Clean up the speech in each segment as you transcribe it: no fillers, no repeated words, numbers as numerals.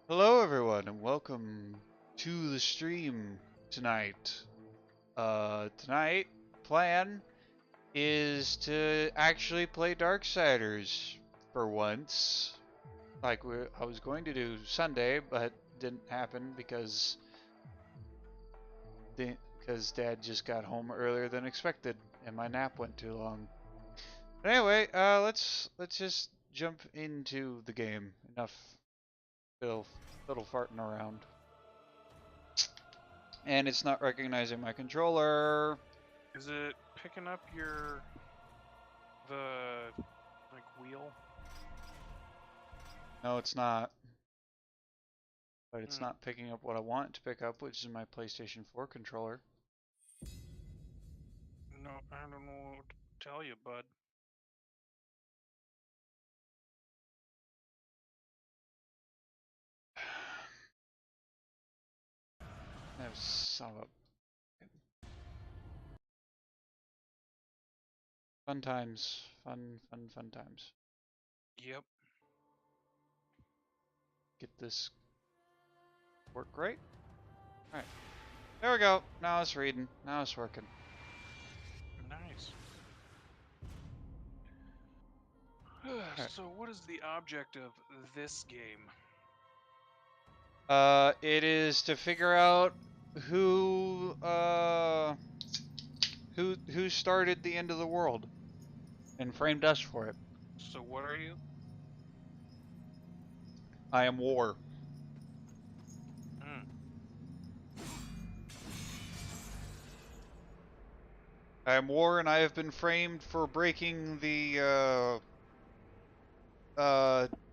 Hello everyone and welcome to the stream tonight. Tonight plan is to actually play Darksiders for once. I was going to do Sunday, but didn't happen because Dad just got home earlier than expected and my nap went too long. But anyway, let's just jump into the game. Enough little farting around. And it's not recognizing my controller. Is it picking up the wheel? No, it's not. But it's not picking up what I want it to pick up, which is my PlayStation 4 controller. No, I don't know what to tell you, bud. That was son of a... Fun times. Fun times. Yep. Get this work right. Alright. There we go. Now it's reading. Now it's working. Nice. Right. So what is the object of this game? It is to figure out who started the end of the world and framed us for it. So what are you? I am war. I am war, and I have been framed for breaking the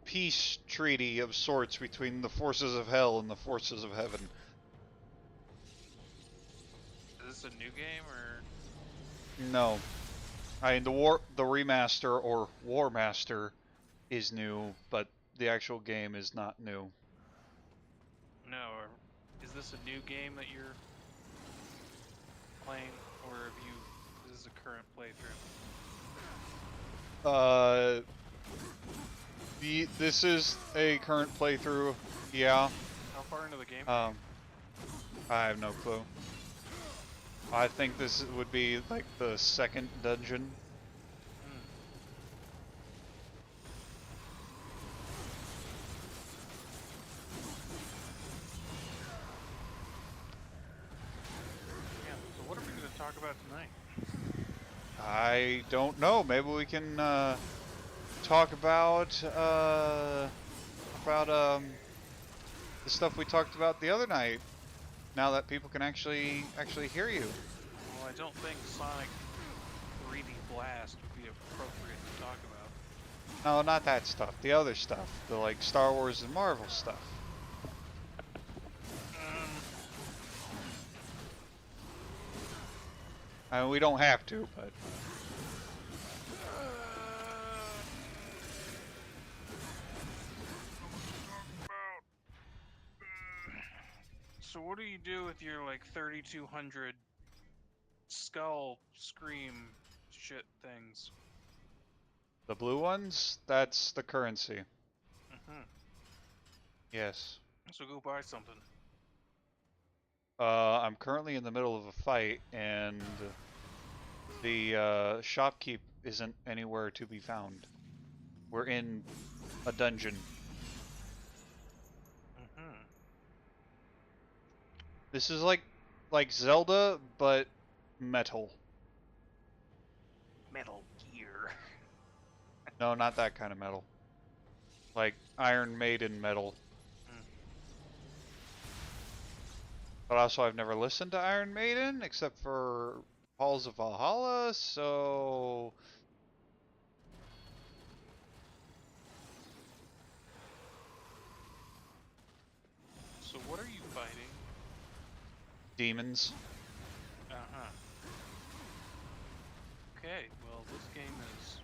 peace treaty of sorts between the forces of hell and the forces of heaven. Is this a new game or? No, the remaster or Warmaster is new, but the actual game is not new. No. Is this a new game that you're playing, or have you? This is a current playthrough. This is a current playthrough. Yeah. How far into the game? I have no clue. I think this would be like the second dungeon. Yeah. So what are we going to talk about tonight? I don't know. Maybe we can talk about the stuff we talked about the other night. Now that people can actually hear you. Well, I don't think Sonic 3D Blast would be appropriate to talk about. No, not that stuff. The other stuff. The like Star Wars and Marvel stuff. I mean, we don't have to, but. So what do you do with your like 3200 skull scream shit things? The blue ones? That's the currency. Yes. So go buy something. I'm currently in the middle of a fight, and the shopkeep isn't anywhere to be found. We're in a dungeon. This is like Zelda, but metal. Metal Gear. No, not that kind of metal. Like Iron Maiden metal. But also, I've never listened to Iron Maiden except for Halls of Valhalla, so. So what are you fighting? Demons. Okay, well this game is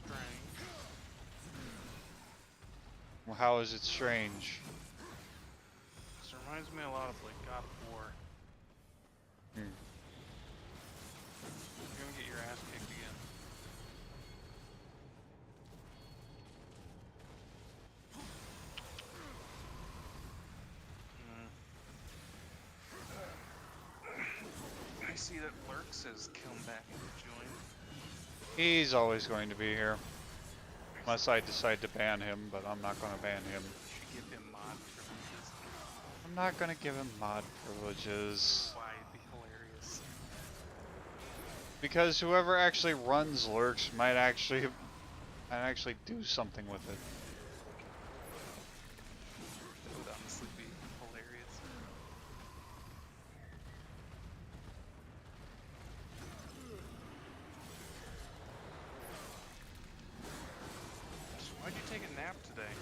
strange. Well, how is it strange? This reminds me a lot of like God of War. You're gonna get your ass kicked again. see that Lurks has come back and joined. He's always going to be here. I Unless I decide to ban him, but I'm not going to ban him. should give him mod privileges. I'm not going to give him mod privileges. Why? It'd be hilarious. Because whoever actually runs Lurks might actually do something with it. That would honestly be hilarious. So why'd you take a nap today?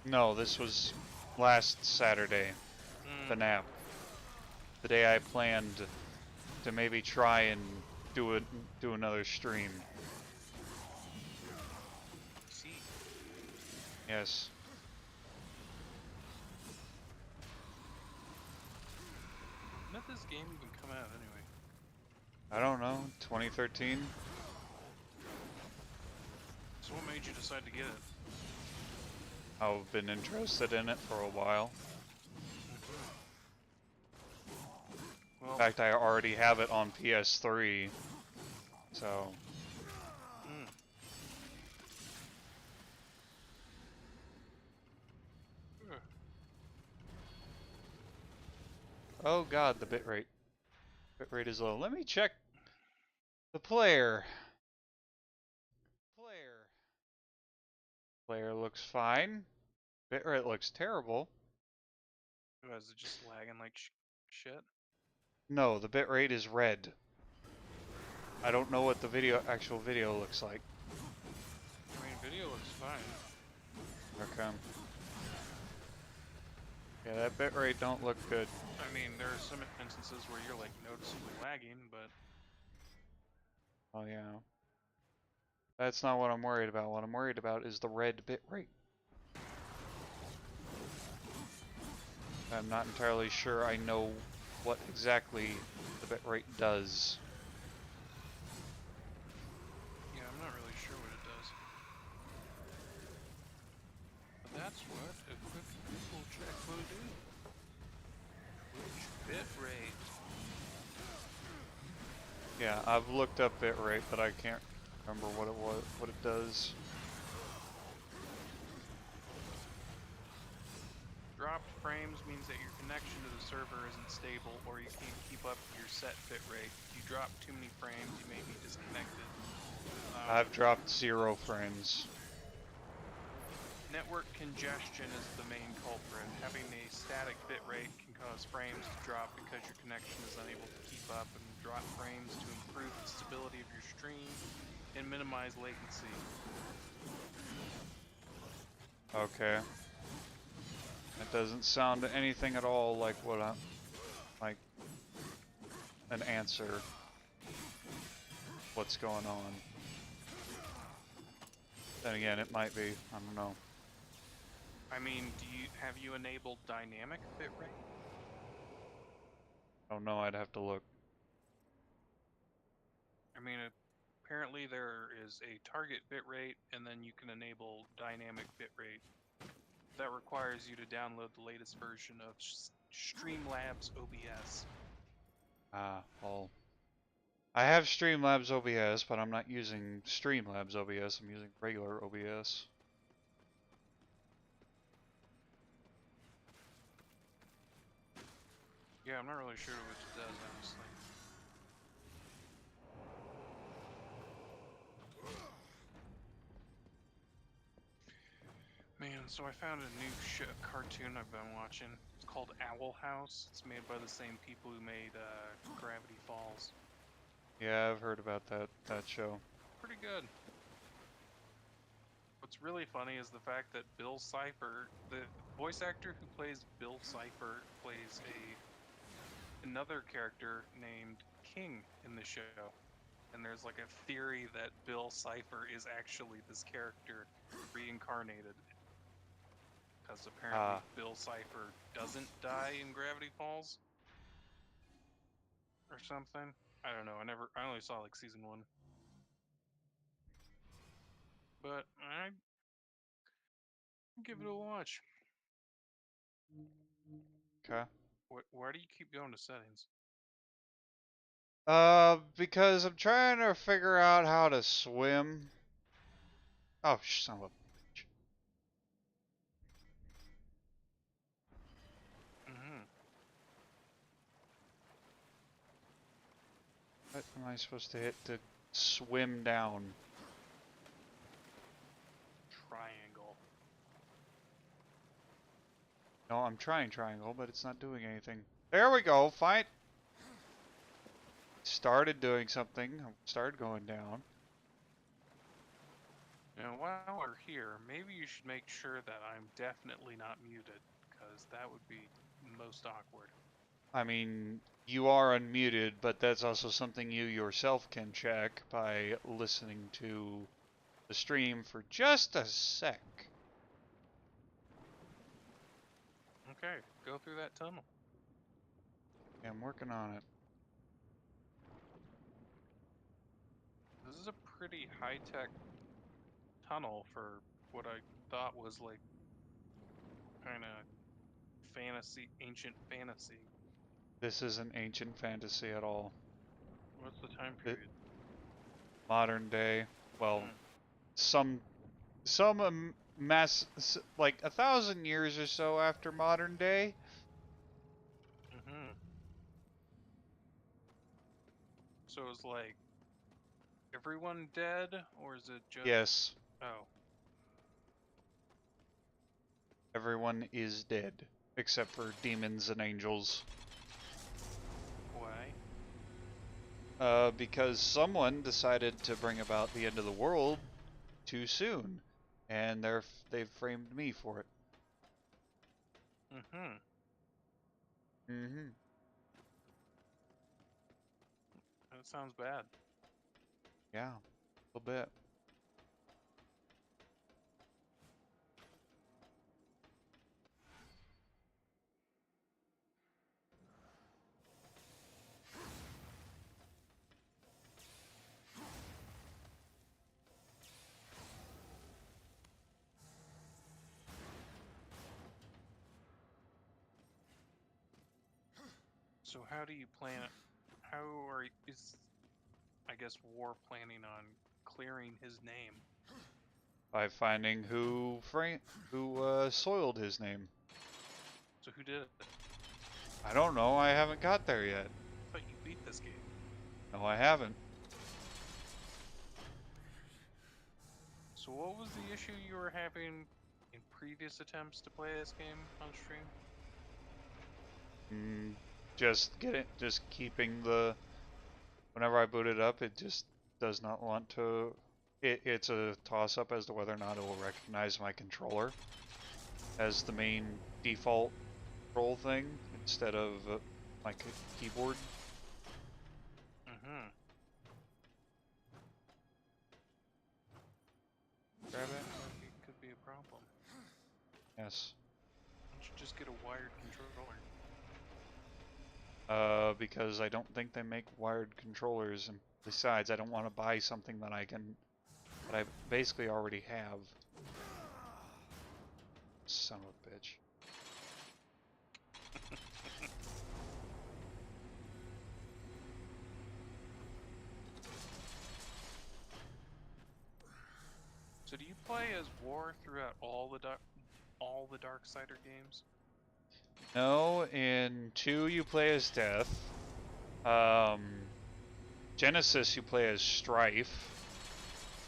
No, this was last Saturday, the Mm, nap. The day I planned to maybe try and do another stream. see. Yes. When did this game even come out anyway? I don't know, 2013? So what made you decide to get it? I've been interested in it for a while. Well, In fact, I already have it on PS3, so... mm. Ugh. Oh god, the bitrate. Bitrate is low. Let me check the player. Player looks fine. Bitrate looks terrible. Is it just lagging like shit? No, the bitrate is red. I don't know what the actual video looks like. I mean, video looks fine. Okay. Yeah, that bitrate don't look good. I mean, there are some instances where you're like noticeably lagging, but Oh yeah. That's not what I'm worried about. What I'm worried about is the red bitrate. I'm not entirely sure I know what exactly the bitrate does. yeah, I'm not really sure what it does. But that's what a quick Google check will do. Which bitrate? Yeah, I've looked up bitrate, but I can't remember what it does. Dropped frames means that your connection to the server isn't stable or you can't keep up with your set bitrate. If you drop too many frames, you may be disconnected. I've dropped 0 frames. Network congestion is the main culprit. Having a static bitrate can cause frames to drop because your connection is unable to keep up, and drop frames to improve the stability of your stream and minimize latency. Okay. That doesn't sound anything at all like what like an answer. What's going on? Then again, it might be. I don't know. I mean, have you enabled dynamic bitrate? I don't know. I'd have to look. I mean, apparently there is a target bitrate, and then you can enable dynamic bitrate. That requires you to download the latest version of Streamlabs OBS. Well, I have Streamlabs OBS, but I'm not using Streamlabs OBS. I'm using regular OBS. Yeah, I'm not really sure what it does, honestly. Man, so I found a new cartoon I've been watching. It's called Owl House. It's made by the same people who made Gravity Falls. Yeah, I've heard about that show. Pretty good. What's really funny is the fact that Bill Cipher, the voice actor who plays Bill Cipher, plays another character named King in the show. And there's like a theory that Bill Cipher is actually this character reincarnated. Because apparently Bill Cipher doesn't die in Gravity Falls. Or something. I don't know, I only saw like season 1. But I give it a watch. Okay. Why do you keep going to settings? Because I'm trying to figure out how to swim. Oh, son of a bitch. Mm-hmm. What am I supposed to hit to swim down? Triangle. No, I'm trying triangle, but it's not doing anything. There we go, fine. Started doing something, started going down. Now, while we're here, maybe you should make sure that I'm definitely not muted, because that would be most awkward. I mean, you are unmuted, but that's also something you yourself can check by listening to the stream for just a sec. Okay, go through that tunnel. Yeah, I'm working on it. This is a pretty high-tech tunnel for what I thought was like kind of fantasy, ancient fantasy. This isn't ancient fantasy at all. What's the time It, period? modern day, well, Hmm. some like 1,000 years or so after modern day. Mm-hmm. So it's like everyone dead, or is it just? Yes, Oh, everyone is dead except for demons and angels. why? Because someone decided to bring about the end of the world too soon, and they've framed me for it. Mm-hmm. Mm-hmm. That sounds bad. Yeah, a little bit. So how do you plan it? How are is I guess War planning on clearing his name? By finding who soiled his name. So who did it? I don't know. I haven't got there yet. I thought you beat this game. No, I haven't. So what was the issue you were having in previous attempts to play this game on stream? Mm, just keeping the. Whenever I boot it up, it just does not want to. It's a toss-up as to whether or not it will recognize my controller as the main default control thing instead of my keyboard. Mm-hmm. Grab it. Like it could be a problem. Yes. Why don't you just get a wired controller? Because I don't think they make wired controllers, and besides, I don't want to buy something that I basically already have. Son of a bitch. So do you play as War throughout all the Darksider games? No, in 2 you play as Death. Um, Genesis you play as Strife.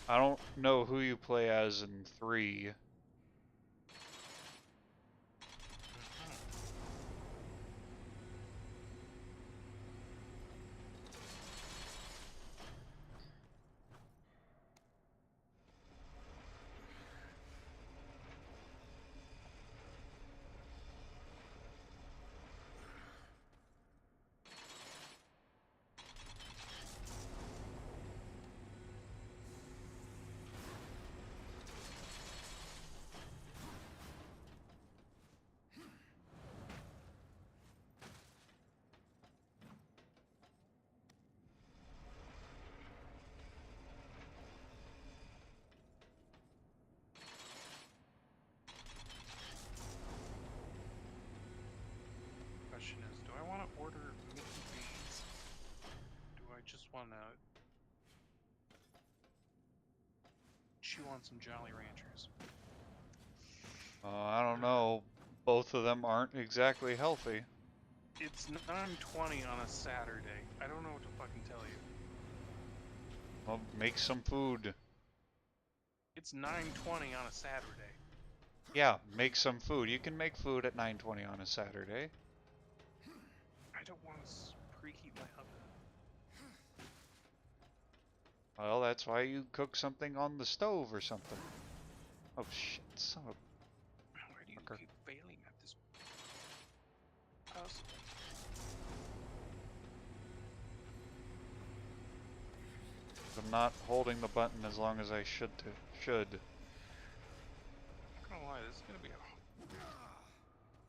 I don't know who you play as in 3. Mm-hmm. on chew on some Jolly Ranchers. I don't know. Both of them aren't exactly healthy. It's 9:20 on a Saturday. I don't know what to fucking tell you. Well, make some food. It's 9:20 on a Saturday. Yeah, make some food. You can make food at 9:20 on a Saturday. I don't want to preheat my oven. Well, that's why you cook something on the stove or something. Oh shit, son of Why do you fucker. keep failing at this puzzle? I'm not holding the button as long as I should. I'm not gonna lie, this is gonna be a...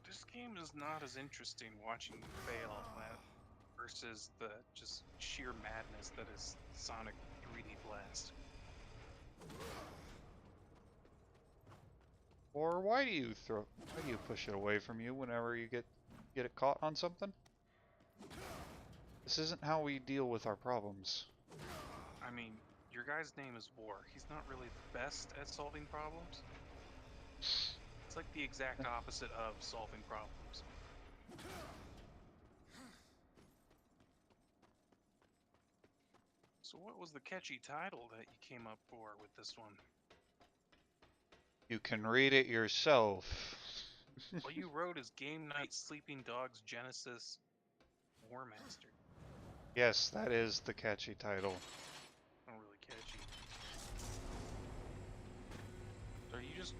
This game is not as interesting watching you fail at versus the just sheer madness that is Sonic 3D Blast. Or why do you push it away from you whenever you get it caught on something? This isn't how we deal with our problems. I mean, your guy's name is War. He's not really the best at solving problems. It's like the exact opposite of solving problems. So what was the catchy title that you came up for with this one? You can read it yourself. All you wrote is Game Night Sleeping Dogs Genesis Warmastered. Yes, that is the catchy title. Not really catchy. Are you just...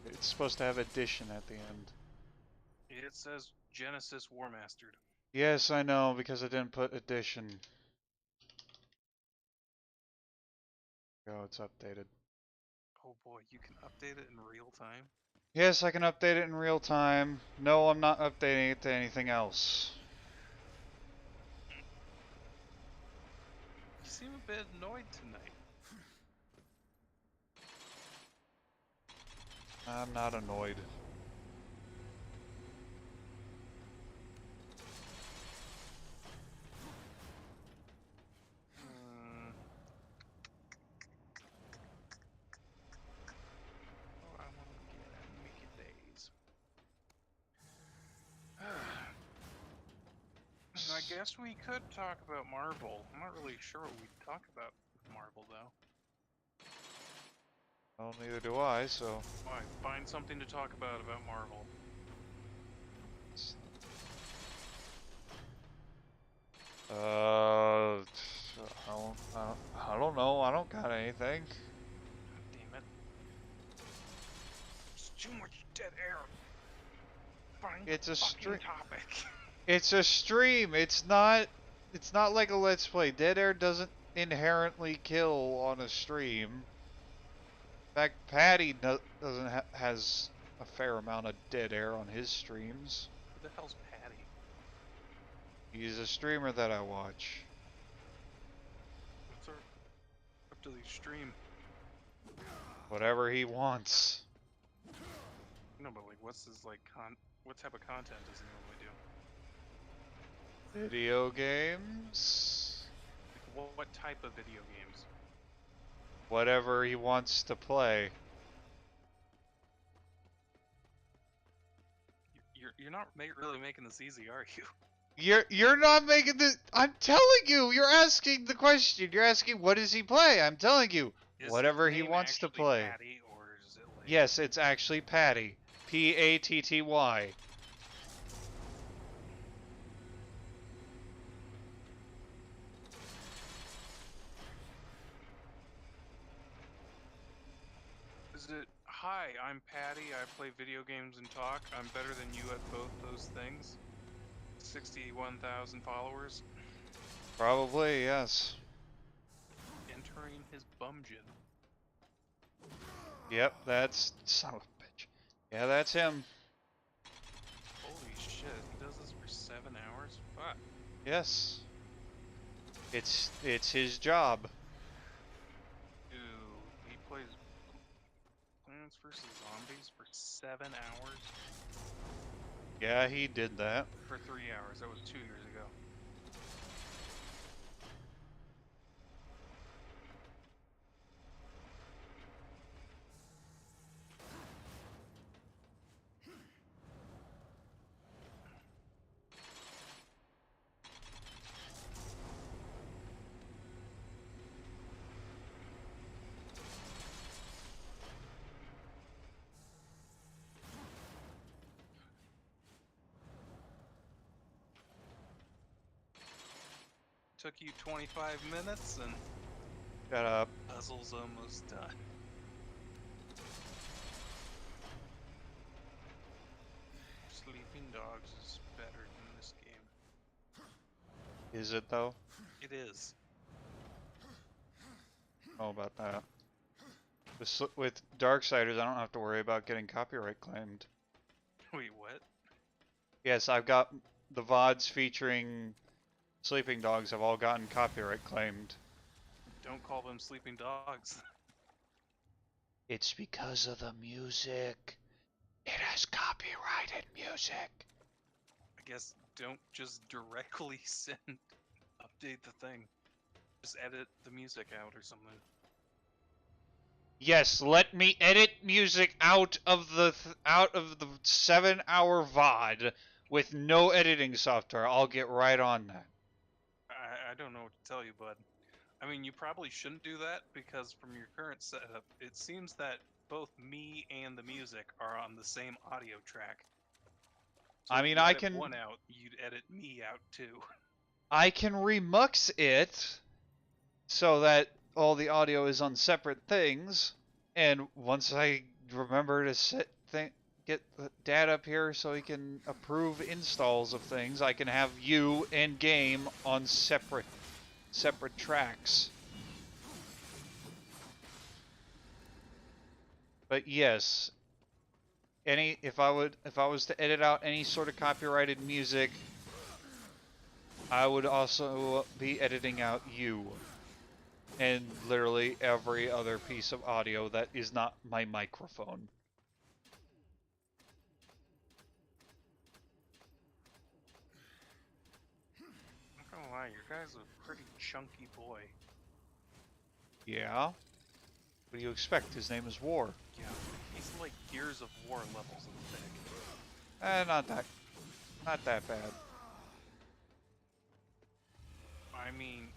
It's supposed to have addition at the end. It says Genesis Warmastered. Yes, I know, because I didn't put addition. Oh, it's updated. Oh boy, you can update it in real time? Yes, I can update it in real time. No, I'm not updating it to anything else. You seem a bit annoyed tonight. I'm not annoyed. Oh, I want to get at Mickey Days. I guess we could talk about Marvel. I'm not really sure what we'd talk about with Marvel, though. Well, neither do I, so... Why? Find something to talk about Marvel. I don't know. I don't got anything. God damn it. It's too much dead air. Find It's a fucking topic. It's a stream. It's not like a Let's Play. Dead air doesn't inherently kill on a stream. In fact, Patty has a fair amount of dead air on his streams. Who the hell's Patty? He's a streamer that I watch. What's up to the stream? Whatever he wants. No, but like, what's his like what type of content does he normally do? Video games? Like, what type of video games? Whatever he wants to play. You're not really making this easy, are you? You're not making this. I'm telling you. You're asking the question. You're asking what does he play? I'm telling you. Is Whatever his he name wants to actually play. Patty, or is it like... Yes, it's actually Patty. Patty. Is it, hi, I'm Patty, I play video games and talk, I'm better than you at both those things? 61,000 followers? Probably, yes. Entering his bumgin. Yep, that's son of a bitch. Yeah, that's him. Holy shit, he does this for 7 hours? Fuck. Yes. It's his job. Dude, he plays Plants vs. Zombies for 7 hours? Yeah, he did that. For 3 hours, that was 2 years ago. took you 25 minutes and Shut up. puzzle's almost done. Sleeping Dogs is better than this game. Is it though? It is. Oh, about that. With Darksiders, I don't have to worry about getting copyright claimed. Wait, what? Yes, I've got the VODs featuring Sleeping Dogs have all gotten copyright claimed. Don't call them Sleeping Dogs. It's because of the music. It has copyrighted music. I guess don't just directly update the thing. Just edit the music out or something. Yes, let me edit music out of the 7-hour VOD with no editing software. I'll get right on that. I don't know what to tell you, bud. I mean, you probably shouldn't do that because from your current setup, it seems that both me and the music are on the same audio track. So I if mean, you I edit can one out, you'd edit me out too. I can remux it so that all the audio is on separate things, and once I remember to get the dad up here so he can approve installs of things, I can have you and game on separate tracks. But yes, if I was to edit out any sort of copyrighted music, I would also be editing out you and literally every other piece of audio that is not my microphone. I'm not gonna lie, your guy's a pretty chunky boy. Yeah? What do you expect? His name is War. Yeah, he's like Gears of War levels of thick. Not that bad. I mean,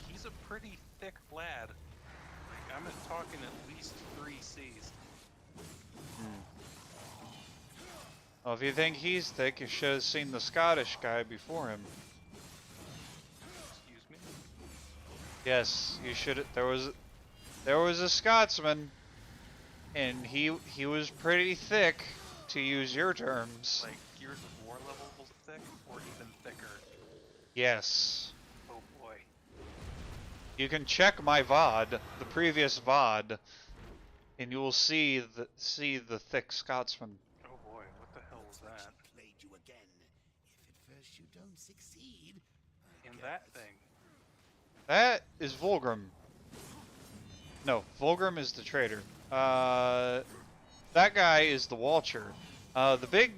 he's a pretty thick lad. Like, I'm talking at least 3 Cs. Well, if you think he's thick, you should have seen the Scottish guy before him. Excuse me? Yes, you should. There was a Scotsman, and he was pretty thick, to use your terms. Like Gears of War levels thick, or even thicker? Yes. Oh boy. You can check my VOD, the previous VOD, and you will see the thick Scotsman. Oh boy, what the hell was that? Played you again. If at first you don't succeed, And that thing. That is Volgrim. No, Volgrim is the traitor. That guy is the Walcher. The big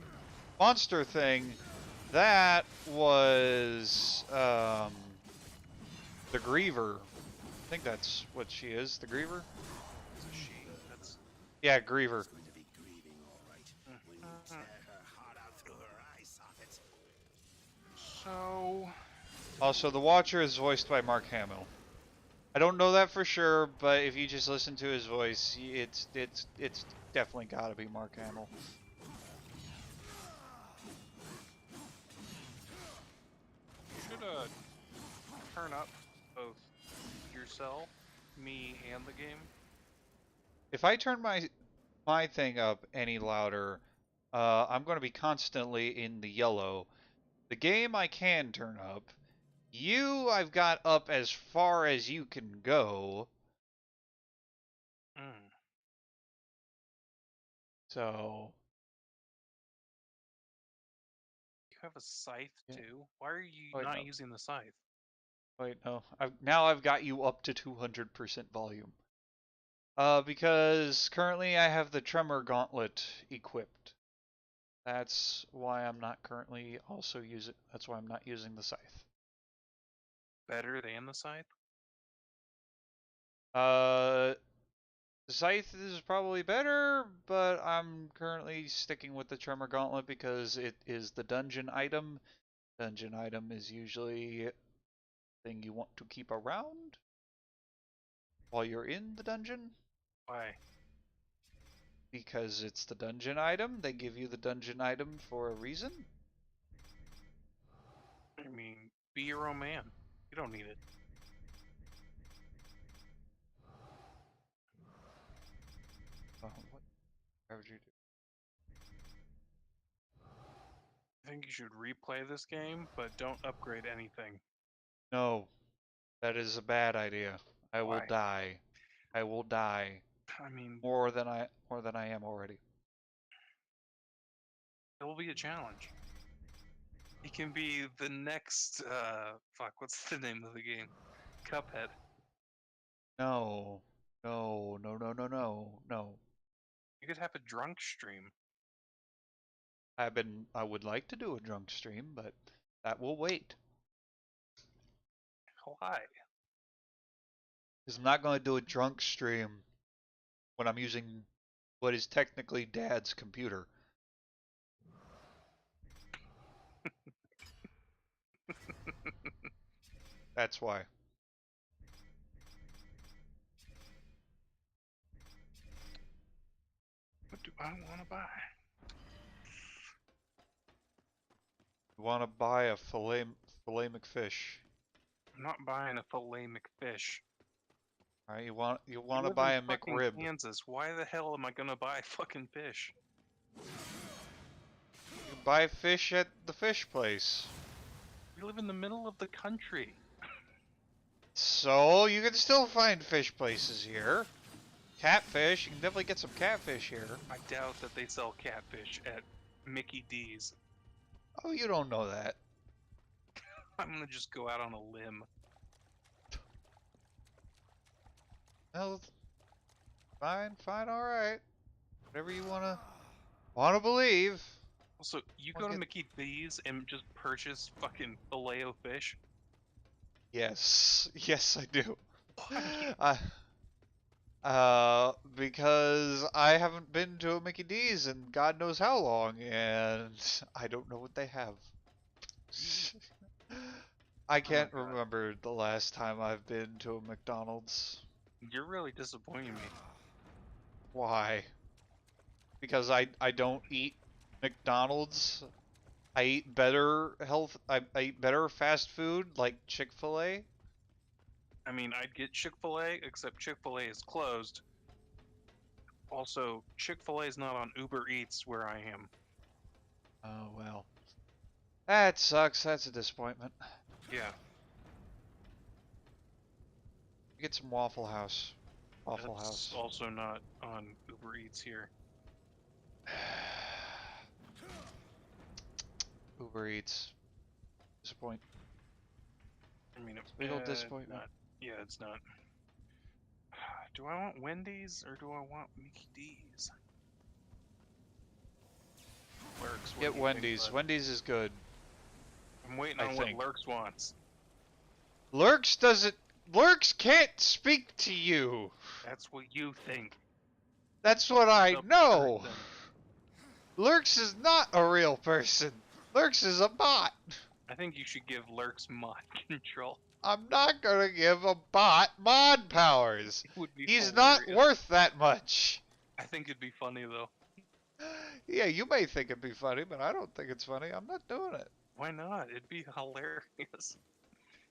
monster thing, that was the Griever. I think that's what she is, the Griever? It's a she. That's. Yeah, Griever. it's going to be grieving, all right. When you tear her heart out through her eye socket. So. Also, the Watcher is voiced by Mark Hamill. I don't know that for sure, but if you just listen to his voice, it's definitely got to be Mark Hamill. You should turn up both yourself, me, and the game. If I turn my thing up any louder, I'm going to be constantly in the yellow. The game I can turn up. You, I've got up as far as you can go. Mm. So. You have a scythe Yeah. too? Why are you Wait, not no. using the scythe? Wait, no. Now I've got you up to 200% volume. Because currently I have the Tremor Gauntlet equipped. That's why I'm not currently also using. That's why I'm not using the scythe. Better than the scythe? The scythe is probably better, but I'm currently sticking with the Tremor Gauntlet because it is the dungeon item. Dungeon item is usually a thing you want to keep around while you're in the dungeon. Why? Because it's the dungeon item. They give you the dungeon item for a reason. I mean, be your own man. You don't need it. Why would you do? I think you should replay this game, but don't upgrade anything. No, that is a bad idea. I will Why? die. I will die I mean, more than I am already. it will be a challenge. It can be the next, fuck, what's the name of the game? Cuphead. No, no, no, no, no, no, no. You could have a drunk stream. I would like to do a drunk stream, but that will wait. Why? Because I'm not going to do a drunk stream when I'm using what is technically Dad's computer. That's why. What do I want to buy? You want to buy a filet McFish. I'm not buying a filet McFish. All right, you want You to live buy in a fucking McRib. Kansas. Why the hell am I gonna buy fucking fish? You buy fish at the fish place. We live in the middle of the country. So you can still find fish places here. Catfish, you can definitely get some catfish here. I doubt that they sell catfish at Mickey D's. Oh, you don't know that. I'm gonna just go out on a limb. Well, fine, all right. Whatever you wanna believe. Also, you We'll go to get- Mickey D's and just purchase fucking filet o fish? Yes, yes, I do. Why? Because I haven't been to a Mickey D's in God knows how long, and I don't know what they have. I can't God. remember the last time I've been to a McDonald's. You're really disappointing me. Why? Because I don't eat McDonald's. I eat better I eat better fast food like Chick-fil-A. I mean, I'd get Chick-fil-A, except Chick-fil-A is closed. Also, Chick-fil-A is not on Uber Eats where I am. Oh well. That sucks. That's a disappointment. Yeah, Get some Waffle House. Waffle that's House. also not on Uber Eats here. Uber Eats. Disappoint. I mean, Real disappointment. not. Yeah, it's not. Do I want Wendy's or do I want Mickey D's? Lurks, what Get do you think, Wendy's. bud? Wendy's is good. I'm waiting I on think. what Lurks wants. Lurks can't speak to you. That's what you think. That's what I Stop know. hurting them. Lurks is not a real person. Lurks is a bot. I think you should give Lurks mod control. I'm not gonna give a bot mod powers. It would be He's hilarious. not worth that much. I think it'd be funny though. Yeah, you may think it'd be funny, but I don't think it's funny. I'm not doing it. Why not? It'd be hilarious.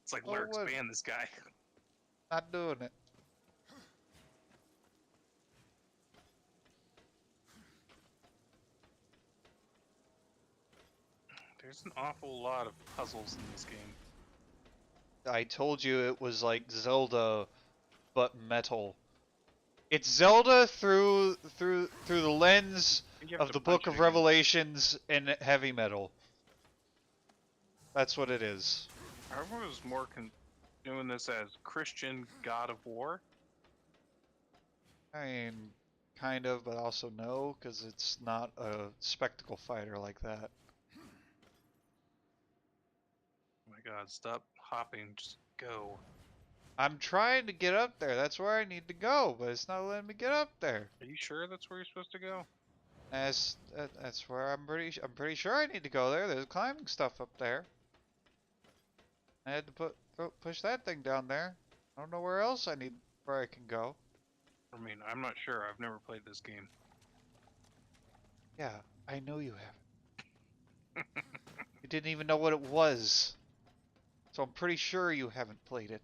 It's like Oh, Lurks, what? ban this guy. Not doing it. There's an awful lot of puzzles in this game. I told you it was like Zelda, but metal. It's Zelda through the lens You have of to the Book punch of it again. Revelations and heavy metal. That's what it is. I was more doing this as Christian God of War. I mean, kind of, but also no, because it's not a spectacle fighter like that. Oh my god, stop hopping, just go. I'm trying to get up there. That's where I need to go, but it's not letting me get up there. Are you sure that's where you're supposed to go? That's where I'm pretty sure I need to go there. There's climbing stuff up there. I had to push that thing down there. I don't know where I can go. I mean, I'm not sure. I've never played this game. Yeah, I know you haven't. You didn't even know what it was. So I'm pretty sure you haven't played it.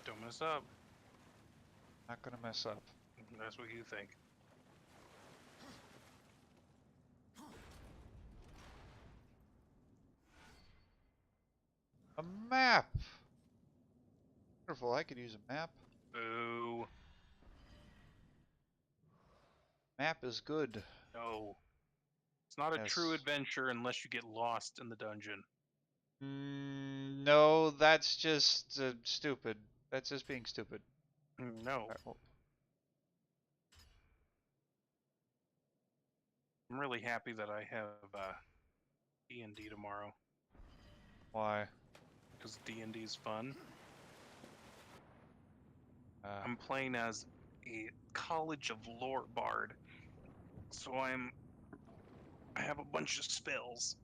Don't mess up. Not gonna mess up. That's what you think. A map! Wonderful, I could use a map. Boo. Map is good. No. It's not a Yes. true adventure unless you get lost in the dungeon. No, that's just stupid. That's just being stupid. No. Alright, well, I'm really happy that I have D&D tomorrow. why? Because D&D is fun. I'm I'm playing as a College of Lore bard. So I have a bunch of spells.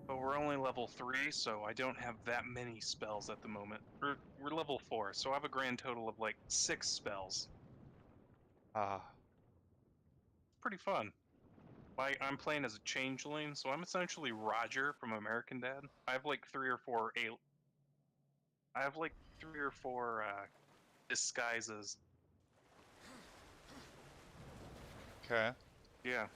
But we're only level 3, so I don't have that many spells at the moment. We're level 4, so I have a grand total of like 6 spells. Pretty fun. I'm playing as a changeling, so I'm essentially Roger from American Dad. I have like 3 or 4 disguises. okay. Yeah.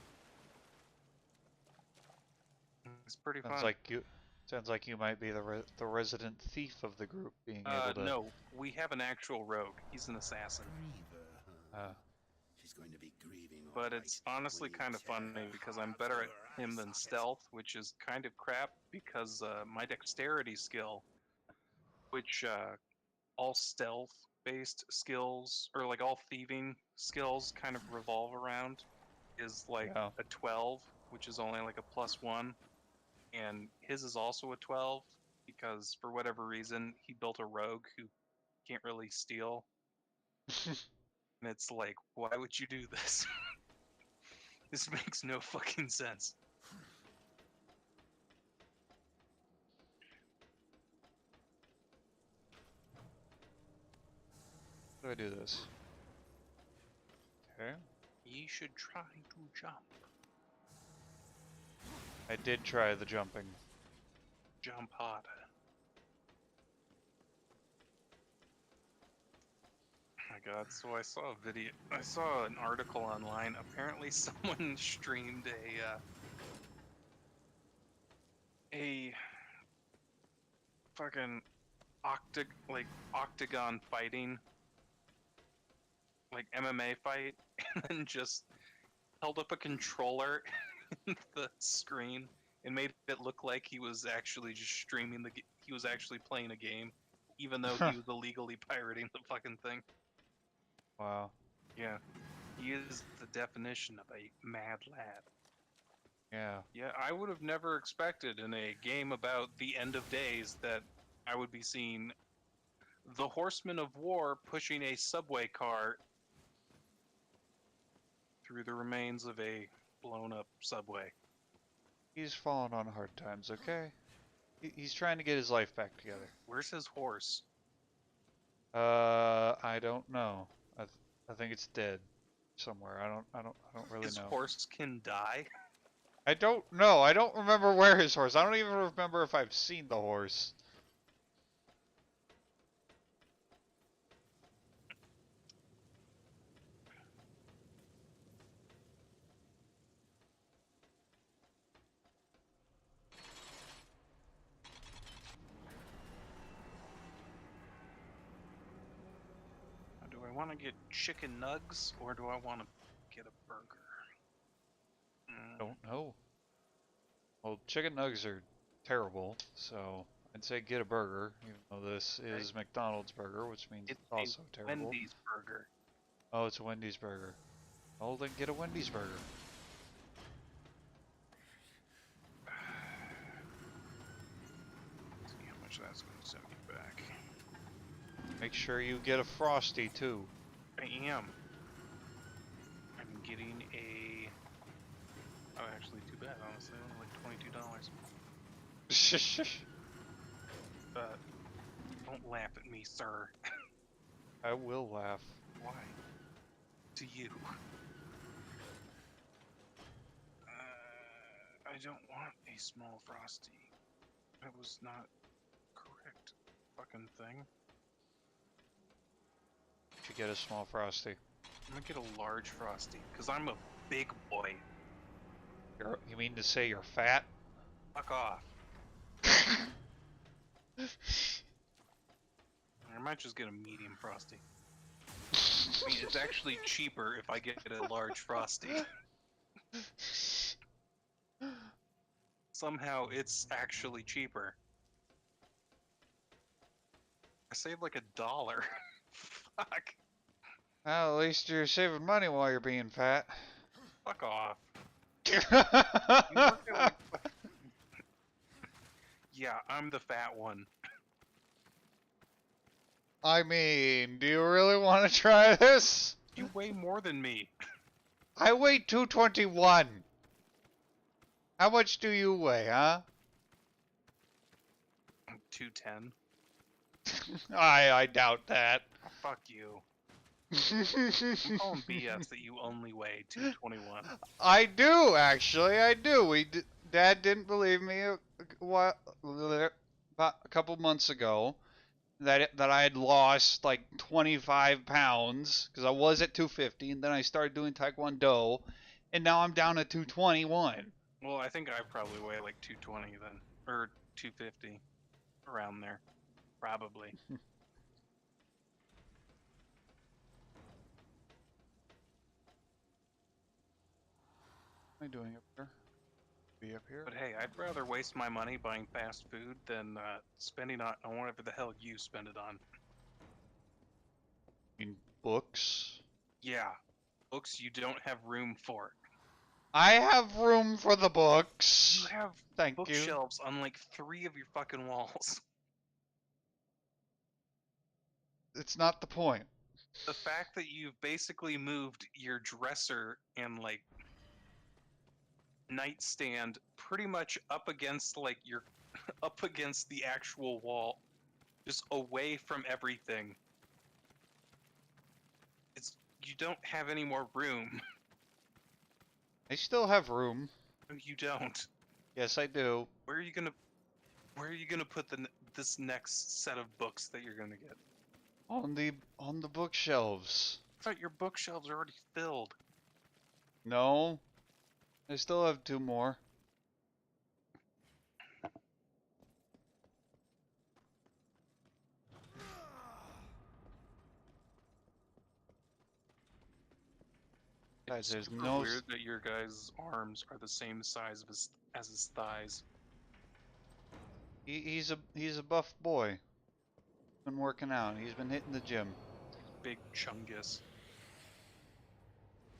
It's pretty Sounds fun. like you. Sounds like you might be the resident thief of the group, being able to. No, we have an actual rogue. He's an assassin. Griever, huh? She's going to be grieving all But right it's honestly when you kind of tear funny her because heart I'm out better through at her him eye than sockets. stealth, which is kind of crap because my dexterity skill, which all stealth-based skills, or like all thieving skills kind of revolve around, is like Yeah. a 12, which is only like a +1. And his is also a 12 because for whatever reason he built a rogue who can't really steal. And it's like, why would you do this? This makes no fucking sense. How do I do this? Okay. Ye should try to jump. I did try the jumping. Jump harder. Oh my god, so I saw a video, I saw an article online. Apparently someone streamed a fucking octagon fighting, like MMA fight, and then just held up a controller in the screen and made it look like he was actually just streaming he was actually playing a game, even though he was illegally pirating the fucking thing. Wow. Yeah, he is the definition of a mad lad. Yeah. Yeah, I would have never expected in a game about the end of days that I would be seeing the Horsemen of War pushing a subway car through the remains of a blown up subway. He's fallen on hard times. Okay. He's trying to get his life back together. Where's his horse? I don't know. I think it's dead somewhere. I don't really His know. horse can die? I don't know. I don't remember where his horse. I don't even remember if I've seen the horse. Do I want to get chicken nugs or do I want to get a burger? Don't know. Well, chicken nugs are terrible, so I'd say get a burger, even though this is McDonald's burger, which means it's also a terrible. Wendy's burger. Oh, it's a Wendy's burger. Well, then get a Wendy's burger. See how much that's going to send me back. Make sure you get a Frosty, too. I am. I'm getting a... Oh, actually, too bad, honestly. Only like $22. But don't laugh at me, sir. I will laugh. Why? To you. I don't want a small frosty. That was not correct. Fucking thing. You should get a small frosty. I'm gonna get a large frosty, because I'm a big boy. You mean to say you're fat? Fuck off. I might just get a medium frosty. I mean, it's actually cheaper if I get a large frosty. Somehow it's actually cheaper. I saved like $1. Fuck. Well, at least you're saving money while you're being fat. Fuck off. You look at, like, yeah, I'm the fat one. I mean, do you really want to try this? You weigh more than me. I weigh 221. How much do you weigh, huh? I'm 210. I doubt that. Oh, fuck you. I'm calling BS that you only weigh 221. I do, actually, I do. Dad didn't believe me a couple months ago that I had lost like 25 pounds because I was at 250 and then I started doing Taekwondo and now I'm down to 221. Well, I think I probably weigh like 220 then, or 250, around there, probably. What am I doing up here? Be up here? But hey, I'd rather waste my money buying fast food than spending on whatever the hell you spend it on. In books? Yeah, books you don't have room for. I have room for the books. You have Thank you. bookshelves on like 3 of your fucking walls. It's not the point. The fact that you've basically moved your dresser and like nightstand pretty much up against like your up against the actual wall, just away from everything. You don't have any more room. I still have room. No, you don't. Yes, I do. Where are you gonna put this next set of books that you're gonna get? On the bookshelves. I thought your bookshelves are already filled. No. I still have 2 more. Guys, there's Super no weird that your guys' arms are the same size as his thighs. he's a buff boy. Been working out. He's been hitting the gym. Big Chungus.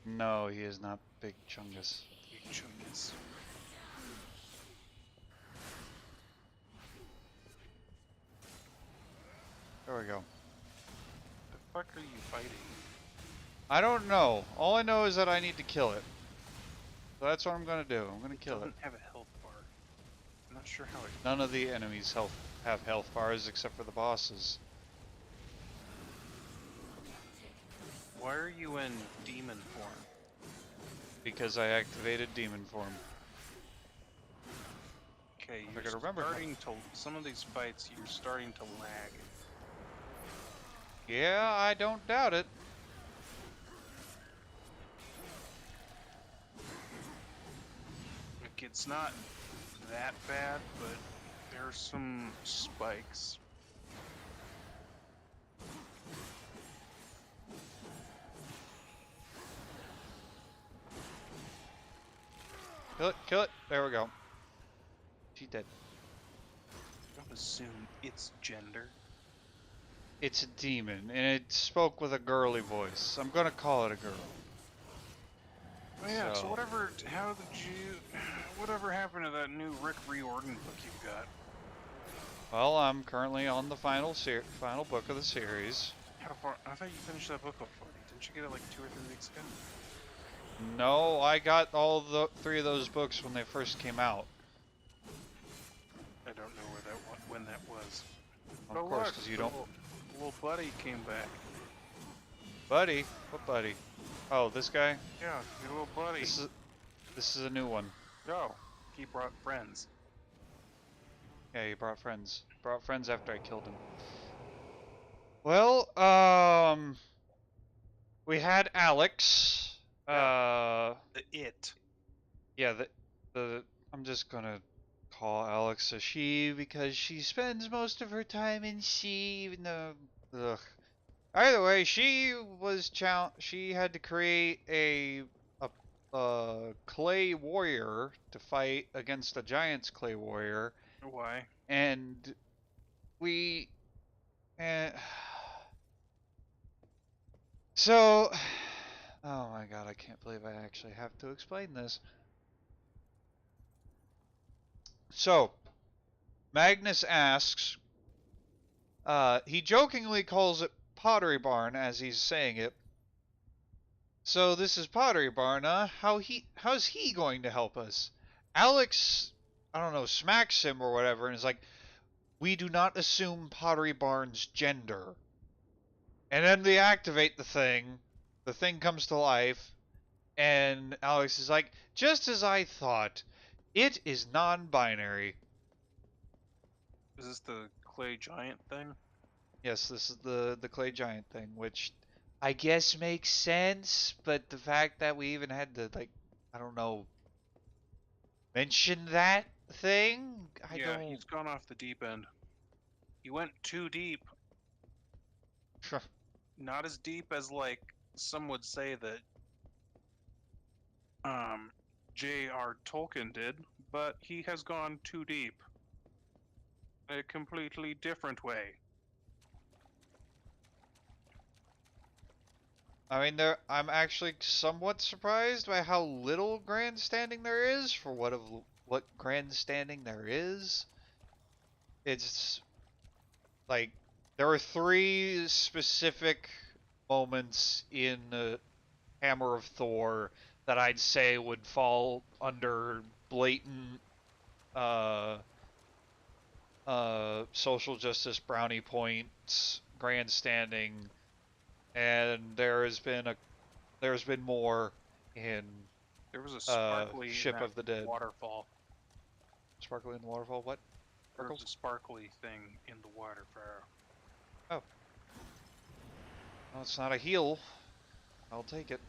No, he is not Big Chungus. Big Chungus. There we go. The fuck are you fighting? I don't know. All I know is that I need to kill it. So that's what I'm gonna do. I'm gonna kill it. Doesn't have a health bar. I'm not sure how it. None of the enemies have health bars except for the bosses. Why are you in demon form? Because I activated demon form. Okay, I you're gotta remember how- starting to. Some of these fights, you're starting to lag. Yeah, I don't doubt it. Like, it's not that bad, but there's some spikes. Kill it, kill it. There we go. She dead. Don't assume it's gender. It's a demon, and it spoke with a girly voice. I'm gonna call it a girl. Oh yeah, so So- whatever happened to that new Rick Riordan book you got? Well, I'm currently on the final book of the series. How far? I thought you finished that book already. Didn't you get it like 2 or 3 weeks ago? No, I got all the 3 of those books when they first came out. I don't know when that was. Of Oh, course, look, because you don't. Little buddy came back. Buddy? What buddy? Oh, this guy? Yeah, your little buddy. This is a new one. Go. He brought friends. Yeah, he brought friends. Brought friends after I killed him. Well, we had Alex. The it. Yeah, I'm just gonna call Alex a she because she spends most of her time in she, even though, ugh. Either way, she had to create a clay warrior to fight against a giant's clay warrior, Why? and we, and so, oh my god, I can't believe I actually have to explain this. So, Magnus asks, he jokingly calls it Pottery Barn as he's saying it. So this is Pottery Barn, huh? How's he going to help us? Alex, I don't know, smacks him or whatever, and is like, we do not assume Pottery Barn's gender. And then they activate the thing comes to life, and Alex is like, just as I thought, it is non-binary. Is this the clay giant thing? Yes, this is the clay giant thing, which I guess makes sense, but the fact that we even had to, like, I don't know, mention that thing, I Yeah, don't. he's gone off the deep end. He went too deep. Not as deep as, like, some would say that J.R. Tolkien did, but he has gone too deep. A completely different way. I mean, I'm actually somewhat surprised by how little grandstanding there is for what grandstanding there is. It's like there are three specific moments in Hammer of Thor that I'd say would fall under blatant uh social justice brownie points grandstanding, and there's been more in There was a sparkly in Ship that of the Dead. waterfall. Sparkle in the waterfall. What? There was Sparkles? a sparkly thing in the waterfall. Oh, well, it's not a heal. I'll take it.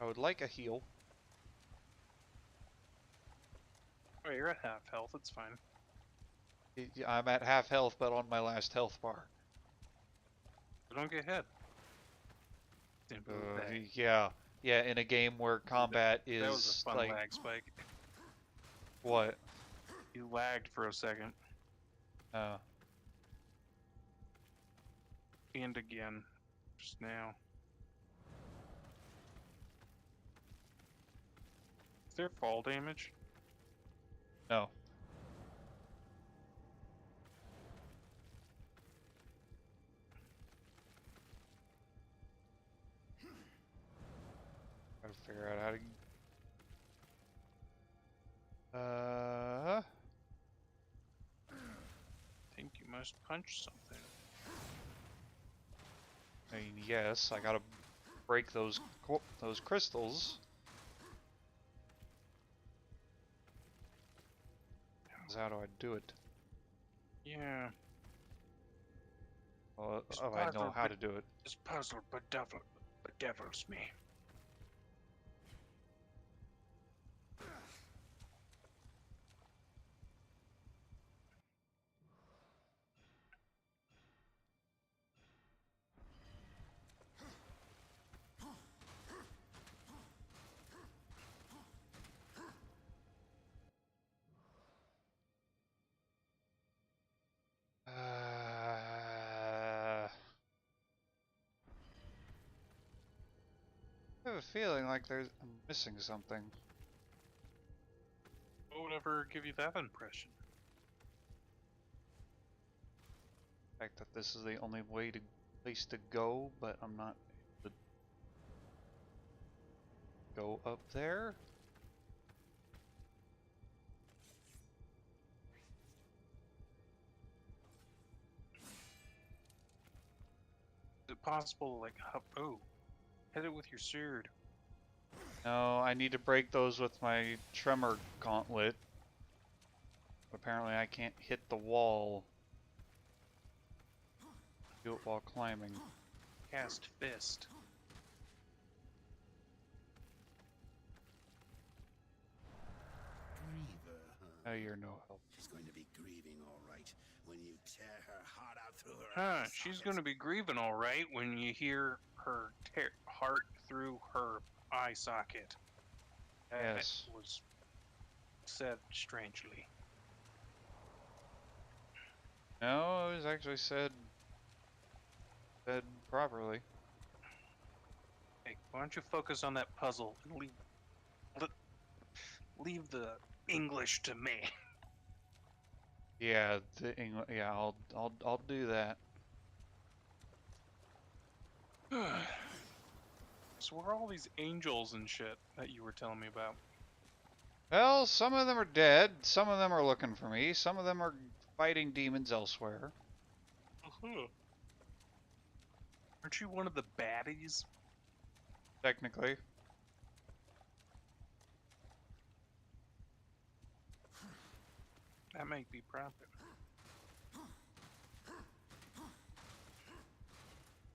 I would like a heal. Oh, you're at half health. It's fine. I'm at half health, but on my last health bar. So don't get hit. Yeah, yeah. In a game where combat is That was a fun like lag spike. what? You lagged for a second. Uh, And again. Just now. Is there fall damage? no. Gotta figure out how to. I think you must punch something. I mean, yes, I gotta break those crystals. How do I do it? Yeah. Well, I know how to do it. This puzzle bedevils me. I have a feeling like I'm missing something. What would ever give you that impression? The fact that this is the only place to go, but I'm not able to go up there. Is it possible to, like, hit it with your sword? No, I need to break those with my tremor gauntlet. Apparently I can't hit the wall. Do it while climbing. Cast fist. Griever, huh? Oh, you're no help. She's going to be grieving all right when you tear her heart out through her Huh, eye she's sockets. going to be grieving all right when you hear her heart through her eye socket. That Yes. was said strangely. No, it was actually said properly. Hey, why don't you focus on that puzzle and leave the English to me? Yeah, the English. Yeah, I'll do that. So where are all these angels and shit that you were telling me about? Well, some of them are dead. Some of them are looking for me. Some of them are fighting demons elsewhere. Aren't you one of the baddies? Technically. That might be proper.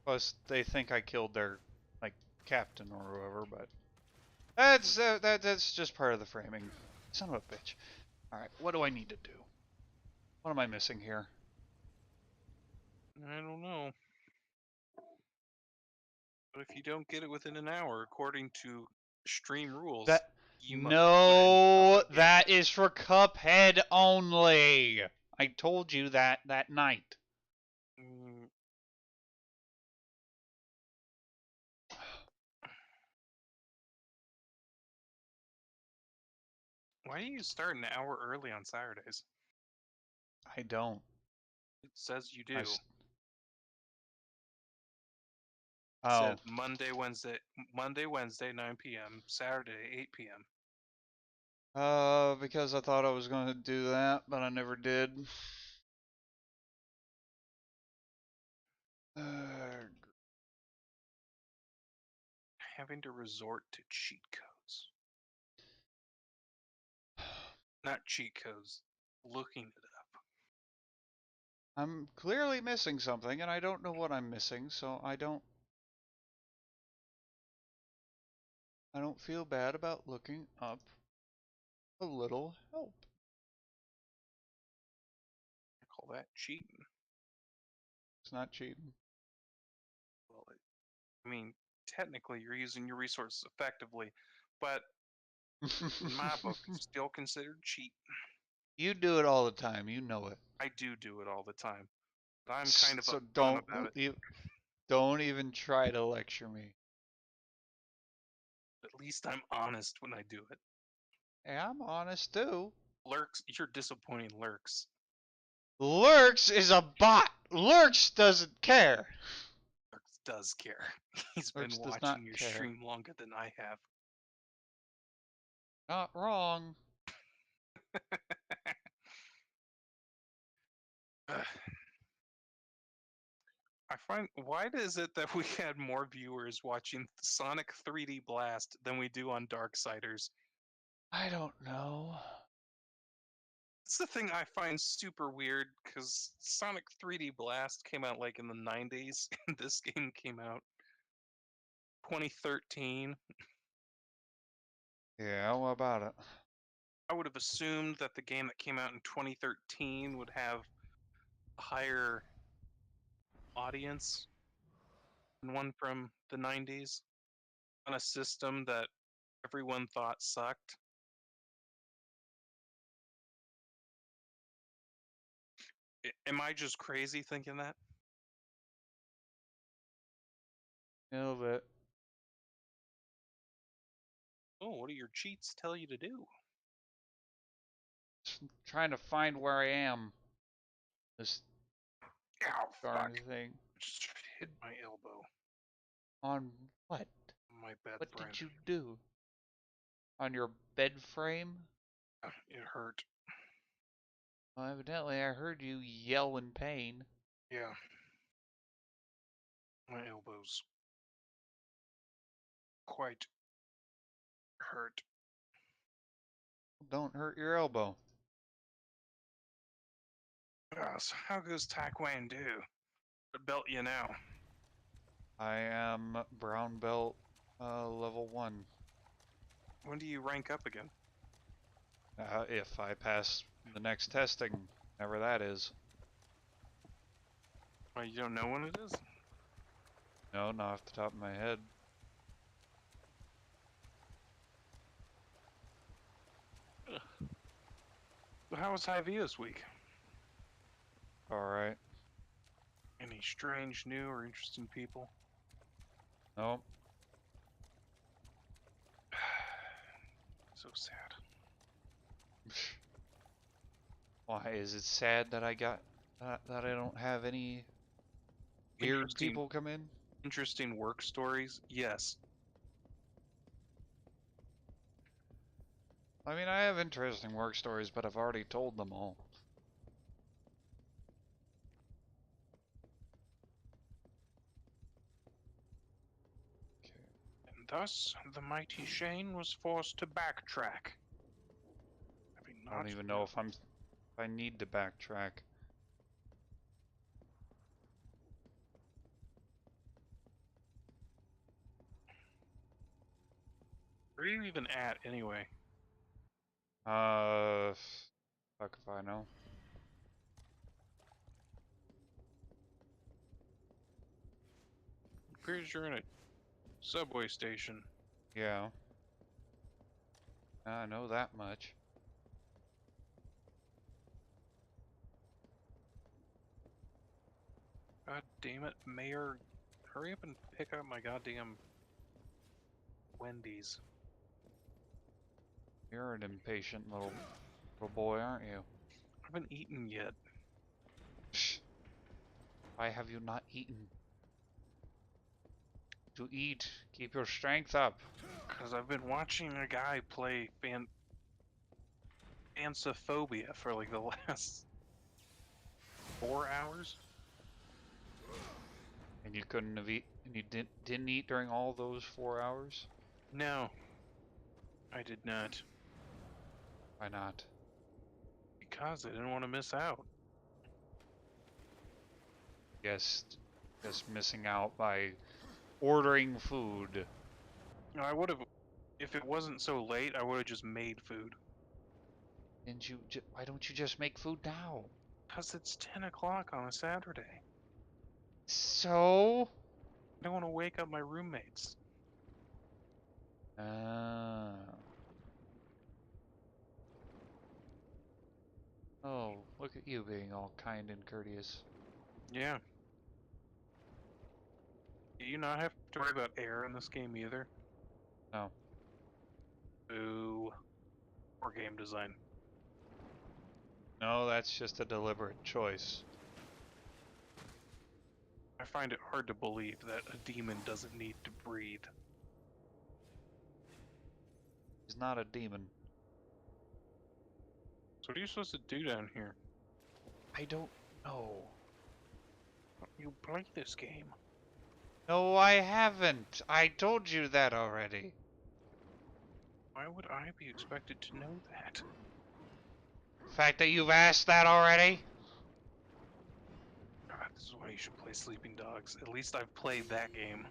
Plus, they think I killed their, like, captain or whoever, but that's just part of the framing. Son of a bitch. All right, what do I need to do? What am I missing here? I don't know. But if you don't get it within an hour, according to stream rules, That you must put in no, some game. that is for Cuphead only. I told you that night. Mm, why do you start an hour early on Saturdays? I don't. It says you I do. s- It oh, says Monday, Wednesday, 9 p.m., Saturday, 8 p.m. because I thought I was going to do that, but I never did. Having to resort to cheat codes. Not cheat codes, looking it up. I'm clearly missing something, and I don't know what I'm missing, so I don't feel bad about looking up a little help. I call that cheating. It's not cheating. Well, I mean, technically you're using your resources effectively, but in my book, it's still considered cheat. You do it all the time. You know it. I do it all the time, but I'm kind of So upfront about it. don't even try to lecture me. At least I'm honest when I do it. Hey, I'm honest too. Lurks, you're disappointing Lurks. Lurks is a bot. Lurks doesn't care. Lurks does care. He's been Lurks does not watching your care. stream longer than I have. Not wrong. I find, why is it that we had more viewers watching Sonic 3D Blast than we do on Darksiders? I don't know. It's the thing I find super weird because Sonic 3D Blast came out like in the 90s, and this game came out 2013. Yeah, what about it? I would have assumed that the game that came out in 2013 would have a higher audience than one from the 90s on a system that everyone thought sucked. Am I just crazy thinking that? A little bit. Oh, what do your cheats tell you to do? Just trying to find where I am. This Ow, darn fuck. thing. Just hit my elbow. On what? My bed What frame. did you do? On your bed frame? It hurt. Well, evidently I heard you yell in pain. Yeah. My elbow's quite hurt. Don't hurt your elbow. So how goes Taekwondo? What belt you now? I am brown belt, level 1. When do you rank up again? If I pass the next testing, whenever that is. Oh, you don't know when it is? No, not off the top of my head. How was Hy-Vee this week? Alright. Any strange, new, or interesting people? Nope. So sad. Why is it sad that I got that I don't have any weird Interesting- people come in? Interesting work stories? Yes. I mean, I have interesting work stories, but I've already told them all. Okay. And thus, the mighty Shane was forced to backtrack. Having I don't even know if I need to backtrack. Where are you even at, anyway? Fuck if I know. I'm pretty sure in a subway station. Yeah. I know that much. God damn it, Mayor. Hurry up and pick up my goddamn Wendy's. You're an impatient little boy, aren't you? I haven't eaten yet. Psh. Why have you not eaten? To eat. Keep your strength up. Because I've been watching a guy play Phantophobia for like the last 4 hours. And you couldn't have eaten. And you didn't eat during all those 4 hours? No, I did not. Why not? Because I didn't want to miss out. Yes, just missing out by ordering food. No, I would have, if it wasn't so late, I would have just made food. Didn't you? Why don't you just make food now? Because it's 10 o'clock on a Saturday. So? I don't want to wake up my roommates. Oh, look at you being all kind and courteous. Yeah. Do you not have to worry about air in this game either? No. Boo. Or game design. No, that's just a deliberate choice. I find it hard to believe that a demon doesn't need to breathe. He's not a demon. So what are you supposed to do down here? I don't know. You play this game. No, I haven't. I told you that already. Why would I be expected to know that? The fact that you've asked that already? God, this is why you should play Sleeping Dogs. At least I've played that game.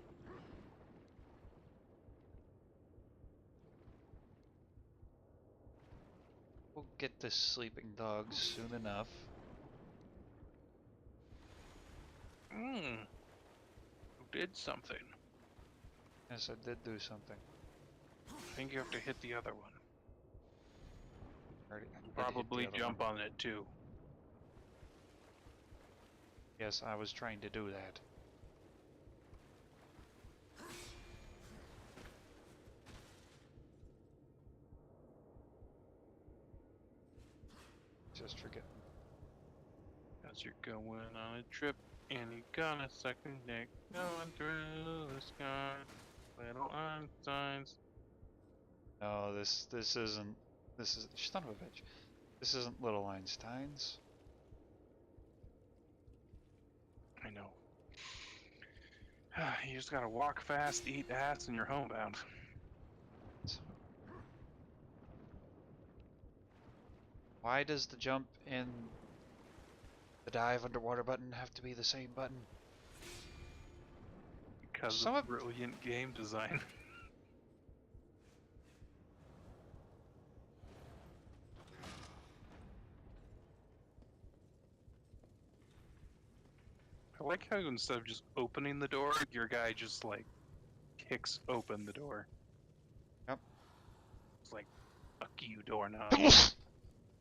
We'll get the sleeping dogs soon enough. Mmm. You did something. Yes, I did do something. I think you have to hit the other one. I did hit the Probably other jump one. on it too. Yes, I was trying to do that. Just forget. As you're going on a trip and you got a second dick going through the sky. Little Einsteins. No, this isn't. This is son of a bitch. This isn't Little Einsteins. I know. You just gotta walk fast, eat ass, and you're homebound. Why does the jump and the dive underwater button have to be the same button? Because Some of of brilliant game design. I like how instead of just opening the door, your guy just like kicks open the door. Yep. It's like, fuck you, doorknob.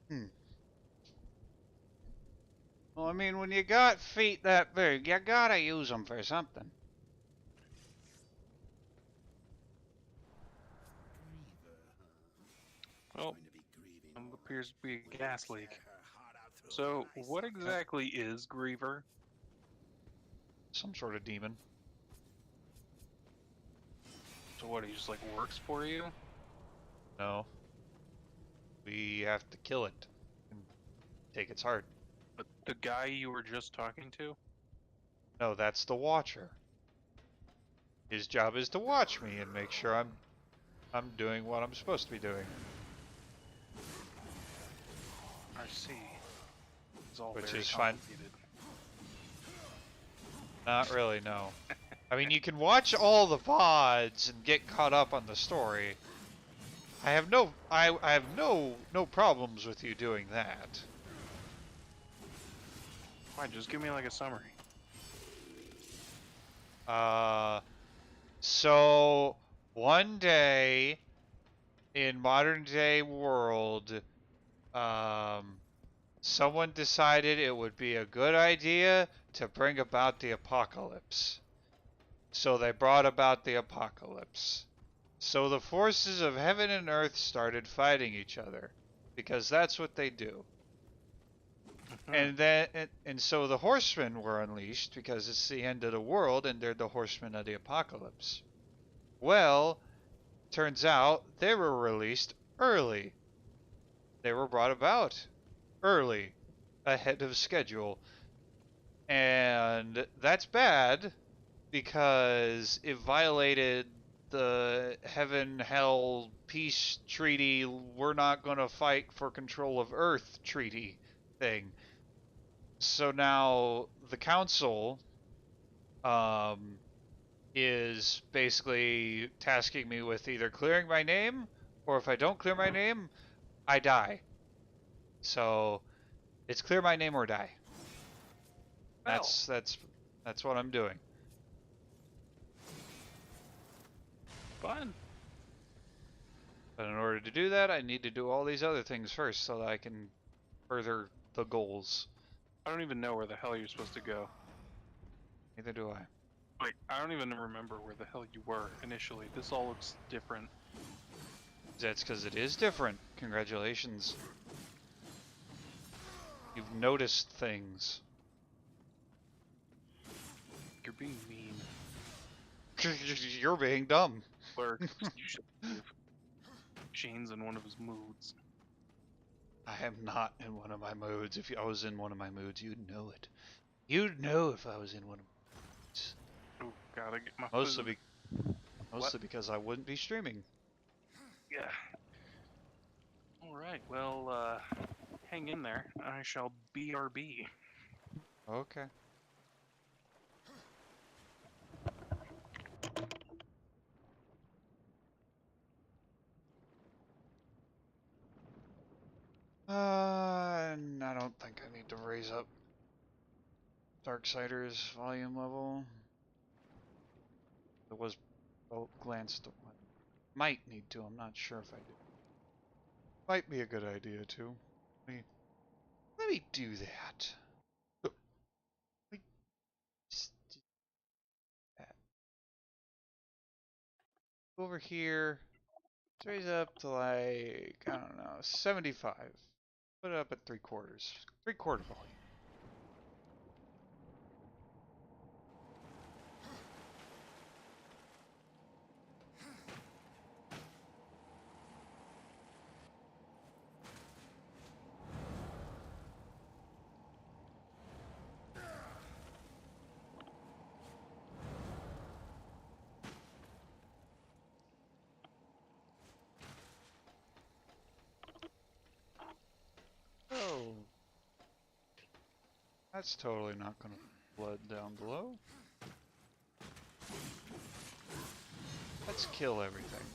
Hmm. Well, I mean, when you got feet that big, you gotta use them for something. Well, Going to be grieving. appears to be a gas leak. Tear her heart out through So, her eyes. what exactly is Griever? Some sort of demon. So what, he just like works for you? No. We have to kill it and take its heart. But the guy you were just talking to? No, that's the Watcher. His job is to watch me and make sure I'm doing what I'm supposed to be doing. I see. It's all Which very is fine. complicated. Not really, no. I mean, you can watch all the VODs and get caught up on the story. I have no problems with you doing that. Fine, just give me like a summary. So one day in modern day world, someone decided it would be a good idea to bring about the apocalypse. So they brought about the apocalypse. So the forces of heaven and earth started fighting each other, because that's what they do. And then, and so the horsemen were unleashed because it's the end of the world, and they're the horsemen of the apocalypse. Well, turns out they were released early. They were brought about early, ahead of schedule, and that's bad because it violated the heaven hell peace treaty. We're not going to fight for control of earth treaty thing. So now the council is basically tasking me with either clearing my name, or if I don't clear my name, I die. So it's clear my name or die. That's what I'm doing. Fun. But in order to do that, I need to do all these other things first so that I can further the goals. I don't even know where the hell you're supposed to go. Neither do I. Like, I don't even remember where the hell you were initially. This all looks different. That's because it is different. Congratulations. You've noticed things. You're being mean. You're being dumb. Clerk, you should leave. Shane's in one of his moods. I am not in one of my moods. If I was in one of my moods, you'd know it. You'd know if I was in one of my moods. Ooh, gotta get my Mostly, food. mostly because I wouldn't be streaming. Yeah. Alright, well, hang in there. I shall BRB. Okay. And I don't think I need to raise up Darksiders volume level. It was glanced at one. Might need to, I'm not sure if I do. Might be a good idea too. Let me do that. Let me just do that. Over here, let's raise up to like, I don't know, 75. Put it up at 3/4. 3/4 volume. That's totally not gonna flood down below. Let's kill everything.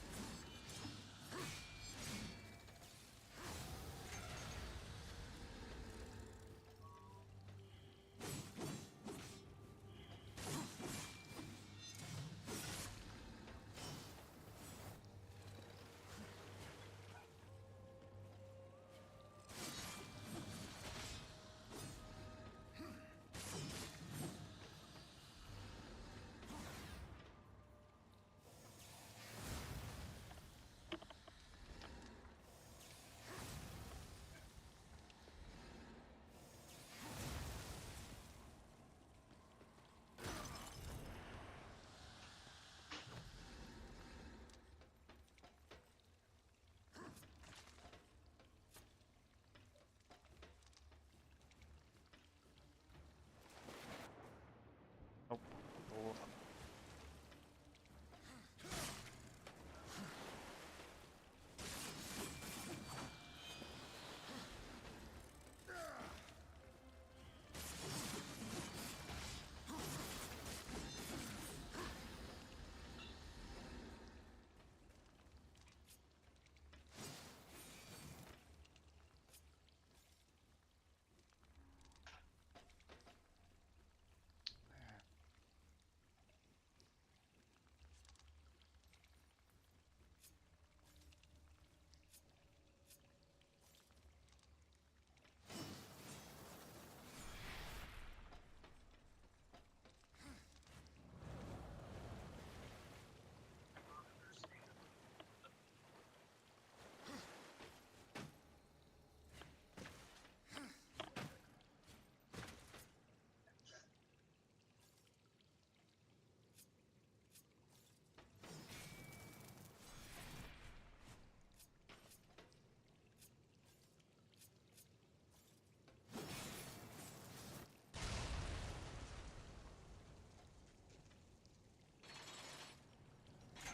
Nope. Hold on.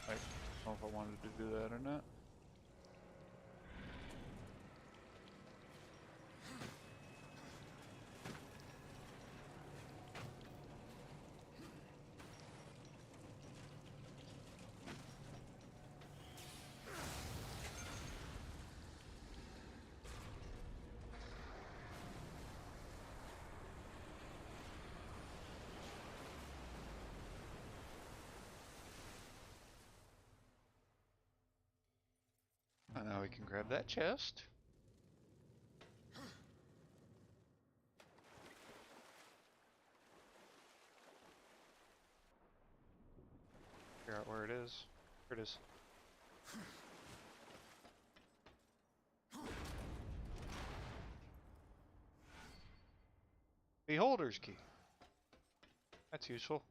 I don't know if I wanted to do that or not. And now we can grab that chest. Figure out where it is. Here it is. Beholder's key. That's useful.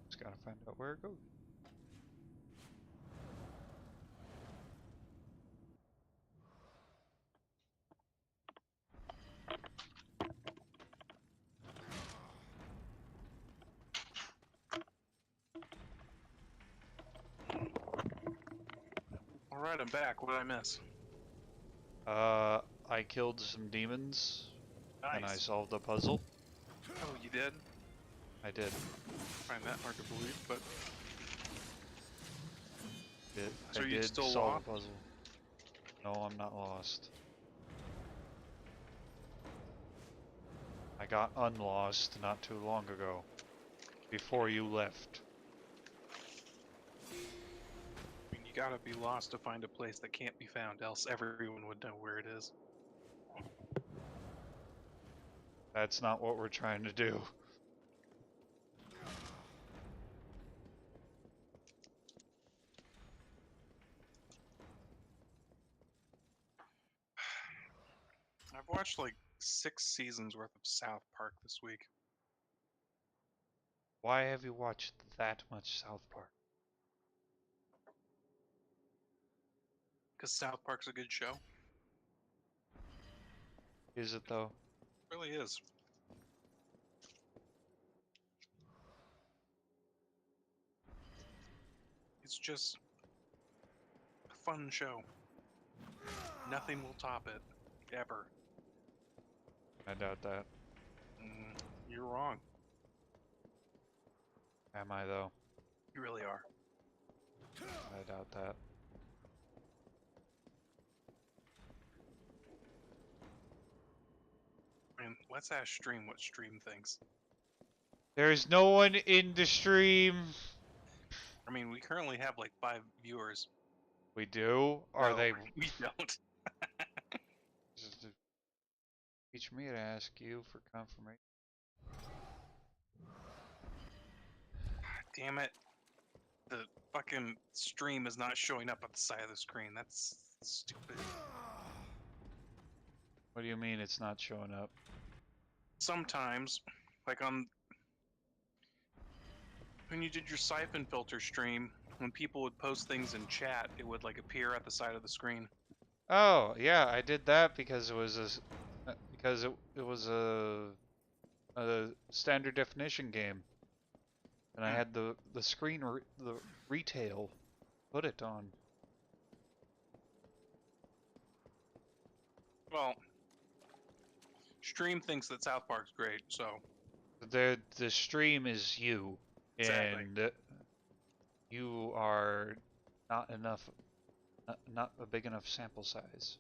Just gotta find out where it goes. Alright, I'm back. What did I miss? I killed some demons, and I Nice. solved a puzzle. Oh, you did? I did. I find that hard to believe, but So I are you did still solve lost? a puzzle. No, I'm not lost. I got unlost not too long ago, before you left. I mean, you gotta be lost to find a place that can't be found, else everyone would know where it is. That's not what we're trying to do. I've watched like 6 seasons worth of South Park this week. Why have you watched that much South Park? Because South Park's a good show. Is it though? It really is. It's just a fun show. Nothing will top it, ever. I doubt that. You're wrong. Am I though? You really are. I doubt that. I mean, let's ask Stream what Stream thinks. There's no one in the stream. I mean, we currently have like 5 viewers. We do? Are No, they? We don't. Teach me to ask you for confirmation. Damn it. The fucking stream is not showing up at the side of the screen. That's stupid. What do you mean it's not showing up? Sometimes, like when you did your siphon filter stream, when people would post things in chat, it would like appear at the side of the screen. Oh, yeah, I did that because it was it was a standard definition game. And I had the screen the retail put it on. Well, Stream thinks that South Park's great, so The stream is you, Exactly. and you are not enough, not a big enough sample size.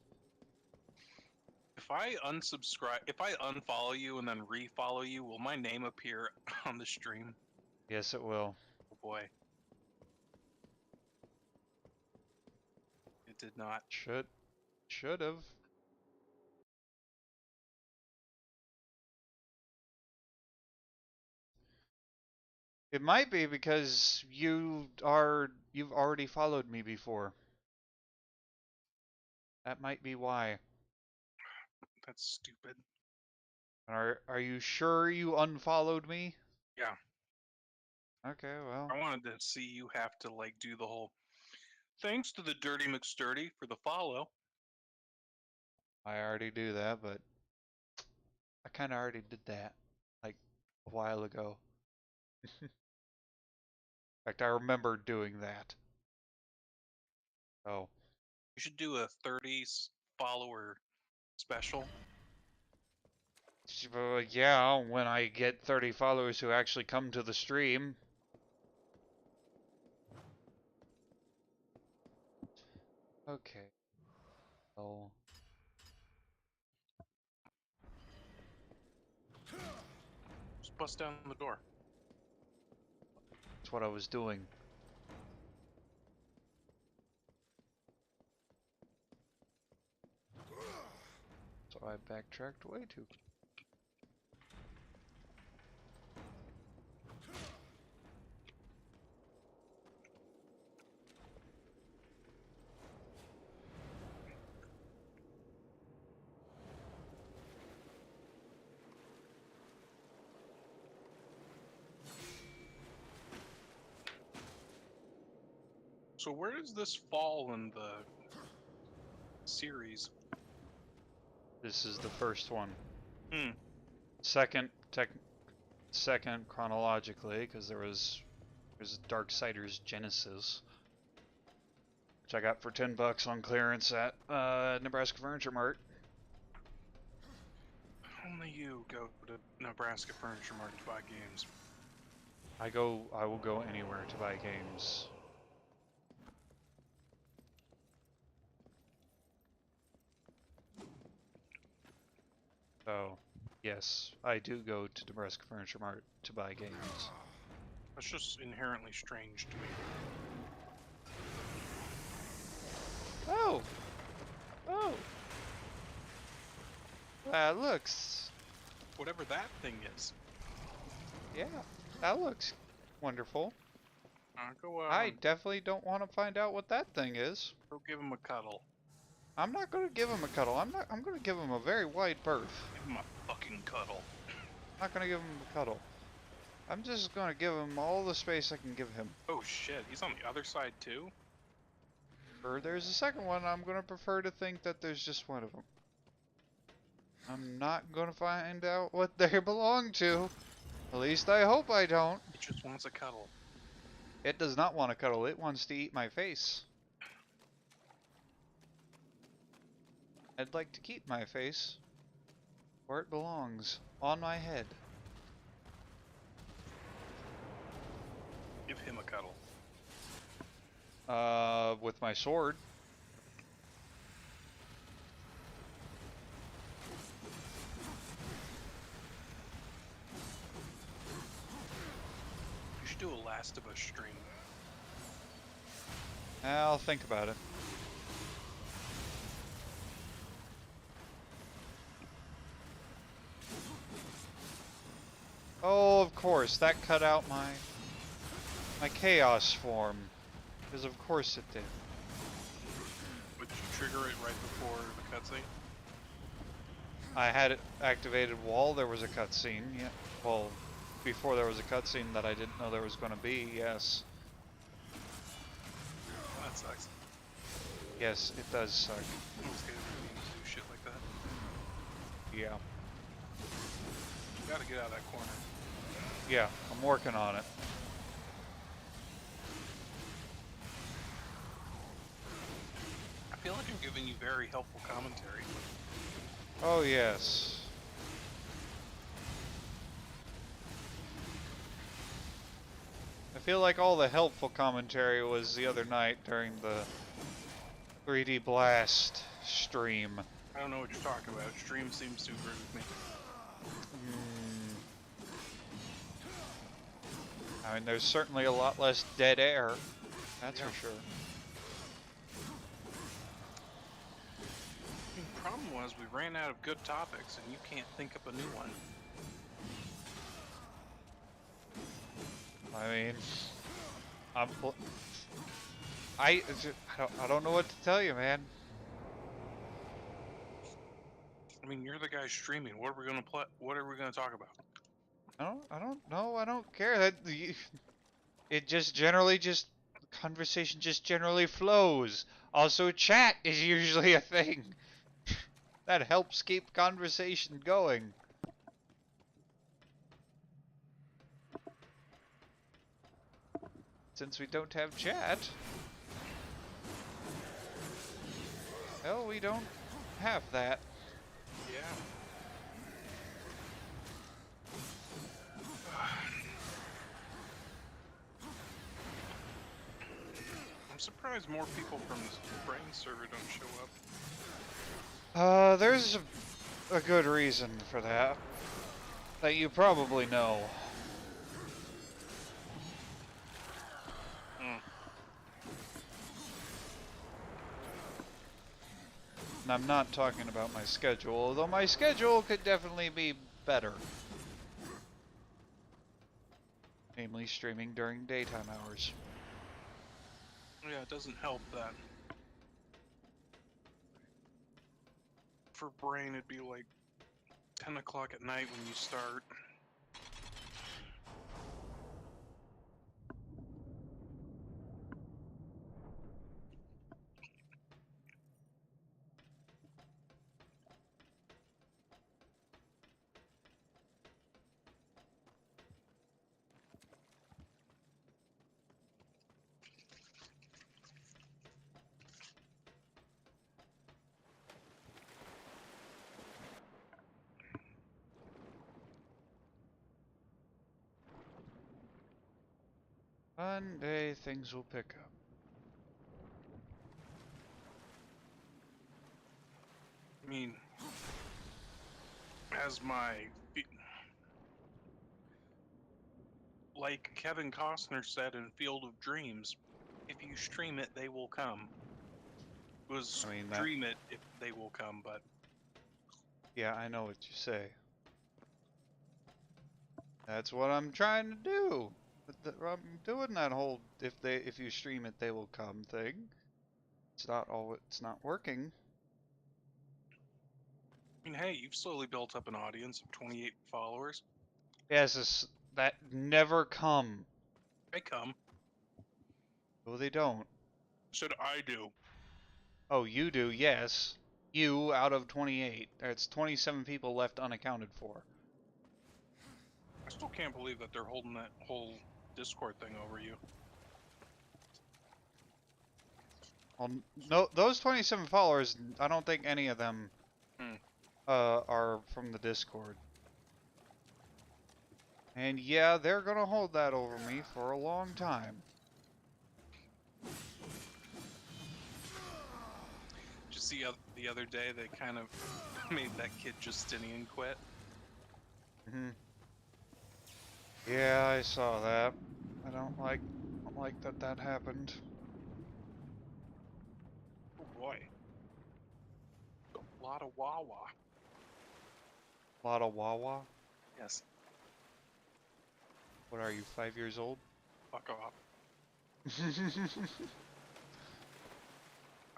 if I unfollow you and then refollow you, will my name appear on the stream? Yes, it will. Oh boy. It did not. Should have. It might be because you've already followed me before. That might be why. That's stupid. Are you sure you unfollowed me? Yeah. Okay, well. I wanted to see you have to like do the whole thanks to the Dirty McSturdy for the follow. I already do that, but I kind of already did that like a while ago. In fact, I remember doing that. Oh. You should do a 30 follower special. Yeah, when I get 30 followers who actually come to the stream. Okay. Oh. Just bust down the door. That's what I was doing. So I backtracked way too. So where does this fall in the series? This is the first one. Hmm. Second chronologically, because there's Darksiders Genesis, which I got for $10 on clearance at Nebraska Furniture Mart. Only you go to Nebraska Furniture Mart to buy games. I will go anywhere to buy games. So, yes, I do go to Nebraska Furniture Mart to buy games. That's just inherently strange to me. Oh! Oh! That looks... Whatever that thing is. Yeah, that looks wonderful. Go I definitely don't want to find out what that thing is. go give him a cuddle. I'm not going to give him a cuddle. I'm going to give him a very wide berth. Give him a fucking cuddle. I'm not going to give him a cuddle. I'm just going to give him all the space I can give him. Oh shit, he's on the other side too? Or there's a second one. I'm going to prefer to think that there's just one of them. I'm not going to find out what they belong to. At least I hope I don't. He just wants a cuddle. It does not want to cuddle. It wants to eat my face. I'd like to keep my face where it belongs, on my head. Give him a cuddle. With my sword. You should do a Last of Us stream. I'll think about it. Oh, of course, that cut out my chaos form. Because of course it did. Would you trigger it right before the cutscene? I had it activated while there was a cutscene, yeah. Well, before there was a cutscene that I didn't know there was going to be, yes. That sucks. Yes, it does suck. Most games do shit like that. Yeah. You gotta get out of that corner. Yeah, I'm working on it. I feel like I'm giving you very helpful commentary. Oh, yes. I feel like all the helpful commentary was the other night during the 3D Blast stream. I don't know what you're talking about. Stream seems to agree with me. I mean, there's certainly a lot less dead air. That's Yeah. for sure. The problem was we ran out of good topics and you can't think up a new one. I mean, I don't know what to tell you, man. I mean, you're the guy streaming. What are we gonna play? What are we gonna talk about? I don't know. I don't care. It just generally conversation just generally flows. Also, chat is usually a thing that helps keep conversation going. Since we don't have chat, well, we don't have that. Yeah. I'm surprised more people from the brain server don't show up. There's a good reason for that you probably know. And I'm not talking about my schedule, although my schedule could definitely be better. Namely, streaming during daytime hours. Yeah, it doesn't help that. For brain, it'd be like 10 o'clock at night when you start. One day things will pick up. I mean, as like Kevin Costner said in Field of Dreams, if you stream it, they will come. It was I mean, stream it if they will come, but yeah, I know what you say. That's what I'm trying to do. I'm doing that whole if you stream it they will come thing. It's not working. I mean, hey, you've slowly built up an audience of 28 followers. Yes, that never come. They come. No, they don't. Should I do? Oh, you do, yes. You out of 28. That's 27 people left unaccounted for. I still can't believe that they're holding that whole Discord thing over you. Well, no, those 27 followers, I don't think any of them Hmm. are from the Discord. And yeah, they're gonna hold that over me for a long time. Just the other day they kind of made that kid Justinian quit. Yeah, I saw that. I don't like that happened. Oh boy. A lot of Wawa. A lot of Wawa. Yes. What are you, 5 years old? Fuck off.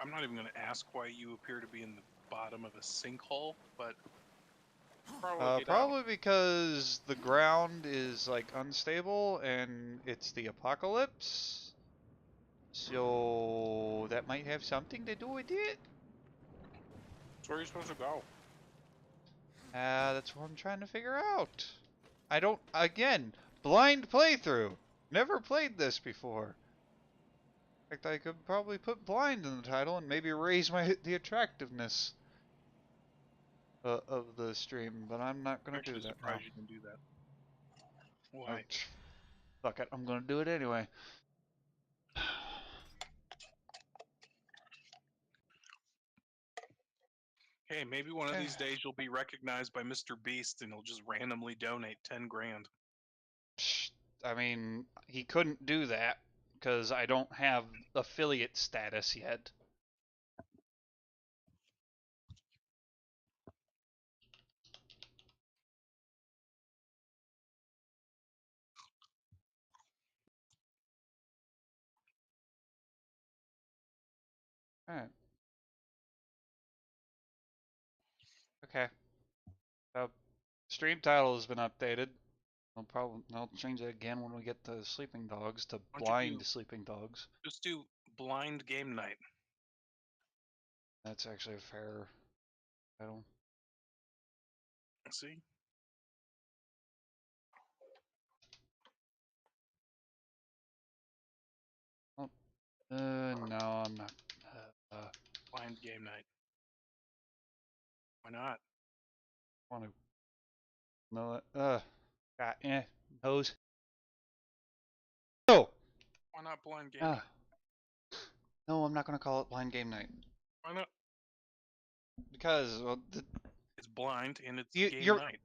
I'm not even going to ask why you appear to be in the bottom of a sinkhole, but probably get Probably because the ground is like unstable and it's the apocalypse. So that might have something to do with it. That's where you're supposed to go. That's what I'm trying to figure out. I don't, again, blind playthrough. Never played this before. In fact, I could probably put blind in the title and maybe raise the attractiveness of the stream, but I'm not I'm gonna do actually that now. surprised you can do that. Why? Fuck it, I'm gonna do it anyway. Hey, maybe one of these days you'll be recognized by Mr. Beast and he'll just randomly donate 10 grand. I mean, he couldn't do that because I don't have affiliate status yet. Alright. Okay. Stream title has been updated. I'll change it again when we get to Sleeping Dogs to Why don't you Blind Sleeping Dogs. just do blind game night? That's actually a fair title. See? Oh, no, I'm not. Blind game night. Why not? Want to? No, God, nose. No. Why not blind game Uh, night? no, I'm not gonna call it Blind Game Night Why not? because It's blind and it's game you're. night.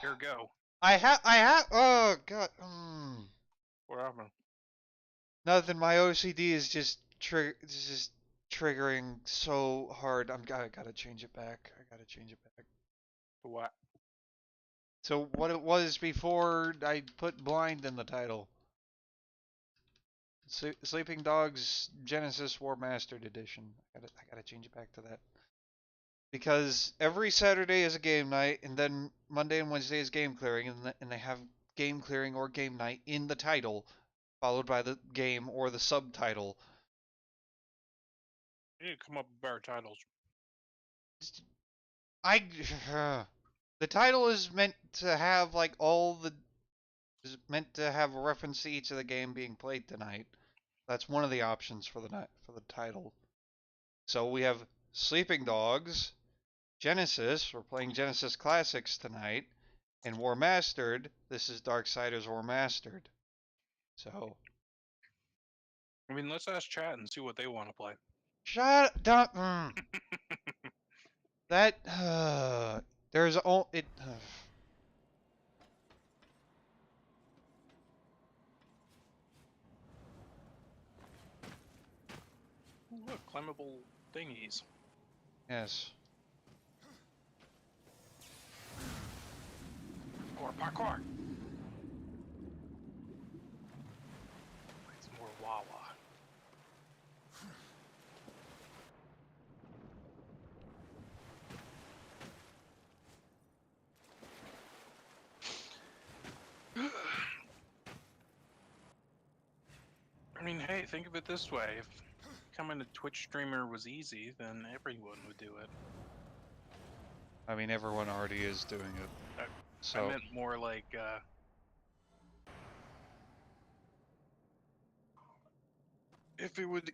Here go. I have. Oh God. What happened? Nothing. My OCD is just triggering so hard. I gotta change it back. I gotta change it back. What? So what it was before I put blind in the title. Sleeping Dogs Genesis Warmastered Edition. I gotta change it back to that. Because every Saturday is a game night, and then Monday and Wednesday is game clearing, and they have game clearing or game night in the title, followed by the game or the subtitle. You need to come up with better titles. I the title is meant to have like is meant to have a reference to each of the game being played tonight. That's one of the options for the title. So we have Sleeping Dogs, Genesis. We're playing Genesis Classics tonight, and Warmastered. This is Darksiders Warmastered. So I mean, let's ask chat and see what they want to play. shut up. That there's all it. Ooh, look, climbable thingies. Yes. Or parkour. It's more Wawa. I mean, hey, think of it this way. If becoming a Twitch streamer was easy, then everyone would do it. I mean, everyone already is doing it. So I meant more like, if it would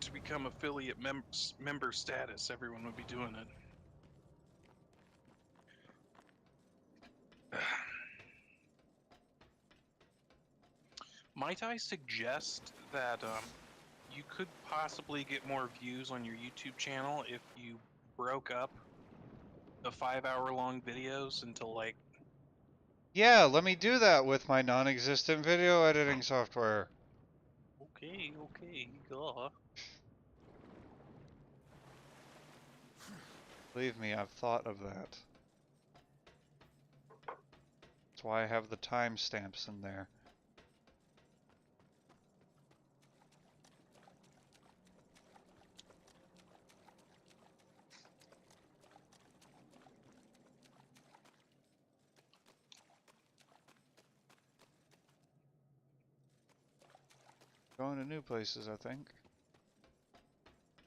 to become affiliate member status, everyone would be doing it. Might I suggest that you could possibly get more views on your YouTube channel if you broke up the 5-hour-long videos into like... Yeah, let me do that with my non-existent video editing software. Okay, go. Believe me, I've thought of that. That's why I have the timestamps in there. Going to new places, I think.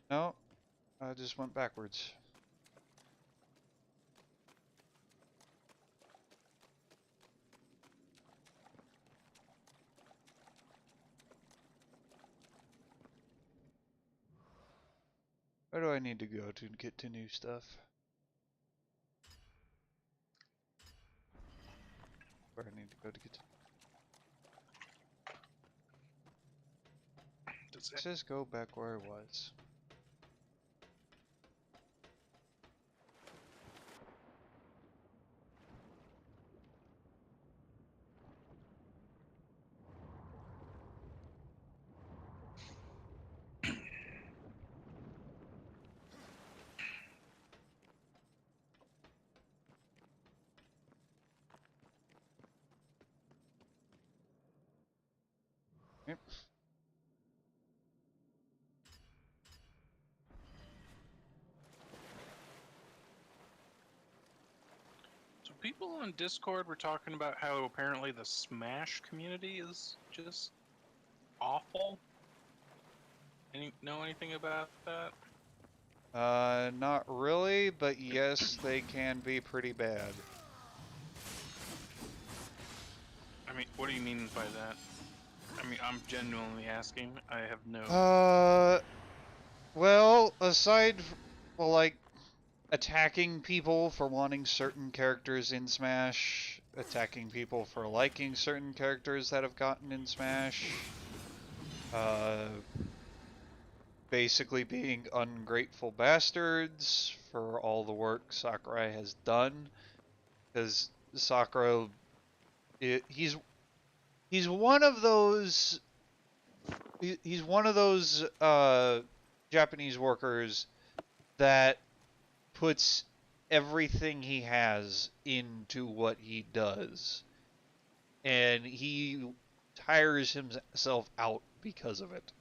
No, I just went backwards. Where do I need to go to get to new stuff? Where I need to go to get to... Let's just go back where I was. Yep. So people on Discord were talking about how apparently the Smash community is just awful. Know anything about that? Not really, but yes, they can be pretty bad. I mean, what do you mean by that? I mean, I'm genuinely asking. I have no... Well, aside well, like, attacking people for wanting certain characters in Smash, attacking people for liking certain characters that have gotten in Smash, basically being ungrateful bastards for all the work Sakurai has done, because Sakura, he's one of those Japanese workers that puts everything he has into what he does, and he tires himself out because of it.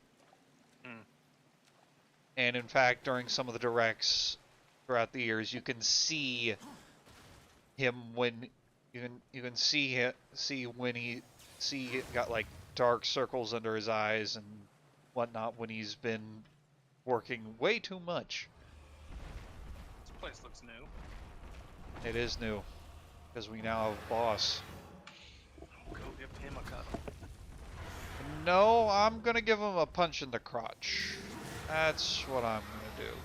And in fact, during some of the directs throughout the years, you can see him when you can see when he got like dark circles under his eyes and whatnot when he's been working way too much. This place looks new. It is new because we now have a boss. Go give him a cup. No, I'm gonna give him a punch in the crotch. That's what I'm gonna do.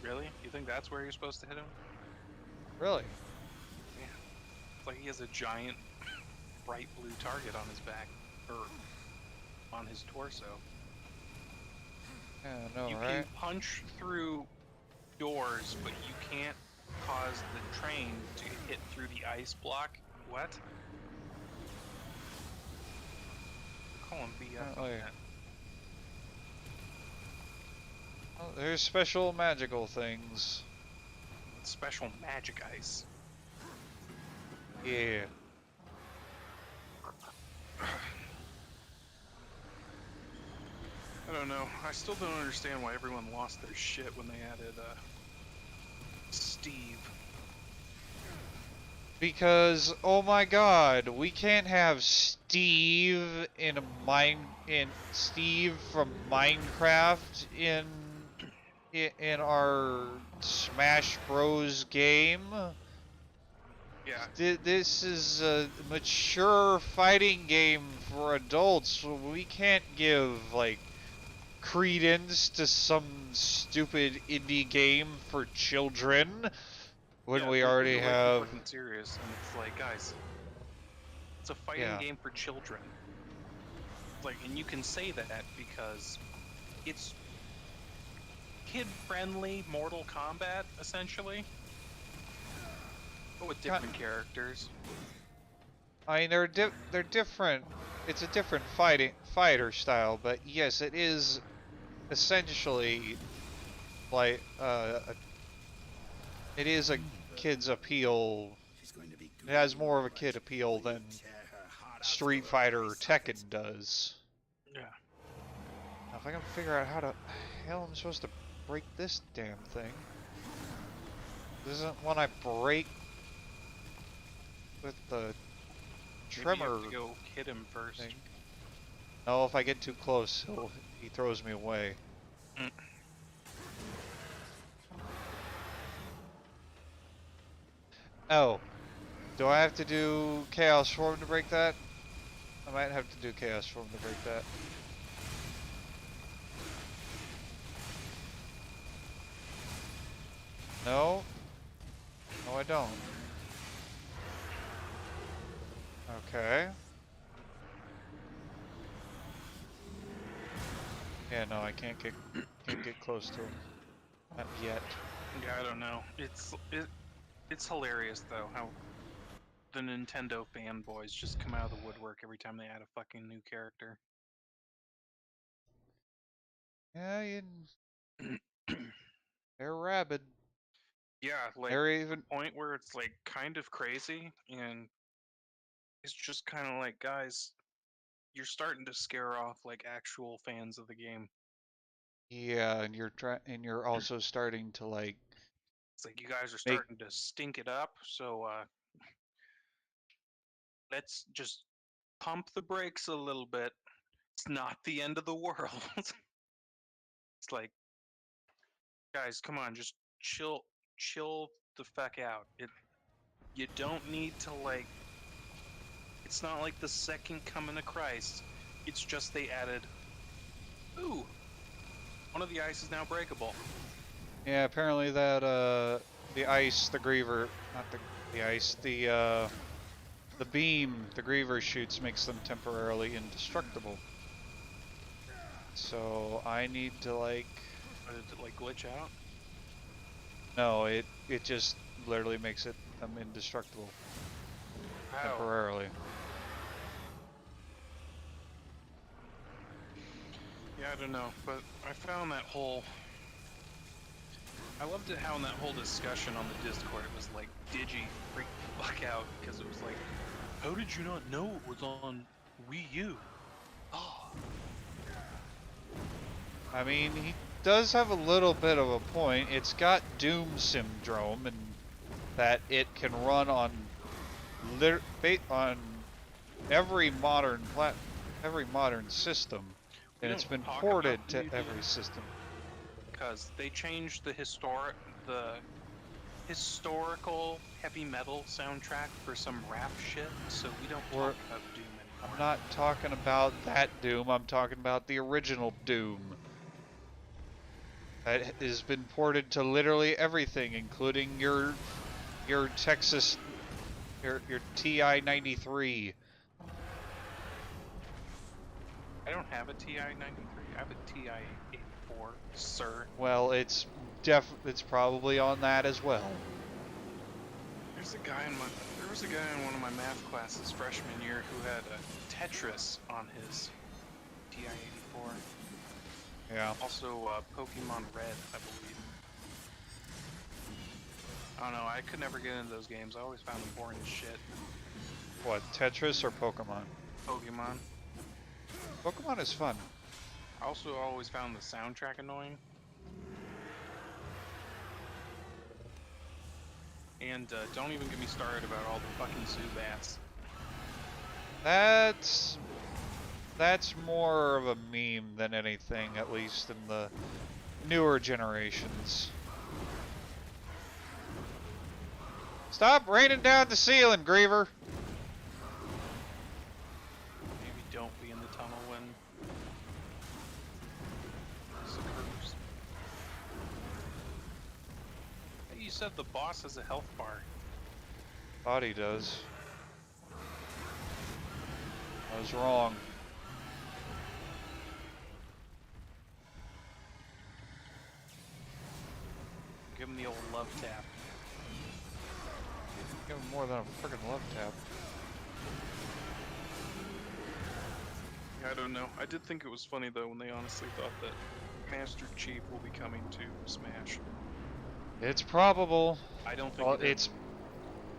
Really? You think that's where you're supposed to hit him? Really? Yeah. It's like he has a giant bright blue target on his back, or on his torso. Yeah, no, You right? can punch through doors, but you can't cause the train to hit through the ice block. What? Call him BF on that. Well, there's special magical things. Special magic ice. Yeah. I don't know. I still don't understand why everyone lost their shit when they added Steve. Because, oh my god, we can't have Steve Steve from Minecraft in our Smash Bros. Game. Yeah. This is a mature fighting game for adults. So we can't give, like, credence to some stupid indie game for children when Yeah, we they're already way too have. fucking serious, and it's like, guys, it's a fighting Yeah. game for children. Like, and you can say that because it's kid-friendly Mortal Kombat, essentially, but with different characters. I mean, they're different. It's a different fighter style, but yes, it is essentially like it is a kid's appeal. She's going to be It has good, more of a all kid right. appeal When you than tear her heart out Street through her Fighter or eye sockets. Tekken does. Yeah. Now, if I can figure out how to hell I'm supposed to break this damn thing. This isn't one I break with the Maybe trimmer you have to go hit him first. thing. No, if I get too close, he throws me away. Mm. Oh, do I have to do Chaos Form to break that? I might have to do Chaos Form to break that. No? No, I don't. Okay. Yeah, no, I can't get close to him. Not yet. Yeah, I don't know. It's hilarious though how the Nintendo fanboys just come out of the woodwork every time they add a fucking new character. Yeah, they're rabid. Yeah, like They're to even. the point where it's like kind of crazy, and it's just kind of like, guys, you're starting to scare off like actual fans of the game. Yeah, and you're also starting to like It's like you guys are make. starting to stink it up, so let's just pump the brakes a little bit. It's not the end of the world. It's like, guys, come on, just chill the fuck out. You don't need to like. It's not like the second coming of Christ. It's just they added, ooh, one of the ice is now breakable. Yeah, apparently that the ice, the griever, not the ice, the beam the griever shoots makes them temporarily indestructible. So I need to like. Or did it like glitch out? No, it just literally makes them indestructible How? temporarily. Yeah, I don't know, but I found that whole. I loved it how in that whole discussion on the Discord it was like, Digi freak the fuck out because it was like, how did you not know it was on Wii U? Oh. I mean, he does have a little bit of a point. It's got Doom syndrome, and that it can run on on every modern system, and it's been ported to every system. Because they changed the historical heavy metal soundtrack for some rap shit, so we don't talk about Doom anymore. I'm not talking about that Doom. I'm talking about the original Doom. That has been ported to literally everything, including your Texas, your TI-93. I don't have a TI-93. I have a TI-84, sir. Well, it's probably on that as well. There was a guy in one of my math classes freshman year who had a Tetris on his TI-84. Yeah. Also, Pokemon Red, I believe. I don't know, I could never get into those games. I always found them boring as shit. What, Tetris or Pokemon? Pokemon. Pokemon is fun. I also always found the soundtrack annoying. And don't even get me started about all the fucking Zubats. That's more of a meme than anything, at least in the newer generations. Stop raining down the ceiling, Griever! Maybe don't be in the tunnel when said the boss has a health bar. Thought he does. I was wrong. Give him the old love tap. Give him more than a freaking love tap. I don't know. I did think it was funny though when they honestly thought that Master Chief will be coming to Smash. It's probable. I don't think Well, it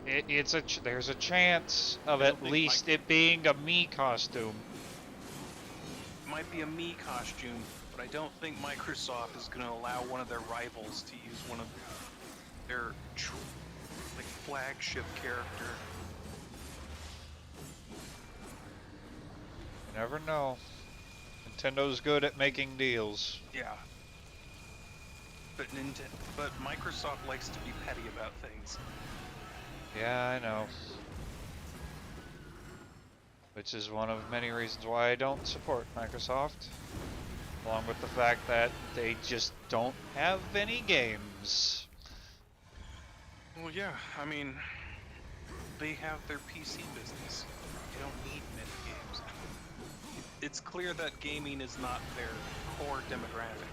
is. there's a chance of I don't at think least it being a me costume. It might be a me costume, but I don't think Microsoft is going to allow one of their rivals to use one of their like flagship character. You never know. Nintendo's good at making deals. Yeah. But Microsoft likes to be petty about things. Yeah, I know. Which is one of many reasons why I don't support Microsoft. Along with the fact that they just don't have any games. Well, yeah, I mean, they have their PC business. They don't need many games. It's clear that gaming is not their core demographic.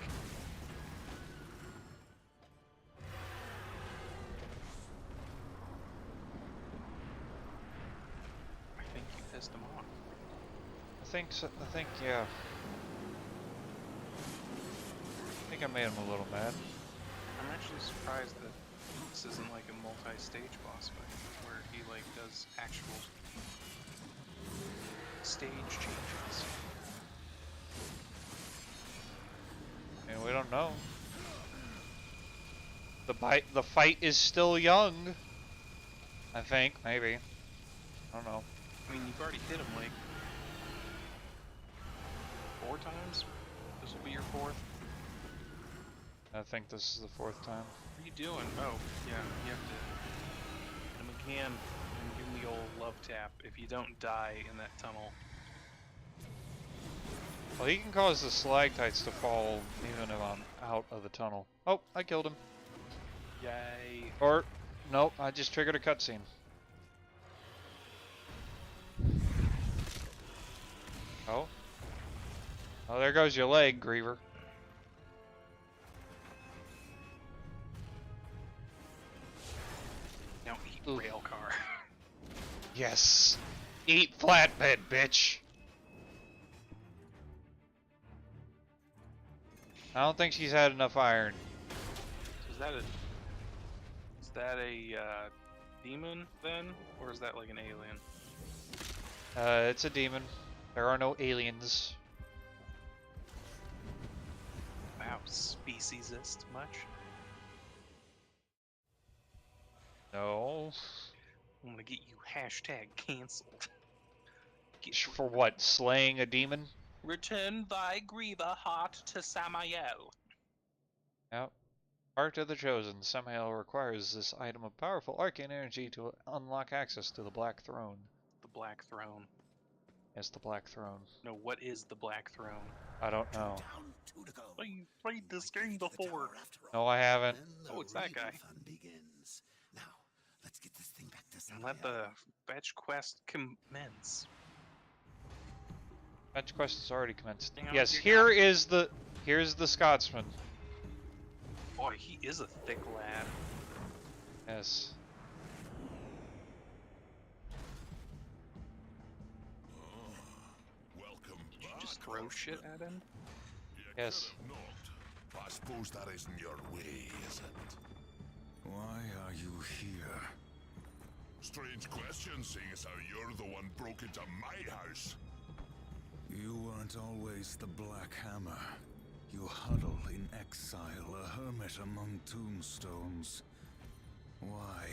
I think you pissed them off. I think so, yeah. I think I made him a little mad. I'm actually surprised that this isn't like a multi-stage boss fight, where he like does actual stage changes. And we don't know. The fight is still young. I think, maybe. I don't know. I mean, you've already hit him like 4 times? This will be your 4th? I think this is the 4th time. What are you doing? Oh, yeah, you have to hit him again and give him the old love tap if you don't die in that tunnel. Well, he can cause the stalactites to fall even if I'm out of the tunnel. Oh, I killed him. Yay. Or, nope, I just triggered a cutscene. Oh. Oh, there goes your leg, Griever. Now eat Ooh. railcar. Yes. Eat flatbed, bitch. I don't think she's had enough iron. Is that a demon then, or is that like an alien? It's a demon. There are no aliens. Wow, speciesist much? No. I'm gonna get you hashtag cancelled. For what? Slaying a demon? Return thy griever heart to Samael. Yep. Heart of the Chosen. Samael requires this item of powerful arcane energy to unlock access to the Black Throne. The Black Throne. Yes, the Black Throne. No, what is the Black Throne? I don't know. Down, two to go. You played this game before. No, I haven't. Then Oh, the it's that real guy. fun begins. Now, let's get this thing back to And let the fetch quest commence. Fetch quest has already commenced. Hang on, Yes, you're here's the Scotsman. Boy, he is a thick lad. Yes. Welcome Did you back, just throw shit at him? Yes. Not. I suppose that isn't your way, is it? Why are you here? Strange question, seeing as how you're the one broke into my house. You weren't always the Black Hammer. You huddle in exile, a hermit among tombstones. Why?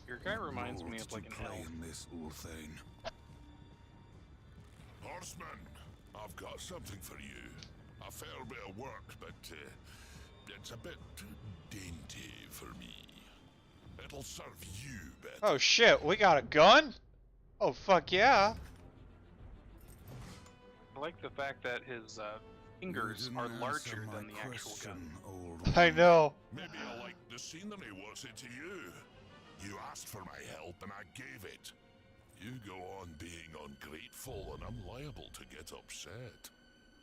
Your guy reminds me Lord of like to an play elf. in this Ulthane. Horseman, I've got something for you. A fair bit of work, but it's a bit dainty for me. It'll serve you better. Oh shit, we got a gun? Oh fuck yeah. I like the fact that his fingers You are didn't larger answer my than the actual gun. question, old I one. know. Maybe I like the scenery, was it to you? You asked for my help and I gave it. You go on being ungrateful and I'm liable to get upset.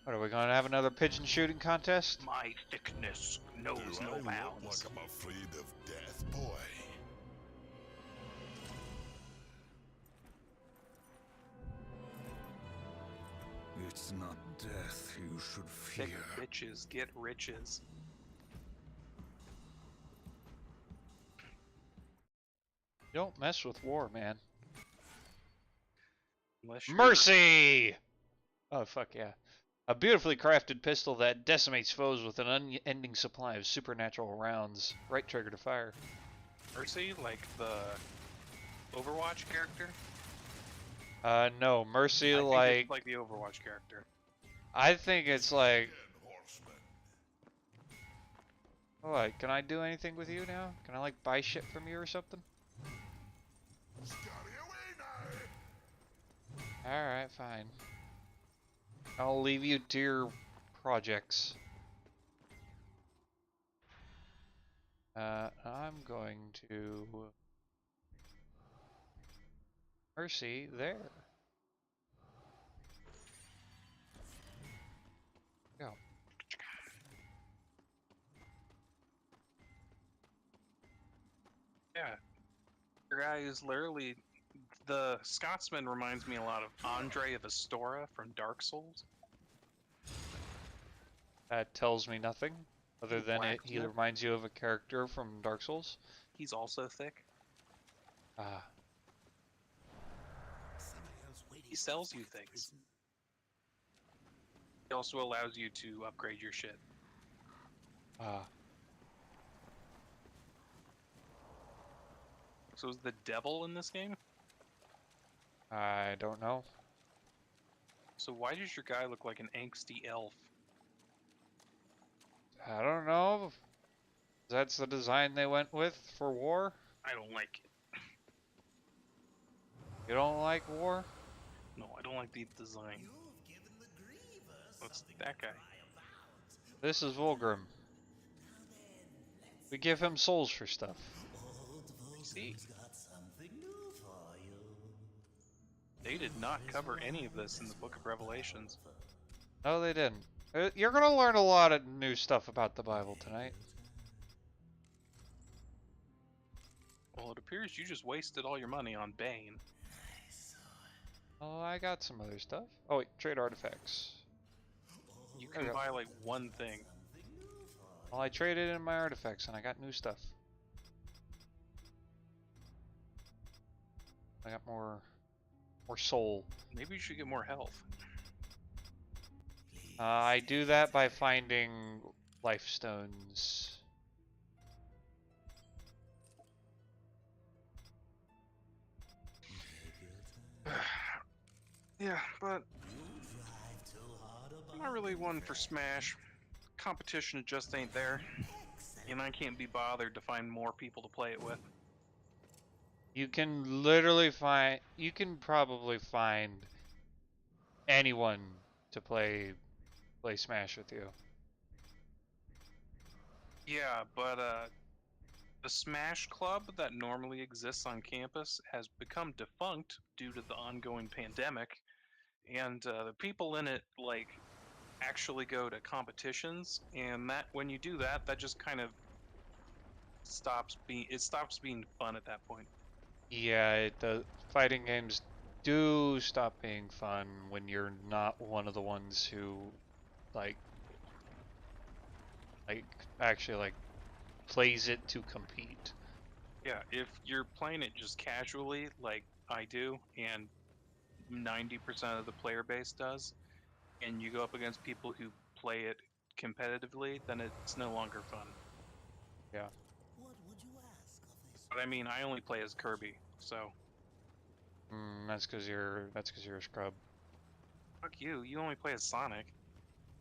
What, are we going to have another pigeon shooting contest? My thickness knows Do no I look bounds. like I'm afraid of death, boy? It's not death you should Thick fear. bitches get riches. Don't mess with war, man. Unless you're Mercy! Oh, fuck yeah. A beautifully crafted pistol that decimates foes with an unending supply of supernatural rounds. Right trigger to fire. Mercy, like the Overwatch character. No, Mercy I think like... it's like the Overwatch character. I think it's like... Again, horseman. What, can I do anything with you now? Can I like buy shit from you or something? Scurry away now! Alright, fine. I'll leave you to your projects. I'm going to... Mercy, there. Go. Yeah. Your guy is literally... The Scotsman reminds me a lot of Andre of Astora from Dark Souls. That tells me nothing, other than he Blacksmith. reminds you of a character from Dark Souls. He's also thick. Ah, He sells you things. He also allows you to upgrade your shit. ah. So is the devil in this game? I don't know. So why does your guy look like an angsty elf? I don't know. That's the design they went with for war? I don't like it. You don't like war? No, I don't like the design. What's that guy? This is Volgrim. We give him souls for stuff. See? They did not cover any of this in the Book of Revelations. No, they didn't. You're gonna learn a lot of new stuff about the Bible tonight. Well, it appears you just wasted all your money on Bane. Oh, I got some other stuff. Oh wait, trade artifacts. You There you can go. buy like one thing. Well, I traded in my artifacts and I got new stuff. I got more soul. Maybe you should get more health. I do that by finding life stones. Yeah, but I'm not really one for Smash. Competition just ain't there. And I can't be bothered to find more people to play it with. You can literally find, you can probably find anyone to play Smash with you. Yeah, but the Smash Club that normally exists on campus has become defunct due to the ongoing pandemic, and the people in it like actually go to competitions, and that when you do that, that just kind of stops being fun at that point. Yeah, the fighting games do stop being fun when you're not one of the ones who like actually like plays it to compete. Yeah, if you're playing it just casually, like I do, and 90% of the player base does, and you go up against people who play it competitively, then it's no longer fun. Yeah. But I mean, I only play as Kirby, so That's because you're a scrub. fuck you. You only play as Sonic.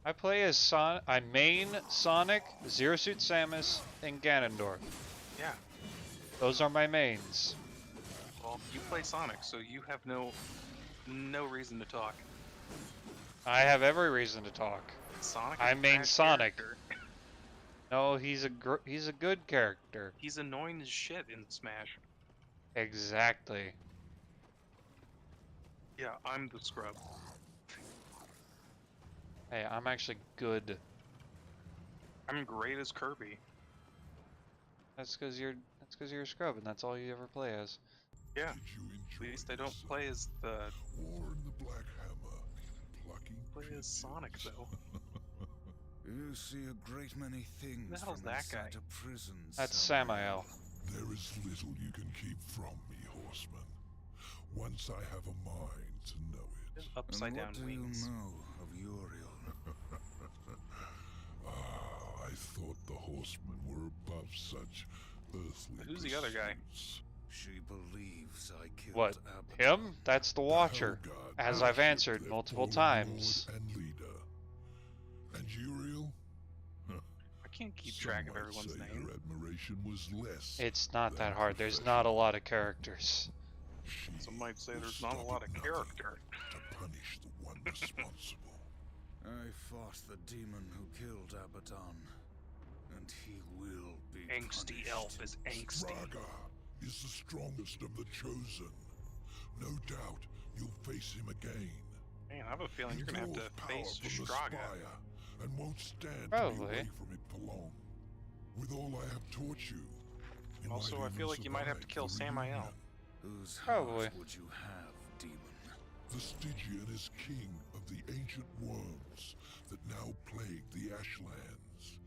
I play as I main Sonic, Zero Suit Samus, and Ganondorf. Yeah. Those are my mains. Well, you play Sonic, so you have no reason to talk. I have every reason to talk. Sonic. I is a mean bad Sonic. character. No, he's a good character. He's annoying as shit in Smash. Exactly. Yeah, I'm the scrub. Hey, I'm actually good. I'm great as Kirby. That's because you're a scrub, and that's all you ever play as. Yeah. Did you At enjoy least I don't yourself? play as the War in the Black Hammer, plucking play as Sonic pigeons. though. You see a great many things the hell's from that guy? inside a prison. That's Samael. Samael. There is little you can keep from me, horseman. Once I have a mind to know it. Upside And down what do wings. you know of Uriel? I thought the horsemen were above such earthly Who's the other guy? pursuits. She believes I killed What? Abaddon. Him? That's the The Watcher. Hellguard As worship I've answered their multiple fallen times. lord and leader. And Uriel? I can't keep track of Some might everyone's say name. Her admiration was less. It's not than that hard. There's professional. not a lot of characters. She Some might say will there's not a stop lot at of nothing character. to punish the one responsible. I fought the demon who killed Abaddon, and he will be Angsty punished. elf is angsty. Raga is the strongest of the chosen. No doubt you'll face him again. Man, I have a feeling He you're gonna have draws to power face from the Straga. spire and won't stand to Probably. be away from it for long. With all I have taught you, you Also, might I feel even like you might have to survive kill the Samael. reunion. Whose Probably. heart would you have, demon? The Stygian is king of the ancient worms that now plague the Ashlands.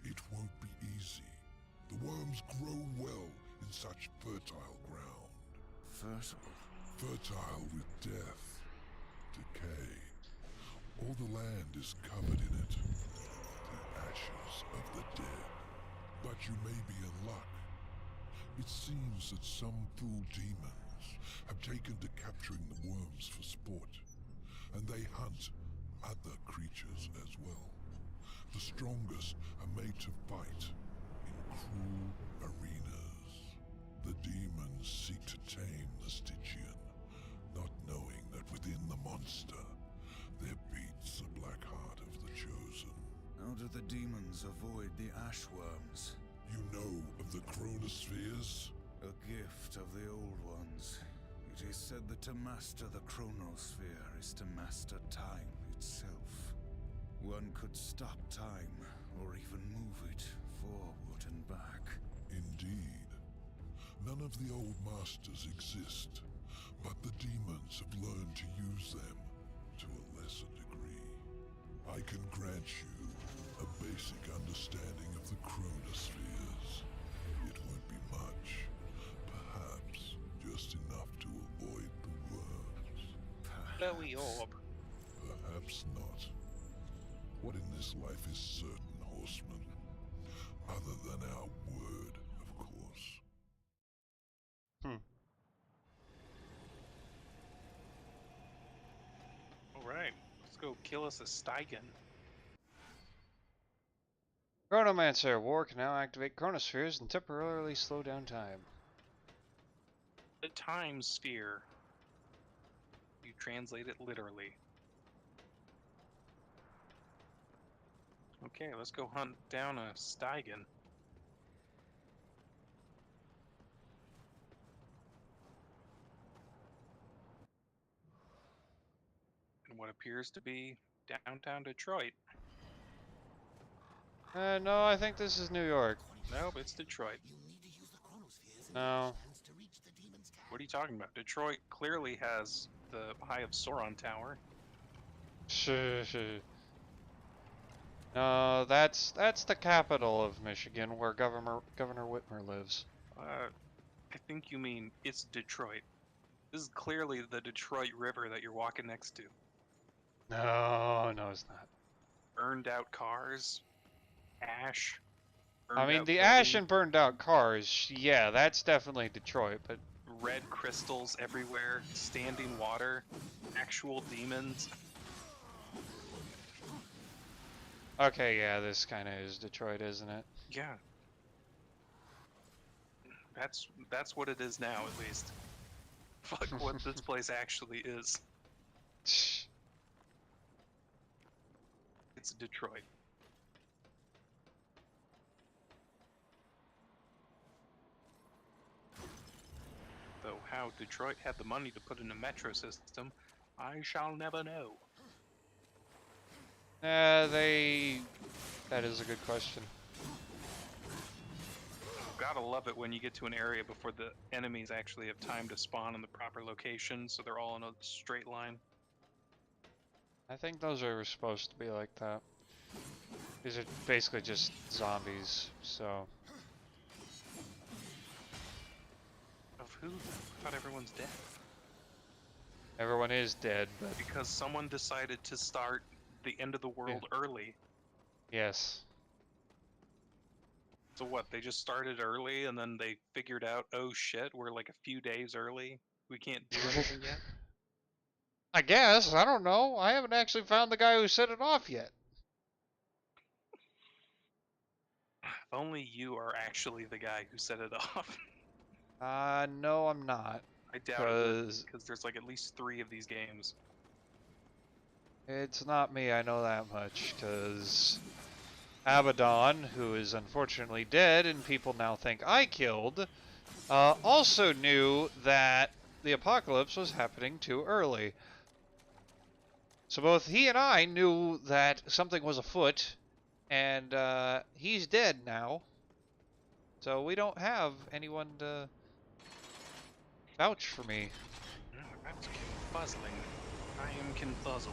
It won't be easy. The worms grow well in such fertile ground. Fertile. Fertile with death, decay. All the land is covered in it. The ashes of the dead. But you may be in luck. It seems that some fool demons have taken to capturing the worms for sport, and they hunt other creatures as well. The strongest are made to fight in cruel arenas. The demons seek to tame the Stygian, not knowing that within the monster there beats the black heart of the chosen. How do the demons avoid the ashworms? You know of the chronospheres? A gift of the old ones. It is said that to master the chronosphere is to master time itself. One could stop time, or even move it forward and back. Indeed. None of the old masters exist, but the demons have learned to use them to a lesser degree. I can grant you a basic understanding of the chronospheres. It won't be much. Perhaps just enough to avoid the worms. Blowy orb. Perhaps not. What in this life is certain, horseman? Other than our word, of course. Alright, let's go kill us a Stygian. Chronomancer. War can now activate chronospheres and temporarily slow down time. The time sphere. You translate it literally. Okay, let's go hunt down a Stygian. In what appears to be downtown Detroit. No, I think this is New York. Nope, it's Detroit. No. What are you talking about? Detroit clearly has the Eye of Sauron Tower. No, that's the capital of Michigan, where Governor Whitmer lives. I think you mean it's Detroit. This is clearly the Detroit River that you're walking next to. No, it's not. Burned out cars, ash. I mean, burned-out the building, ash and burned out cars, yeah, that's definitely Detroit, but red crystals everywhere, standing water, actual demons. okay, yeah, this kind of is Detroit, isn't it? Yeah. That's what it is now, at least. Fuck what this place actually is. It's it's Detroit. Though how Detroit had the money to put in a metro system, I shall never know. That is a good question. Gotta love it when you get to an area before the enemies actually have time to spawn in the proper location, so they're all in a straight line. I think those are supposed to be like that. These are basically just zombies, so... Of who? I thought everyone's dead. Everyone is dead, but... Because someone decided to start the end of the world early. Yes. So what, they just started early and then they figured out, oh shit, we're like a few days early? We can't do anything yet? I guess. I don't know. I haven't actually found the guy who set it off yet. If only you are actually the guy who set it off. No, I'm not. I doubt it, because there's like at least 3 of these games. It's not me, I know that much, because Abaddon, who is unfortunately dead and people now think I killed, also knew that the apocalypse was happening too early. So both he and I knew that something was afoot, and he's dead now. So we don't have anyone to vouch for me. That's puzzling. I am confuzzled.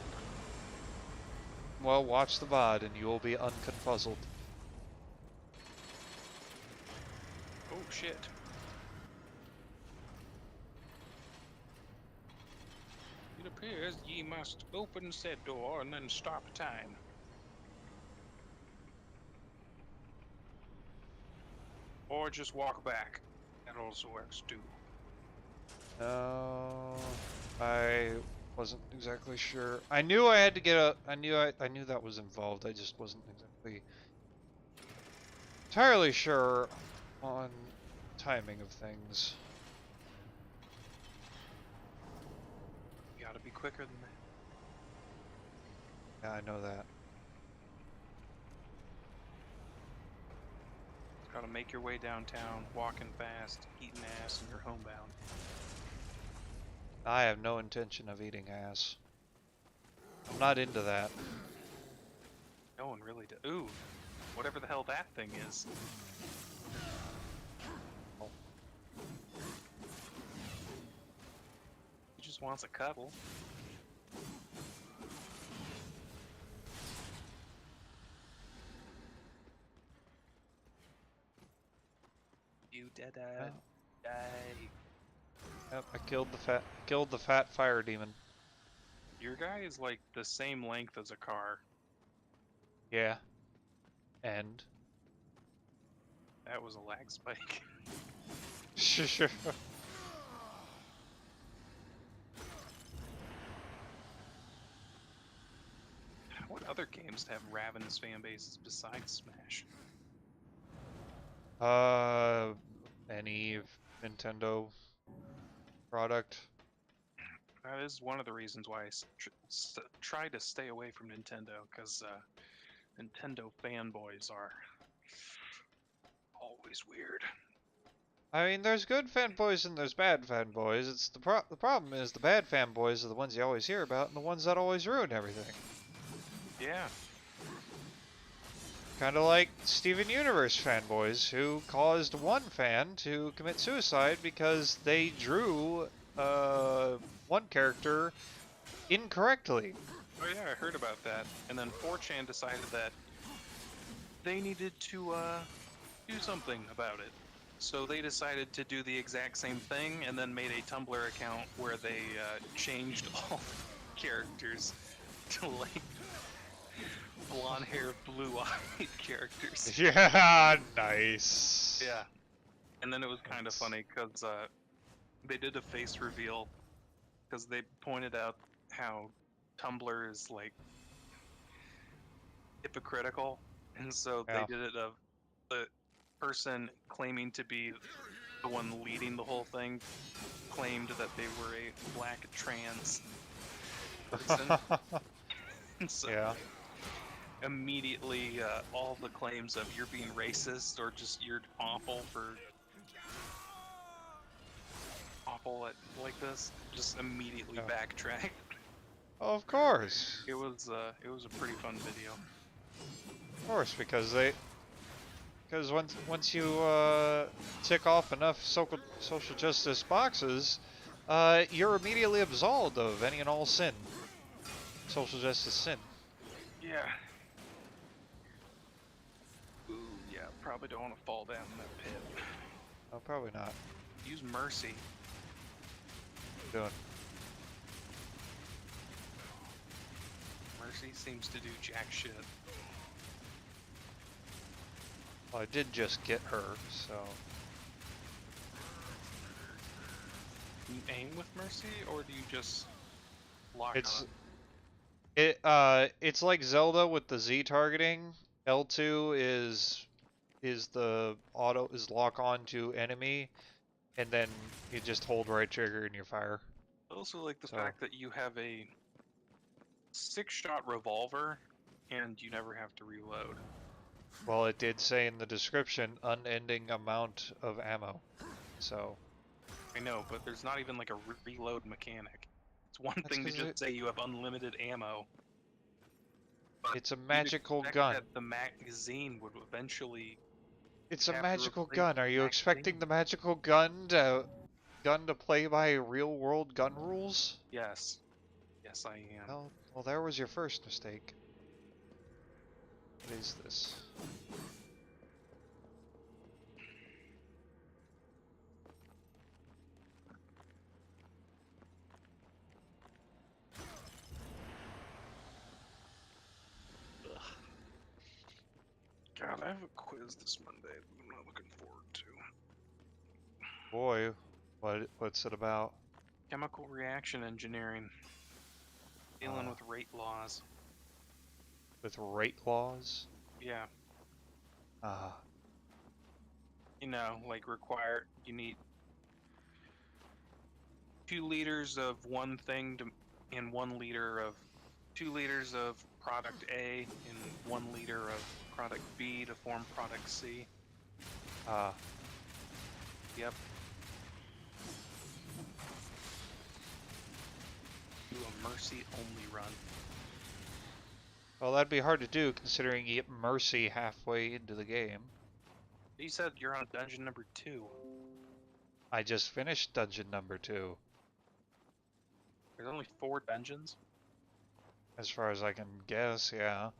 Well, watch the VOD and you will be unconfuzzled. Oh shit. It appears ye must open said door and then stop time. Or just walk back. That also works too. No, I wasn't exactly sure. I knew I had to get a. I knew that was involved. I just wasn't exactly entirely sure on timing of things. You gotta be quicker than that. Yeah, I know that. Gotta make your way downtown, walking fast, eating ass, and you're homebound. I have no intention of eating ass. I'm not into that. No one really does. Ooh, whatever the hell that thing is. He just wants a cuddle. You dead die. Yep, I killed the fat fire demon. Your guy is like the same length as a car. Yeah. And That was a lag spike. sure. What other games have ravenous fan bases besides Smash? Any Nintendo product. That is one of the reasons why I try to stay away from Nintendo, because Nintendo fanboys are always weird. I mean, there's good fanboys and there's bad fanboys. It's the problem is the bad fanboys are the ones you always hear about and the ones that always ruin everything. Yeah. Kind of like Steven Universe fanboys who caused one fan to commit suicide because they drew one character incorrectly. Oh yeah, I heard about that. And then 4chan decided that they needed to do something about it. So they decided to do the exact same thing and then made a Tumblr account where they changed all characters to like blonde hair, blue-eyed characters. Yeah, nice. Yeah. And then it was kind of funny because they did a face reveal because they pointed out how Tumblr is like hypocritical, and so Yeah. they did it of the person claiming to be the one leading the whole thing claimed that they were a black trans person. And so Yeah. immediately all the claims of you're being racist or just you're awful at like this, just immediately Yeah. backtrack. Of course. It was a pretty fun video. Of course, because once you tick off enough social justice boxes, you're immediately absolved of any and all sin. Social justice sin. Yeah. Ooh, yeah. Probably don't want to fall down in that pit. Oh, probably not. Use mercy. Doing. Mercy seems to do jack shit. Well, I did just get her, so. Do you aim with mercy, or do you just lock It's on? it's like Zelda with the Z targeting. L2 is the auto is lock on to enemy, and then you just hold right trigger and you fire. I also like the So- fact that you have a 6-shot revolver, and you never have to reload. Well, it did say in the description, unending amount of ammo. So I know, but there's not even like a reload mechanic. It's one That's thing to 'cause just say you have unlimited ammo. But it's a you'd magical expect gun. that the magazine would eventually. It's a have to magical replace gun. the Are you magazine. expecting the magical gun to play by real world gun rules? Yes. Yes, I am. Well, there was your first mistake. What is this? God, I have a quiz this Monday that I'm not looking forward to. Boy, what's it about? Chemical reaction engineering. Dealing with rate laws. With rate laws? Yeah. Ah, You know, like you need 2 liters of one thing and 1 liter of 2 liters of product A and 1 liter of product B to form product C. Yep. Do a mercy only run. well, that'd be hard to do considering you get mercy halfway into the game. You said you're on dungeon number 2. I just finished dungeon number 2, There's only 4 dungeons. as far as I can guess, yeah.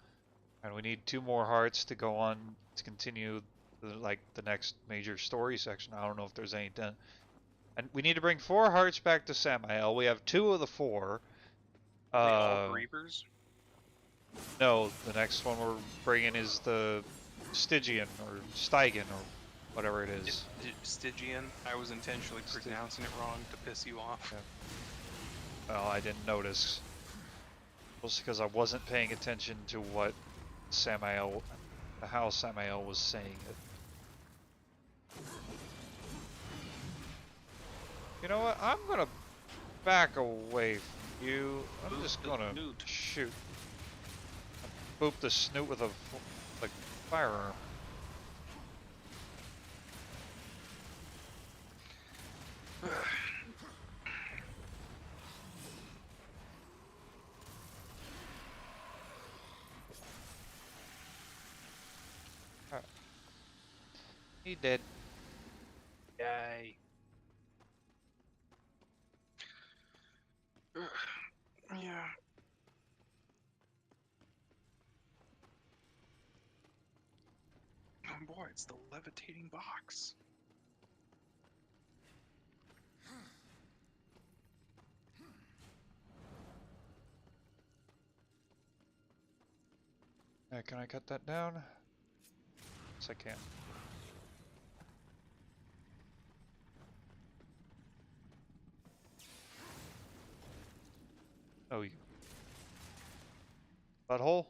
And we need 2 more hearts to go on to continue the next major story section. I don't know if there's any done. And we need to bring 4 hearts back to Samael. We have 2 of the 4. Are they all grievers? No, the next one we're bringing is the Stygian or Stygian or whatever it is. Stygian. I was intentionally pronouncing it wrong to piss you off. Yeah. Well, I didn't notice. Mostly because I wasn't paying attention to what how Samael was saying it. You know what? I'm gonna back away from you. I'm Boop just the gonna snoot. shoot. Boop the snoot with a firearm. He did. Yay. Yeah. Oh boy, it's the levitating box. Can I cut that down? Yes, I can. Oh, you butthole?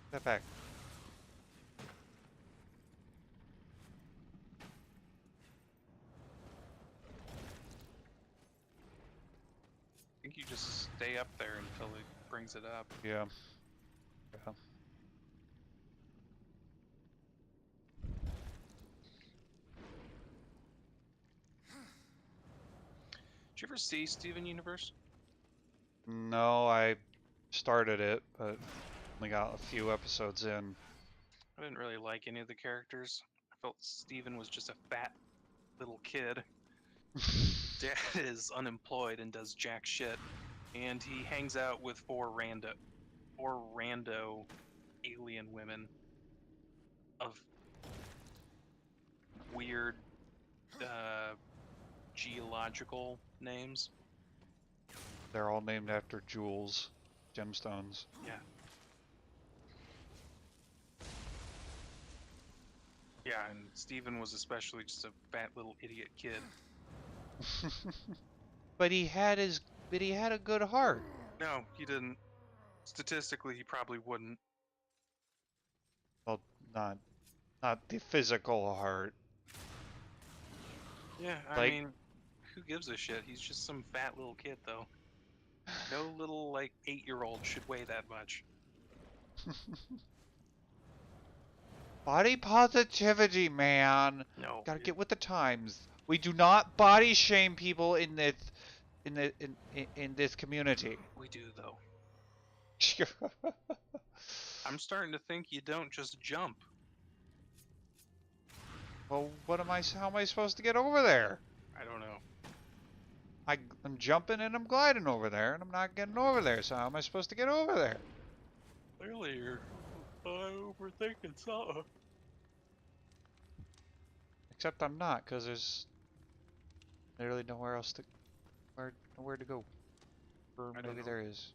Step back. I think you just stay up there until it brings it up. Yeah. Yeah. Did you ever see Steven Universe? No, I started it, but only got a few episodes in. I didn't really like any of the characters. I felt Steven was just a fat little kid. Dad is unemployed and does jack shit, and he hangs out with four rando alien women of weird geological names. They're all named after jewels, gemstones. Yeah. Yeah, and Steven was especially just a fat little idiot kid. But he had a good heart. No, he didn't. Statistically, he probably wouldn't. Well, not the physical heart. Yeah, I Like- mean, who gives a shit? He's just some fat little kid, though. No little, like, 8-year-old should weigh that much. Body positivity, man. No. Gotta get with the times. We do not body shame people in this community. We do, though. I'm starting to think you don't just jump. Well, how am I supposed to get over there? I don't know. I'm jumping and I'm gliding over there, and I'm not getting over there, so how am I supposed to get over there? Clearly, you're overthinking something. Except I'm not, because there's literally nowhere else to... nowhere to go. Or I don't maybe know. there is.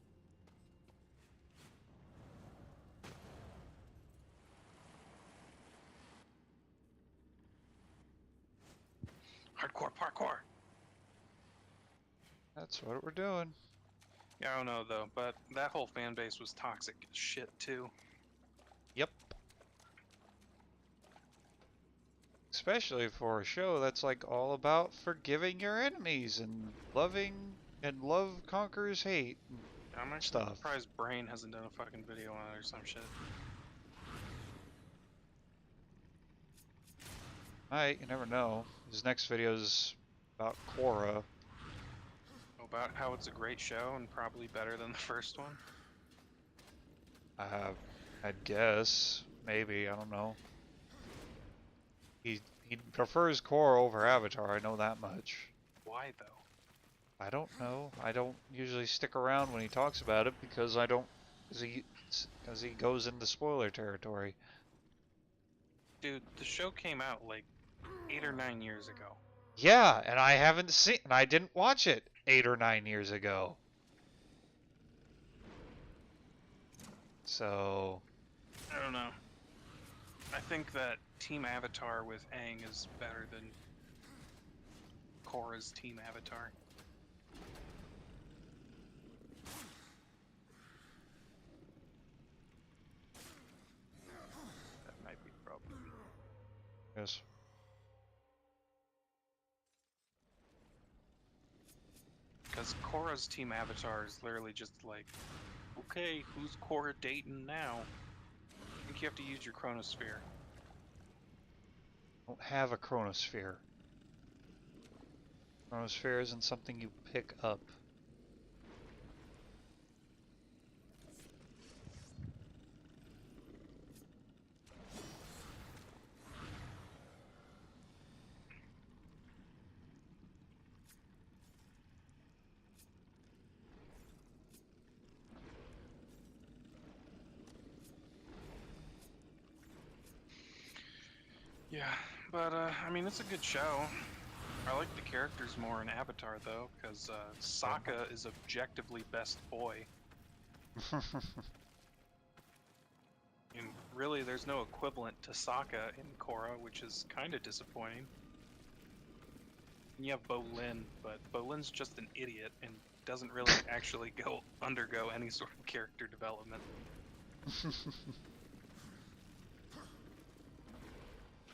Hardcore parkour! That's what we're doing. Yeah, I don't know, though, but that whole fan base was toxic as shit, too. Yep. Especially for a show that's like all about forgiving your enemies and loving, and love conquers hate. I'm actually Stuff. surprised Brain hasn't done a fucking video on it or some shit. Alright, you never know. His next video is about Korra. About how it's a great show and probably better than the first one. I'd guess. Maybe, I don't know. He prefers Korra over Avatar, I know that much. Why, though? I don't know. I don't usually stick around when he talks about it because I don't... Because he goes into spoiler territory. Dude, the show came out like 8 or 9 years ago. Yeah, and I haven't seen... And I didn't watch it 8 or 9 years ago. So... I don't know. I think that Team Avatar with Aang is better than Korra's Team Avatar. That might be the problem. Yes. Because Korra's Team Avatar is literally just like, okay, who's Korra dating now? I think you have to use your chronosphere. Don't have a chronosphere. Chronosphere isn't something you pick up. Yeah, but I mean, it's a good show. I like the characters more in Avatar though, because Sokka is objectively best boy. And really, there's no equivalent to Sokka in Korra, which is kind of disappointing. And you have Bolin, but Bolin's just an idiot and doesn't really actually undergo any sort of character development.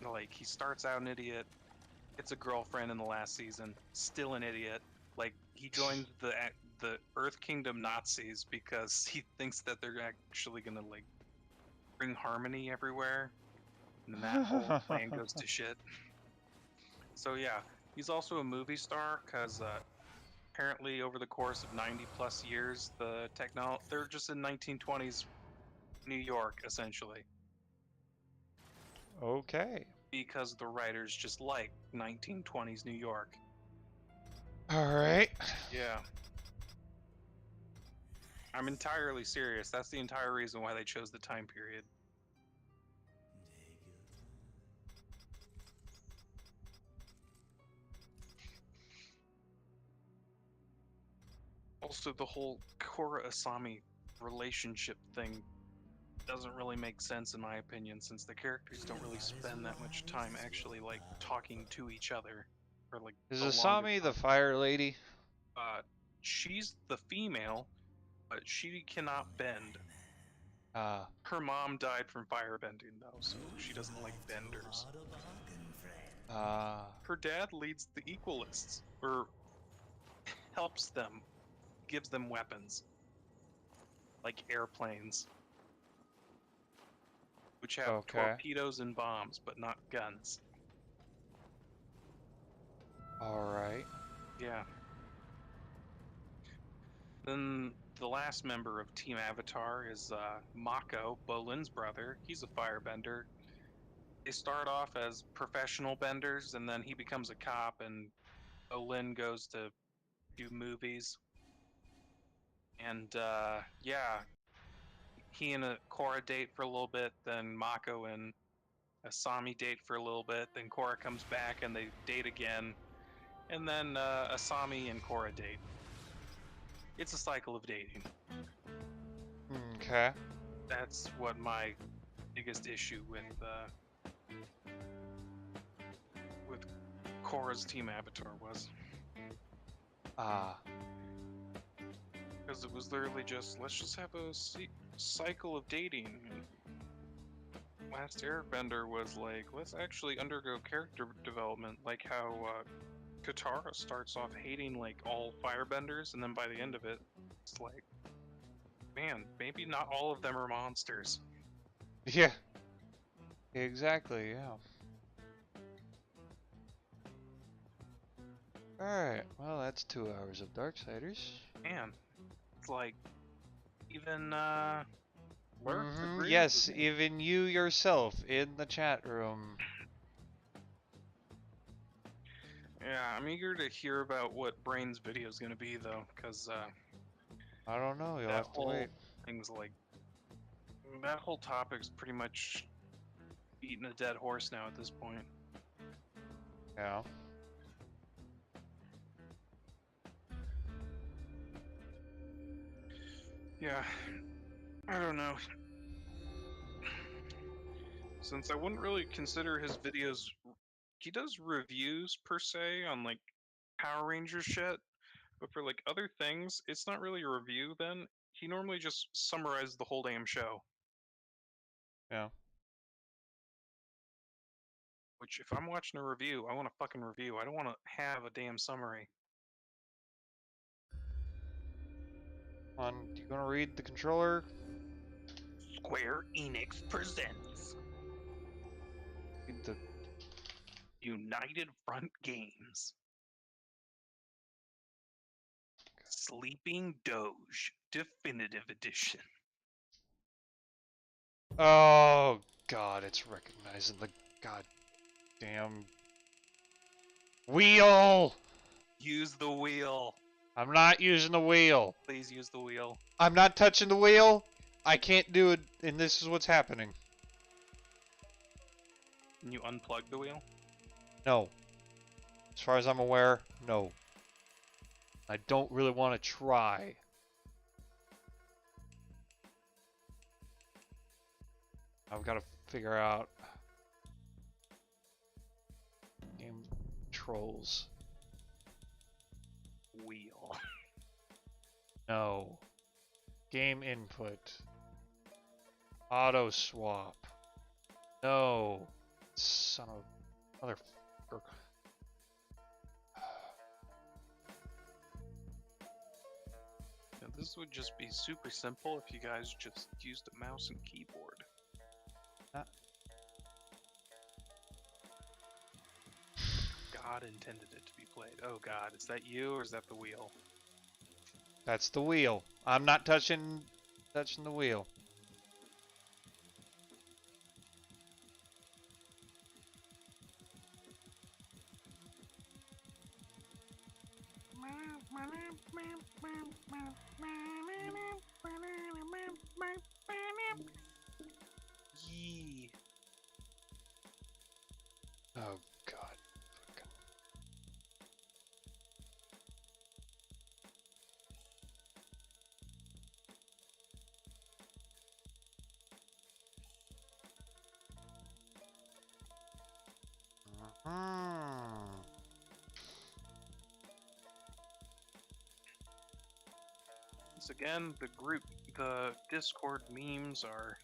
Like, he starts out an idiot, gets a girlfriend in the last season, still an idiot. Like, he joined the the Earth Kingdom Nazis because he thinks that they're actually gonna like bring harmony everywhere, and that whole plan goes to shit. So yeah, he's also a movie star because apparently over the course of 90 plus years, they're just in 1920s New York essentially Okay. because the writers just like 1920s New York. All right. Yeah. I'm entirely serious. That's the entire reason why they chose the time period. Also, the whole Korra Asami relationship thing doesn't really make sense in my opinion, since the characters don't really spend that much time actually like talking to each other, or like Is the longer Asami the time. fire lady? She's the female, but she cannot bend. Ah. Her mom died from firebending though, so she doesn't like benders. Her dad leads the Equalists, or helps them, gives them weapons, like airplanes, which have Okay. torpedoes and bombs, but not guns. All right. Yeah. Then the last member of Team Avatar is Mako, Bolin's brother. He's a firebender. They start off as professional benders, and then he becomes a cop, and Bolin goes to do movies. And yeah, he and Korra date for a little bit, then Mako and Asami date for a little bit, then Korra comes back and they date again, and then Asami and Korra date. It's a cycle of dating. Okay. That's what my biggest issue with Korra's Team Avatar was. Because it was literally just, let's just have a cycle of dating. And Last Airbender was like, let's actually undergo character development, like how Katara starts off hating like all firebenders, and then by the end of it, it's like, man, maybe not all of them are monsters. Yeah. Exactly. Yeah. All right. Well, that's 2 hours of Darksiders. Man, it's like, even Yes, even you yourself in the chat room. Yeah, I'm eager to hear about what Brain's video is going to be, though, because I don't know. You'll that have to whole wait. thing's like, that whole topic's pretty much beating a dead horse now at this point. Yeah. Yeah, I don't know. Since I wouldn't really consider his videos, he does reviews per se on like Power Ranger shit, but for like other things, it's not really a review then. He normally just summarizes the whole damn show. Yeah. Which, if I'm watching a review, I want a fucking review. I don't want to have a damn summary. You gonna read the controller? Square Enix presents Read the. United Front Games. Sleeping Doge Definitive Edition. Oh God! It's recognizing the goddamn wheel. Use the wheel. I'm not using the wheel. Please use the wheel. I'm not touching the wheel. I can't do it, and this is what's happening. Can you unplug the wheel? No. As far as I'm aware, no. I don't really want to try. I've got to figure out game controls. Wheel. No. Game input. Auto swap. No. Son of a motherfucker. This would just be super simple if you guys just used a mouse and keyboard. God intended it to be played. Oh God, is that you or is that the wheel? That's the wheel. I'm not touching the wheel. Yee. Oh God. Fucking. Once again, the Discord memes are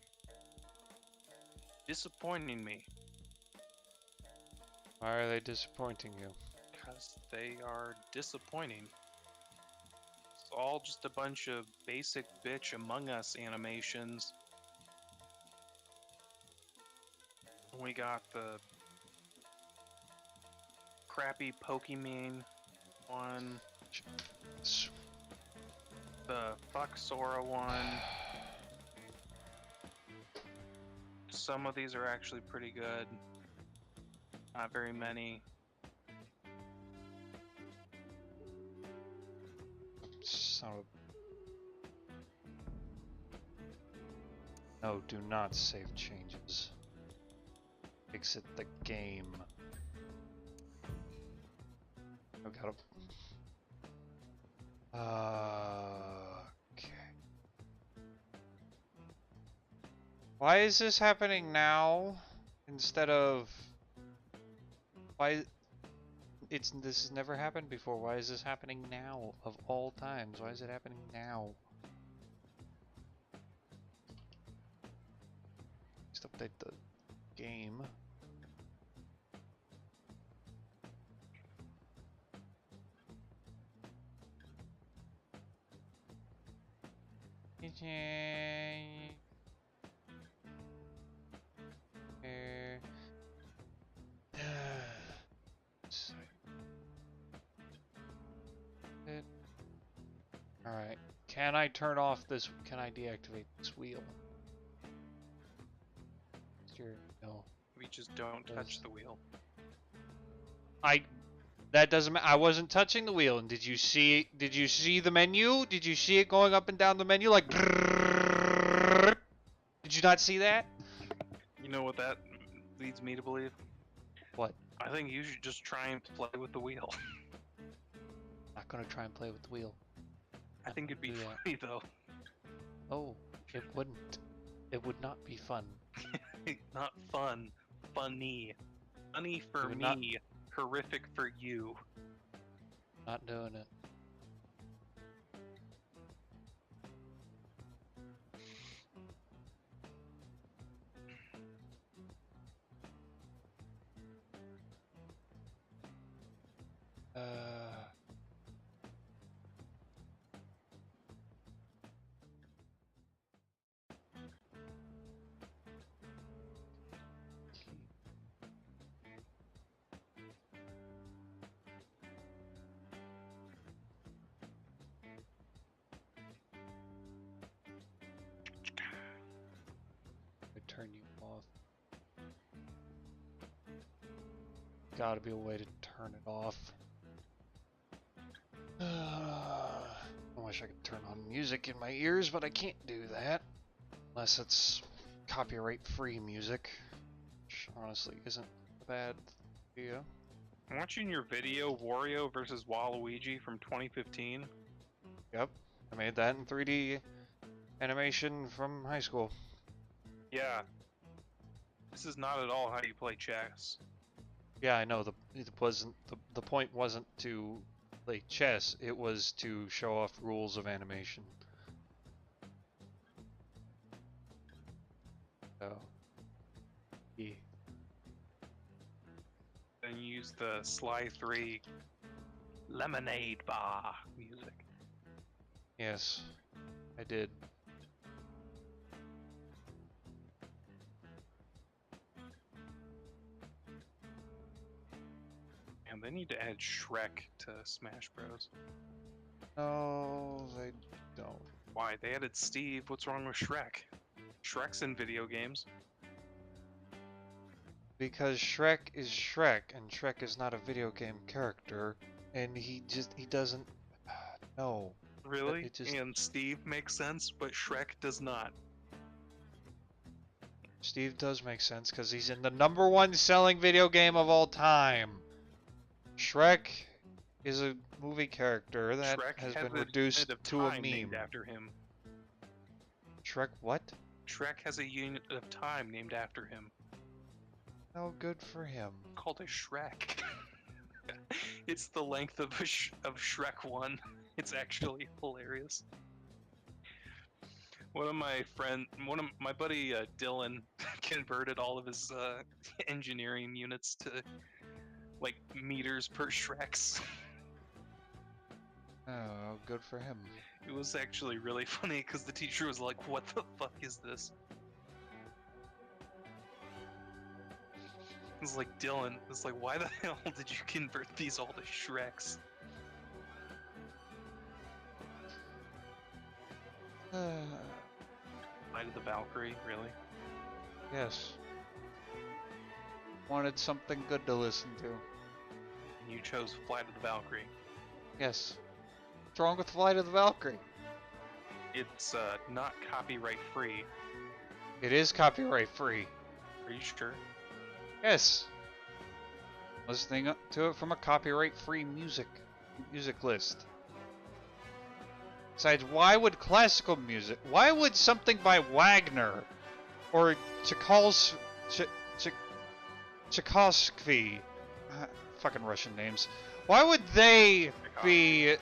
disappointing me. Why are they disappointing you? Because they are disappointing. It's all just a bunch of basic bitch Among Us animations. We got the crappy Pokemon one, the fuck Sora one. Some of these are actually pretty good. Not very many. Son of a... No, do not save changes. Exit the game. Oh, got him. Okay. Why is this happening now instead of why this has never happened before? Why is this happening now of all times? Why is it happening now? Just update the game. Alright, can I turn off this? Can I deactivate this wheel? No. We just don't touch the wheel. That doesn't matter. I wasn't touching the wheel. And did you see the menu? Did you see it going up and down the menu like? Did you not see that? You know what that leads me to believe? What? I think you should just try and play with the wheel. Not gonna try and play with the wheel. I think it'd be funny though. Oh, it wouldn't. It would not be fun. Not fun. Funny. Funny for me. Horrific for you. Not doing it. Turn you off. Gotta be a way to turn it off. I wish I could turn on music in my ears, but I can't do that. Unless it's copyright-free music. Which honestly isn't a bad idea. I'm watching your video, Wario versus Waluigi from 2015. Yep, I made that in 3D animation from high school. Yeah. This is not at all how you play chess. Yeah, I know. The point wasn't to play chess. It was to show off rules of animation. So, yeah. Then use the Sly 3 Lemonade Bar music. Yes. I did. And they need to add Shrek to Smash Bros. No, they don't. Why? They added Steve. What's wrong with Shrek? Shrek's in video games. Because Shrek is Shrek, and Shrek is not a video game character, and he doesn't. No. Really? It just- And Steve makes sense, but Shrek does not. Steve does make sense because he's in the #1 selling video game of all time. Shrek is a movie character that Shrek has has been a reduced unit of to a time named meme. after him. Shrek what? Shrek has a unit of time named after him, Oh, good for him. called a Shrek. It's the length of of Shrek 1. It's actually hilarious. One of my buddy Dylan converted all of his engineering units to like meters per Shreks. Oh, good for him. It was actually really funny because the teacher was like, "What the fuck is this?" It's like, Dylan, it's like, why the hell did you convert these all to Shreks? Flight of the Valkyrie, really? Yes. Wanted something good to listen to. And you chose Flight of the Valkyrie. Yes. What's wrong with Flight of the Valkyrie? It's not copyright free. It is copyright free. Are you sure? Yes. Listening to it from a copyright-free music list. Besides, why would classical music? Why would something by Wagner or Tchaikovsky, fucking Russian names? Why would they be?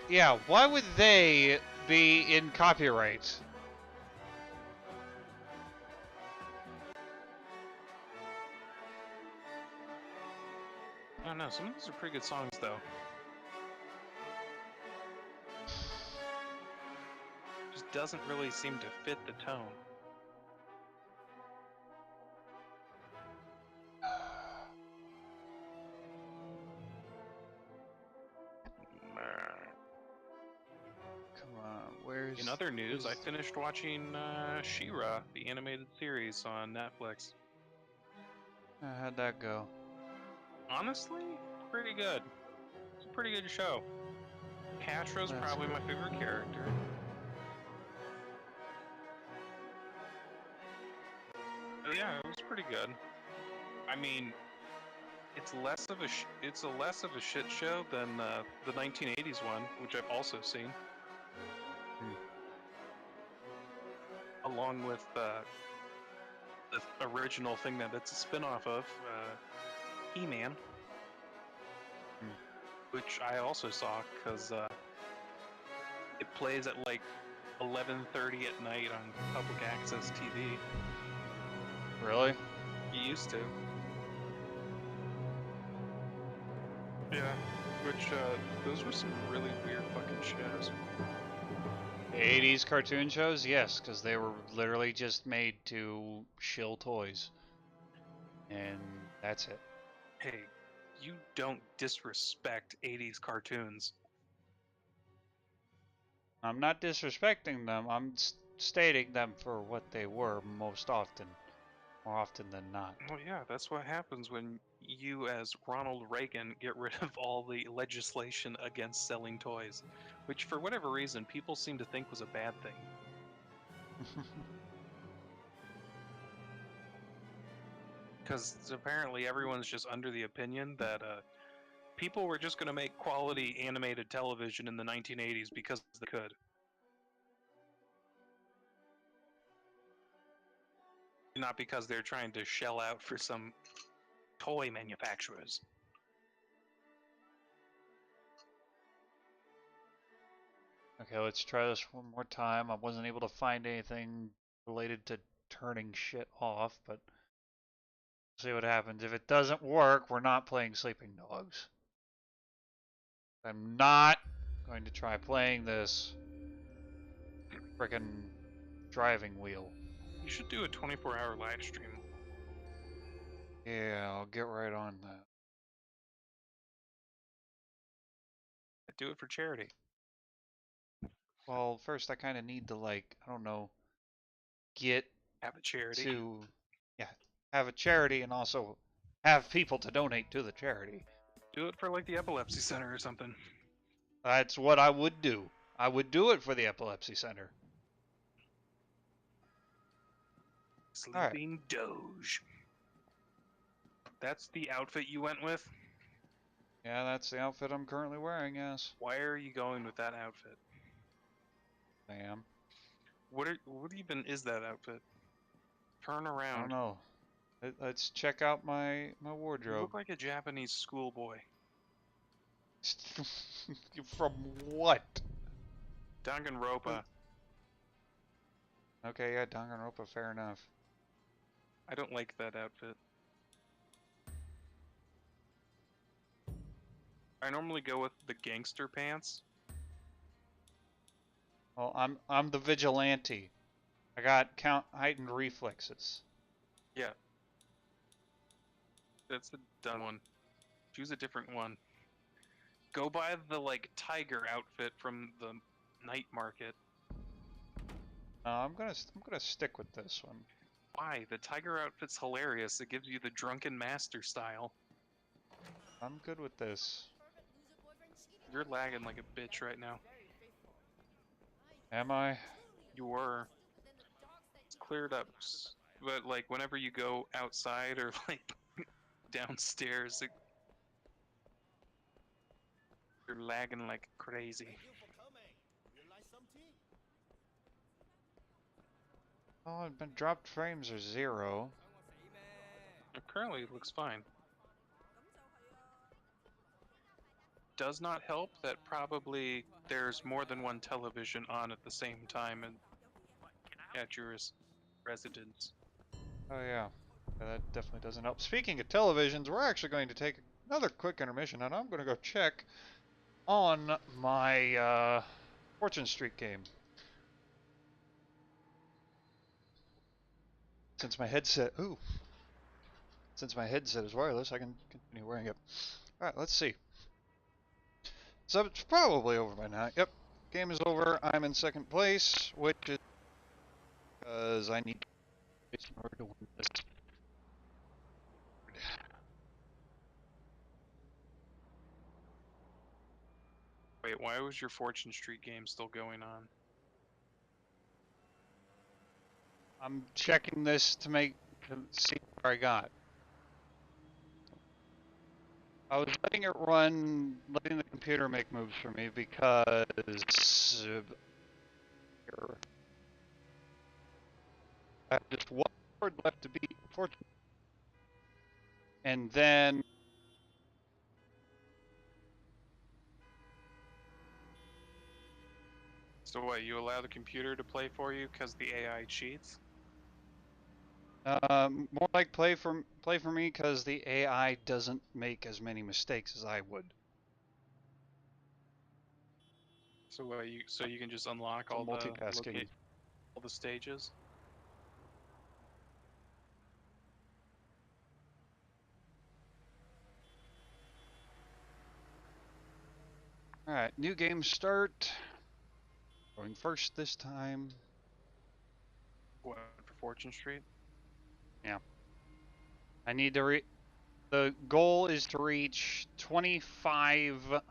Yeah, why would they be in copyright? I don't know, some of these are pretty good songs, though. Just doesn't really seem to fit the tone. Come on, where's... In other news, I where's- finished watching She-Ra, the animated series on Netflix. How'd that go? Honestly, pretty good. It's a pretty good show. Castro's That's probably good. my favorite character. But yeah, it was pretty good. I mean, it's less of a shit show than the 1980s one, which I've also seen. Along with the original thing that it's a spin-off of, He-Man, which I also saw because it plays at like 11:30 at night on public access TV. Really? You used to. Yeah, which those were some really weird fucking shows. 80s cartoon shows? Yes, because they were literally just made to shill toys. And that's it. Hey, you don't disrespect 80s cartoons. I'm not disrespecting them, I'm stating them for what they were most often. More often than not. Well, yeah, that's what happens when you, as Ronald Reagan, get rid of all the legislation against selling toys, which, for whatever reason, people seem to think was a bad thing. Because apparently everyone's just under the opinion that people were just going to make quality animated television in the 1980s because they could. Not because they're trying to shell out for some toy manufacturers. Okay, let's try this one more time. I wasn't able to find anything related to turning shit off, but see what happens. If it doesn't work, we're not playing Sleeping Dogs. I'm not going to try playing this. frickin' driving wheel. You should do a 24-hour live stream. Yeah, I'll get right on that. Do it for charity. Well, first I kind of need to, like, I don't know, get Have a charity. to, yeah, have a charity and also have people to donate to the charity. Do it for like the epilepsy center or something. That's what I would do. I would do it for the epilepsy center. Alright. Sleeping Doge. That's the outfit you went with? Yeah, that's the outfit I'm currently wearing, yes. Why are you going with that outfit? I am. What even is that outfit? Turn I around. don't know. Let's check out my You wardrobe. look like a Japanese schoolboy. From what? Danganronpa. Okay, yeah, Danganronpa, fair enough. I don't like that outfit. I normally go with the gangster pants. Well, I'm the vigilante. I got heightened reflexes. Yeah. That's the done one. Choose a different one. Go buy the like tiger outfit from the night market. I'm gonna stick with this one. Why? The tiger outfit's hilarious. It gives you the drunken master style. I'm good with this. You're lagging like a bitch right now. Am I? You were. It's cleared up. But like whenever you go outside or like downstairs, you're lagging like crazy. Oh, I've been dropped frames are 0. Currently it looks fine. Does not help that probably there's more than one television on at the same time at your residence. Oh yeah. That definitely doesn't help. Speaking of televisions, we're actually going to take another quick intermission, and I'm going to go check on my Fortune Street game. Since my headset is wireless, I can continue wearing it. Alright, let's see. So it's probably over by now. Yep, game is over. I'm in second place, which is because I need in order to win this. Wait, why was your Fortune Street game still going on? I'm checking this to see where I got. I was letting it run, letting the computer make moves for me because I have just one word left to beat Fortune, and then So what, you allow the computer to play for you because the AI cheats? more like play for me because the AI doesn't make as many mistakes as I would. So what, you can just unlock all multitasking. all the stages? Alright, new game start. Going first this time. What, for Fortune Street? Yeah. I need to the goal is to reach 25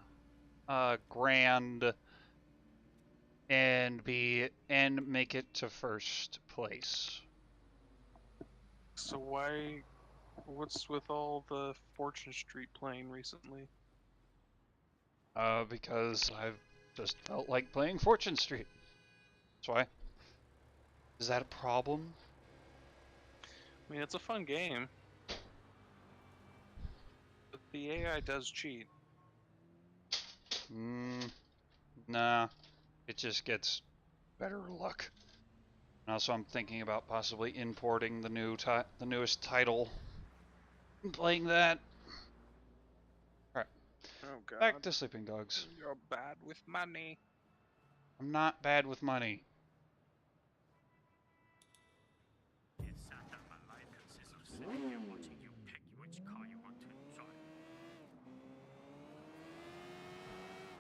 grand and make it to first place. So what's with all the Fortune Street playing recently? Because I've just felt like playing Fortune Street. That's why. Is that a problem? I mean, it's a fun game. But the AI does cheat. Nah. It just gets better luck. And also, I'm thinking about possibly importing the newest title and playing that. Alright. Oh god. Back to Sleeping Dogs. You're bad with money. I'm not bad with money.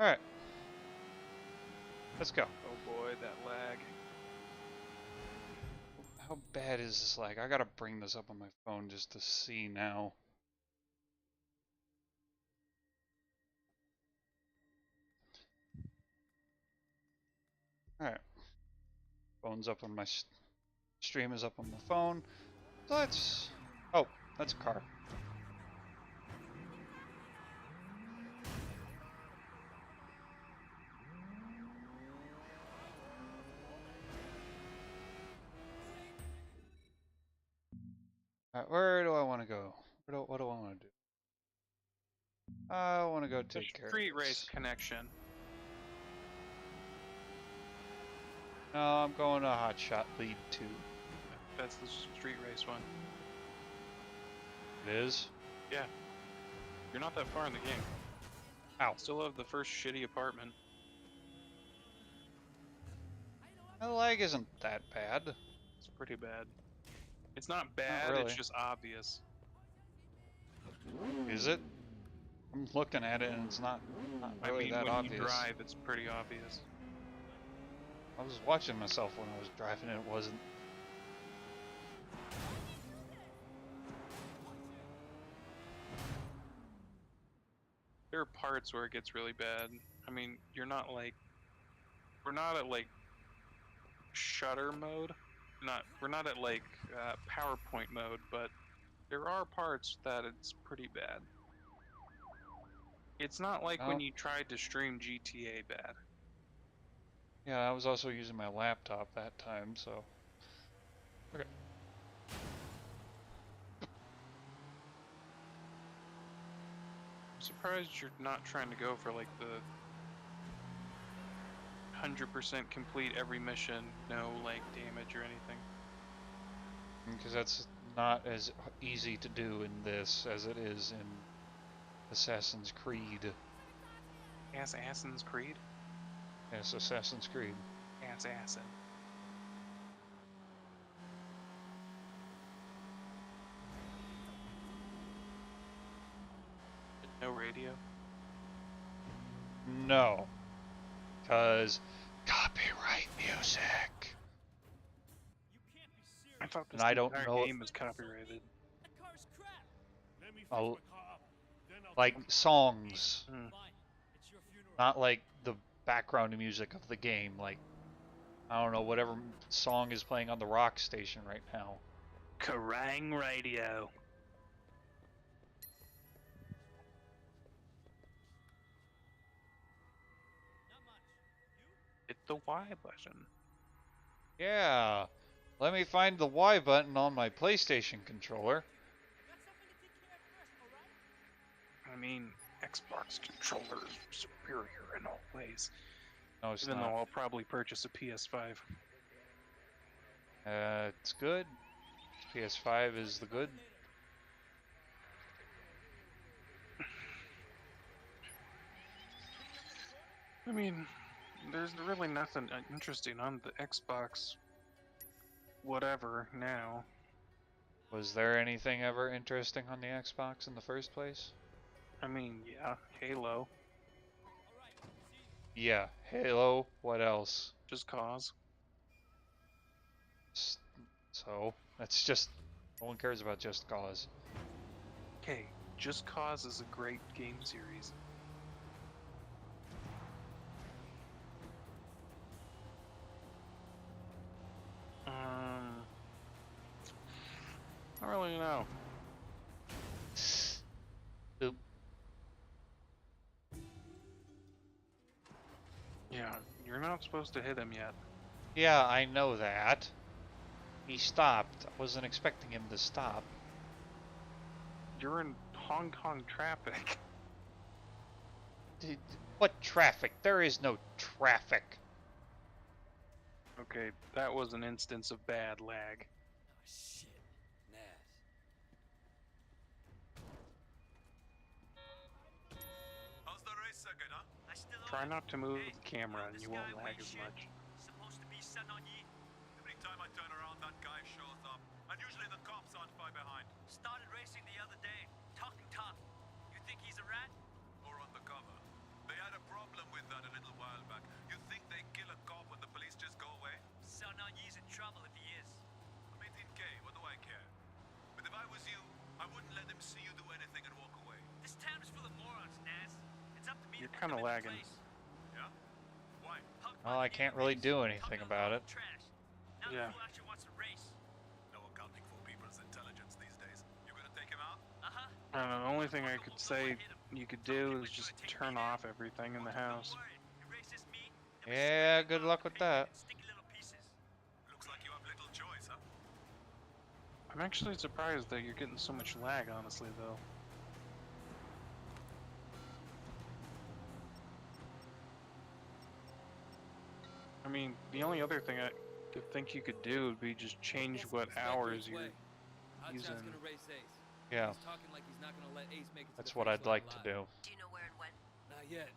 Alright. Let's go. Oh boy, that lag. How bad is this lag? I gotta bring this up on my phone just to see now. Alright. Phone's up on my... Stream is up on my phone. So let's... Oh, that's a car. Alright, where do I want to go? What do I want to do? I want to go The take care of street race this. connection. No, I'm going to Hot Shot Lead 2. That's the street race one. It is? Yeah. You're not that far in the game. Ow. Still have the first shitty apartment. My lag isn't that bad. It's pretty bad. It's not bad, really. it's just obvious. Is it? I'm looking at it and it's not I really mean, that when obvious. you drive, it's pretty obvious. I was watching myself when I was driving and it wasn't. There are parts where it gets really bad. I mean, you're not like... We're not at like shutter mode. We're not at like PowerPoint mode, but there are parts that it's pretty bad. It's not like when Oh. you tried to stream GTA bad. Yeah, I was also using my laptop that time, so. Okay. I'm surprised you're not trying to go for like the 100% complete every mission, no like damage or anything. Because that's not as easy to do in this as it is in Assassin's Creed. Assassin's Creed? Yes, Assassin's Creed. Assassin. No radio? No. Because copyright music. I thought this And I don't entire know if- game was copyrighted. Oh, like songs, Hmm. not like the background music of the game. Like, I don't know, whatever song is playing on the rock station right now. Kerrang radio. Hit the Y button. Yeah. Let me find the Y button on my PlayStation controller. I mean, Xbox controller is superior in all ways. No, it's Even though not. I'll probably purchase a PS5. It's good. PS5 is the good. I mean, there's really nothing interesting on the Xbox whatever now. Was there anything ever interesting on the Xbox in the first place? I mean, yeah, Halo, Yeah, Halo. What else? Just Cause. So, that's just... No one cares about Just Cause. Okay, Just Cause is a great game series. I don't really know. Oop. Yeah, you're not supposed to hit him yet. Yeah, I know that. He stopped. I wasn't expecting him to stop. You're in Hong Kong traffic. What traffic? There is no traffic. Okay, that was an instance of bad lag. Shit. Nas. How's the race second, huh? Try not to move the camera and you won't lag as much. Supposed to be sitting on ye. Every time I turn around, that guy shows up. And usually the cops aren't far behind. Started racing the other day. Talking tough. You think he's a rat? Or undercover. They had a problem Kind of lagging. Yeah? Why? Well, I can't really do anything about it. Yeah. No accounting for people's intelligence these days. You gonna take him out? I don't know, the only thing I could say you could do is just turn off everything in the house. Yeah, good luck with that. Looks like you have little choice, huh? I'm actually surprised that you're getting so much lag, honestly, though. I mean, the only other thing I could think you could do would be just change what hours you're using. Gonna race Ace. Yeah, He's talking like he's not gonna let Ace make it to that's the what finish I'd line like to alive. do. Do you know where and when? Not yet.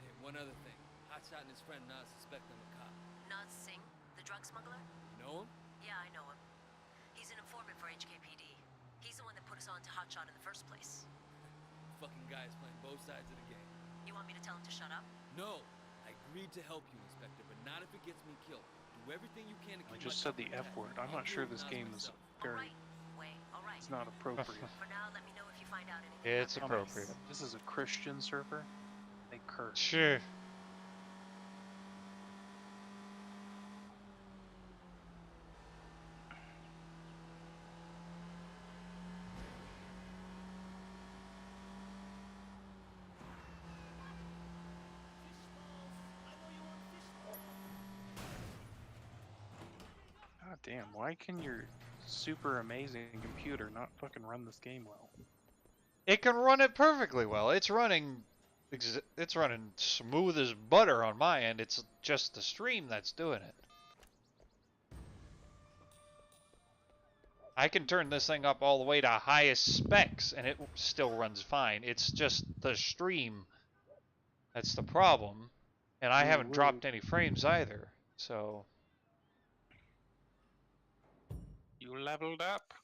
Hey, one other thing. Hotshot and his friend Nas suspect I'm a cop. Naz Singh, the drug smuggler? You know him? Yeah, I know him. He's an informant for HKPD. He's the one that put us on to Hotshot in the first place. Fucking guy is playing both sides of the game. You want me to tell him to shut up? No. I agreed to help you, Inspector, but not if it gets me killed. Do everything you can to I keep just my said the F intact. word. I'm I'll not deal sure with this Nas game is myself. very. Alright, Wei, alright. It's not appropriate. For now, let me know if you find out anything. It's about the appropriate. case. This is a Christian server. They curse. Sure. God damn, why can your super amazing computer not fucking run this game well? It can run it perfectly well. It's running smooth as butter on my end. It's just the stream that's doing it. I can turn this thing up all the way to highest specs and it still runs fine. It's just the stream that's the problem. And I haven't dropped any frames either. So You leveled up?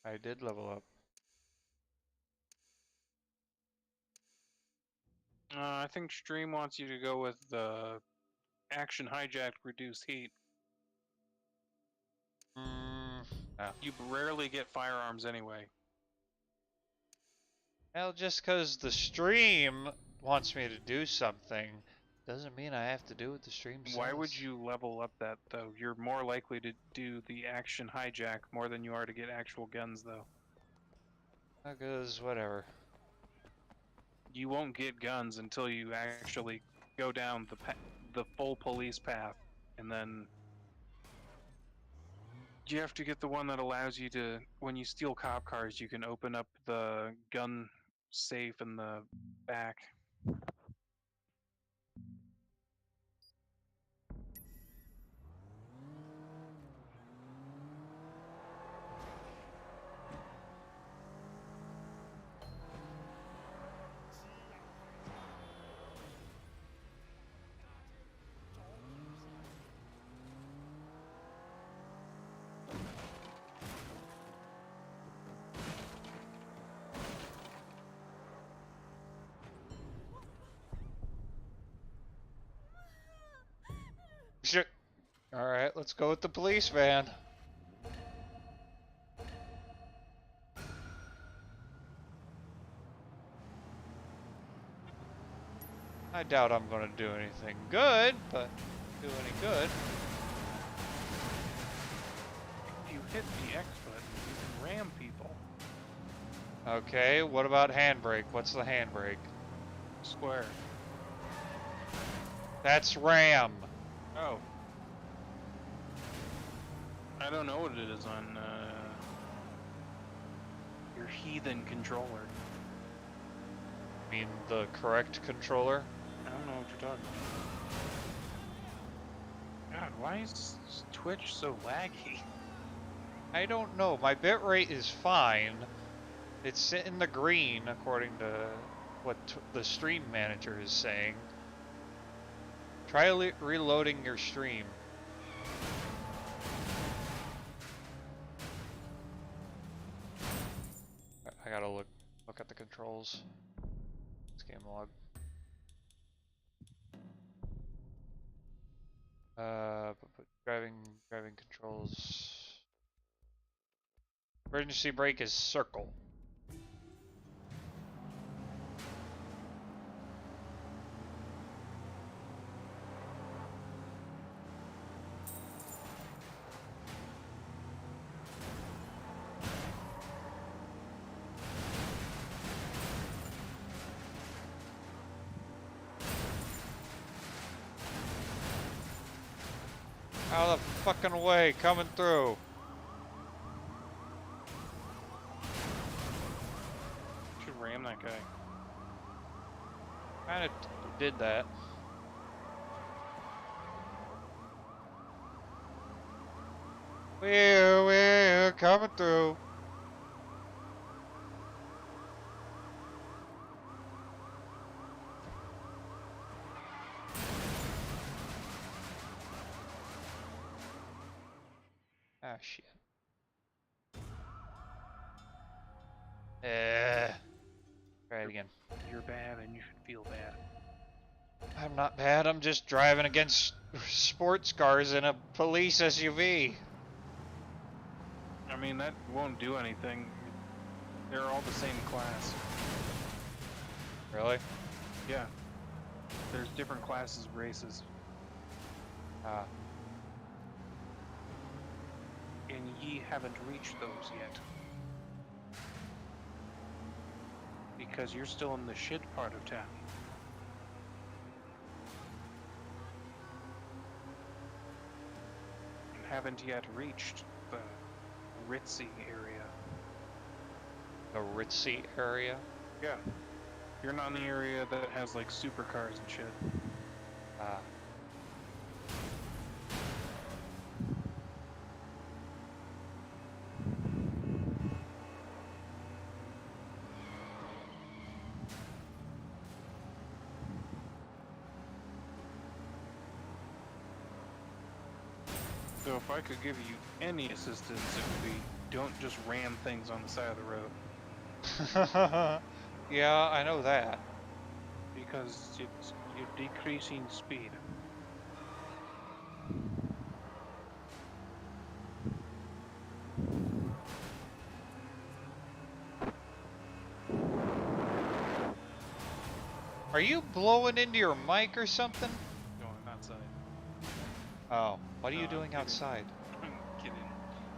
I did level up. I think Stream wants you to go with the action hijack reduce heat. No. You rarely get firearms anyway. Well, just because the stream wants me to do something doesn't mean I have to do what the stream says. Why would you level up that though? You're more likely to do the action hijack more than you are to get actual guns though. Because whatever. You won't get guns until you actually go down the full police path, and then you have to get the one that allows you to, when you steal cop cars, you can open up the gun safe in the back. Shit. Alright, let's go with the police van. I doubt I'm gonna do anything good, but do any good. If you hit the X button, you can ram people. Okay, what about handbrake? What's the handbrake? Square. That's ram. Oh. I don't know what it is on your heathen controller. I mean the correct controller? I don't know what you're talking about. God, why is Twitch so laggy? I don't know. My bitrate is fine. It's in the green according to what the stream manager is saying. Try reloading your stream. I gotta look at the controls. This game log. Driving controls. Emergency brake is circle. Out of the fucking way, coming through. Should ram that guy. Kinda did that. We're coming through. Ah, shit. Try it again. You're bad and you should feel bad. I'm not bad, I'm just driving against sports cars in a police SUV. I mean, that won't do anything. They're all the same class. Really? Yeah. There's different classes of races. Ah. And ye haven't reached those yet. Because you're still in the shit part of town. And haven't yet reached the ritzy area. The ritzy area? Yeah. You're not in the area that has like supercars and shit. Ah. So if I could give you any assistance, it would be don't just ram things on the side of the road. Yeah, I know that. Because you're decreasing speed. Are you blowing into your mic or something? Going outside. Oh, what are No, you I'm doing kidding. outside? I'm kidding.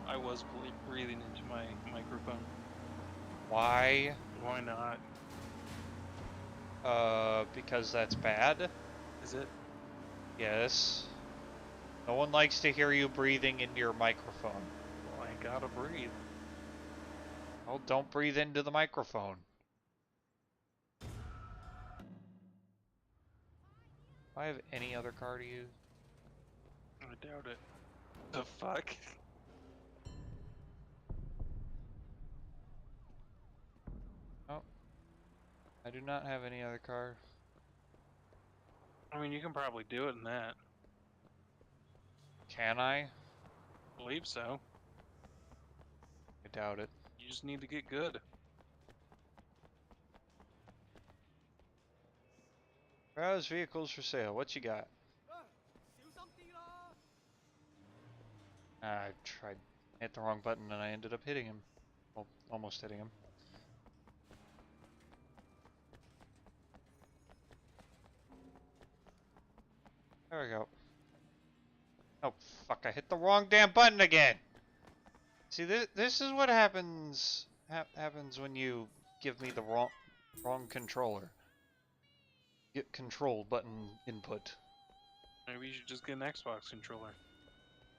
I was breathing into my microphone. Why? Why not? Because that's bad? Is it? Yes. No one likes to hear you breathing into your microphone. Well, I gotta breathe. Well, don't breathe into the microphone. Do I have any other car to use? I doubt it. The fuck? Oh. I do not have any other car. I mean, you can probably do it in that. Can I? Believe so. I doubt it. You just need to get good. Browse vehicles for sale. What you got? I tried hit the wrong button and I ended up hitting him. Well, almost hitting him. There we go. Oh fuck! I hit the wrong damn button again. See, this is what happens happens when you give me the wrong controller. Get control button input. Maybe you should just get an Xbox controller.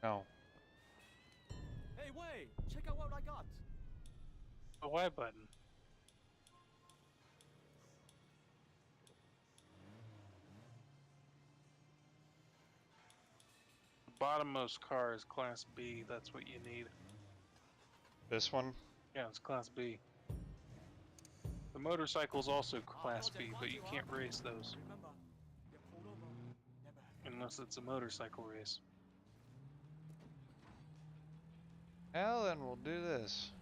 No. Hey, wait! Check out what I got! The Y button. The bottommost car is Class B. That's what you need. This one? Yeah, it's Class B. The motorcycle's also Class B, but you can't race those. Remember, get pulled over. Never. Unless it's a motorcycle race. Well, then we'll do this.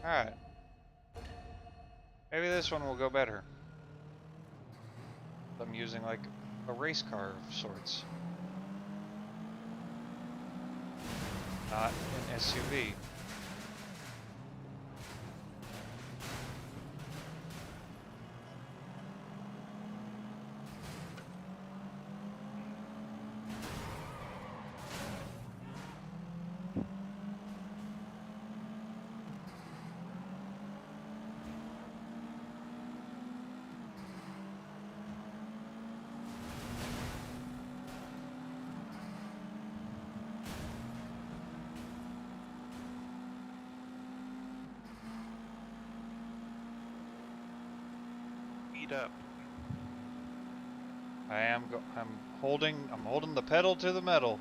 Alright. Maybe this one will go better. I'm using like a race car of sorts. Not an SUV. speed up. I'm holding the pedal to the metal.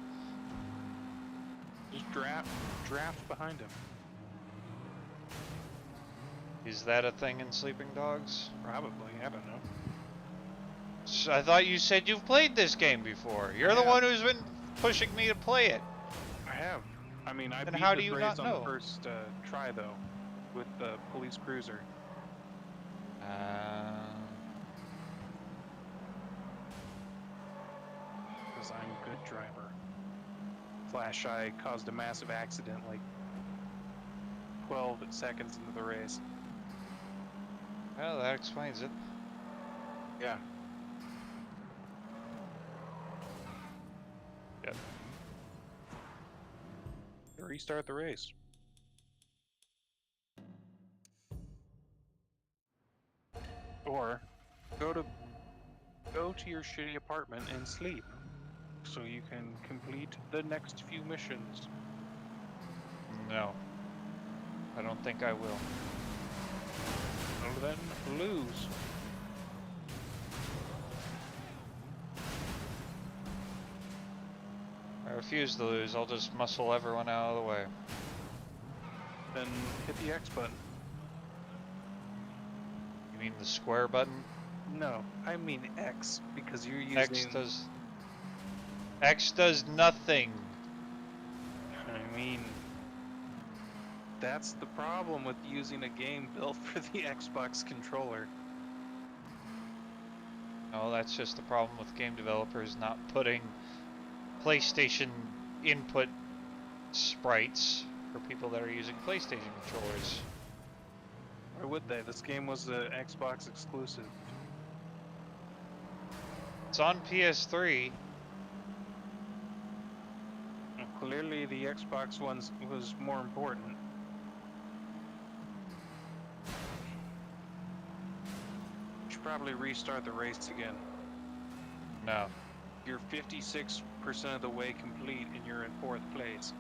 Just draft behind him. Is that a thing in Sleeping Dogs? Probably. I don't know. I thought you said you've played this game before. You're the one who's been pushing me to play it. I have. I mean, I Then beat how the do you race not on know? the first try though, with the police cruiser. Because I'm a good driver. Flash Eye caused a massive accident like 12 seconds into the race. Well, that explains it. Yeah. Yep. Restart the race. Or go to your shitty apartment and sleep, so you can complete the next few missions. No. I don't think I will. Well, then lose. I refuse to lose. I'll just muscle everyone out of the way. Then hit the X button. You mean the square button? No, I mean X, because you're using... X does nothing. I mean... That's the problem with using a game built for the Xbox controller. No, that's just the problem with game developers not putting PlayStation input sprites for people that are using PlayStation controllers. Or would they? This game was an Xbox exclusive. It's on PS3. Well, clearly the Xbox one was more important. You should probably restart the race again. No. You're 56% of the way complete and you're in 4th place.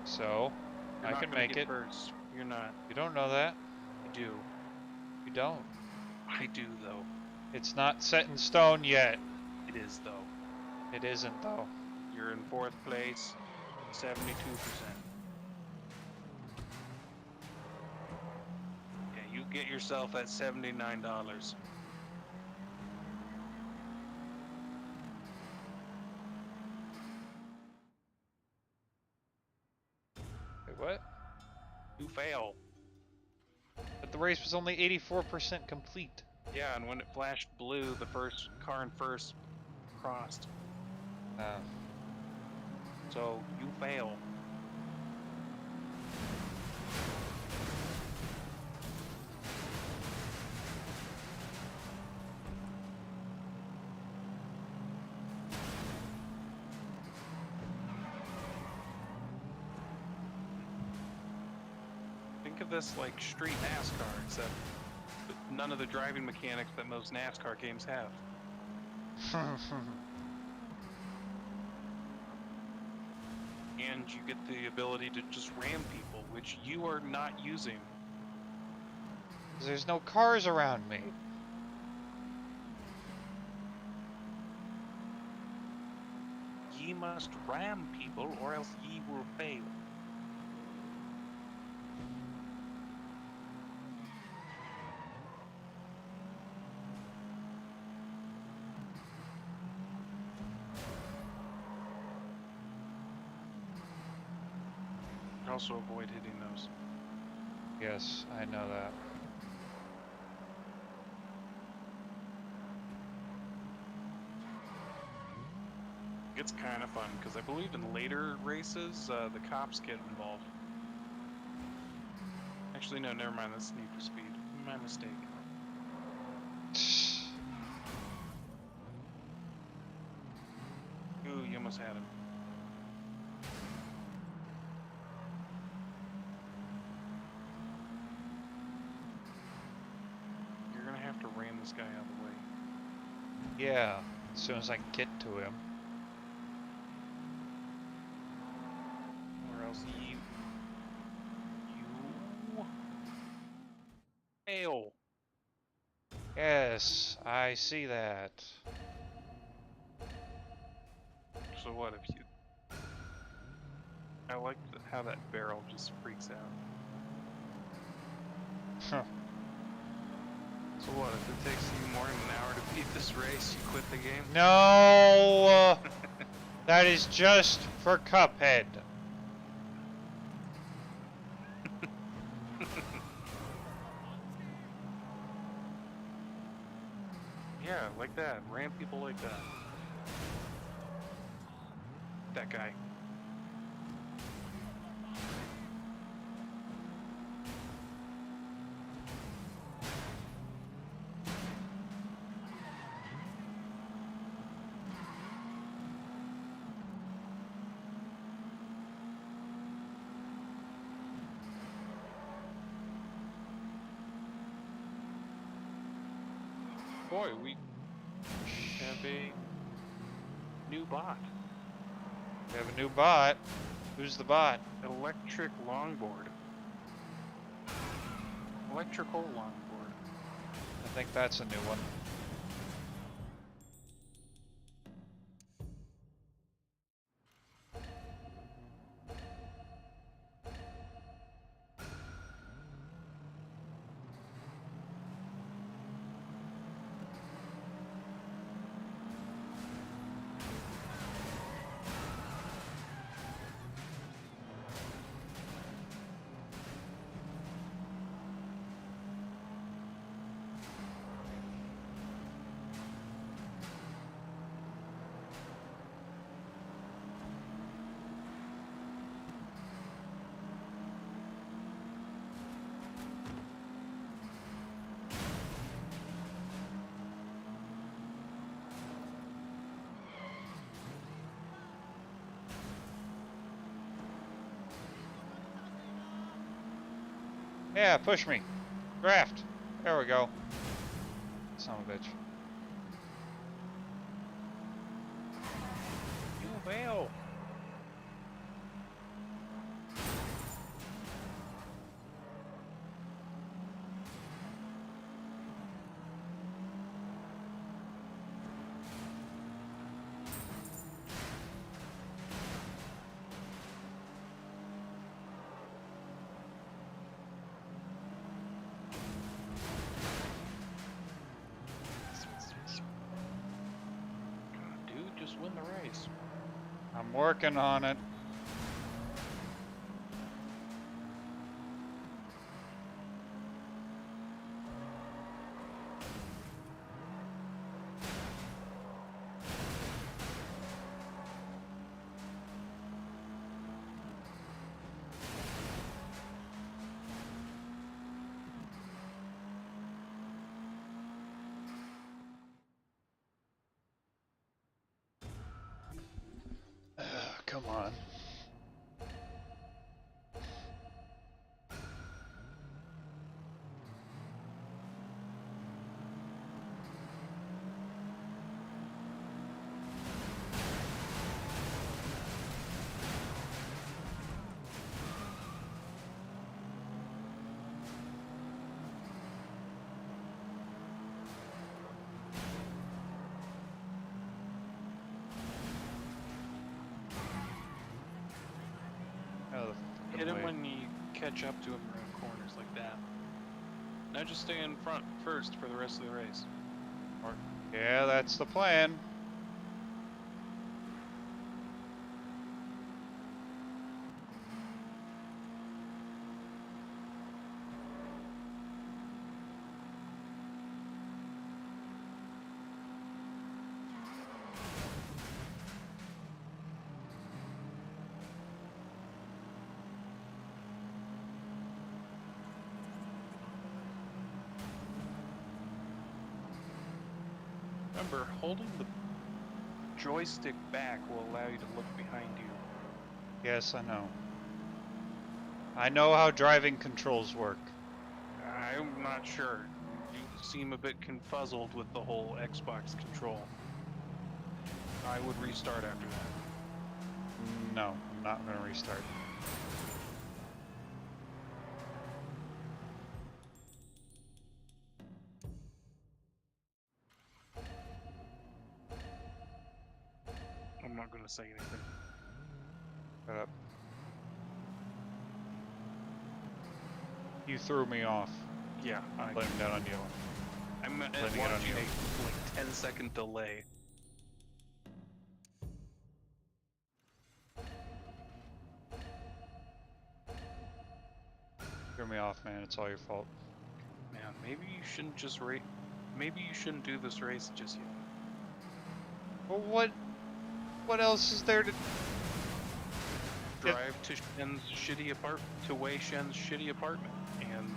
So, You're I not can gonna make get it. First. You're not. You don't know that? I do. You don't. I do, though. It's not set in stone yet. It is, though. It isn't, though. You're in 4th place, 72%. Yeah, you get yourself at $79. Wait, what? You fail. But the race was only 84% complete. Yeah, and when it flashed blue, the first car in first crossed. So, you fail. Think of this like street NASCAR, except none of the driving mechanics that most NASCAR games have. And you get the ability to just ram people, which you are not using. There's no cars around me. Ye must ram people, or else ye will fail. Also avoid hitting those. Yes, I know that. It's kind of fun, because I believe in later races, the cops get involved. Actually, no, never mind, that's Need for Speed. My mistake. Ooh, you almost had him. You're gonna have to ram this guy out of the way. Yeah, as soon as I get to him. Or else you fail. Yes, I see that. So what if you... I like how that barrel just freaks out. Huh. So what, if it takes you more than an hour to beat this race, you quit the game? No! That is just for Cuphead. Yeah, like that. Ram people like that. That guy. Boy, we have a new bot. We have a new bot. Who's the bot? Electric longboard. Electrical longboard. I think that's a new one. Yeah, push me. Draft. There we go. Son of a bitch. You fail. Dude, just win the race. I'm working on it. Come on. Oh, the Hit him way. when you catch up to him around corners like that. Now just stay in front first for the rest of the race. Yeah, that's the plan. Remember, holding the joystick back will allow you to look behind you. Yes, I know. I know how driving controls work. I'm not sure. You seem a bit confuzzled with the whole Xbox control. I would restart after that. No, I'm not going to restart. not going to say anything. Shut up. You threw me off. Yeah, I Blaming that on you. I'm blaming it on watching you. a like 10-second delay. Threw me off, man. It's all your fault. Man, maybe you shouldn't just rate. Maybe you shouldn't do this race just yet. Well, what else is there to... Drive to Shen's shitty Wei Shen's shitty apartment, and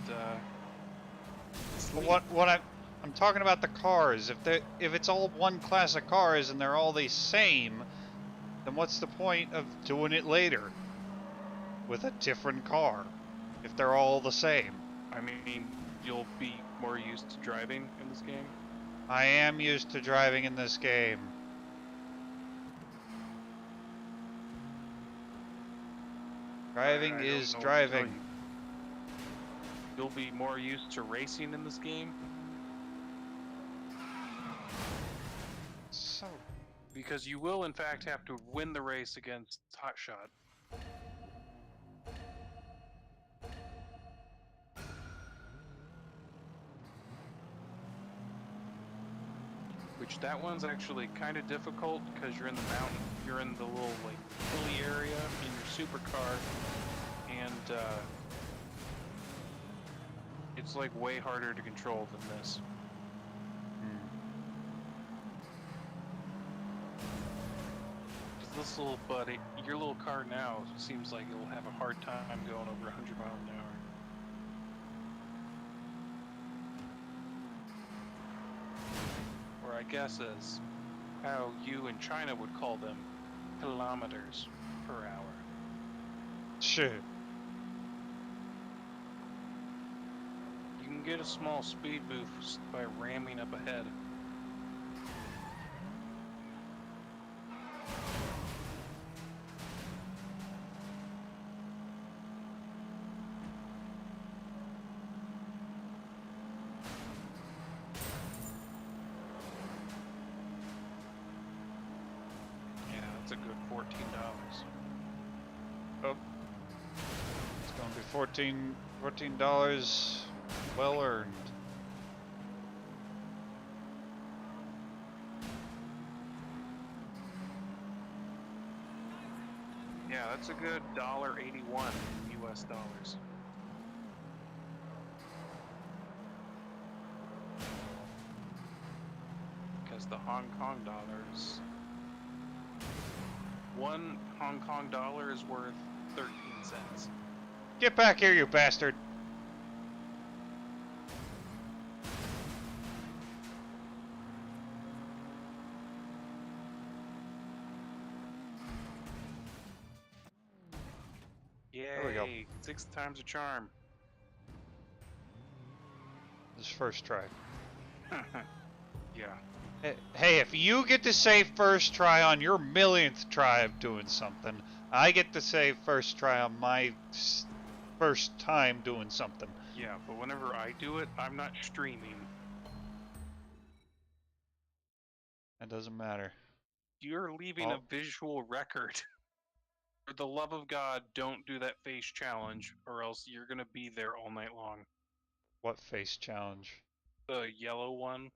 sleep. What I'm talking about the cars. If it's all one class of cars and they're all the same, then what's the point of doing it later with a different car if they're all the same? I mean, you'll be more used to driving in this game. I am used to driving in this game. Driving I don't is know what to tell driving. you. You'll be more used to racing in this game So because you will, in fact, have to win the race against Hotshot. Which that one's actually kind of difficult because you're in the mountain, you're in the little like hilly area in your supercar, and it's like way harder to control than this. This little buddy, your little car now seems like it'll have a hard time going over 100 miles an hour. Or I guess as how you in China would call them, kilometers per hour. sure. You can get a small speed boost by ramming up ahead. That's a good $14. Oh. It's going to be $14 well earned. Yeah, that's a good $1.81 US dollars. Because the Hong Kong dollars, one Hong Kong dollar is worth 13 cents. Get back here, you bastard! Yay! There we go. 6 times a charm. This is first try. Yeah. Hey, if you get to say first try on your millionth try of doing something, I get to say first try on my first time doing something. Yeah, but whenever I do it, I'm not streaming. It doesn't matter. You're leaving a visual record. For the love of God, don't do that face challenge, or else you're gonna be there all night long. What face challenge? The yellow one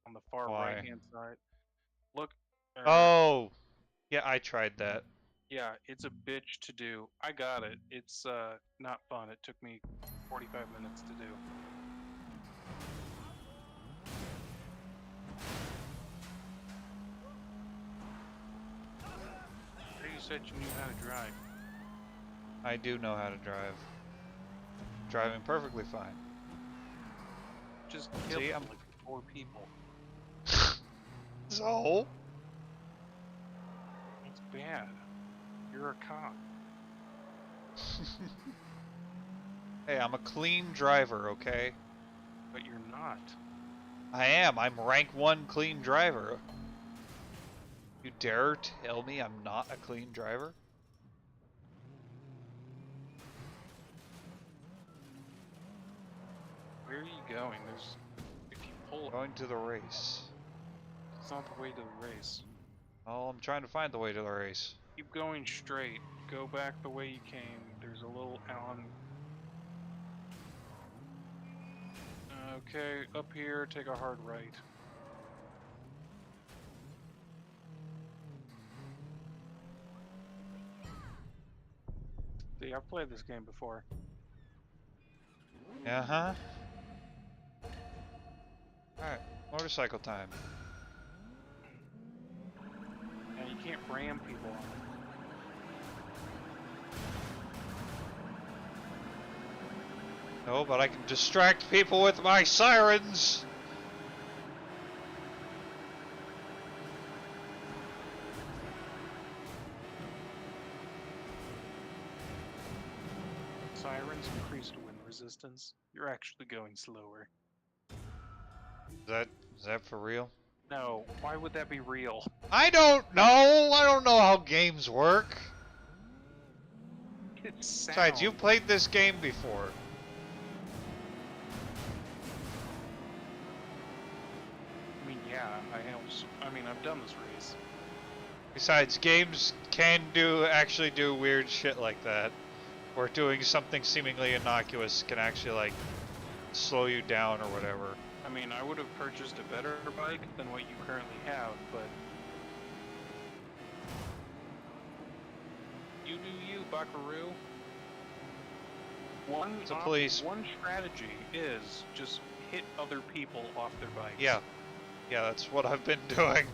on the far Why? right-hand side. Look. Oh! Yeah, I tried that. Yeah, it's a bitch to do. I got it. It's not fun. It took me 45 minutes to do. You said you knew how to drive. I do know how to drive. Driving perfectly fine. Just killed See, like 4 people. So? It's bad. You're a cop. Hey, I'm a clean driver, okay? But you're not. I am. I'm rank 1 clean driver. You dare tell me I'm not a clean driver? Where are you going? If you pull, Going to the race. it's not the way to the race. Oh, I'm trying to find the way to the race. Keep going straight. Go back the way you came. There's a little Allen. Okay, up here, take a hard right. See, I've played this game before. Uh-huh. Alright, motorcycle time. And you can't ram people on it. No, but I can distract people with my sirens! Sirens increase wind resistance. You're actually going slower. Is that for real? No, why would that be real? I don't know! I don't know how games work! It's Besides, you've played this game before. I mean, yeah, I've done this race. Besides, games can actually do weird shit like that. Where doing something seemingly innocuous can actually, like, slow you down or whatever. I mean, I would have purchased a better bike than what you currently have, but... You do you, buckaroo. One strategy is just hit other people off their bikes. Yeah. Yeah, that's what I've been doing.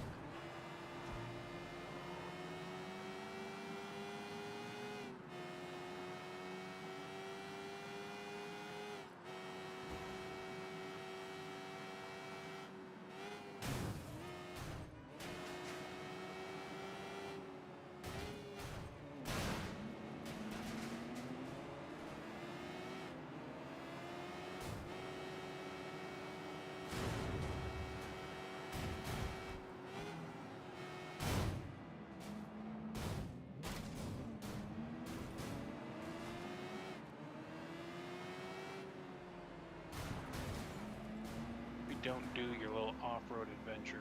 Don't do your little off-road adventure.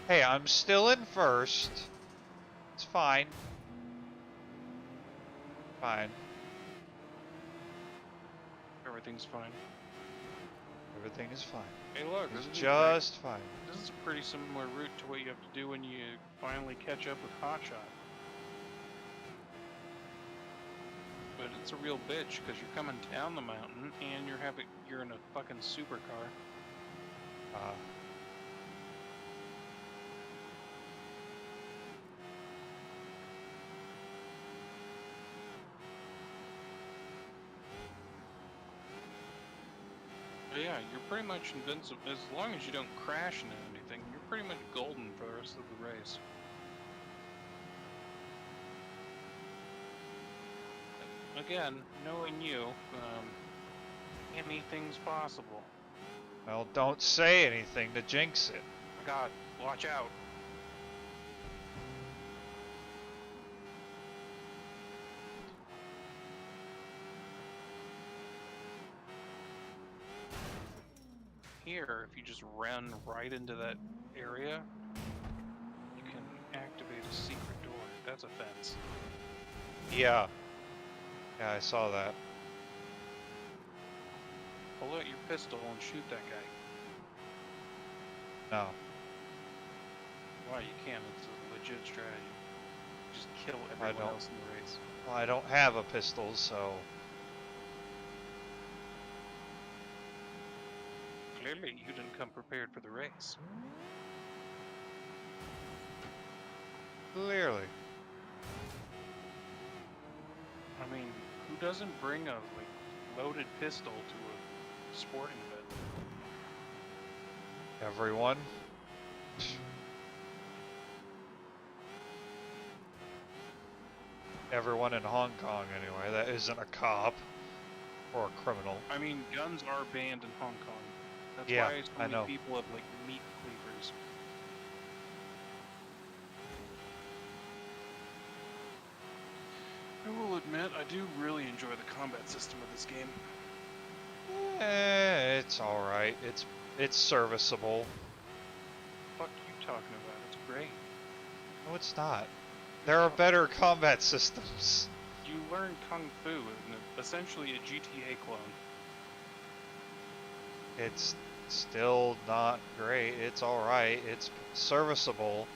Hey, I'm still in first. It's fine. Fine. Everything's fine. Everything is fine. Hey, look, It's this is just fine. This is a pretty similar route to what you have to do when you finally catch up with Hotshot. But it's a real bitch because you're coming down the mountain and you're in a fucking supercar. But yeah, you're pretty much invincible. As long as you don't crash into anything, you're pretty much golden for the rest of the race. Again, knowing you, anything's possible. Well, don't say anything to jinx it. God, watch out. Here, if you just run right into that area, you can activate a secret door. That's a fence. Yeah. Yeah, I saw that. Pull out your pistol and shoot that guy. No. Why, you can. It's a legit strategy. Just kill everyone else in the race. Well, I don't have a pistol, so... Clearly, you didn't come prepared for the race. Clearly. I mean, who doesn't bring a loaded pistol to a sporting event? Everyone. Everyone in Hong Kong, anyway. That isn't a cop or a criminal. I mean, guns are banned in Hong Kong. That's Yeah, why so I many know. people have meat cleavers. I will admit, I do really enjoy the combat system of this game. It's alright. It's serviceable. Fuck you talking about. It's great. No, it's not. There are better combat systems. You learn Kung Fu in essentially a GTA clone. It's still not great. It's alright. It's serviceable.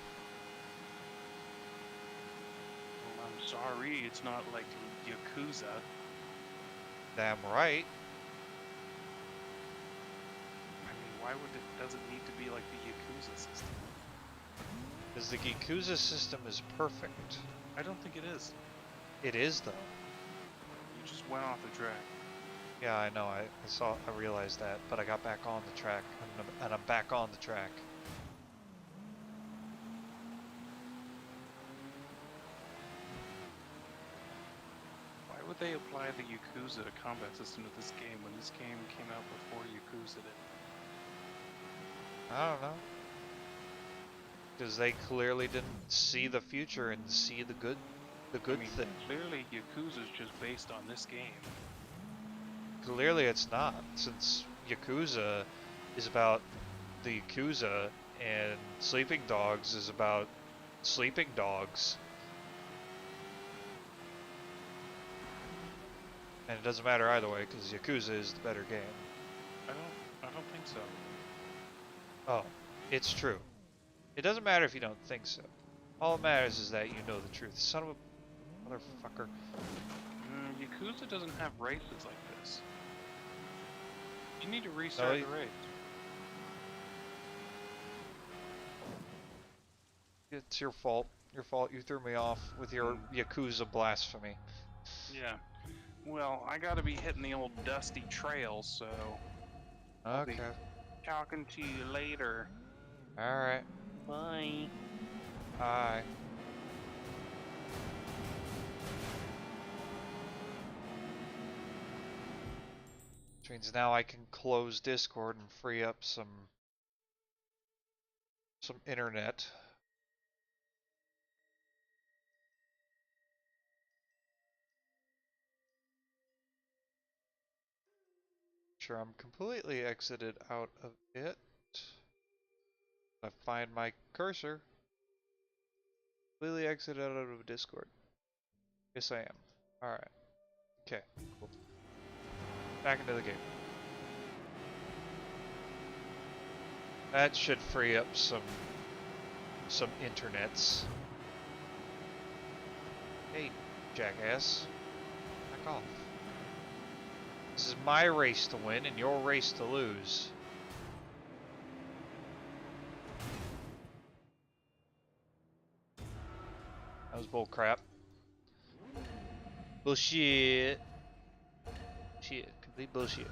Well, I'm sorry, it's not like Yakuza. Damn right. I mean, why would it? Does it need to be like the Yakuza system? Because the Yakuza system is perfect. I don't think it is. It is, though. You just went off the track. Yeah, I know. I realized that, but I got back on the track, and I'm back on the track. Why would they apply the Yakuza combat system to this game when this game came out before Yakuza did? I don't know. Because they clearly didn't see the future and see the good I mean, thing. clearly Yakuza's just based on this game. Clearly it's not, since Yakuza is about the Yakuza and Sleeping Dogs is about sleeping dogs. And it doesn't matter either way, because Yakuza is the better game. I don't think so. Oh, it's true. It doesn't matter if you don't think so. All that matters is that you know the truth. Son of a motherfucker. Yakuza doesn't have races like this. You need to restart the race. It's your fault. Your fault. You threw me off with your Yakuza blasphemy. Yeah. Well, I gotta be hitting the old dusty trails, so I'll be Okay. talking to you later. Alright. Bye. Bye. Which means now I can close Discord and free up some internet. Sure, I'm completely exited out of it. I find my cursor. Completely exited out of Discord. Yes, I am. Alright. Okay, cool. Back into the game. That should free up some internets. Hey, jackass. Back off. This is my race to win and your race to lose. That was bull crap. Bullshit. Shit. Complete bullshit.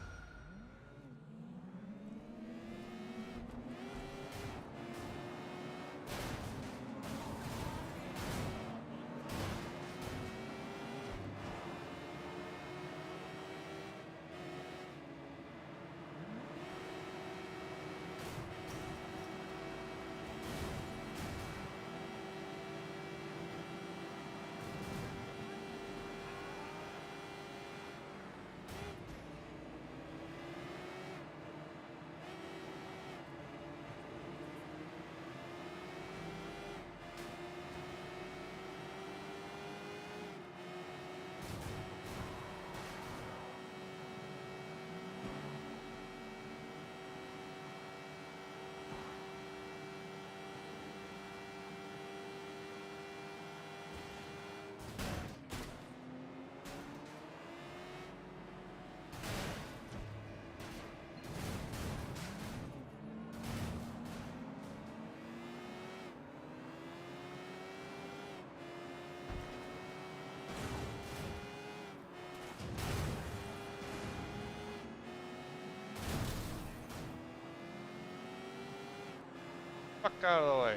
Fuck out of the way.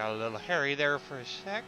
Got a little hairy there for a sec.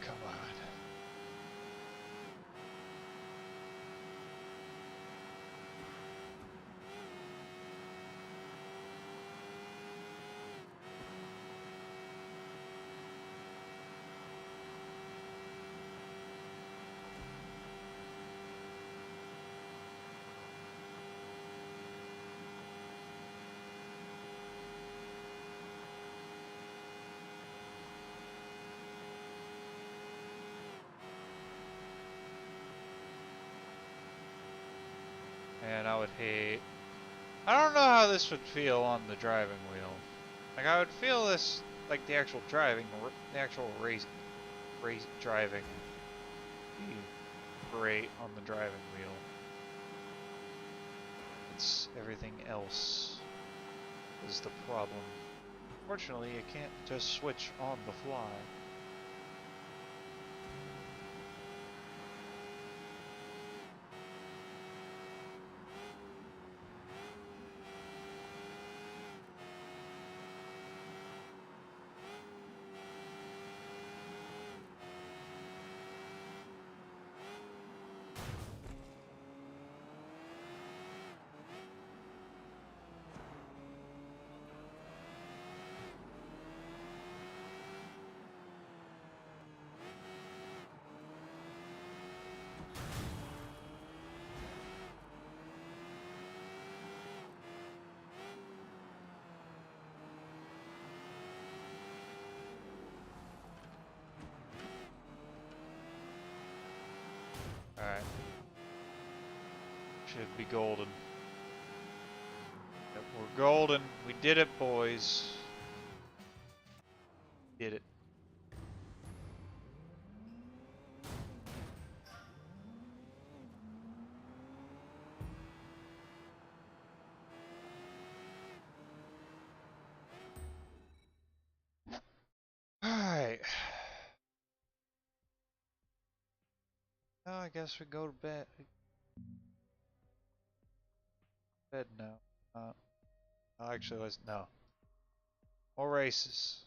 Come on. And I would hate. I don't know how this would feel on the driving wheel. Like I would feel this like the actual driving, the actual race driving. Be great on the driving wheel. It's everything else is the problem. Fortunately, you can't just switch on the fly. Alright. Should be golden. Yep, we're golden. We did it, boys. Did it. Alright. Now I guess we go to bed. Bed now. Actually, let's no. More races.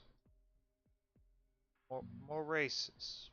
More races.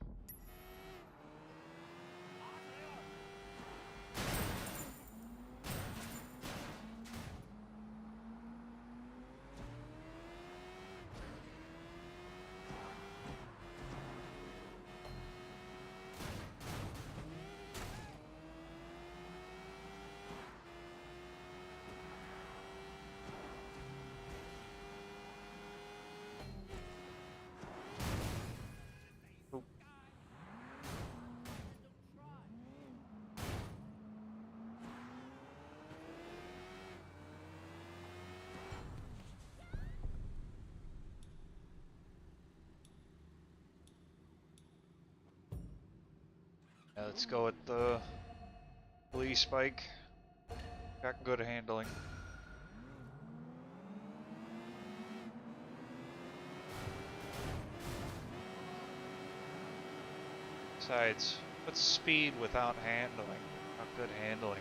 Yeah, let's go with the police bike. Got good handling. Besides, what's speed without handling? Not good handling.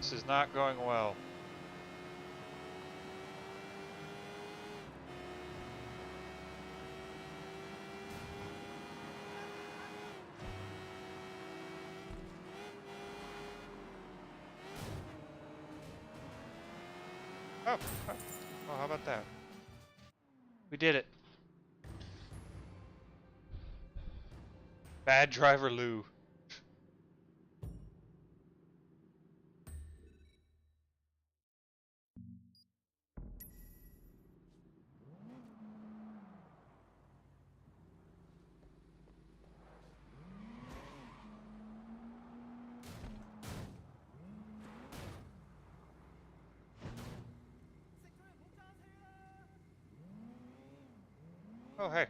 This is not going well. Oh, how about that? We did it. Bad driver Lou. Oh, hey.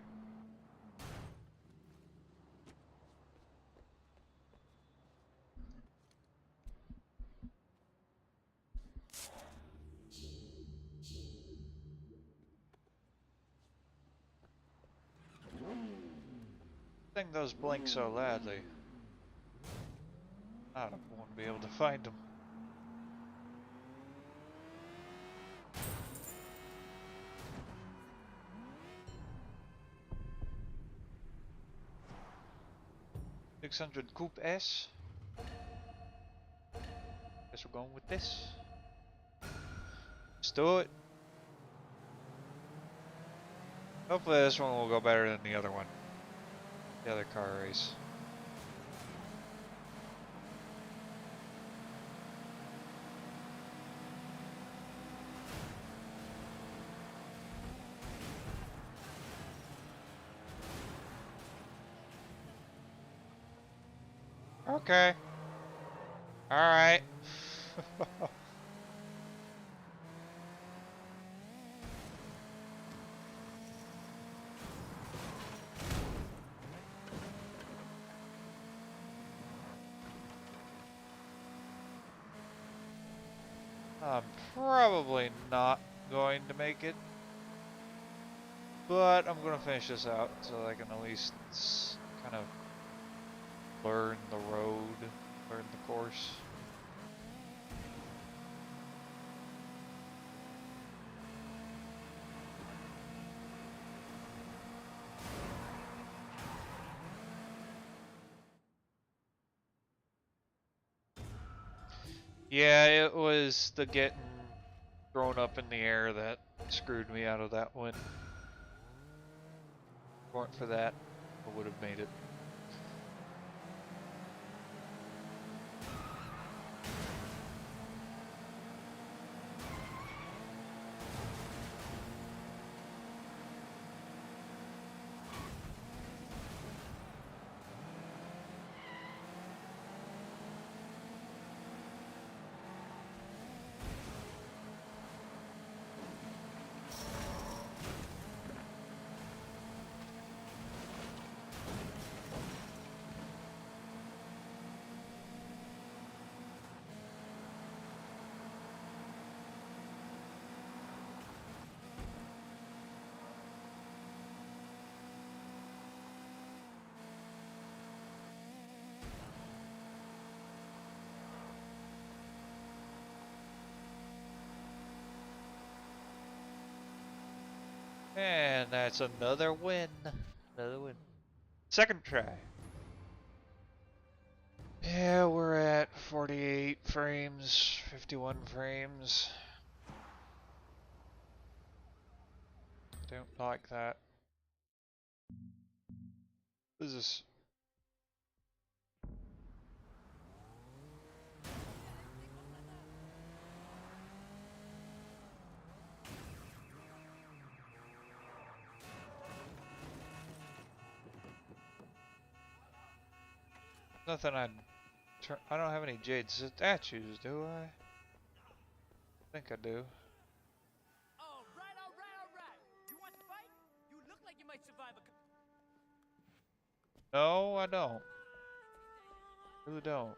Thing those blink so loudly. I won't be able to find them. $600 Coupe S. Guess we're going with this. Let's do it. Hopefully this one will go better than the other one. The other car race. Okay. Alright. I'm probably not going to make it, but I'm going to finish this out so I can at least kind of learn the road, learn the course. Yeah, it was the getting thrown up in the air that screwed me out of that one. If it weren't for that, I would have made it. And that's another win. Another win. Second try. Yeah, we're at 48 frames, 51 frames. Don't like that. What is this? Nothing I don't have any jade statues, do I? I think I do. All right, all right, all right. You want to fight? You look like you might survive a... No, I don't. Really don't.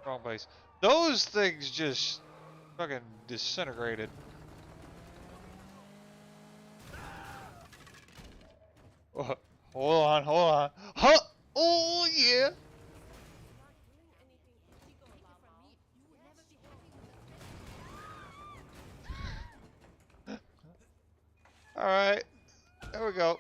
Wrong base. Those things just fucking disintegrated. Oh, hold on, hold on. Huh! Oh yeah! Alright. There we go.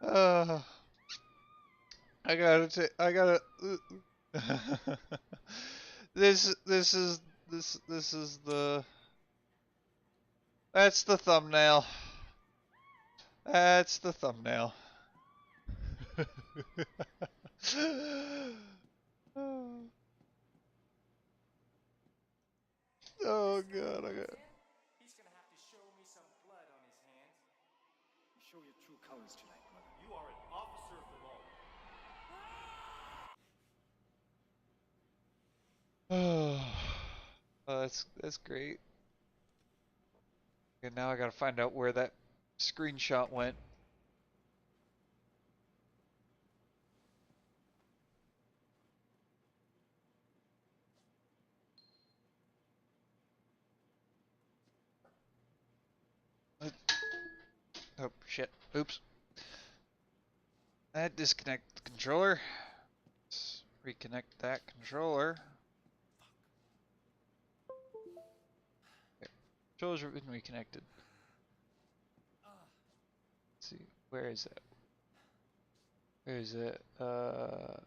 uh, I gotta this is the that's the thumbnail. That's the thumbnail. Oh god, I got He's gonna have to show me some blood on his hands. Show your true colors tonight, brother. You are an officer of the law. Oh, that's great. And now I gotta find out where that screenshot went. Oh shit. Oops. That disconnect the controller. Let's reconnect that controller. Okay. Controllers have been reconnected. Let's see. Where is that? Where is it? Let's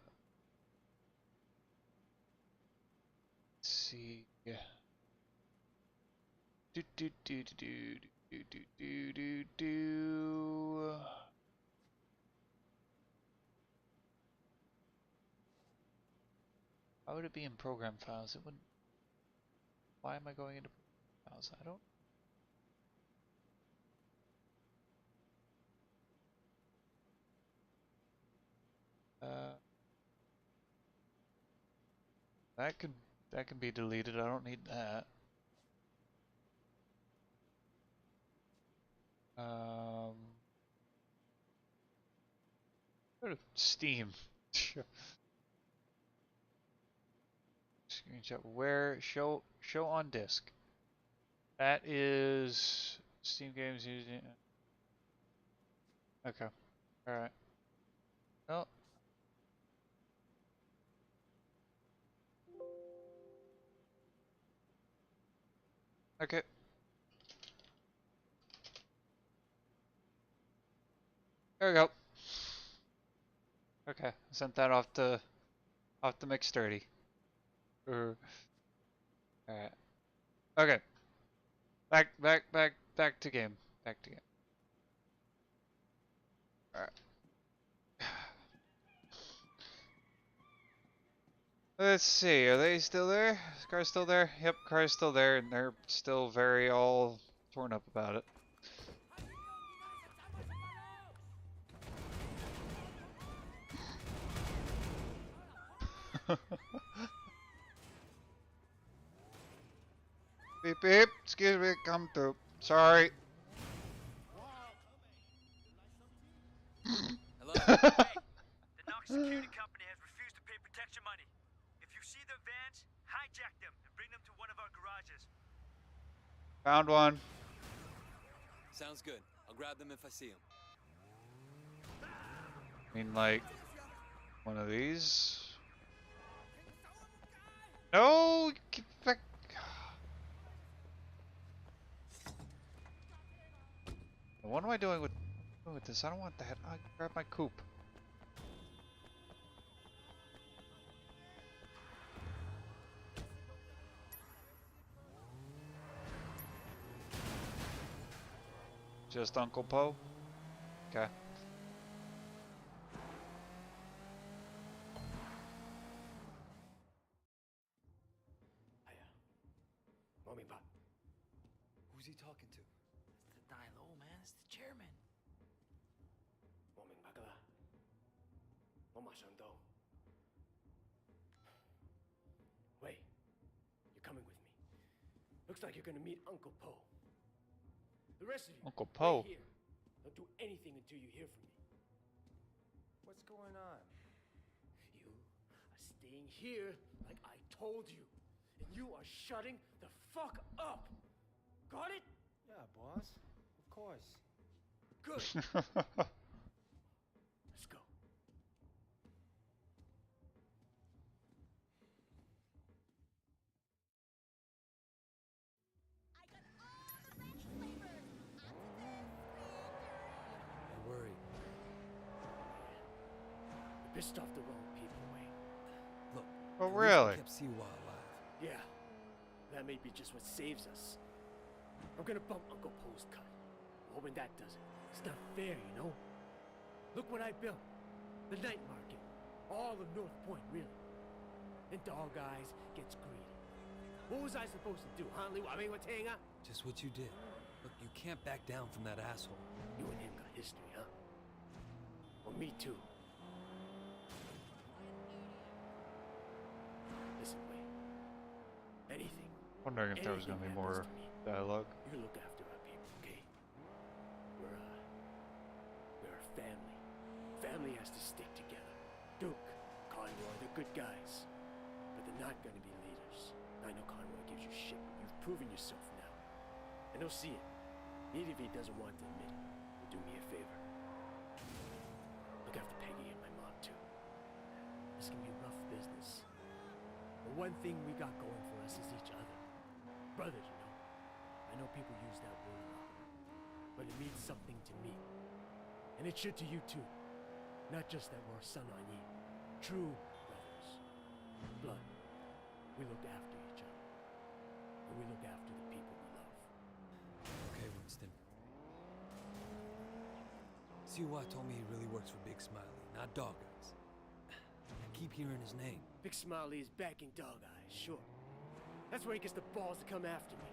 see. Yeah. Do do do do do do do do do. How would it be in program files? It wouldn't. Why am I going into program files? I don't. That can be deleted. I don't need that. Go to Steam. Screenshot where show on disk. That is Steam games using. Okay. All right. Oh. Okay. There we go. Okay, sent that off to Mix 30. Alright. Okay. Back to game. Back to game. Alright. Let's see, are they still there? Is car still there? Yep, car's still there, and they're still very all torn up about it. Beep beep, excuse me, come through. Sorry. Hello? Hey, the Knox Security Company has refused to pay protection money. If you see their vans, hijack them and bring them to one of our garages. Found one. Sounds good. I'll grab them if I see them. I mean, like, one of these? No! Get back. What am I doing with this? I don't want that. I grab my coupe. Just Uncle Poe? Okay. Hiya. Mommy, Pop. Who's he talking to? It's the dying old man. It's the chairman. Mommy, Bagala. Mama Shando. Wait. You're coming with me. Looks like you're gonna meet Uncle Poe. The rest of you, Uncle wait Poe. here. Don't do anything until you hear from me. What's going on? You are staying here like I told you. And you are shutting the fuck up. Got it? Yeah, boss. Of course. Good. Let's go. I got all the ranch flavors. Onto this I worry. You pissed off the wrong people, Wayne. Look. Oh, at least we really? kept Siwa alive. Yeah. That may be just what saves us. I'm gonna bump Uncle Poe's cut. Hoping that does it. It's not fair, you know? Look what I built. The night market. All of North Point, really. Then Dog Eyes gets greedy. What was I supposed to do, huh, Lee? I mean, what's hang up? Just what you did. Look, you can't back down from that asshole. You and him got history, huh? Well, me too. Listen, Wayne. Anything. Wondering if there was gonna be anything more happens to me, dialogue. you look after our people, okay? We're a family. Family has to stick together. Duke, Conroy, they're good guys. But they're not gonna be leaders. I know Conroy gives you shit, but you've proven yourself now. And he'll see it. Even if he doesn't want to admit it. You'll do me a favor. Look after Peggy and my mom, too. This can be rough business. But one thing we got going for us is each other. Brothers, you know. I know people use that word a lot. But it means something to me. And it should to you, too. Not just that we're son on ye. True brothers. Blood. We look after each other. And we look after the people we love. Okay, Winston. Siwa told me he really works for Big Smiley, not Dog Eyes. I keep hearing his name. Big Smiley is backing Dog Eyes, sure. That's where he gets the balls to come after me.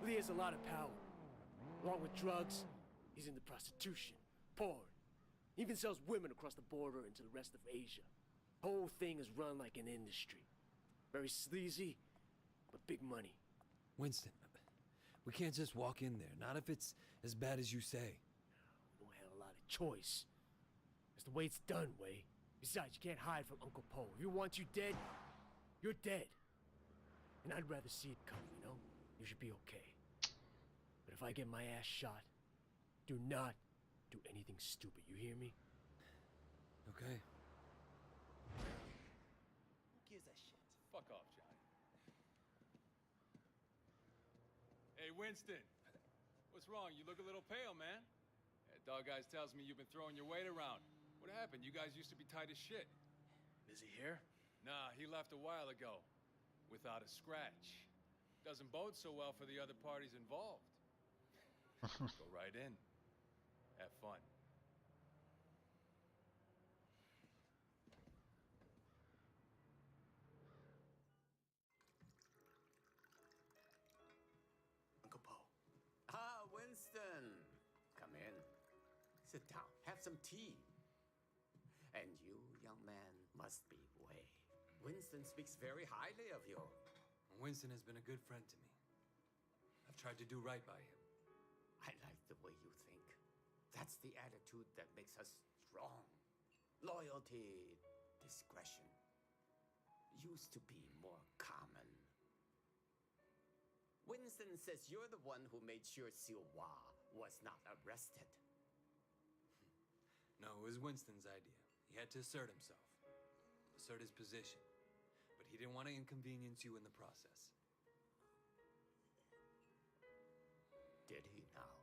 Lee has a lot of power. Along with drugs, he's into prostitution, porn. Even sells women across the border into the rest of Asia. Whole thing is run like an industry. Very sleazy, but big money. Winston, we can't just walk in there, not if it's as bad as you say. We don't have a lot of choice. It's the way it's done, Way. Besides, you can't hide from Uncle Poe. If he wants you dead, you're dead. And I'd rather see it coming, you know? You should be okay. But if I get my ass shot, do not do anything stupid, you hear me? Okay. Who gives a shit? Fuck off, Johnny. Hey, Winston. What's wrong? You look a little pale, man. Dog Eyes tells me you've been throwing your weight around. What happened? You guys used to be tight as shit. Is he here? Nah, he left a while ago. Without a scratch. Doesn't bode so well for the other parties involved. Go right in. Have fun. Uncle Poe. Ah, Winston. Come in. Sit down. Have some tea. And you, young man, must be Way. Winston speaks very highly of you. Winston has been a good friend to me. I've tried to do right by him. I like the way you think. That's the attitude that makes us strong. Loyalty, discretion. Used to be more common. Winston says you're the one who made sure Siwa was not arrested. No, it was Winston's idea. He had to assert himself. Assert his position. But he didn't want to inconvenience you in the process. Did he now?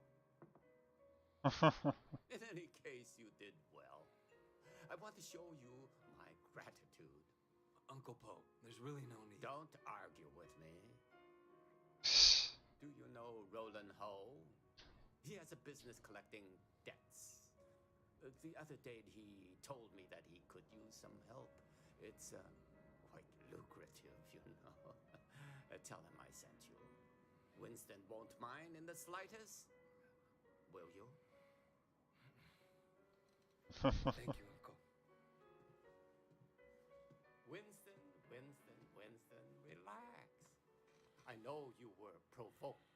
In any case, you did well. I want to show you my gratitude. Uncle Poe, there's really no need. Don't argue with me. Do you know Roland Ho? He has a business collecting debts. The other day he told me that he could use some help. It's quite lucrative, you know. Tell him I sent you. Winston won't mind in the slightest. Will you? Thank you, Uncle. Winston, relax. I know you were provoked.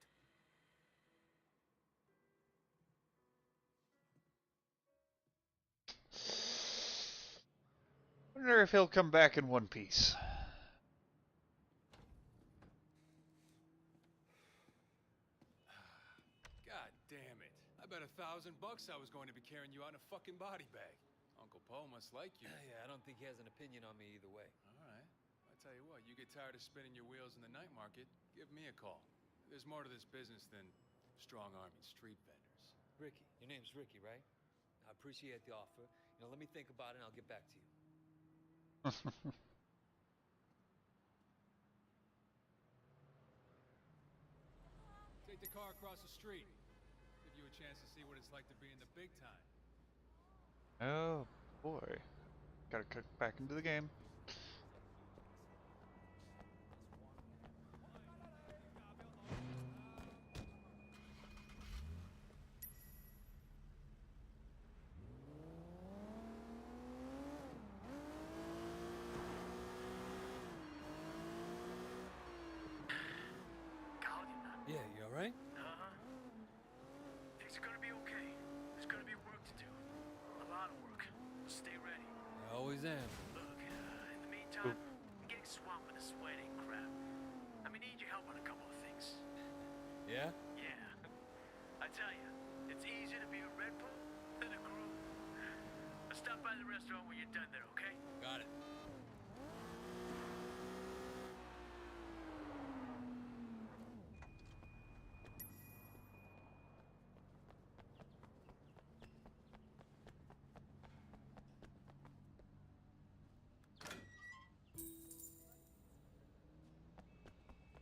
Wonder if he'll come back in one piece. God damn it. I bet $1,000 I was going to be carrying you out in a fucking body bag. Uncle Poe must like you. Yeah, I don't think he has an opinion on me either way. All right. I tell you what, you get tired of spinning your wheels in the night market, give me a call. There's more to this business than strong-arming street vendors. Ricky. Your name's Ricky, right? I appreciate the offer. You know, let me think about it and I'll get back to you. Take the car across the street. Give you a chance to see what it's like to be in the big time. Oh boy. Gotta cut back into the game. Yeah, you alright? Uh-huh. Things are gonna be okay. There's gonna be work to do. A lot of work. Stay ready. I always am. Look, in the meantime, I'm getting swamped with this wedding crap. I may need your help on a couple of things. Yeah? Yeah. I tell you, it's easier to be a Red Bull than a groom. I'll stop by the restaurant when you're done there, okay? Got it.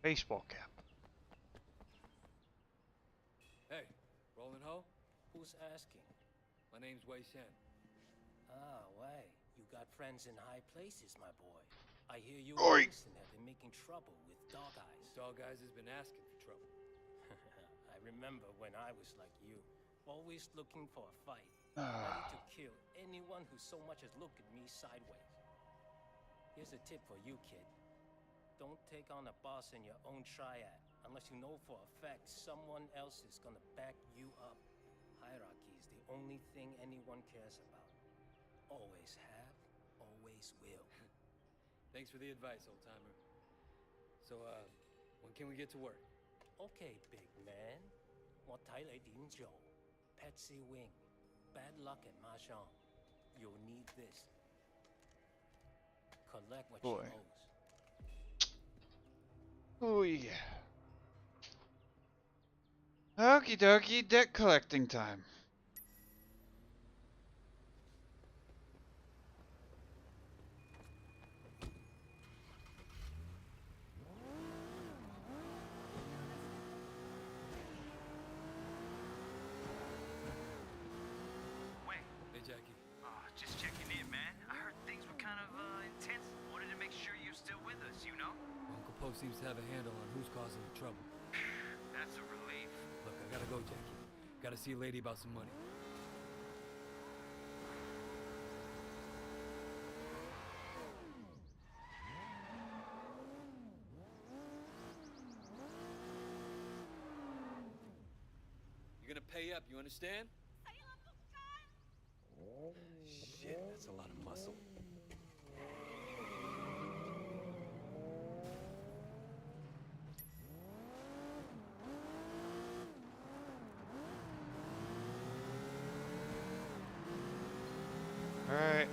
Baseball cap. Hey, Roland Ho? Who's asking? My name's Wei Shen. Ah, Wei. You got friends in high places, my boy. I hear you Oi. and Winston have been making trouble with Dog Eyes. Dog Eyes has been asking for trouble. I remember when I was like you, always looking for a fight, ready to kill anyone who so much as looked at me sideways. Here's a tip for you, kid. Don't take on a boss in your own triad unless you know for a fact someone else is gonna back you up. Hierarchy is the only thing anyone cares about. Always have, always will. Thanks for the advice, old-timer. So, when can we get to work? Okay, big man. 我睇你點做. Patsy Wing. Bad luck at Mahjong. You'll need this. Collect what Boy. she owes. Oh yeah. Okie dokie, debt collecting time. Wait, Hey, Jackie. just checking in, man. I heard things were kind of intense. Wanted to make sure you're still with us, you know? Uncle Poe seems to have a handle on who's causing the trouble. That's a relief. Look, I gotta go, Jackie. Gotta see a lady about some money. You're gonna pay up, you understand? Shit, that's a lot of muscle. Alright.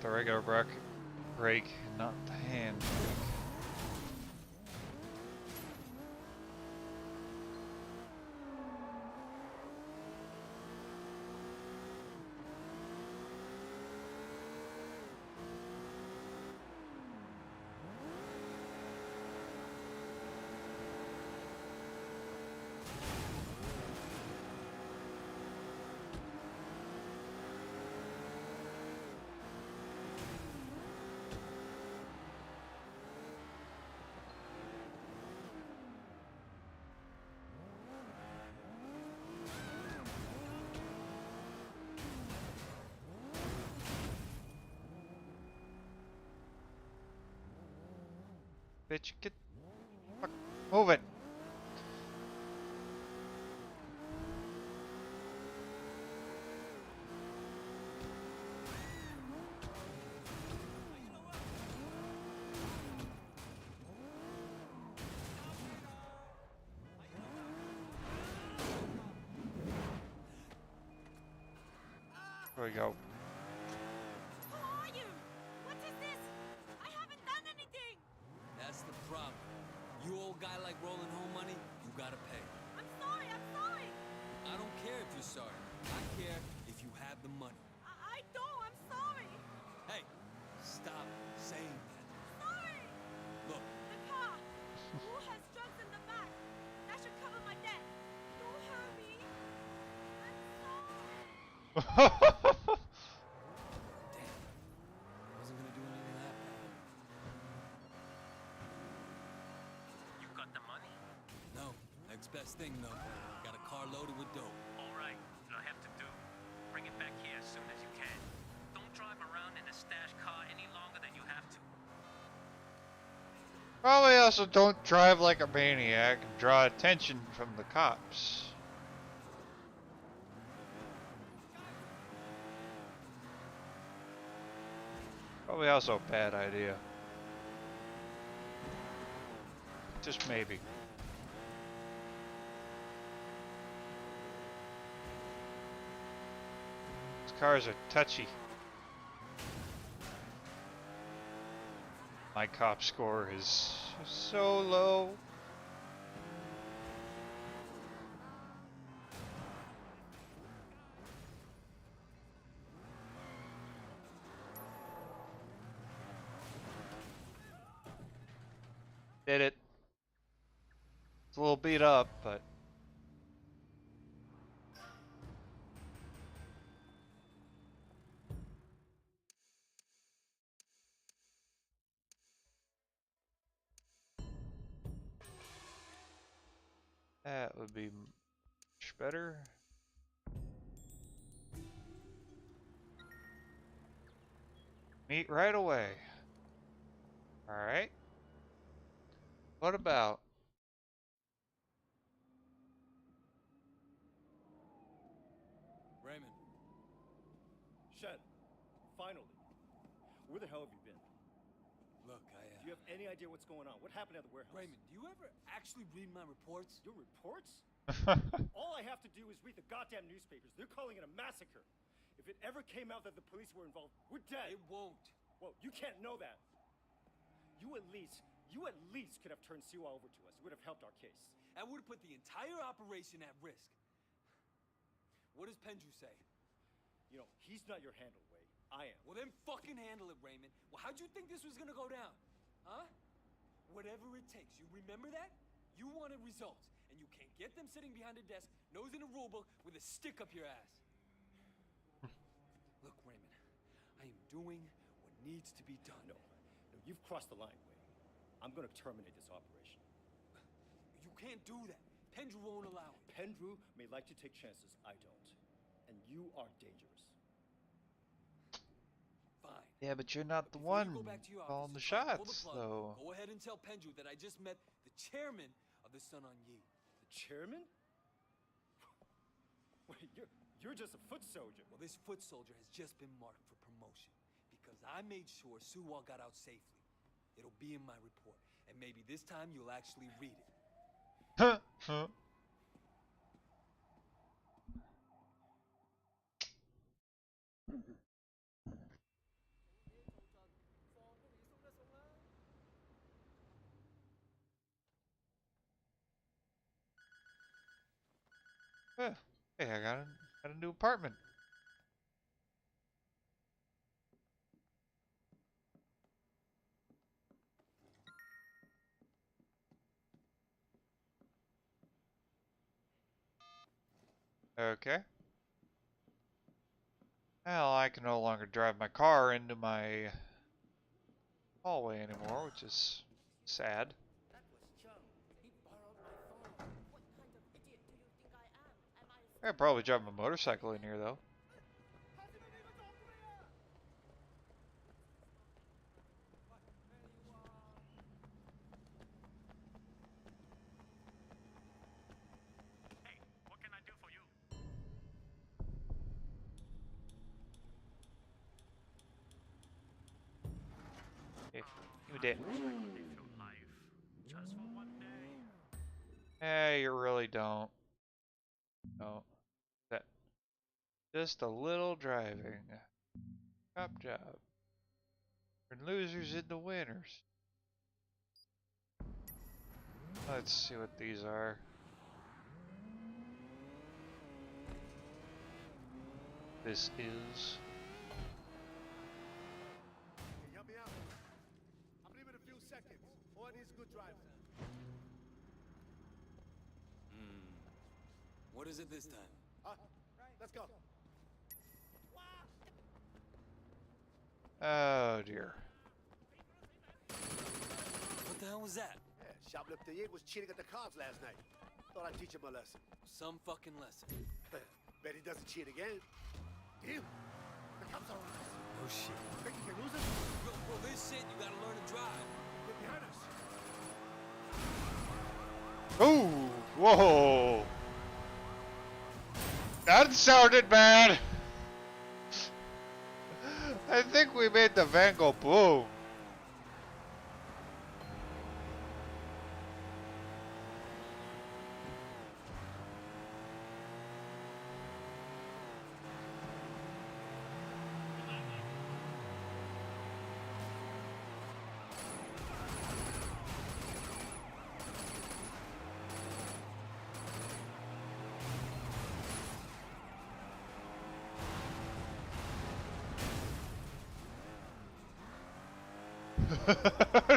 the regular brake, not the hand brake. Bitch, get fuck, move it. There we go. Who are you? What is this? I haven't done anything. That's the problem. You old guy like rolling home money, you gotta pay. I'm sorry. I'm sorry. I don't care if you're sorry. I care if you have the money. I don't. I'm sorry. Hey, stop saying that. Sorry. Look, The car. Who has drugs in the back? That should cover my debt. Don't hurt me. I'm sorry. damn. Wasn't gonna do anything that bad. You got the money? No, next best thing though. Got a car loaded with dope. All right. What I have to do, bring it back here as soon as you can. Don't drive around in a stash car any longer than you have to. Probably also don't drive like a maniac and draw attention from the cops. Probably also a bad idea. Just maybe. These cars are touchy. My cop score is so low. Did it. It's a little beat up, but that would be much better. Meet right away. Alright. What about? Raymond. Shen, finally. Where the hell have you been? Look, Do you have any idea what's going on? What happened at the warehouse? Raymond, do you ever actually read my reports? Your reports? All I have to do is read the goddamn newspapers. They're calling it a massacre. If it ever came out that the police were involved, we're dead. It won't. Well, you can't know that. You at least could have turned Siwa over to us. It would have helped our case. That would have put the entire operation at risk. What does Pendrew say? You know, he's not your handle, Wei. I am. Well, then fucking handle it, Raymond. Well, how'd you think this was gonna go down? Huh? Whatever it takes. You remember that? You wanted results, and you can't get them sitting behind a desk, nose in a rule book, with a stick up your ass. Look, Raymond, I am doing what needs to be done. No, you've crossed the line, Wei. I'm gonna terminate this operation. You can't do that. Pendrew won't allow it. Pendrew may like to take chances. I don't. And you are dangerous. Fine. Yeah, but you're not the Before you one go back to your calling the office and pull shots, plug, though. Go ahead and tell Pendrew that I just met the chairman of the Sun on Yi. The chairman? Wait, you're just a foot soldier. Well, this foot soldier has just been marked for promotion because I made sure Suwa got out safely. It'll be in my report, and maybe this time you'll actually read it. Huh. Huh. Hey, I got a new apartment. Okay. Well, I can no longer drive my car into my hallway anymore, which is sad. That was Chum. He borrowed my phone. What kind of idiot do you think I am? Am I a I could probably drive my motorcycle in here, though. Hey, what can I do for you? Yeah, you did. Life just for one day. Hey, you really don't. No. That. Just a little driving. Top job. From losers into winners. Let's see what these are. This is. Can you help me out? I'm leaving a few seconds. All I need is a good driver. What is it this time? Let's go. Oh dear. What the hell was that? Yeah, shoplifter Yig was cheating at the cards last night. Thought I'd teach him a lesson. Some fucking lesson. Bet he doesn't cheat again. Deal. The cops are on us. Oh shit. Think you can lose us? Bro, this shit, you gotta learn to drive. Get behind us. Ooh! Whoa! That sounded bad! I think we made the van go boom.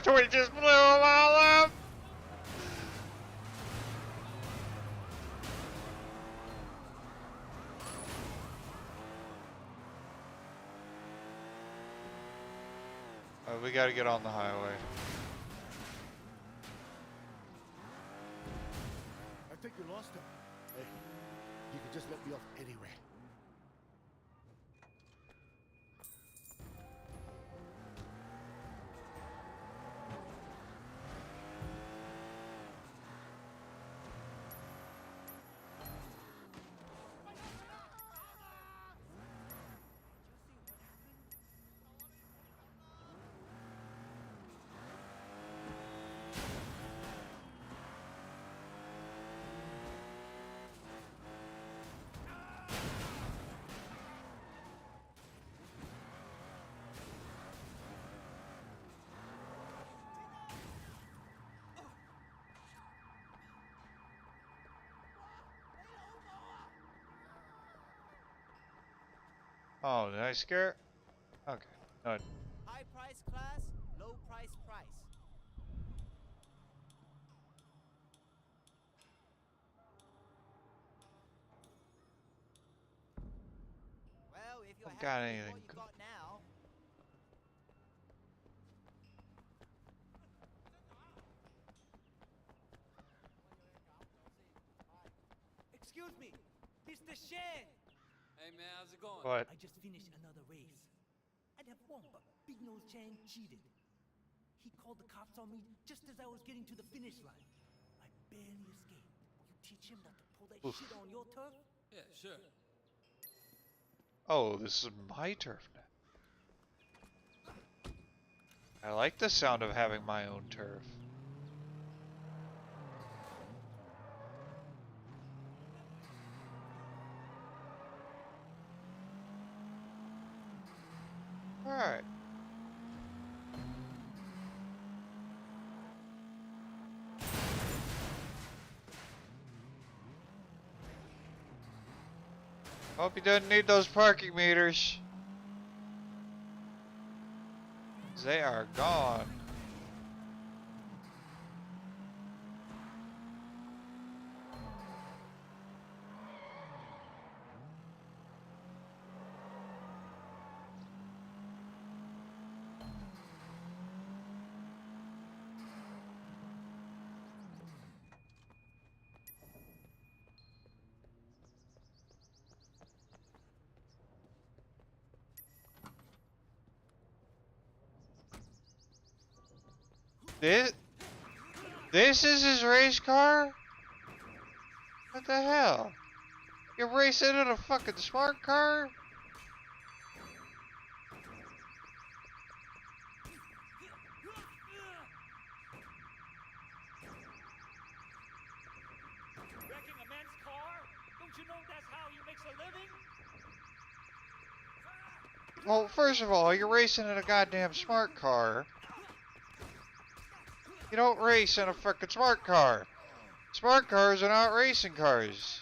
We just blew them all up! We gotta get on the highway. I think you lost him. Hey, you can just let me off anywhere. Oh, did I scare? Okay, no. High price class, low price price. Well, if you're Haven't got happy with anything what you good. got now. Excuse me, Mr. Shen. Hey man, how's it going? What? I just finished another race. I'd have won, but Big Nose Chang cheated. He called the cops on me just as I was getting to the finish line. I barely escaped. You teach him not to pull that shit on your turf? Yeah, sure. Oh, this is my turf now. I like the sound of having my own turf. Alright. Hope he doesn't need those parking meters. They are gone. This is his race car? What the hell? You're racing in a fucking smart car? Wrecking a man's car? Don't you know that's how he makes a living? Well, first of all, you're racing in a goddamn smart car. You don't race in a fucking smart car. Smart cars are not racing cars.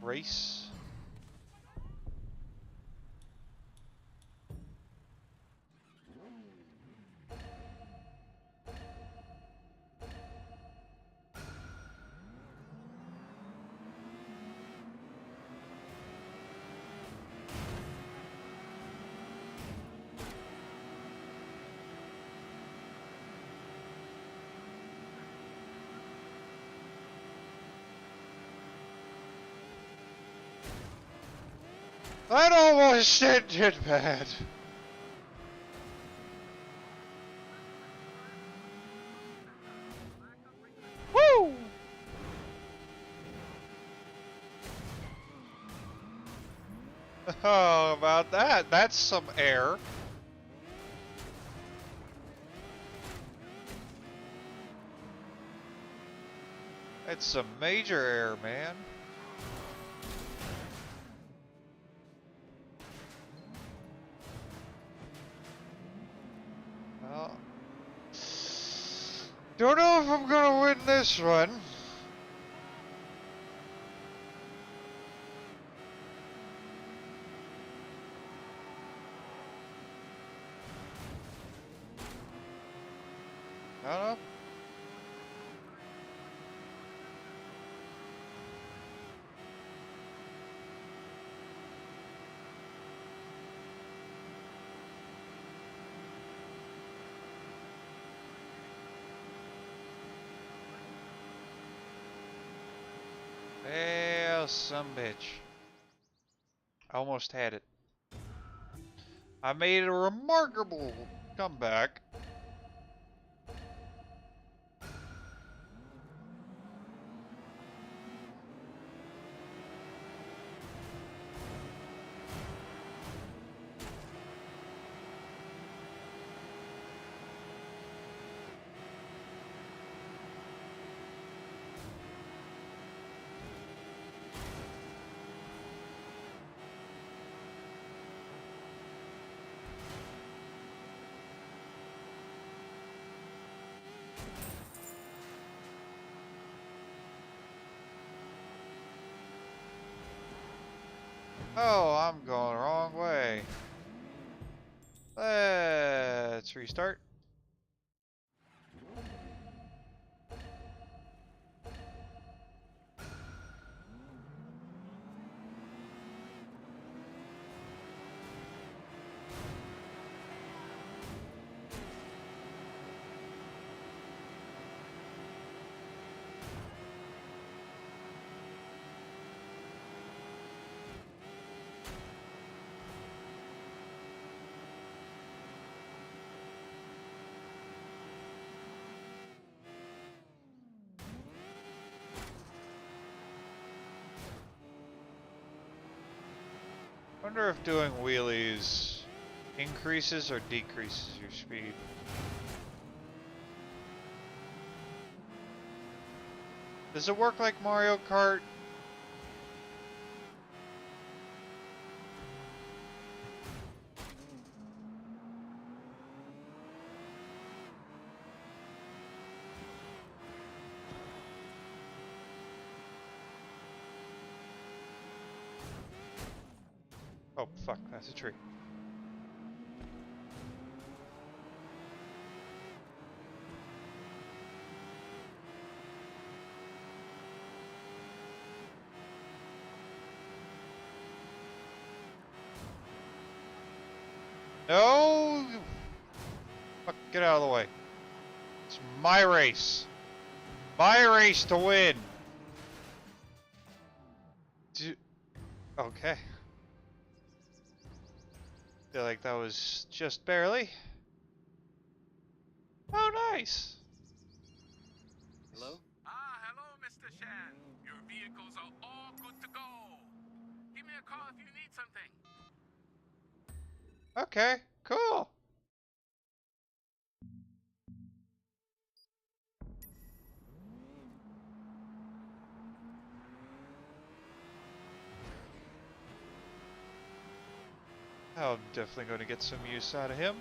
Race. That almost ended bad. Woo! Oh, about that. That's some air. That's some major air, man. Well, don't know if I'm gonna win this one. I don't know. Hell, some bitch. I almost had it. I made a remarkable comeback. Oh, I'm going the wrong way. Let's restart. Wonder if doing wheelies increases or decreases your speed. Does it work like Mario Kart? Oh, fuck, that's a tree. No! Fuck, get out of the way. It's my race. My race to win. Okay. Feel like that was just barely. Oh, nice. Hello? Hello, Mr. Shan. Your vehicles are all good to go. Give me a call if you need something. Okay, cool. I'm definitely going to get some use out of him.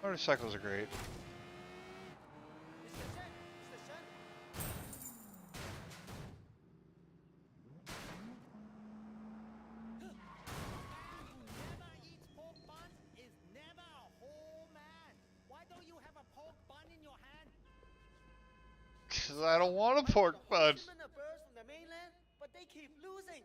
Motorcycles are great. Because I don't want a pork bun. From the mainland, but they keep losing.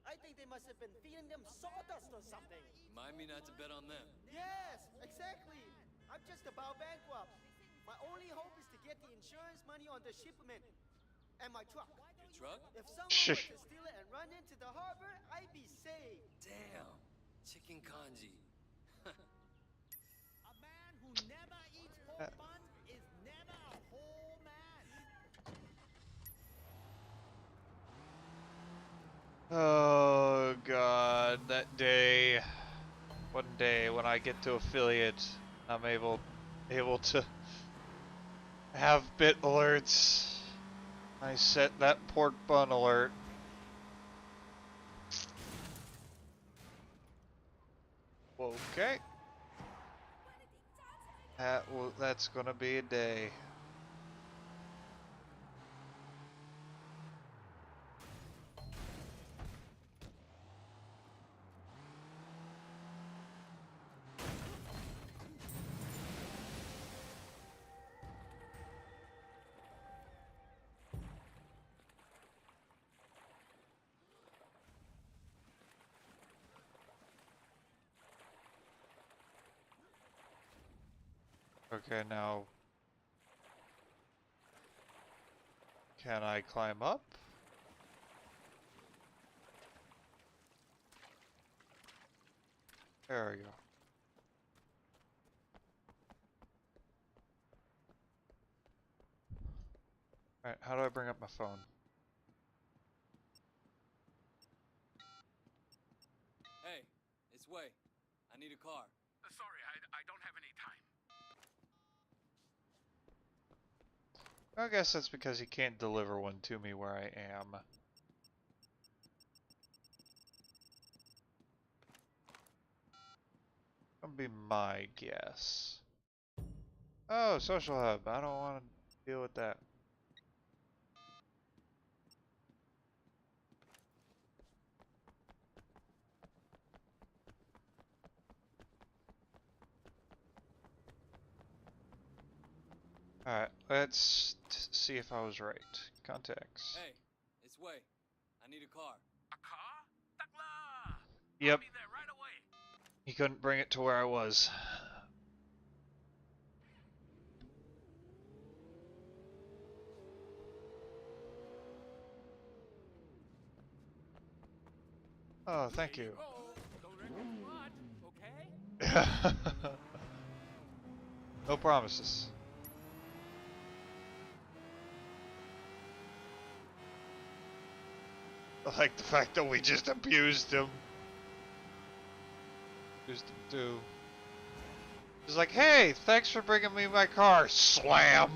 I think they must have been feeding them sawdust or something. Remind me not to bet on them. Yes, exactly. I'm just about bankrupt. My only hope is to get the insurance money on the shipment and my truck. Your truck? If someone were to steal it and run into the harbor, I'd be saved. Damn. Chicken kanji. A man who never eats pork buns is never a whole man. Oh god, that day. One day when I get to affiliate, I'm able to have bit alerts. I set that pork bun alert. Okay. That's gonna be a day. Okay, now can I climb up? There we go. Alright, how do I bring up my phone? Hey, it's Wei. I need a car. Sorry, I don't have any time. I guess that's because he can't deliver one to me where I am. That'll be my guess. Oh, social hub. I don't want to deal with that. Alright, let's see if I was right. Contacts. Hey, it's Wei. I need a car. A car? Takla! Yep. I'll be there right away. He couldn't bring it to where I was. Oh, thank you. Don't wreck your spot, okay? No promises. I like the fact that we just abused him. Abused him too. He's like, hey, thanks for bringing me my car. Slam!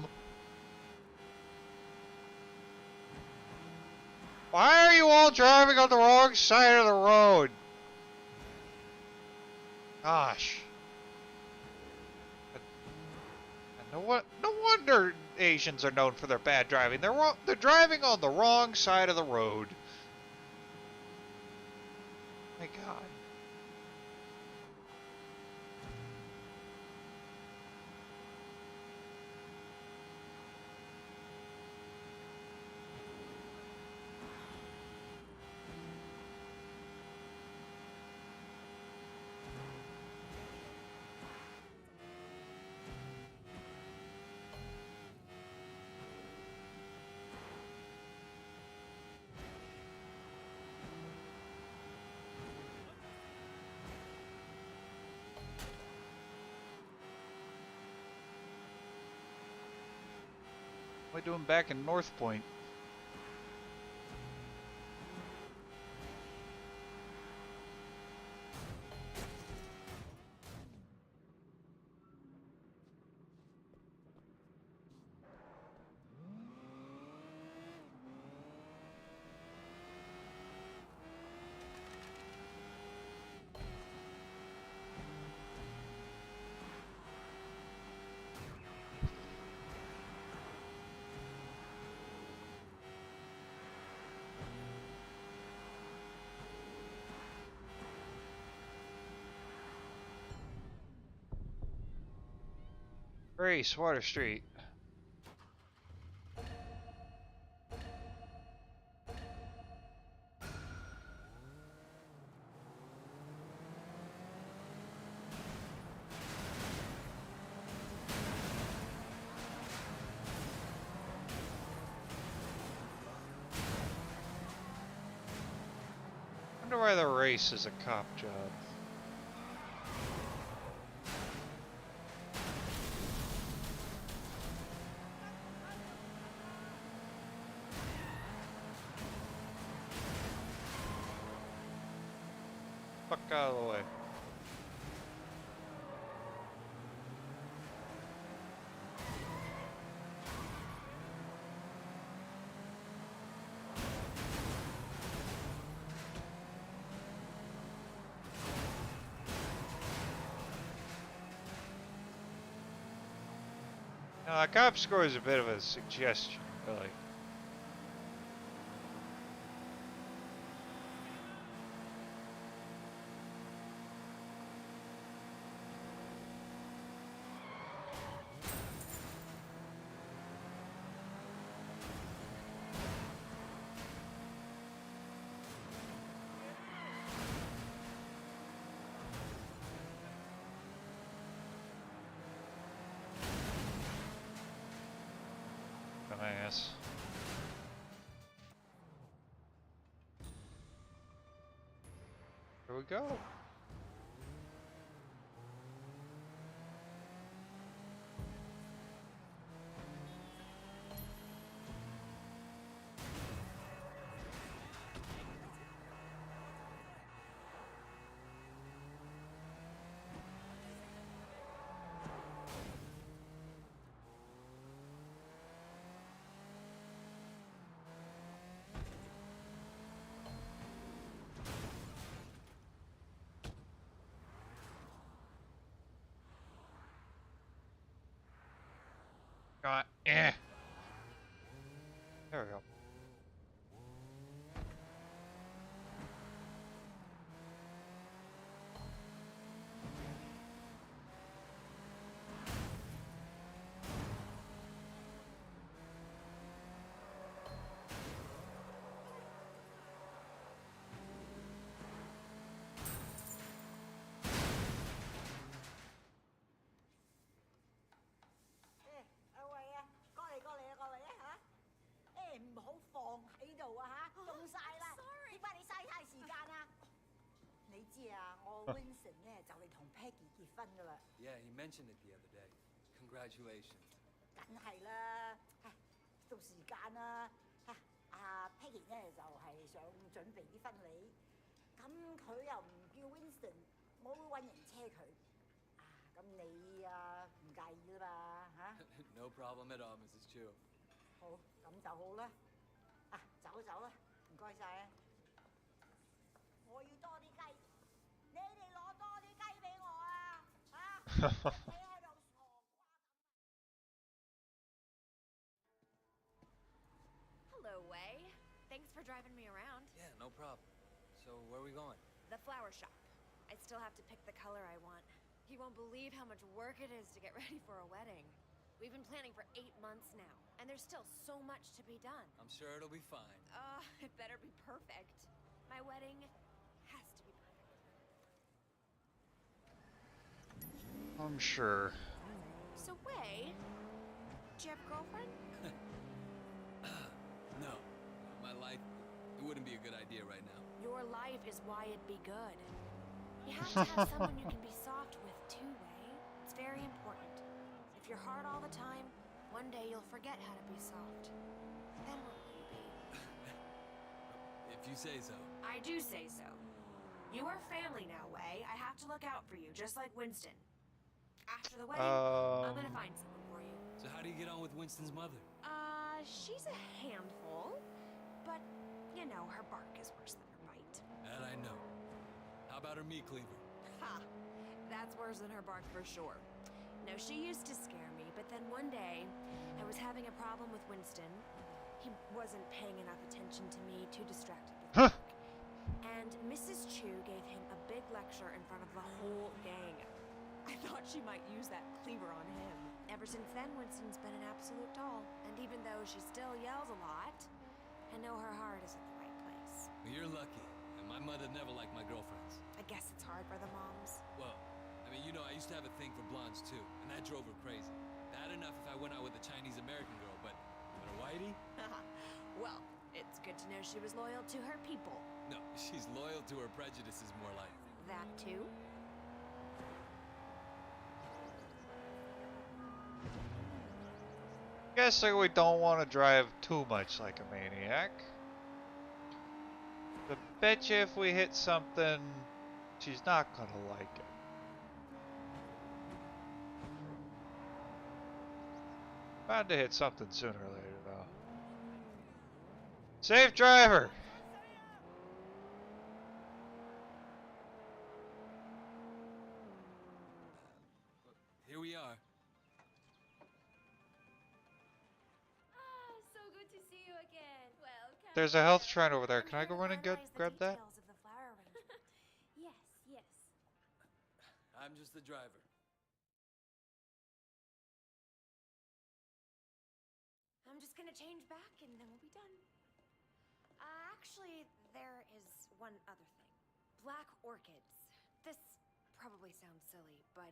Why are you all driving on the wrong side of the road? Gosh. No wonder Asians are known for their bad driving. They're driving on the wrong side of the road. My God. What am I doing back in North Point? Grace, Water Street. Wonder why the race is a cop job. Fuck out of the way. Now, a cop score is a bit of a suggestion, really. Dumbass. Here we go. There we go. 㗎啦。 Yeah, he mentioned it the other day. Congratulations. 梗係啦，到時間啦。阿 Peggy 咧就係想準備啲婚禮，咁佢又唔叫 Winston，我會揾人車佢。咁你唔介意啦嘛嚇No problem at all, Mrs. Chu. 好，咁就好啦。走啦，唔該晒啊！我要多啲雞，你哋攞多啲雞俾我啊！你喺度傻瓜咁。Hello, Wei. Thanks for driving me around. Yeah, no problem. So, where are we going? The flower shop. I still have to pick the color I want. You won't believe how much work it is to get ready for a wedding. We've been planning for 8 months now, and there's still so much to be done. I'm sure it'll be fine. It better be perfect. My wedding has to be perfect. I'm sure. So, Wei, do you have a girlfriend? No. My life, it wouldn't be a good idea right now. Your life is why it'd be good. You have to have someone you can be soft with too, Wei. It's very important. If you're hard all the time, one day you'll forget how to be soft. Then what will you be? If you say so. I do say so. You are family now, Wei. I have to look out for you, just like Winston. After the wedding, I'm gonna find someone for you. So how do you get on with Winston's mother? She's a handful, but, you know, her bark is worse than her bite. That I know. How about her meat cleaver? Ha! That's worse than her bark for sure. No, she used to scare me, but then one day, I was having a problem with Winston. He wasn't paying enough attention to me, too distracted with work. And Mrs. Chu gave him a big lecture in front of the whole gang. I thought she might use that cleaver on him. Ever since then, Winston's been an absolute doll. And even though she still yells a lot, I know her heart is in the right place. Well, you're lucky. And my mother never liked my girlfriends. I guess it's hard for the moms. Well, I mean, you know, I used to have a thing for blondes too, and that drove her crazy. Bad enough if I went out with a Chinese-American girl, but a whitey? Well, it's good to know she was loyal to her people. No, she's loyal to her prejudices, more like. That too? Guessing we don't want to drive too much like a maniac. But bet you if we hit something, she's not gonna like it. Bound to hit something sooner or later, though. Safe driver! Here we are. So good to see you again. Welcome. There's a health shrine over there. Can I go run and grab that? Yes. I'm just the driver. I'm just gonna change back and then we'll be done. Actually, there is one other thing. Black orchids. This probably sounds silly, but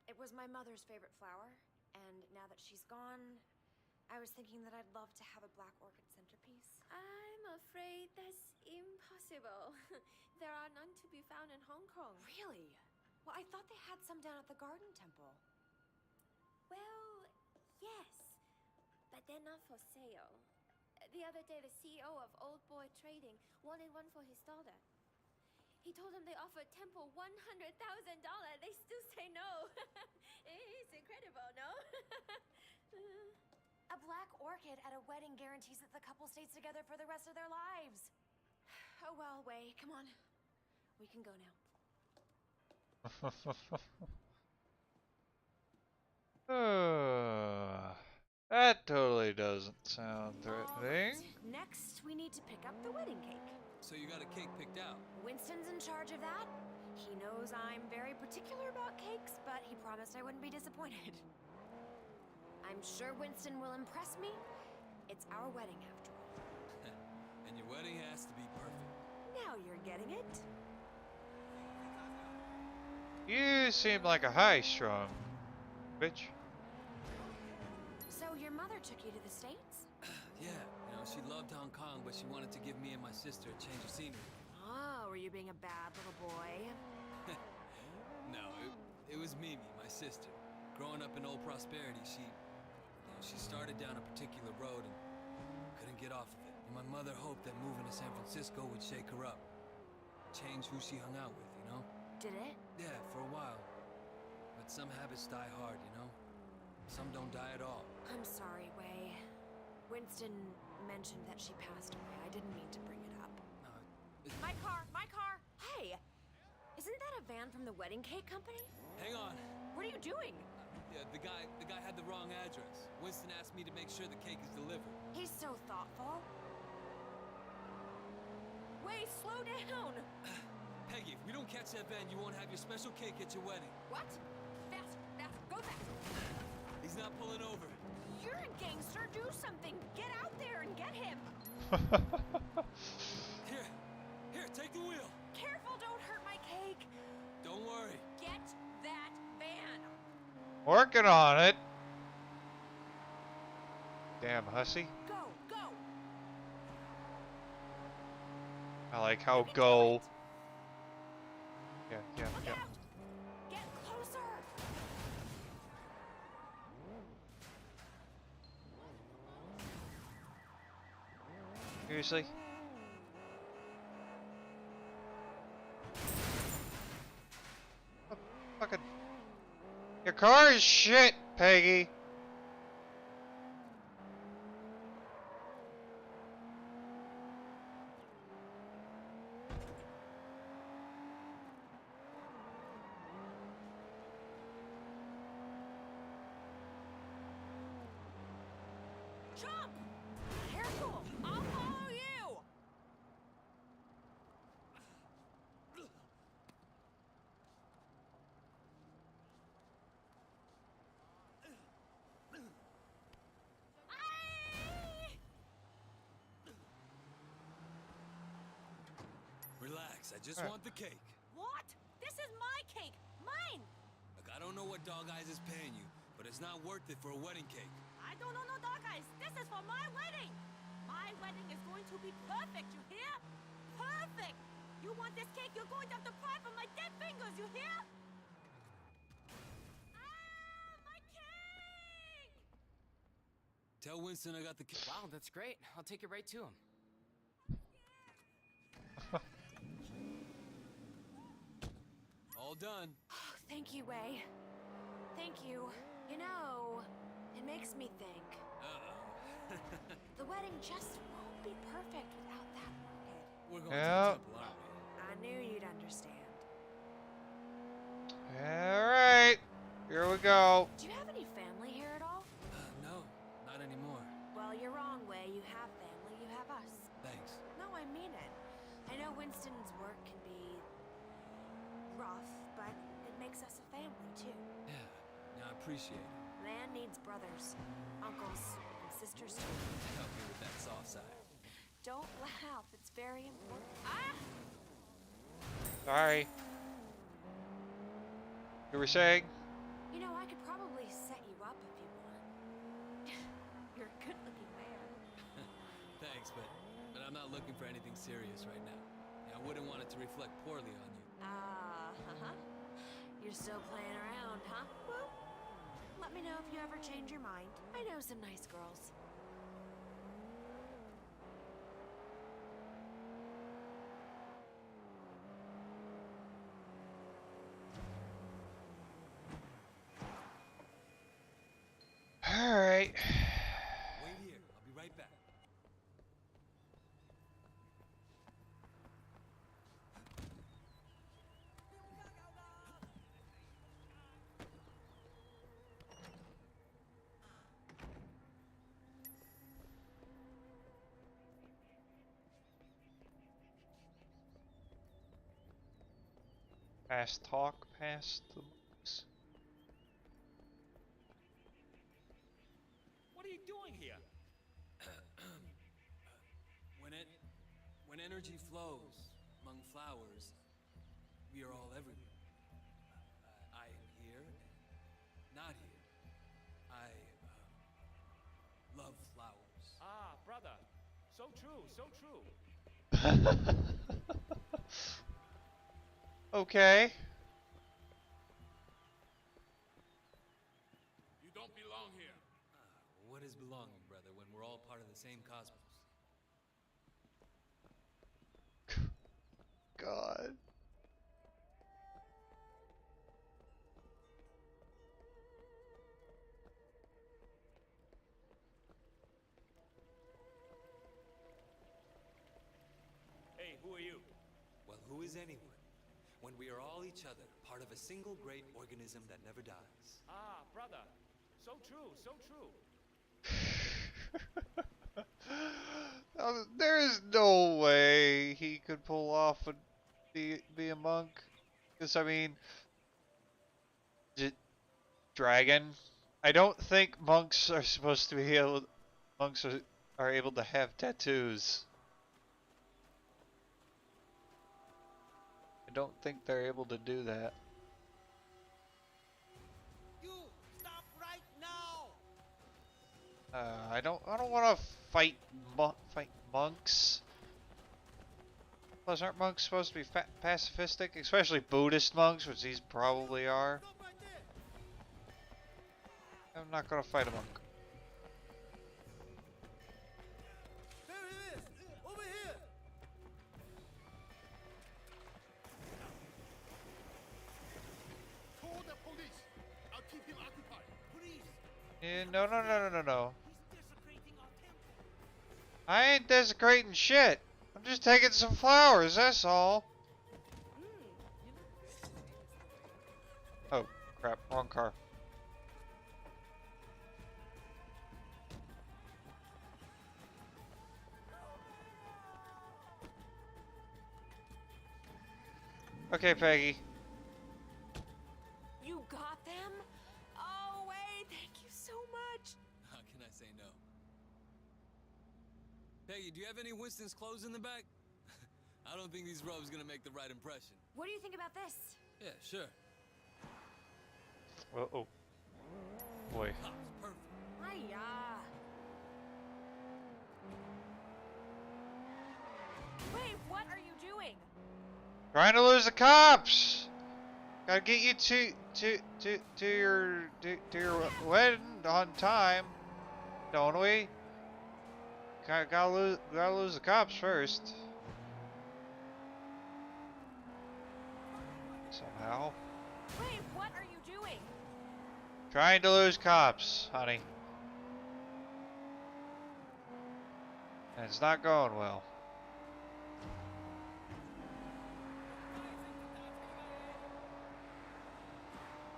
it was my mother's favorite flower, and now that she's gone, I was thinking that I'd love to have a black orchid centerpiece. I'm afraid that's impossible. There are none to be found in Hong Kong. Really? Well, I thought they had some down at the Garden Temple. Well, yes, but they're not for sale. The other day, the CEO of Old Boy Trading wanted one for his daughter. He told them they offered Temple $100,000. They still say no. It's incredible, no? A black orchid at a wedding guarantees that the couple stays together for the rest of their lives. Oh well, Wei, come on. We can go now. That totally doesn't sound threatening. Next, we need to pick up the wedding cake. So you got a cake picked out? Winston's in charge of that. He knows I'm very particular about cakes, but he promised I wouldn't be disappointed. I'm sure Winston will impress me. It's our wedding after all. And your wedding has to be perfect. Now you're getting it. You seem like a high-strung bitch. So your mother took you to the States? Yeah, you know, she loved Hong Kong, but she wanted to give me and my sister a change of scenery. Oh, were you being a bad little boy? No, it was Mimi, my sister. Growing up in Old Prosperity, she started down a particular road and couldn't get off of it. And my mother hoped that moving to San Francisco would shake her up. Change who she hung out with, you know? Did it? Yeah, for a while. But some habits die hard, you know? Some don't die at all. I'm sorry, Wei. Winston mentioned that she passed away. I didn't mean to bring it up. My car! My car! Hey! Isn't that a van from the wedding cake company? Hang on. What are you doing? Yeah, the guy had the wrong address. Winston asked me to make sure the cake is delivered. He's so thoughtful. Wei, slow down! Peggy, if we don't catch that van, you won't have your special cake at your wedding. What? Fast, fast, go fast! He's not pulling over. You're a gangster, do something! Get out there and get him! Here, take the wheel! Careful, don't hurt my cake! Don't worry. Get that van! Working on it. Damn hussy. Go, go! I like how go. Yeah. Look out! Get closer! Seriously? Oh, fucking. Your car is shit, Peggy. Jump! Careful! I'll follow you! Relax, I just want the cake. What? This is my cake! Mine! Look, I don't know what Dog Eyes is paying you, but it's not worth it for a wedding cake. I don't know no dog eyes. This is for my wedding! My wedding is going to be perfect, you hear? Perfect! You want this cake, you're going to have to pry from my dead fingers, you hear? My cake! Tell Winston I got the cake. Wow, that's great. I'll take it right to him. All done. Oh, thank you, Wei. Thank you. You know, it makes me think. Uh-oh. The wedding just won't be perfect without that orchid. We're going to the temple, aren't we? I knew you'd understand. Alright. Here we go. Do you have any family here at all? No, not anymore. Well, you're wrong, Wei. You have family. You have us. Thanks. No, I mean it. I know Winston's work can be rough, but it makes us a family, too. Yeah, I appreciate it. Man needs brothers, uncles, and sisters, too. Help me with that soft side. Don't laugh. It's very important. Ah! Sorry. You were saying? You know, I could probably set you up if you want. You're a good-looking man. Thanks, but I'm not looking for anything serious right now. I wouldn't want it to reflect poorly on you. Uh-huh. You're still playing around, huh? Well, let me know if you ever change your mind. I know some nice girls. Alright. Wait here. I'll be right back. Fast talk past the books. What are you doing here? When energy flows among flowers, we are all everywhere. I am here and not here. I love flowers. Ah, brother. So true. Okay. don't belong here. What is belonging, brother, when we're all part of the same cosmos? God. Hey, who are you? Well, who is anyone? When we are all each other, part of a single great organism that never dies. Ah, brother. So true, so true. There is no way he could pull off and be a monk. Because, I mean, dragon. I don't think monks are supposed to be able. Monks are able to have tattoos. I don't think they're able to do that. You stop right now! I don't want to fight monks. Plus, aren't monks supposed to be pacifistic, especially Buddhist monks, which these probably are? I'm not gonna fight a monk. There he is! Over here! Call the police. I'll keep him occupied. Police! No. He's desecrating our temple! I ain't desecrating shit. I'm just taking some flowers, that's all. Oh, crap, wrong car. Okay, Peggy. You got them? Oh, wait, thank you so much. How can I say no? Peggy, do you have any Winston's clothes in the back? I don't think these robes gonna make the right impression. What do you think about this? Yeah, sure. Uh-oh. Boy. Cops, perfect. Hiya. Wait, what are you doing? Trying to lose the cops. Gotta get you to your wedding on time, don't we? Gotta lose the cops first. Somehow. Wait, what are you doing? Trying to lose cops, honey. And it's not going well.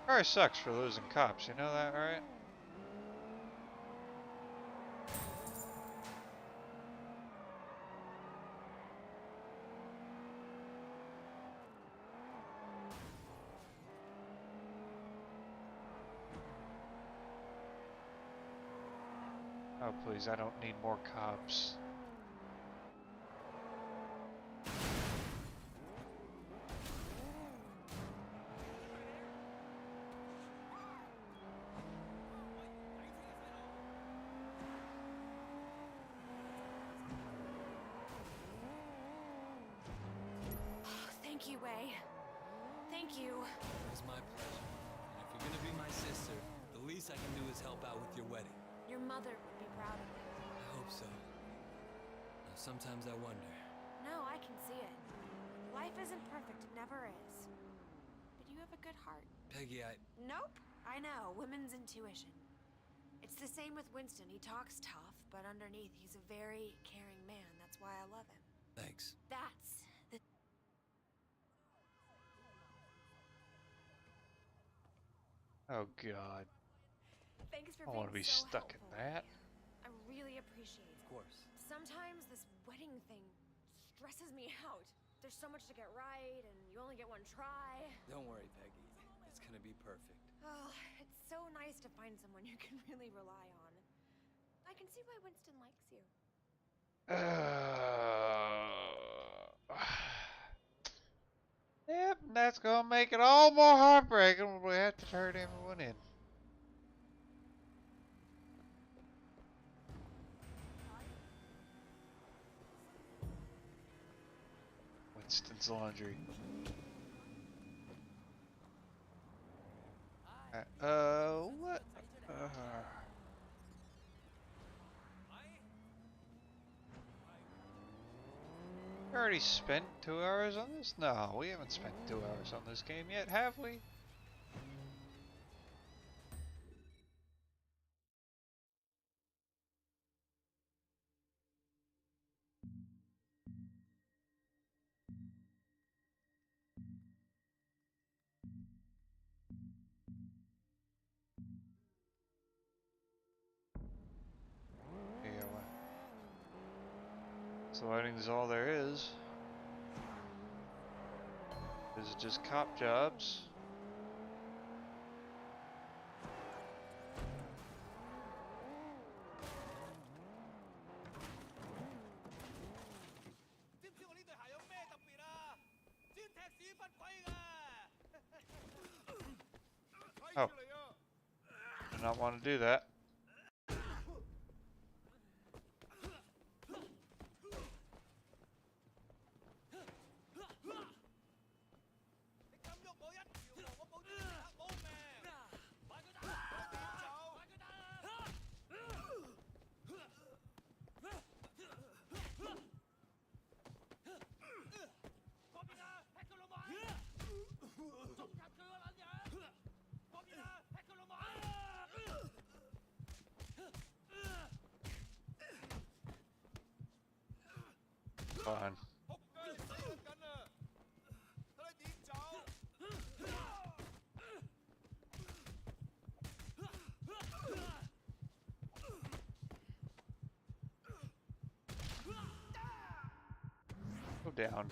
Car sucks for losing cops, you know that, right? Oh please, I don't need more cops. Thank you, Wei. Thank you. It's my pleasure. And if you're gonna be my sister, the least I can do is help out with your wedding. Your mother would be proud of you. I hope so. Now, sometimes I wonder. No, I can see it. Life isn't perfect, it never is. But you have a good heart. Peggy, Nope. I know, women's intuition. It's the same with Winston. He talks tough, but underneath he's a very caring man. That's why I love him. Thanks. That's the... Oh god. Thanks for I want to be being so stuck in helpful. that. I really appreciate it. Of course. Sometimes this wedding thing stresses me out. There's so much to get right, and you only get one try. Don't worry, Peggy. It's gonna be perfect. Oh, it's so nice to find someone you can really rely on. I can see why Winston likes you. Yep, that's gonna make it all more heartbreaking when we have to turn everyone in. Winston's laundry. What? already spent 2 hours on this? No, we haven't spent 2 hours on this game yet, have we? Yeah, well. So lighting is all there is. Is it just cop jobs? Oh. Did not want to do that. Fine. Go down.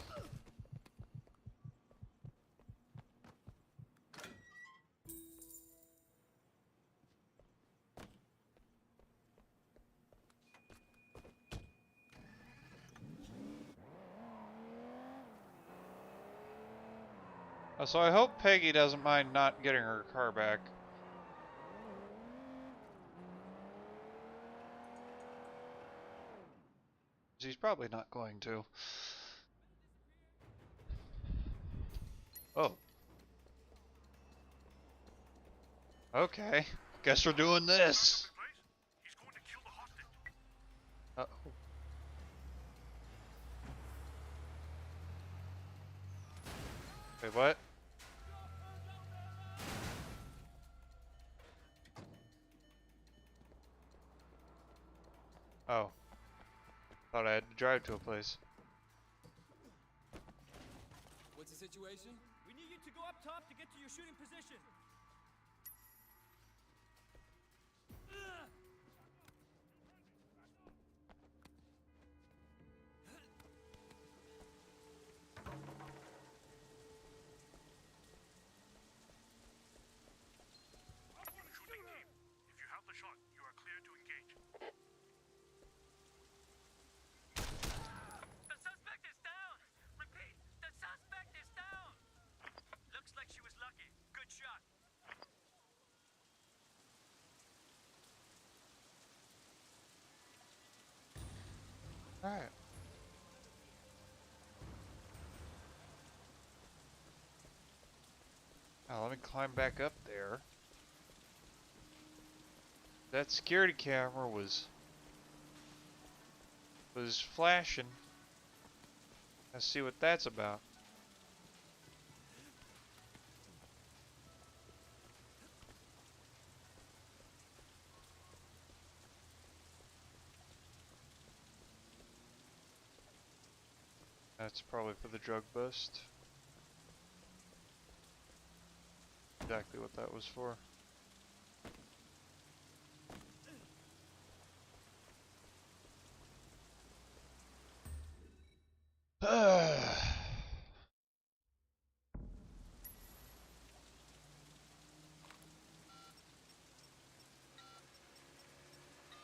So I hope Peggy doesn't mind not getting her car back. She's probably not going to. Oh. Okay. Guess we're doing this. Uh-oh. Wait, what? Oh. Thought I had to drive to a place. What's the situation? We need you to go up top to get to your shooting position. Shooting team, if you have the shot, you are clear to engage. The suspect is down! Repeat, the suspect is down! Looks like she was lucky. Good shot. Alright. Now let me climb back up there. That security camera was flashing. Let's see what that's about. That's probably for the drug bust. Exactly what that was for.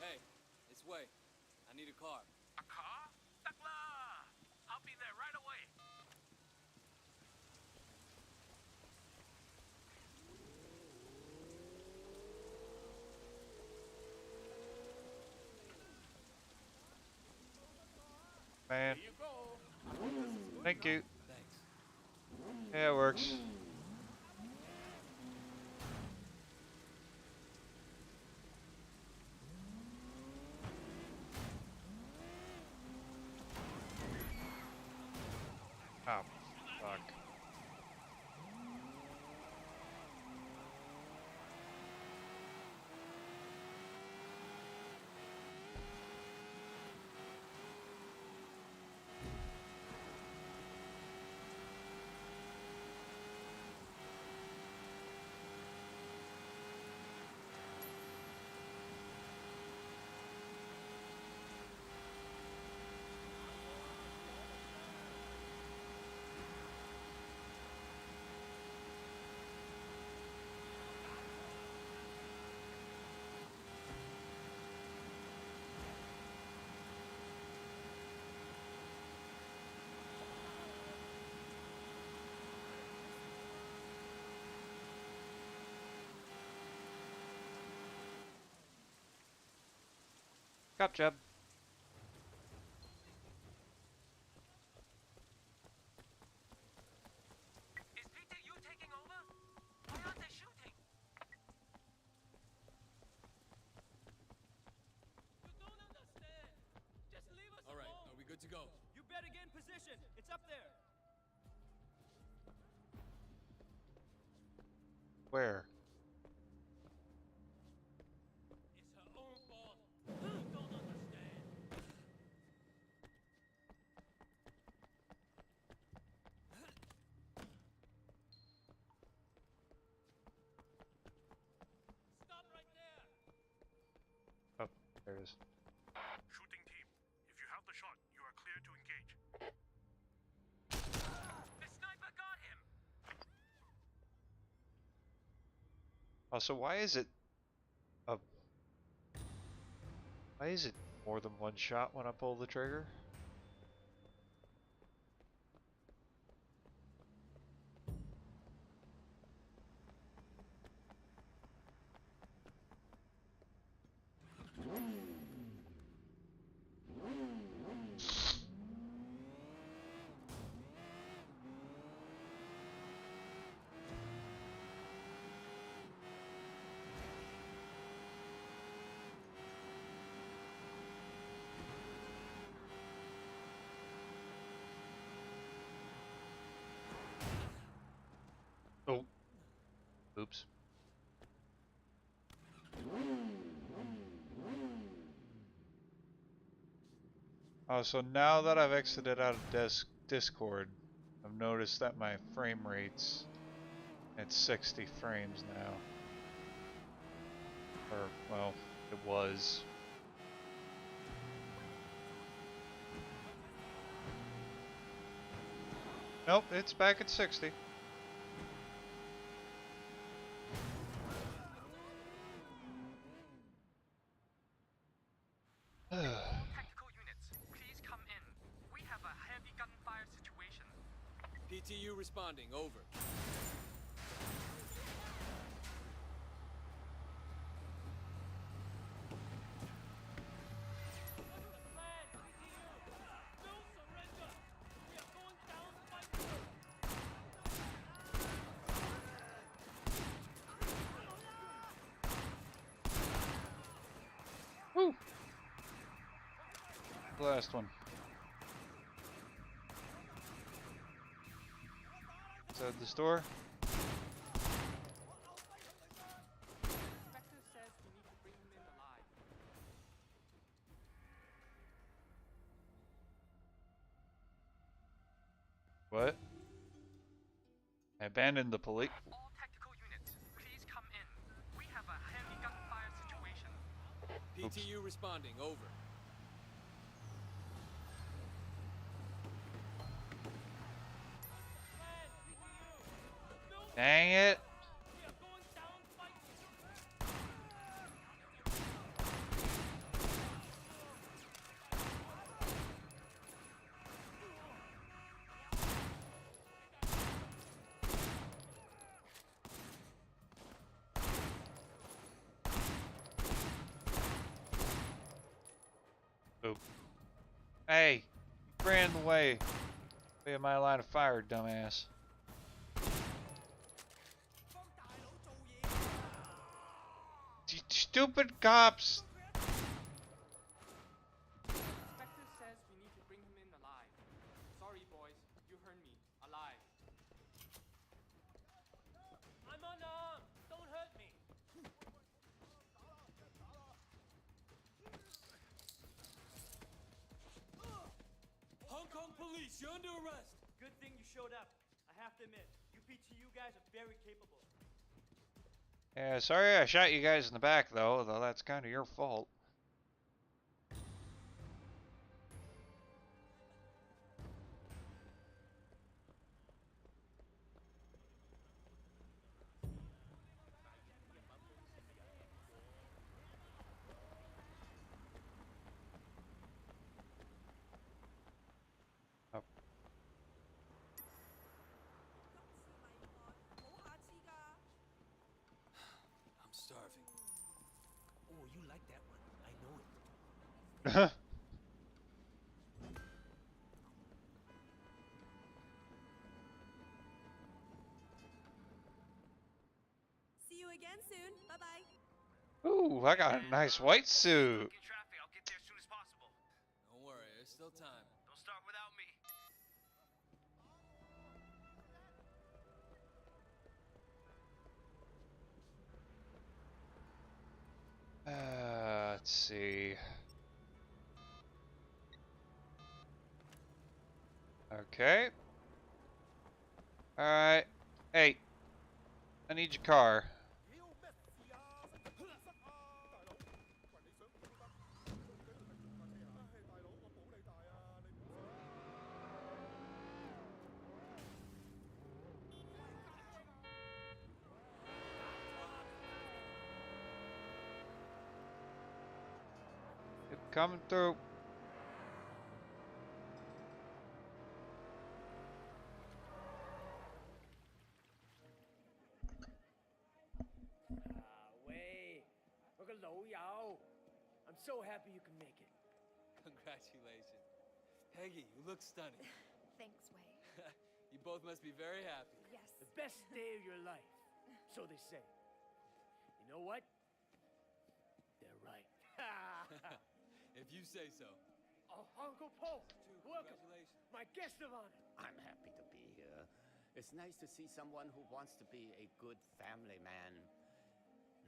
Hey, it's Wei. I need a car. A car? Takla! I'll be there right away. Man. Here you go. Thank you. Thanks. Yeah, it works. Fuck. Gotcha. Is PTU taking over? Why aren't they shooting? You don't understand. Just leave us All right, alone. are we good to go? You better get in position. It's up there. Where? It's her own fault. You don't understand. Stop right there. Oh, there it is. Shooting team, if you have the shot, you are clear to engage. The sniper got him. Also, why is it more than one shot when I pull the trigger? Oh. Oops. Oh, so now that I've exited out of Discord, I've noticed that my frame rate's at 60 frames now. Or, well, it was. Nope, it's back at 60. Tactical units, please come in. We have a heavy gunfire situation. PTU responding, over. Woo! The last one. Inside the store. Inspector says we need to bring him in alive. What? I abandoned the police. All tactical units, please come in. We have a heavy gunfire situation. PTU responding, over. Dang it. Oop. Hey, you ran the way of my line of fire, dumbass. Stupid cops! Inspector says we need to bring him in alive. Sorry, boys, you heard me. Alive. Police, you're under arrest. Good thing you showed up. I have to admit, UPTU guys are very capable. Yeah, sorry I shot you guys in the back though that's kind of your fault. I'm starving. Oh, you like that one. I know it. See you again soon. Bye-bye. Ooh, I got a nice white suit. In traffic, I'll get there as soon as possible. Don't worry, there's still time. Don't start without me. Let's see. Okay. Alright. Hey. I need your car. It's coming through. Wait. Look at Lo Yao. I'm so happy you can make it. Congratulations. Peggy, you look stunning. Thanks, Wei. You both must be very happy. Yes. The best day of your life. So they say. You know what? They're right. If you say so. Oh, Uncle Po, welcome. Congratulations. My guest of honor. I'm happy to be here. It's nice to see someone who wants to be a good family man.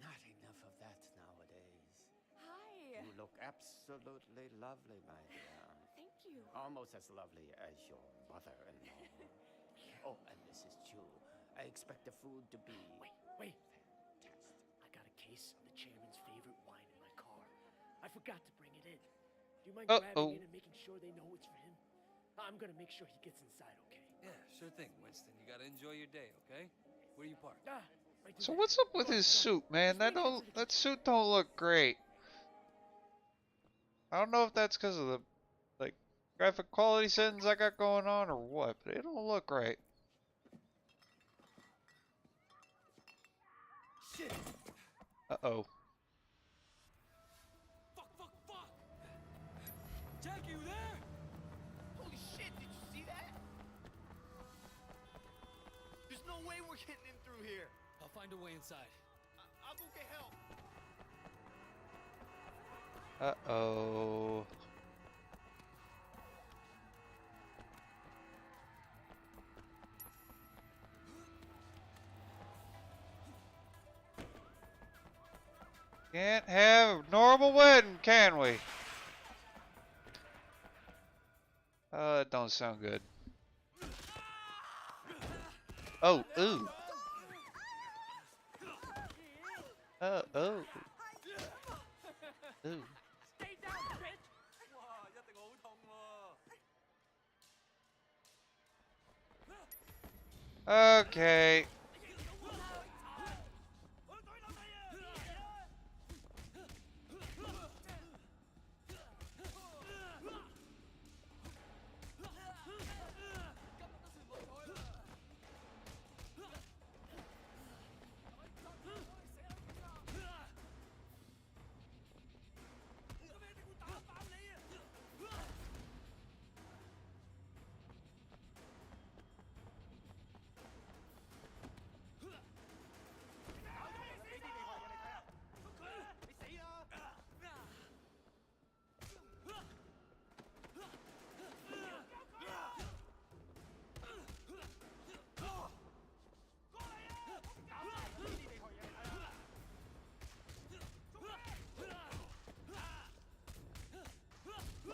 Not enough of that nowadays. Hi. You look absolutely lovely, my dear. Thank you. Almost as lovely as your mother-in-law. Oh, and Mrs. Chu. I expect the food to be Wait. fantastic. I got a case of the chairman's favorite wine in my car. I forgot to bring it in. Do you mind Uh-oh. grabbing it and making sure they know it's for him? I'm gonna make sure he gets inside, okay? Yeah, sure thing, Winston. You gotta enjoy your day, okay? Where you parked? Right So there. what's up with his suit, man? That suit don't look great. I don't know if that's because of the like graphic quality settings I got going on or what, but it don't look right. Shit! Uh-oh. Fuck! Jackie, you there? Holy shit, did you see that? There's no way we're getting in through here. I'll find a way inside. I'll go get help. Uh-oh. Can't have a normal wedding, can we? That don't sound good. Oh, ooh. Oh. Ooh. Stay down, bitch. Wow, 一定好痛喎。 Okay.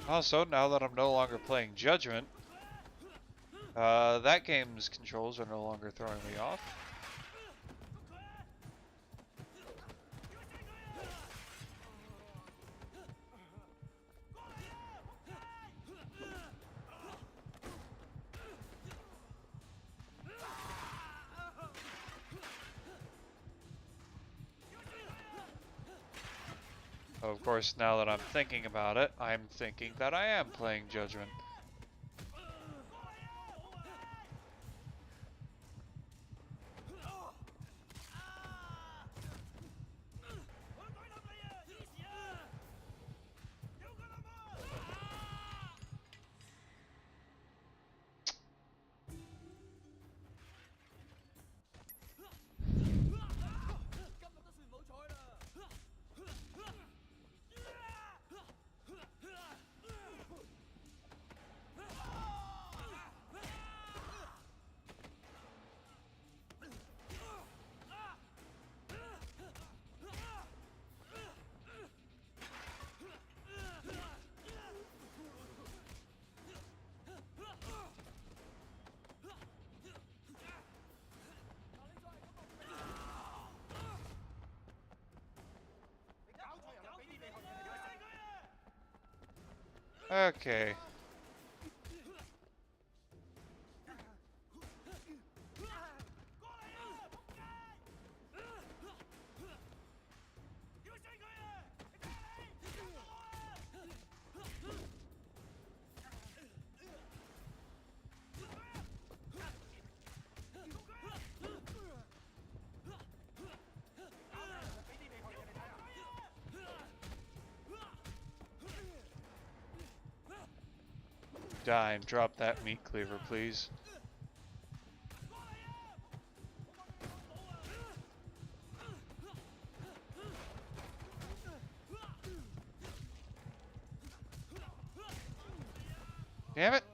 Also, now that I'm no longer playing Judgment, That game's controls are no longer throwing me off. Of course, now that I'm thinking about it, I'm thinking that I am playing Judgment. Okay. Die and drop that meat cleaver, please. Damn it!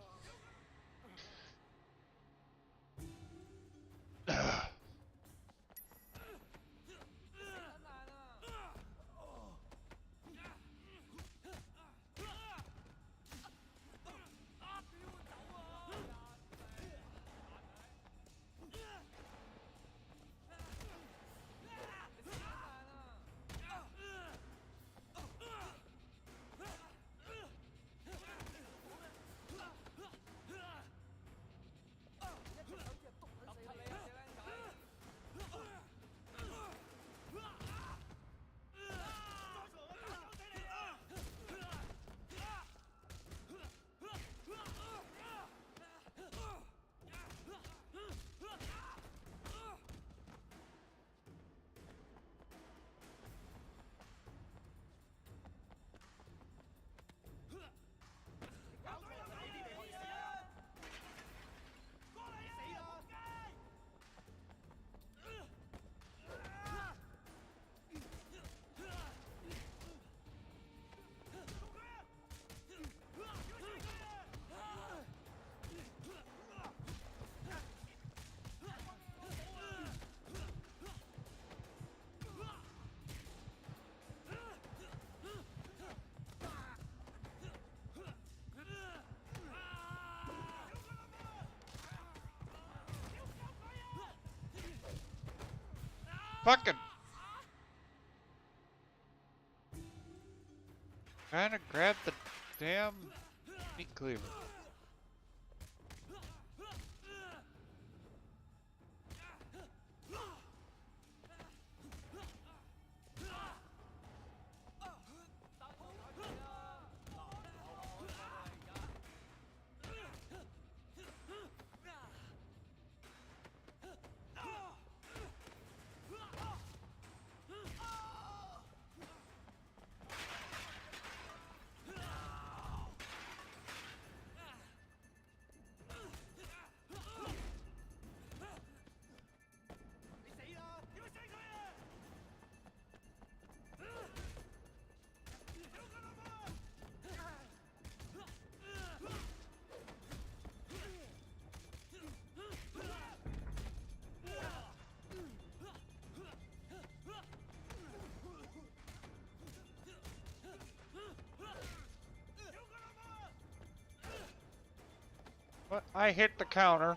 Fucking trying to grab the damn meat cleaver. What? I hit the counter.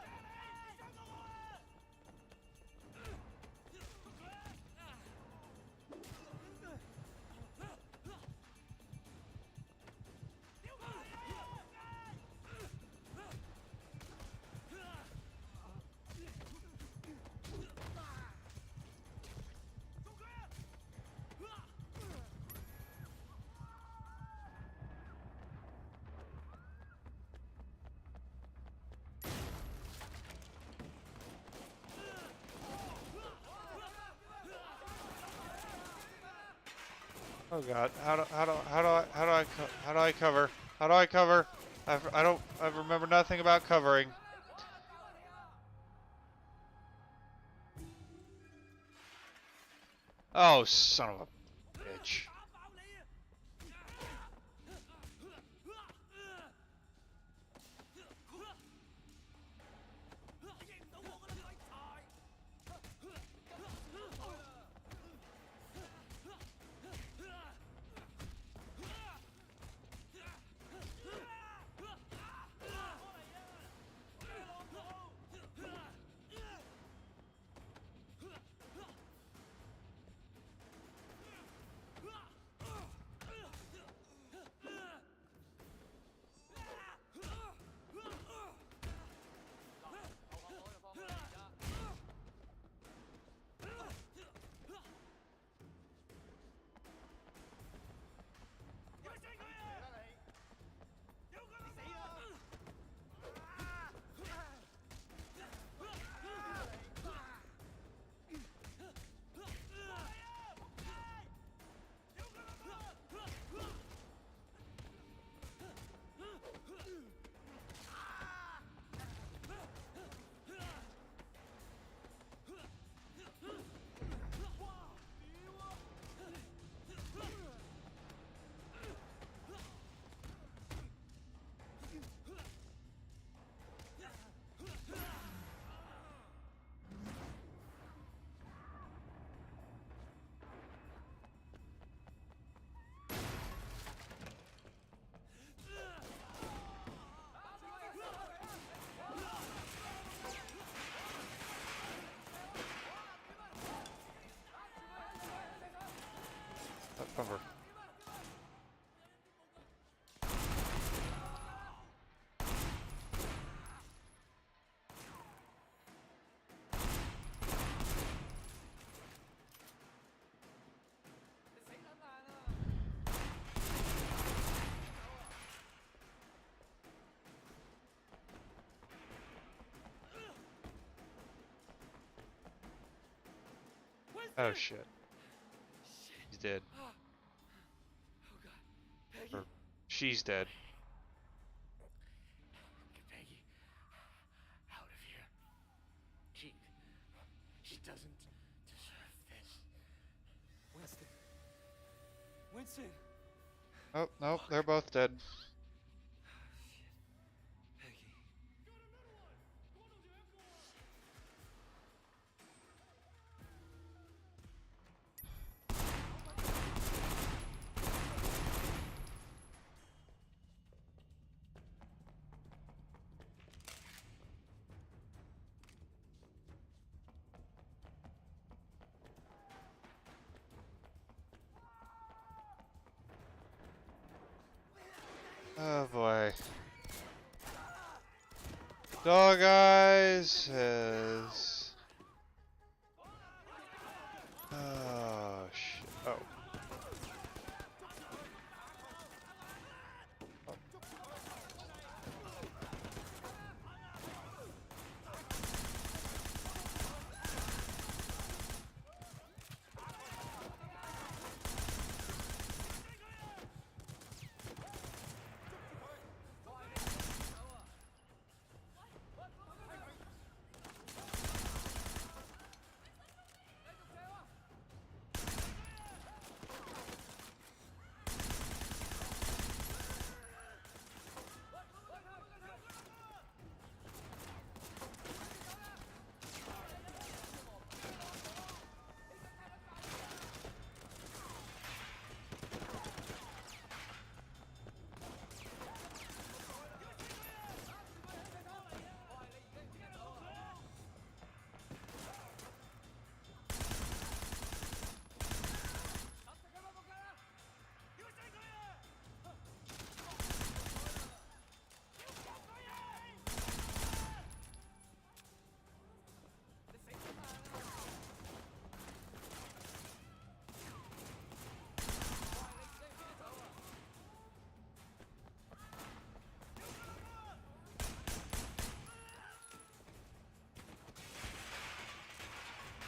Oh God! How do I cover? How do I cover? I remember nothing about covering. Oh, son of a bitch! Cover. Oh shit. He's dead. Oh God, Peggy. Or she's dead. Get Peggy out of here. She doesn't deserve this. Winston. Winston. Oh no, they're both dead. Oh boy. Dog Eyes has... Oh shit. Oh.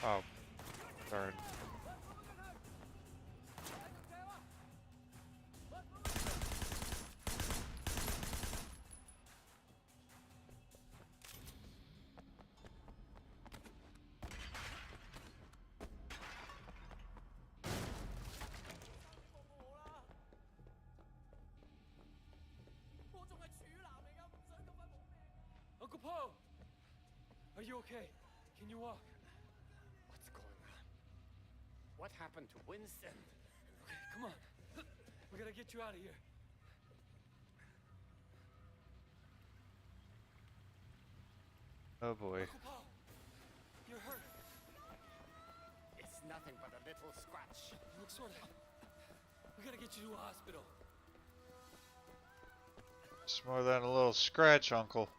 Oh, darn. Uncle Po! Are you okay? Can you walk? What's going on? What happened to Winston? Okay, come on. We gotta get you out of here. Oh boy. Uncle Po! You're hurt. It's nothing but a little scratch. You look sort of... We gotta get you to a hospital. It's more than a little scratch, Uncle.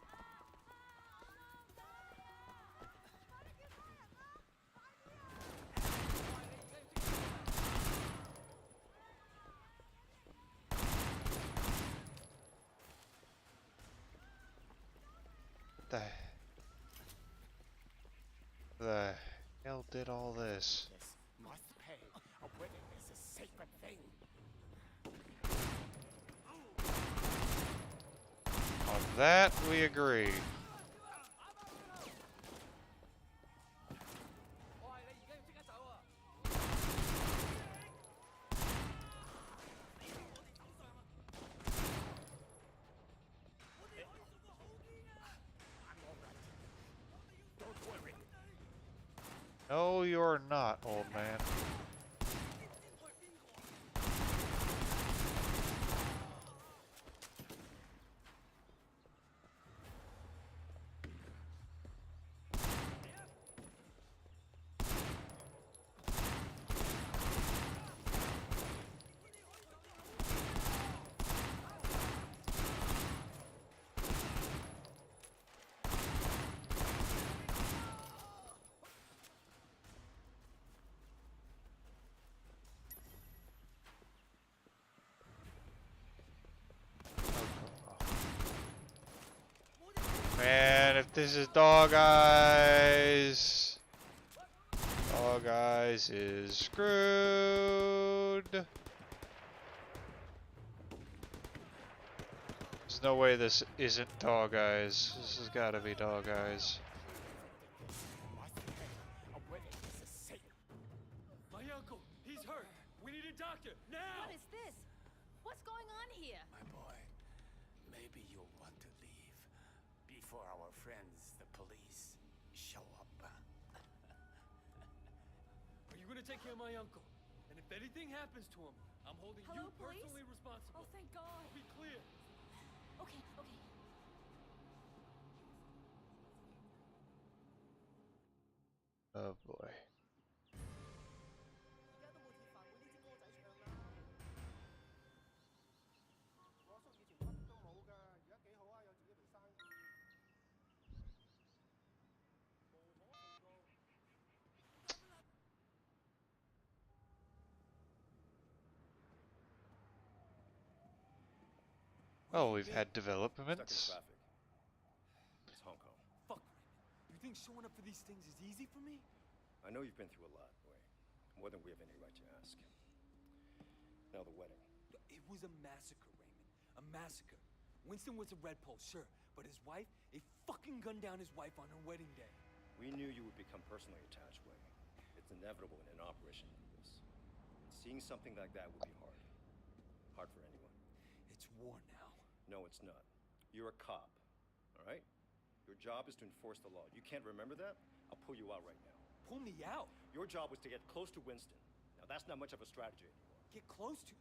The hell did all this? This must pay. A wedding is a sacred thing. On that, we agree. No, you're not, old man. Man, if this is Dog Eyes, Dog Eyes is screwed. There's no way this isn't Dog Eyes. This has got to be Dog Eyes. My uncle, he's hurt. We need a doctor, now! What is this? What's going on here? My boy, maybe you'll want to leave before our friends, the police, show up. Are you gonna take care of my uncle? And if anything happens to him, I'm holding Hello, you police? personally responsible. Oh, thank God. Be clear. Okay, okay. Oh boy. Oh, we've had developments. It's Hong Kong. Fuck, Raymond. You think showing up for these things is easy for me? I know you've been through a lot, Wei. More than we have any right to ask. Now the wedding. It was a massacre, Raymond. A massacre. Winston was a red pole, sure, but his wife, they fucking gunned down his wife on her wedding day. We knew you would become personally attached, Wei. It's inevitable in an operation like this. Seeing something like that would be hard. Hard for anyone. It's war now. No, it's not. You're a cop, all right? Your job is to enforce the law. You can't remember that? I'll pull you out right now. Pull me out? Your job was to get close to Winston. Now, that's not much of a strategy anymore. Get close to?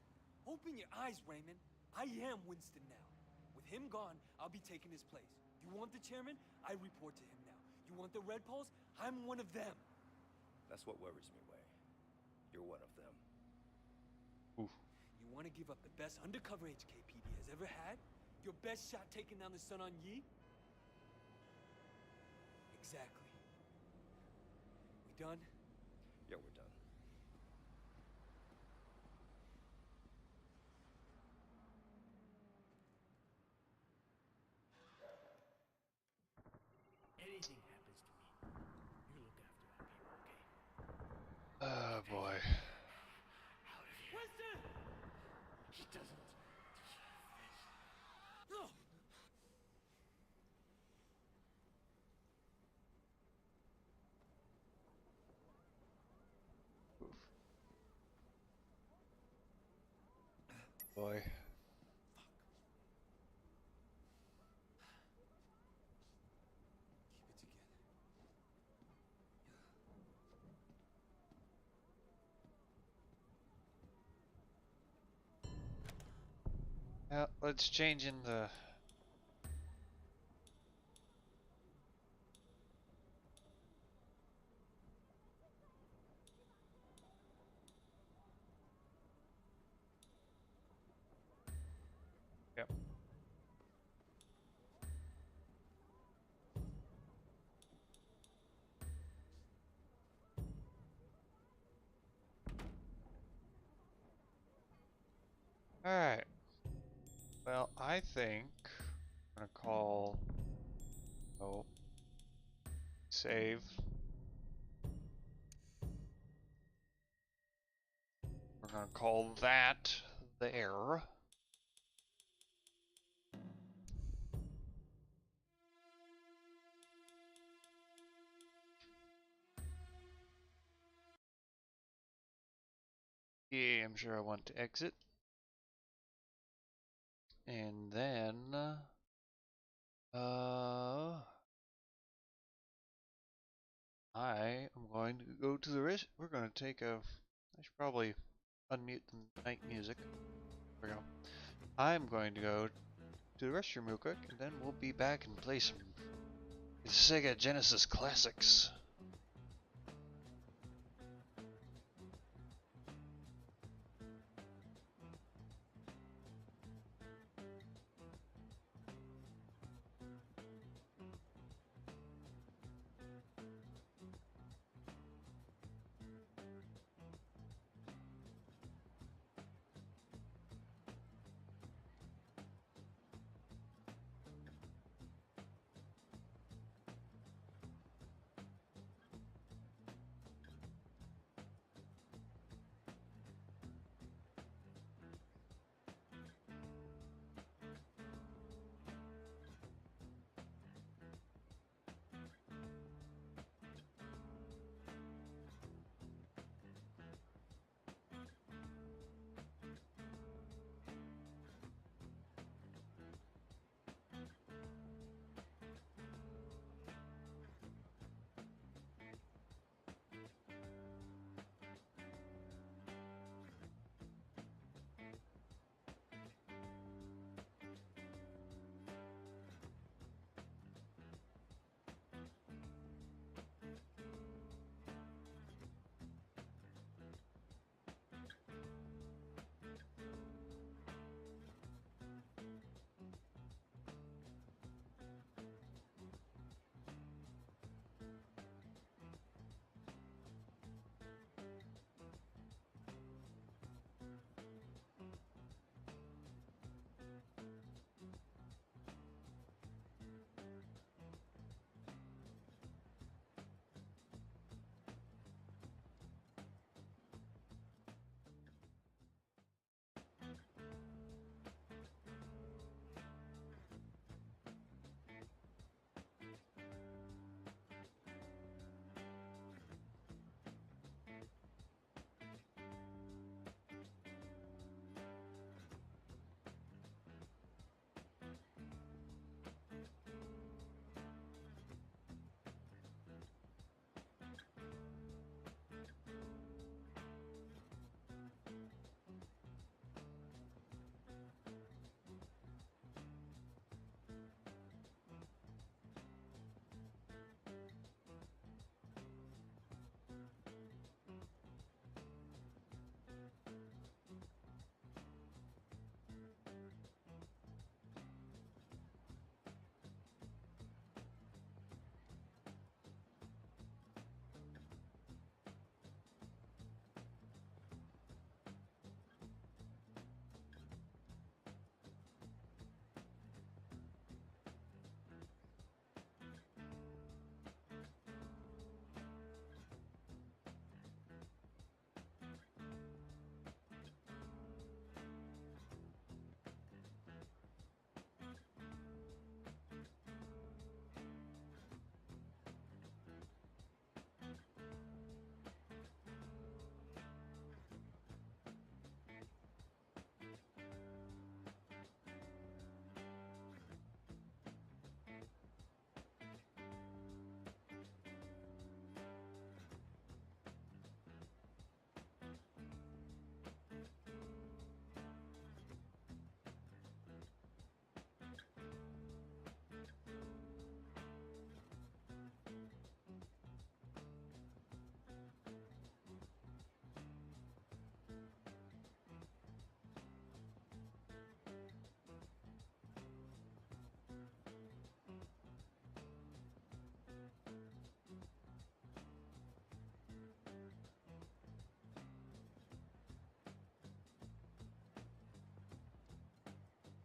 Open your eyes, Raymond. I am Winston now. With him gone, I'll be taking his place. You want the chairman? I report to him now. You want the red poles? I'm one of them. That's what worries me, Wei. You're one of them. Oof. You want to give up the best undercover HKPD has ever had? Your best shot taking down the Sun On Yi? Exactly. We done? Yeah, we're done. Anything happens to me, you look after that paper, okay? Oh boy. Winston! He doesn't deserve this. No! Boy. Keep it together. Yeah, let's change in the... Yep. Alright. Well, I think I'm gonna call... Oh. Save. We're gonna call that there. Yeah, I'm sure I want to exit. And then... I am going to go to the rest. We're going to take a... I should probably unmute the night music. There we go. I'm going to go to the restroom real quick, and then we'll be back and play some Sega Genesis classics.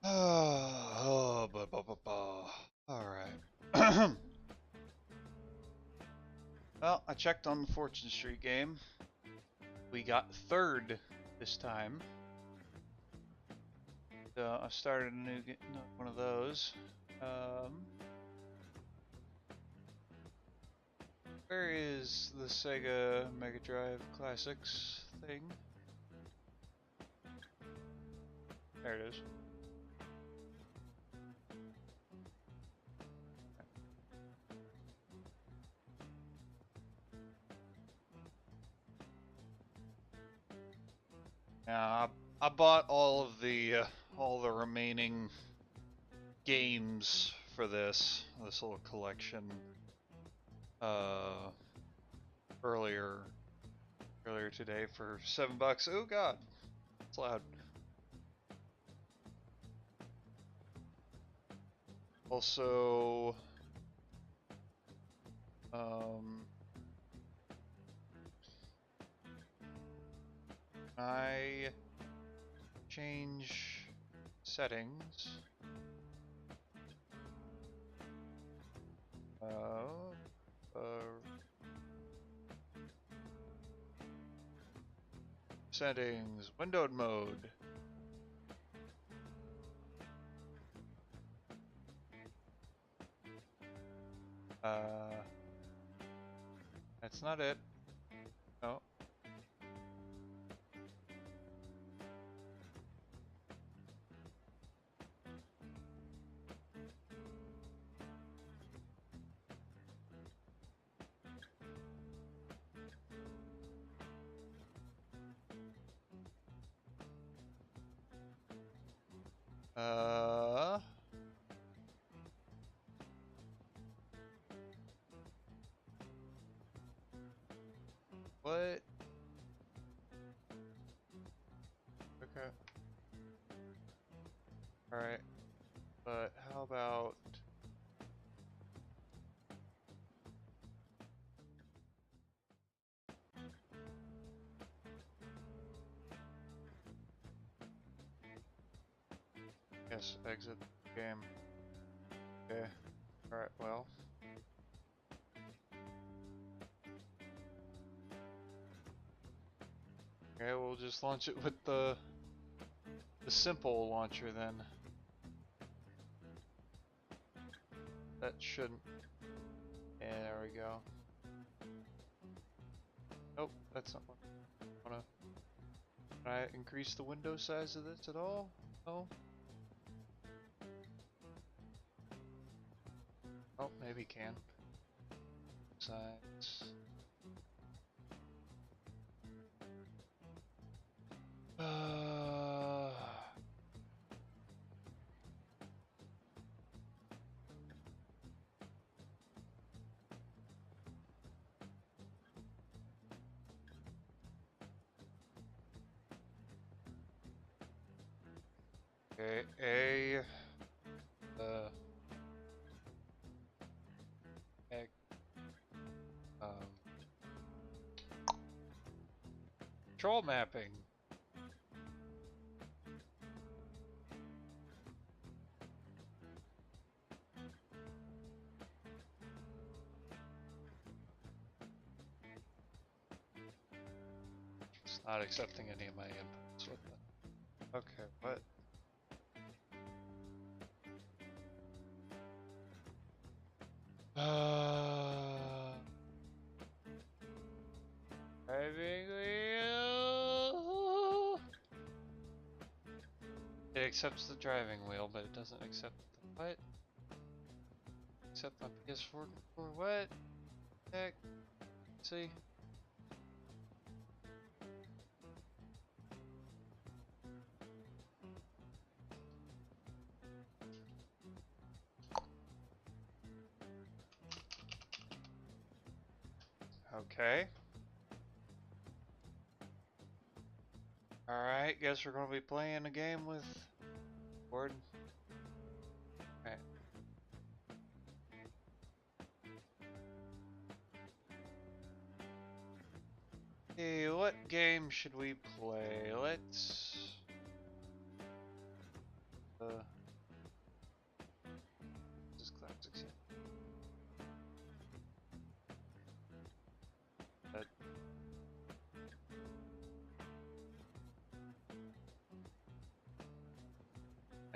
Oh, all right. Well, I checked on the Fortune Street game. We got third this time. So I started a new one of those. Where is the Sega Mega Drive Classics thing? There it is. Yeah, I bought all the remaining games for this little collection earlier today for $7. Oh God, it's loud. Also, I change settings. Settings, windowed mode. That's not it. No. What? Okay. Alright. But how about... Yes, exit the game. Okay. Alright, well. Okay, we'll just launch it with the simple launcher then. That shouldn't. Yeah, there we go. Nope, that's not what I wanna. Can I increase the window size of this at all? No. Oh, maybe can. Size. Okay, control mapping. It's not accepting any of my inputs. What the? Okay, what? Driving wheel. It accepts the driving wheel, but it doesn't accept the what? Accept my PS4 controller. What? Heck? See? Okay. Alright, guess we're gonna be playing a game with board. Alright. Hey, what game should we play? Let's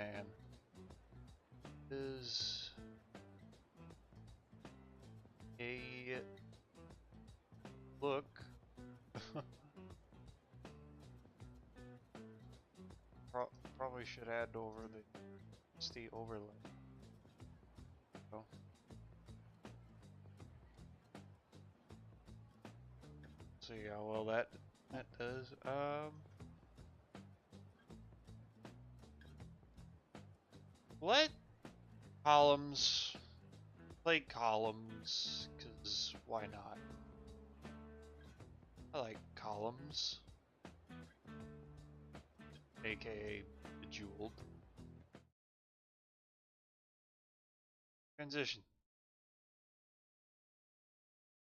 man. Is a look. Probably should add over the overlay. So. See how well that does. Let columns play columns, cause why not? I like columns, aka Bejeweled. Transition.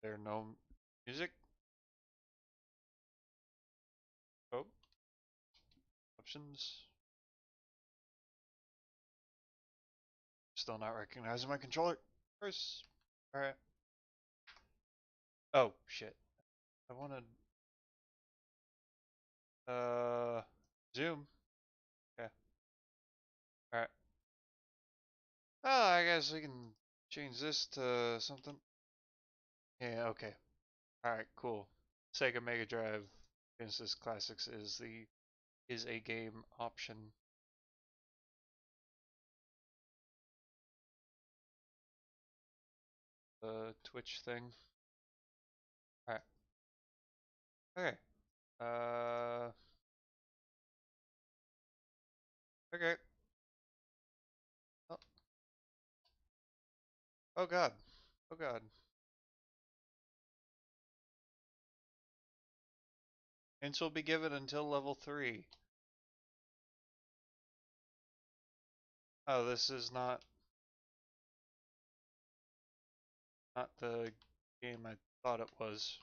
There no music. Oh, options. Still not recognizing my controller. First, all right. Oh shit. I wanted zoom. Okay. All right. Oh, I guess we can change this to something. Yeah. Okay. All right. Cool. Sega Mega Drive Genesis Classics is a game option. The Twitch thing. All right. Okay. Okay. Oh. Oh God. Oh God. Hints will be given until level 3. Oh, this is not the game I thought it was.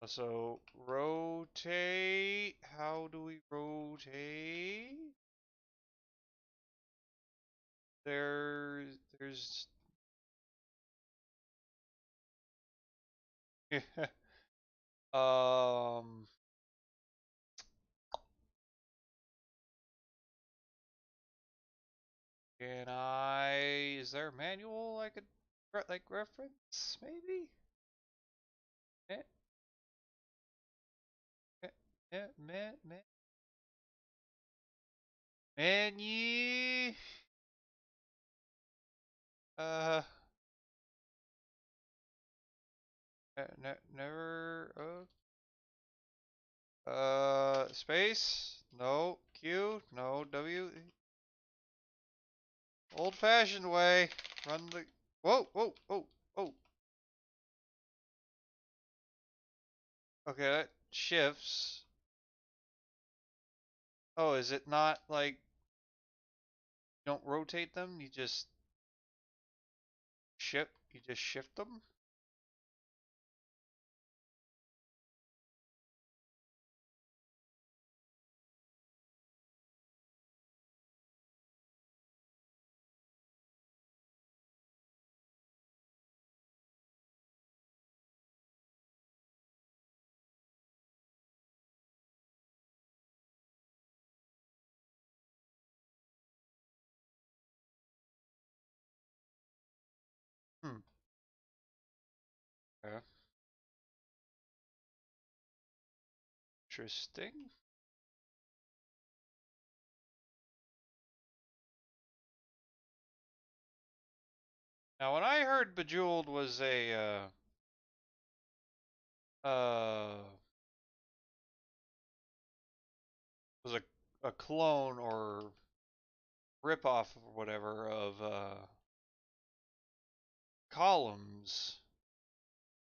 So rotate. How do we rotate? There's um is there a manual I could like reference maybe? Eh, eh, menu uh never space, no, Q, no, W. Old fashioned way. Run the. Whoa, whoa, whoa, whoa. Okay, that shifts. Oh, is it not like you don't rotate them? You just shift. You just shift them. Hmm. Okay. Interesting. Now, when I heard Bejeweled was uh a clone or ripoff or whatever of Columns,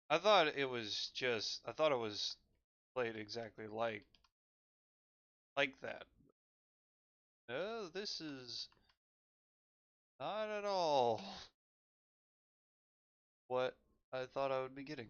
I thought it was played exactly like that. No, this is not at all what I thought I would be getting.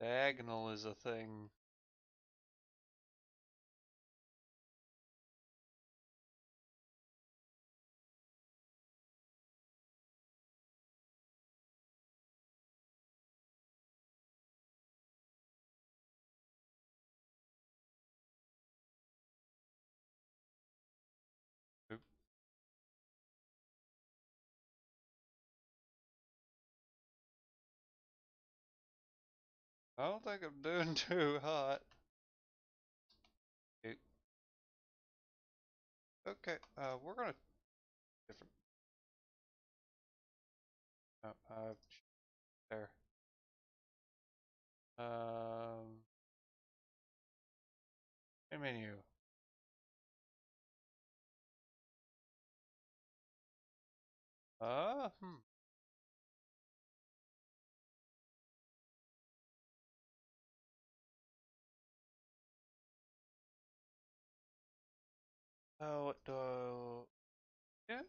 Diagonal is a thing. Oop. I don't think I'm doing too hot. Okay, we're gonna different. There. Main menu. Hmm. What do yeah.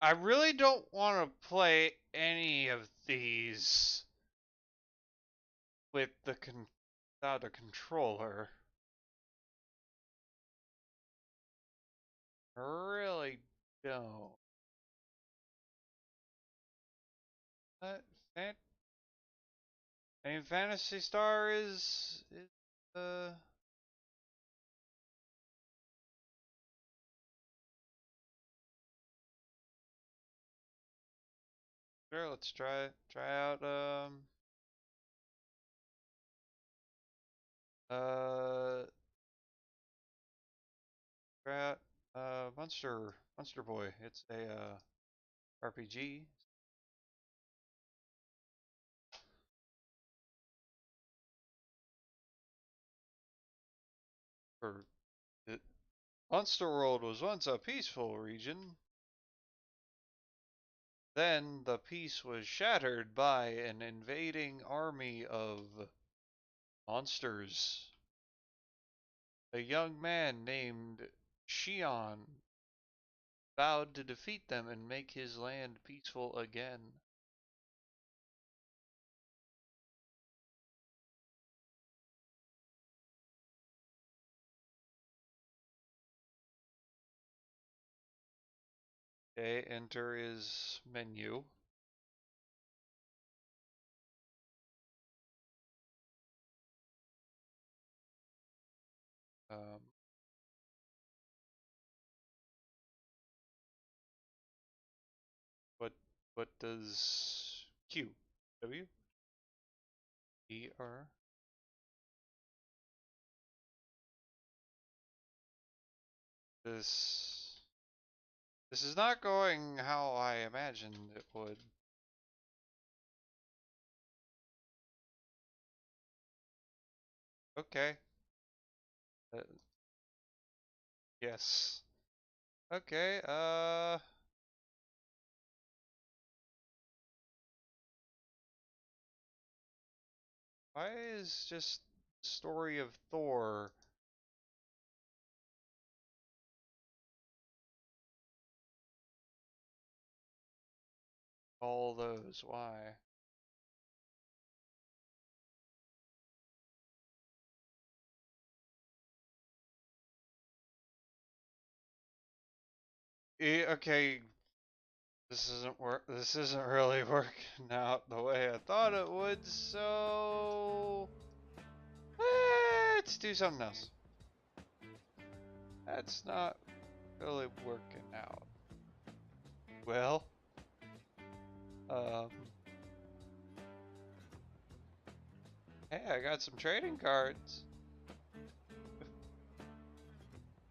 I really don't want to play any of these with the without a controller. I really don't. But I mean, Fantasy Star is sure. Let's try out uh try out Monster Boy. It's a RPG. Or it, Monster World was once a peaceful region. Then the peace was shattered by an invading army of monsters. A young man named Shion vowed to defeat them and make his land peaceful again. Okay, enter his menu. Um, what does Q? W? E R? This is not going how I imagined it would. Okay. Yes. Okay, why is just story of Thor all those? Why? Okay, this isn't really working out the way I thought it would, so let's do something else. That's not really working out. Well, hey, I got some trading cards.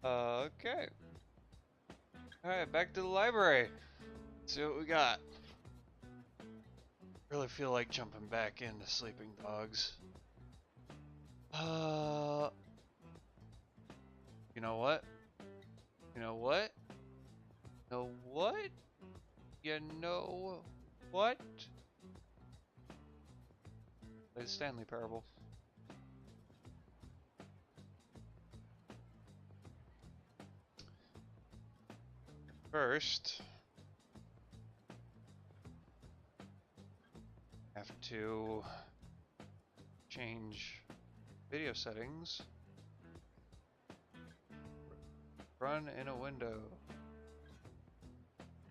Okay. Alright, back to the library. Let's see what we got. Really feel like jumping back into Sleeping Dogs. You know what? You know what? You know what? You know what? Play the Stanley Parable. First, Have to change video settings. Run in a window.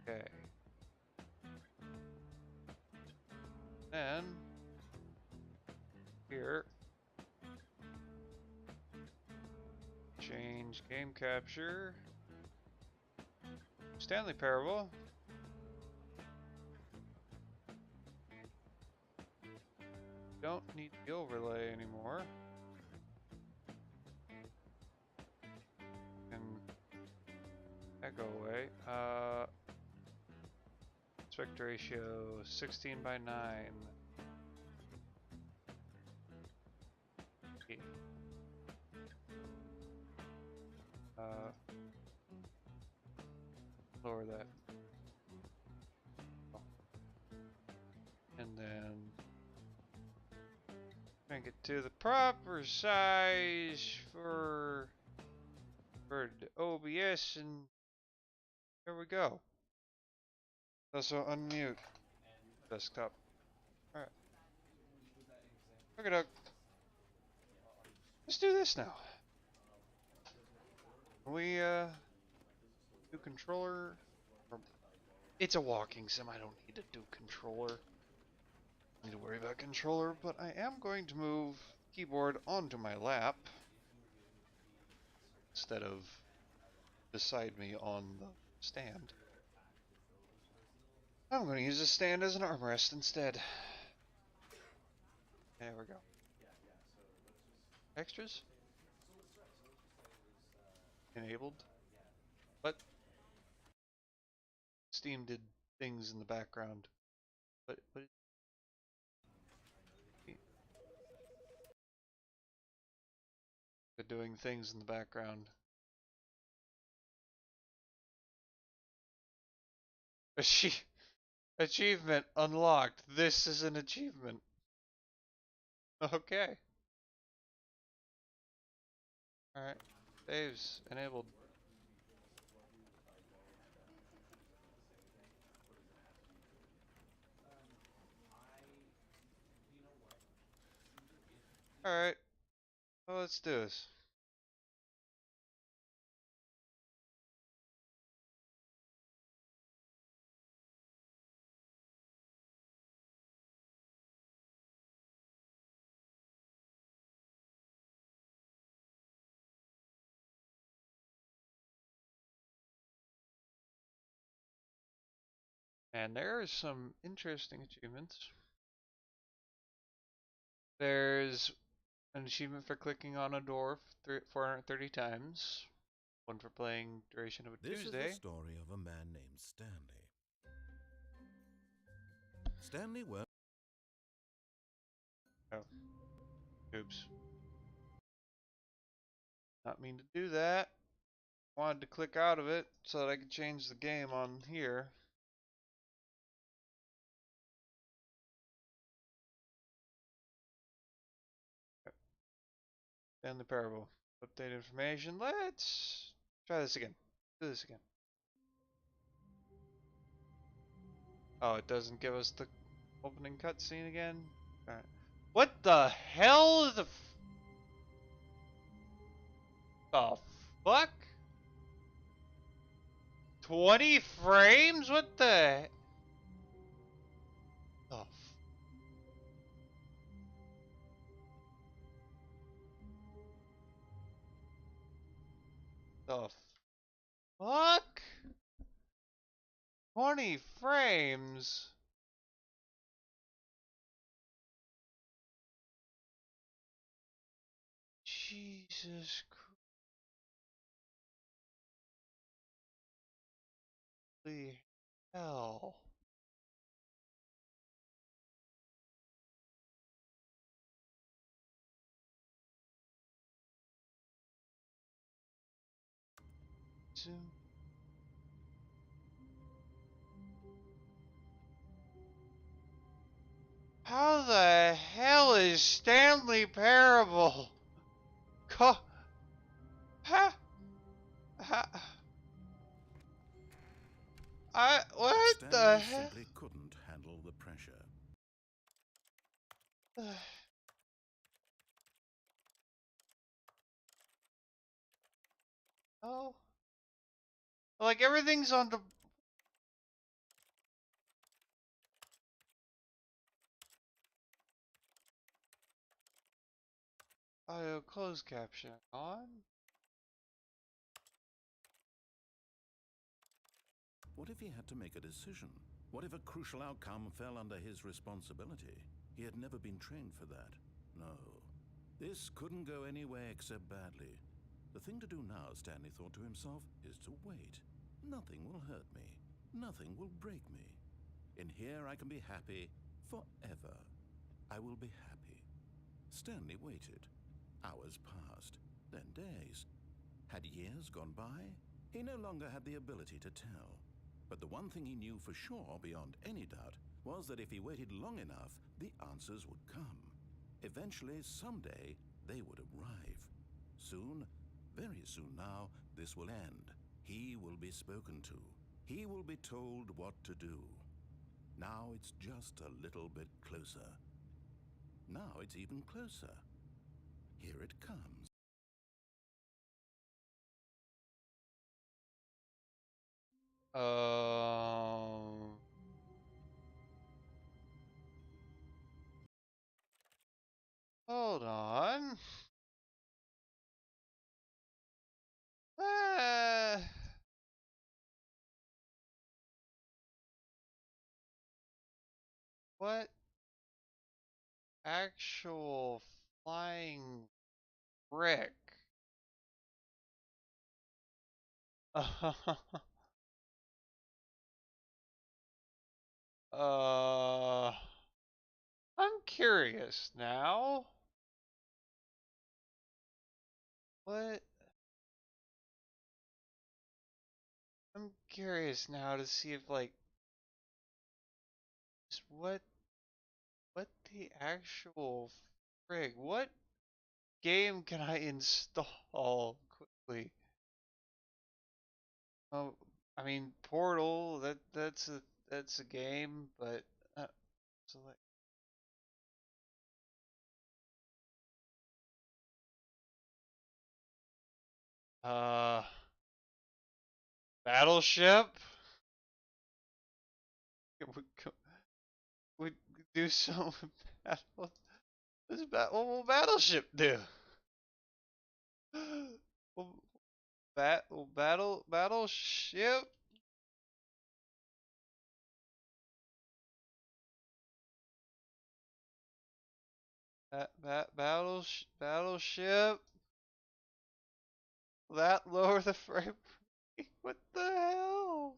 Okay. Then here, change game capture. Stanley Parable. Don't need the overlay anymore. And that go away. Aspect ratio 16 by 9. Okay. Lower that. And then crank it to the proper size for the OBS, and there we go. Also unmute desktop. Alright. Okay, let's do this now. We do controller. It's a walking sim, I don't need to do controller. I need to worry about controller, but I am going to move keyboard onto my lap instead of beside me on the stand. I'm going to use the stand as an armrest instead. There we go. Extras? Enabled? What? Steam did things in the background. What? They're doing things in the background. Achievement unlocked. This is an achievement. Okay. Alright. Saves enabled. Alright. Well, let's do this. And there are some interesting achievements. There's an achievement for clicking on a door 430 times. One for playing duration of a This Tuesday. is the story of a man named Stanley. Stanley worked. Oh. Oops. Not mean to do that. Wanted to click out of it so that I could change the game on here. And the parable. Update information. Let's try this again. Do this again. Oh, it doesn't give us the opening cutscene again? Alright. What the hell is the fuck? 20 frames? What the the fuck? 20 frames? Jesus Christ. Holy hell. Zoom. How the hell is Stanley Parable? What Stanley the hell? simply couldn't handle the pressure. Oh. Like everything's on the. Auto closed caption on. What if he had to make a decision? What if a crucial outcome fell under his responsibility? He had never been trained for that. No. This couldn't go anywhere except badly. The thing to do now, Stanley thought to himself, is to wait. Nothing will hurt me. Nothing will break me. In here I can be happy forever. I will be happy. Stanley waited. Hours passed, then days. Had years gone by? He no longer had the ability to tell. But the one thing he knew for sure, beyond any doubt, was that if he waited long enough, the answers would come. Eventually, someday, they would arrive. Soon, very soon now, this will end. He will be spoken to. He will be told what to do. Now it's just a little bit closer. Now it's even closer. Here it comes. Hold on. Uh, what actual flying frick? I'm curious now. What? I'm curious now to see if like what the actual frig? What game can I install quickly? Oh, I mean Portal. That's a game, but select. Battleship. We do some battle. What will Battleship do? Battleship. Battleship. That lower the frame rate. What the hell? Oh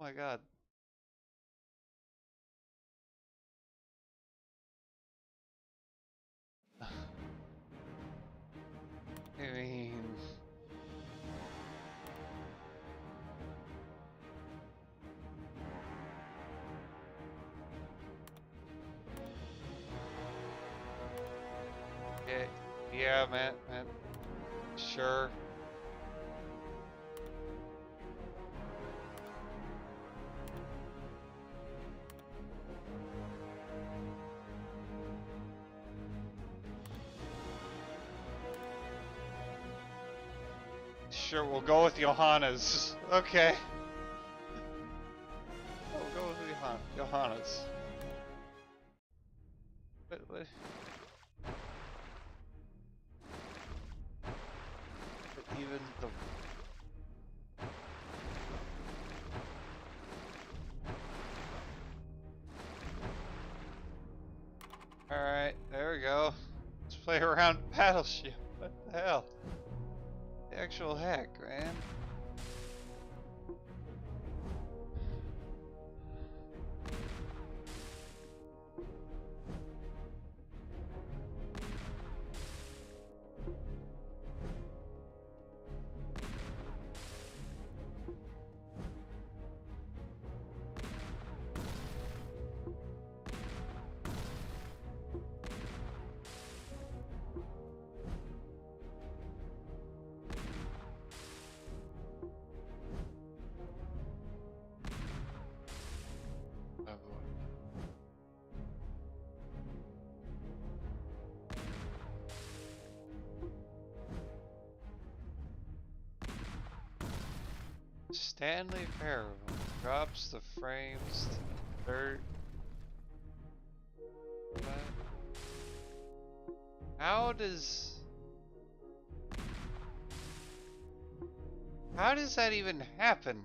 my god. I mean, yeah, man, sure. Sure, we'll go with Johanna's. Okay. We'll go with Johanna's. What? But even the... Alright, there we go. Let's play around Battleship. What the hell? The actual heck, man. Stanley Parable drops the frames to third. How does that even happen?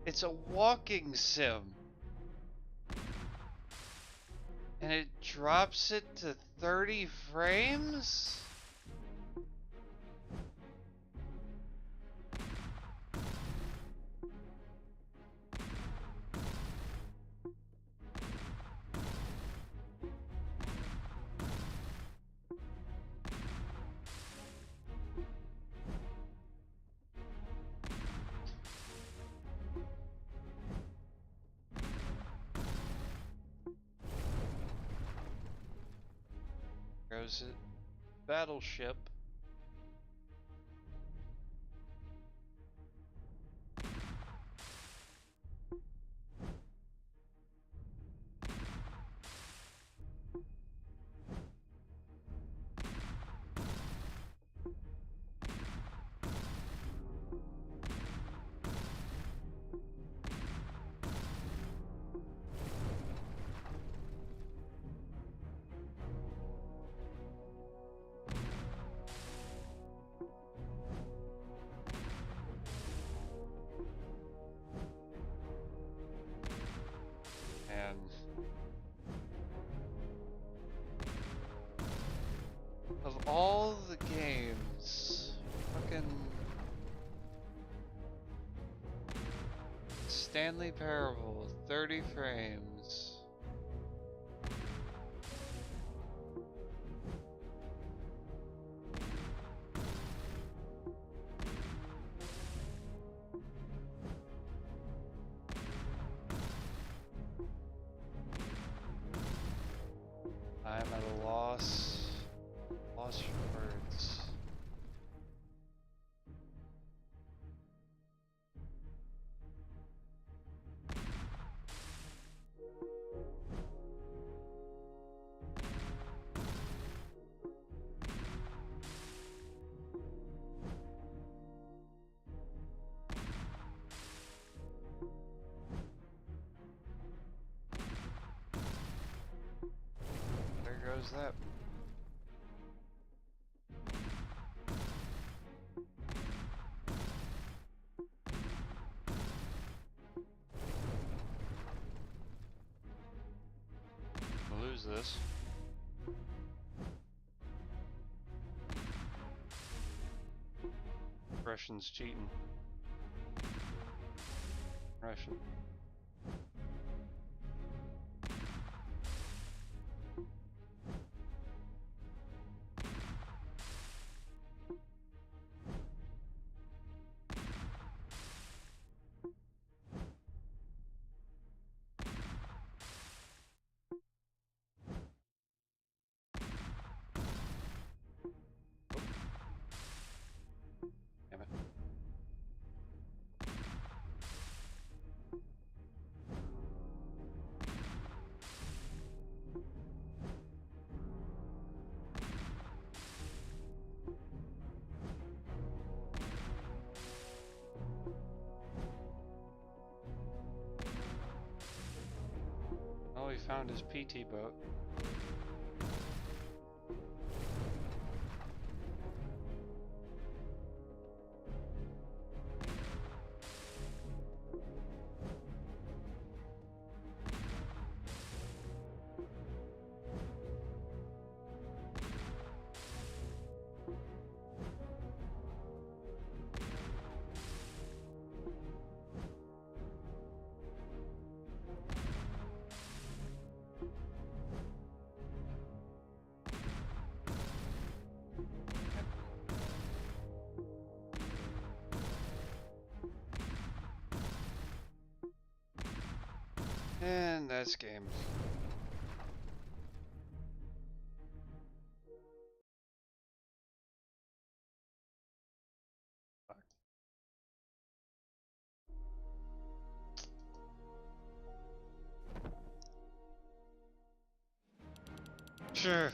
It's a walking sim. And it drops it to 30 frames? Goes it. Battleship. And of all the games, fucking Stanley Parable, 30 frames. I'm at a loss for words. There goes that. We'll lose this. Russian's cheating. Russian. Damn it. Oh, he found his PT boat. And that's game. Fuck. Sure.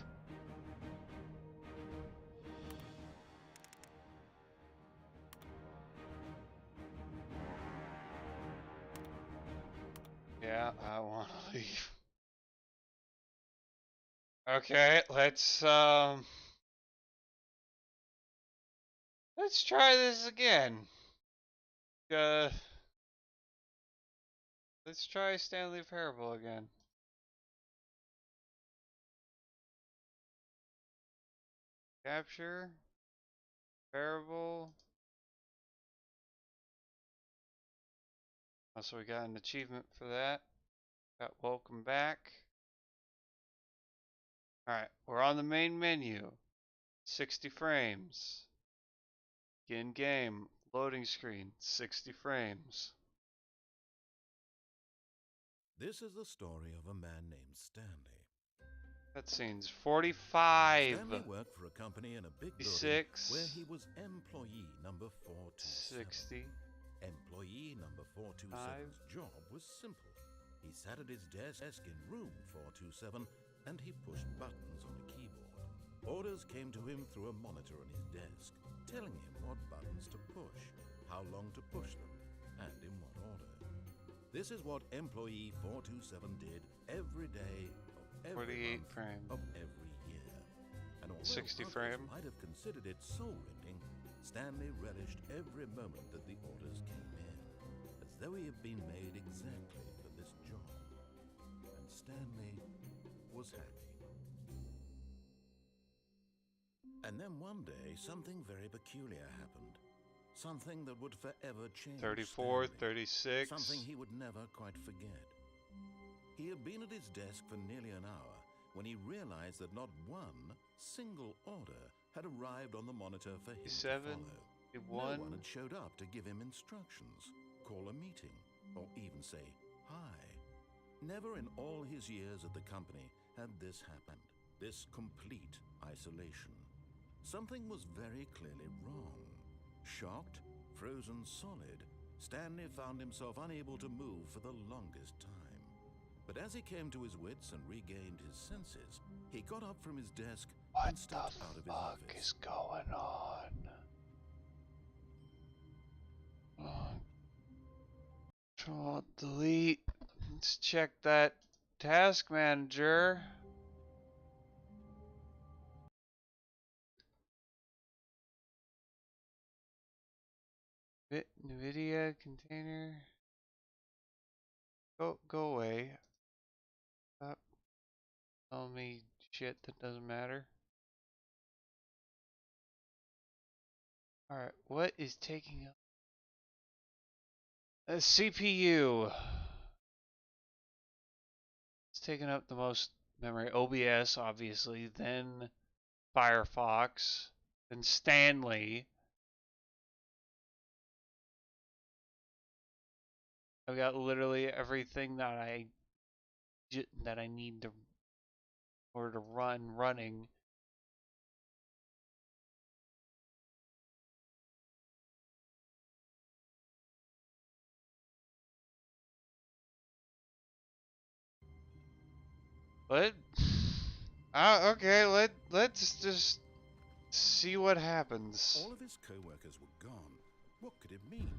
Yeah, I want to leave. Okay, let's try this again. Let's try Stanley Parable again. Capture. Parable. Also, we got an achievement for that. Got welcome back. Alright, we're on the main menu. 60 frames. Begin game. Loading screen. 60 frames. This is the story of a man named Stanley. Cutscenes 45. Stanley worked for a company in a big building 56. where he was employee number 427. 60. Employee number 427's job was simple. He sat at his desk in room 427 and he pushed buttons on a keyboard. Orders came to him through a monitor on his desk, telling him what buttons to push, how long to push them, and in what order. This is what employee 427 did every day of every 48 frames of every year. And although 60 others frame. might have considered it soul-rending, Stanley relished every moment that the orders came in, as though he had been made exactly for this job. And Stanley was happy. And then one day, something very peculiar happened. Something that would forever change 34, Stanley. 36. Something he would never quite forget. He had been at his desk for nearly an hour when he realized that not one single order had arrived on the monitor for him to follow. No one had showed up to give him instructions, call a meeting, or even say hi. Never in all his years at the company had this happened, this complete isolation. Something was very clearly wrong. Shocked, frozen solid, Stanley found himself unable to move for the longest time. But as he came to his wits and regained his senses, he got up from his desk and stepped out of his office. What is going on? Control delete. Let's check that task manager. NVIDIA container. Go away. Stop telling me shit that doesn't matter. Alright, what is taking up? A CPU. It's taking up the most memory. OBS, obviously, then Firefox, then Stanley. I've got literally everything that I need to order to running. What? Okay, let's just see what happens. All of his co-workers were gone. What could it mean?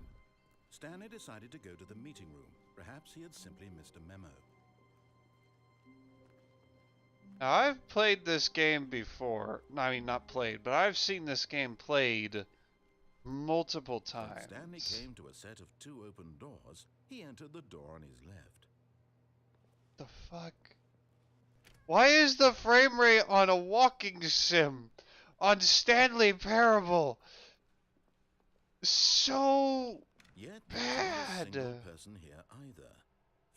Stanley decided to go to the meeting room. Perhaps he had simply missed a memo. Now, I've played this game before. I mean, not played, but I've seen this game played multiple times. When Stanley came to a set of two open doors, he entered the door on his left. The fuck? Why is the frame rate on a walking sim on Stanley Parable so Yet bad? Not a single person here either.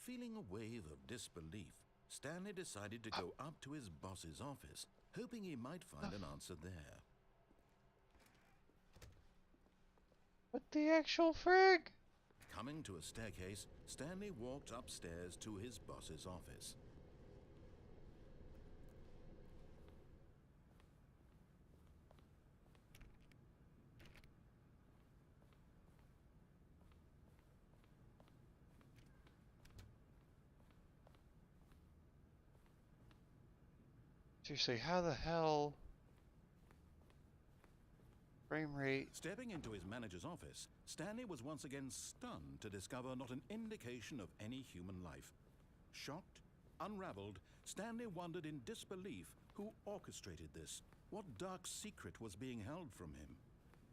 Feeling a wave of disbelief, Stanley decided to go up to his boss's office, hoping he might find an answer there. What the actual frig? Coming to a staircase, Stanley walked upstairs to his boss's office. Seriously, how the hell? Frame rate. Stepping into his manager's office, Stanley was once again stunned to discover not an indication of any human life. Shocked, unraveled, Stanley wondered in disbelief who orchestrated this, what dark secret was being held from him,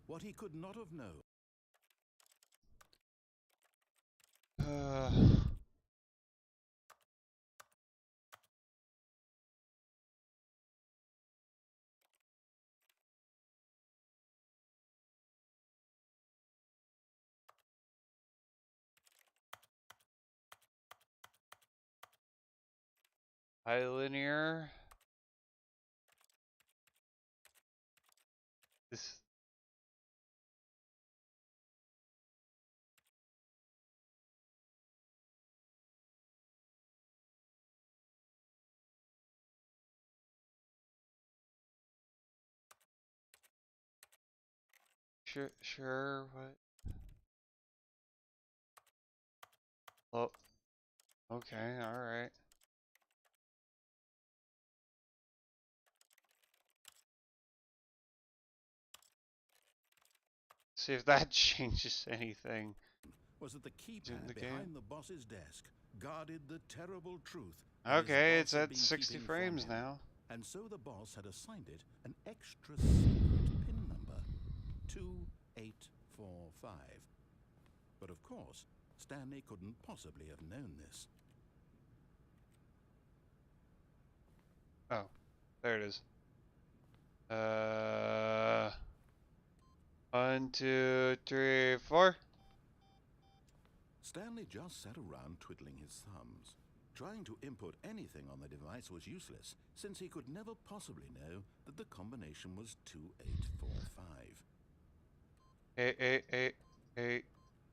what he could not have known. High linear. This. Sure, what? Oh, okay, alright. See if that changes anything. Was that the keypad behind the boss's desk guarded the terrible truth. Okay, it's at 60 frames now. And so the boss had assigned it an extra secret pin number, 2845. But of course, Stanley couldn't possibly have known this. Oh, there it is. 1, 2, 3, 4. Stanley just sat around twiddling his thumbs. Trying to input anything on the device was useless, since he could never possibly know that the combination was 2845.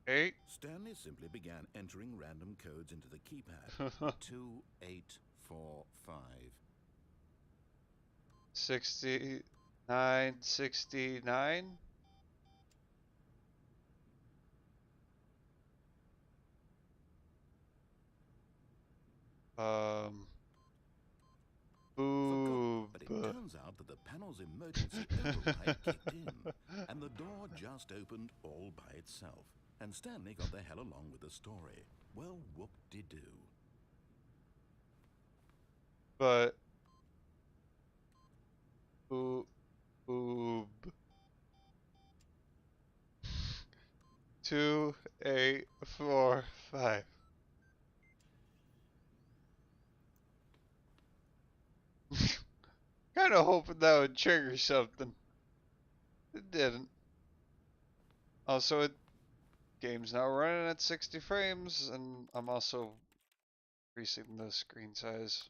8. Stanley simply began entering random codes into the keypad. 2845. 69, 69. But it turns out that the panel's emergency override kicked in, and the door just opened all by itself. And Stanley got the hell along with the story. Well, whoop-de-doo. But oob. 2, 8, 4, 5. Kind of hoping that would trigger something. It didn't. Also, game's now running at 60 frames, and I'm also increasing the screen size.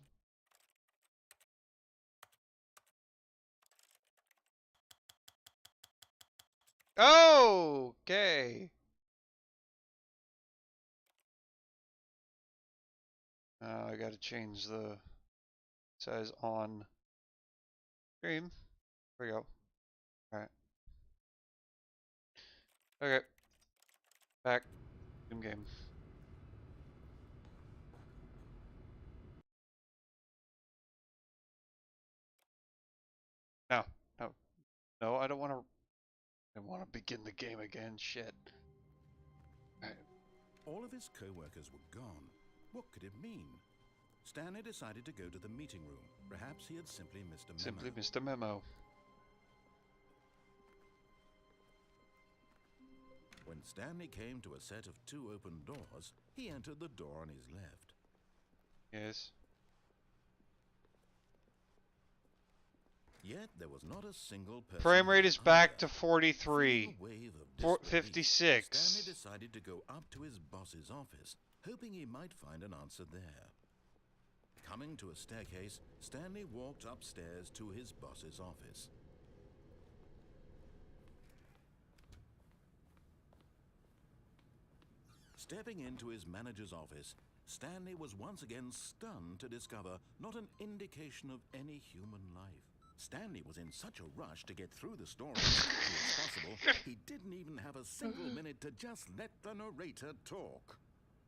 Okay. I gotta change the size on stream. There we go. Alright. Okay. Back. Game. No. No, I don't want to. I want to begin the game again. Shit. Alright. All of his co-workers were gone. What could it mean? Stanley decided to go to the meeting room. Perhaps he had simply missed a memo. Simply missed a memo. When Stanley came to a set of 2 open doors, he entered the door on his left. Yes. Yet there was not a single person. Frame rate is back to 43. 56. Stanley decided to go up to his boss's office, hoping he might find an answer there. Coming to a staircase, Stanley walked upstairs to his boss's office. Stepping into his manager's office, Stanley was once again stunned to discover not an indication of any human life. Stanley was in such a rush to get through the story as quickly as possible, he didn't even have a single minute to just let the narrator talk.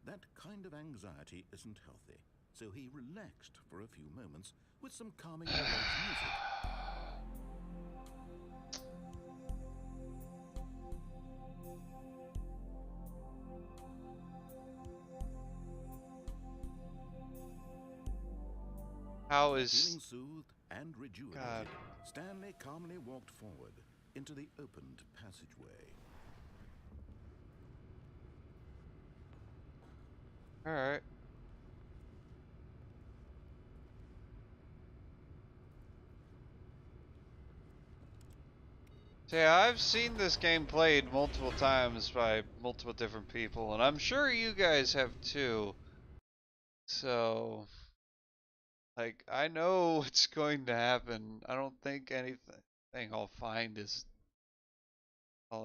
That kind of anxiety isn't healthy, so he relaxed for a few moments with some calming music. How is... Feeling soothed and rejuvenated, God. Stanley calmly walked forward into the opened passageway. Alright. So yeah, I've seen this game played multiple times by multiple different people, and I'm sure you guys have too. So, like, I know what's going to happen. I don't think anything I'll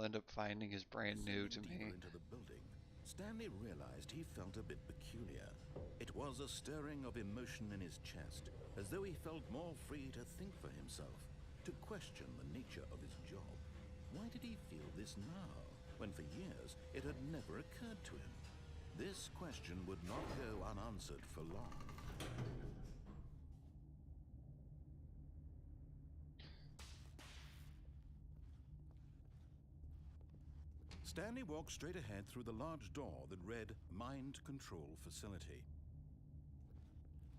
end up finding is brand new to Deeper me. into the building, Stanley realized he felt a bit peculiar. It was a stirring of emotion in his chest, as though he felt more free to think for himself, to question the nature of his job. Why did he feel this now, when for years it had never occurred to him? This question would not go unanswered for long. Stanley walked straight ahead through the large door that read Mind Control Facility.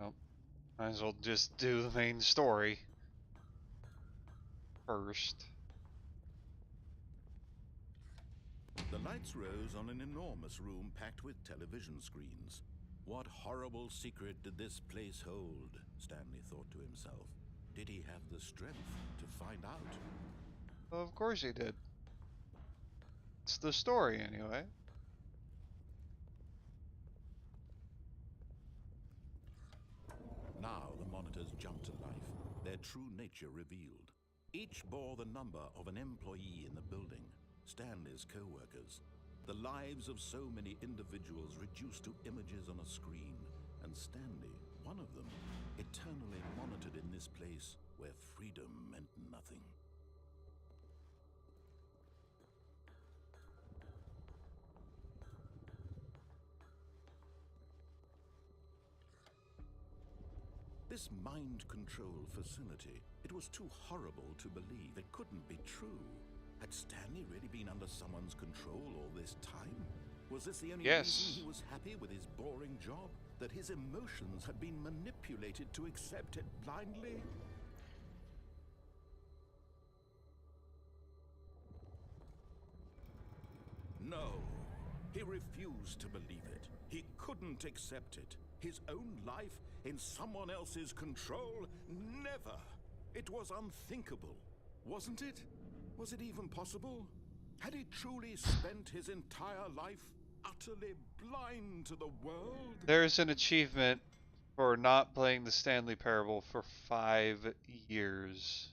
Oh, might as well just do the main story first. The lights rose on an enormous room packed with television screens. What horrible secret did this place hold? Stanley thought to himself. Did he have the strength to find out? Well, of course he did. It's the story, anyway. Now the monitors jumped to life, their true nature revealed. Each bore the number of an employee in the building, Stanley's co-workers. The lives of so many individuals reduced to images on a screen, and Stanley, one of them, eternally monitored in this place where freedom meant nothing. This mind control facility, it was too horrible to believe. It couldn't be true. Had Stanley really been under someone's control all this time? Was this the only reason he was happy with his boring job? That his emotions had been manipulated to accept it blindly? No, he refused to believe it. He couldn't accept it. His own life in someone else's control? Never! It was unthinkable, wasn't it? Was it even possible? Had he truly spent his entire life utterly blind to the world? There's an achievement for not playing the Stanley Parable for 5 years.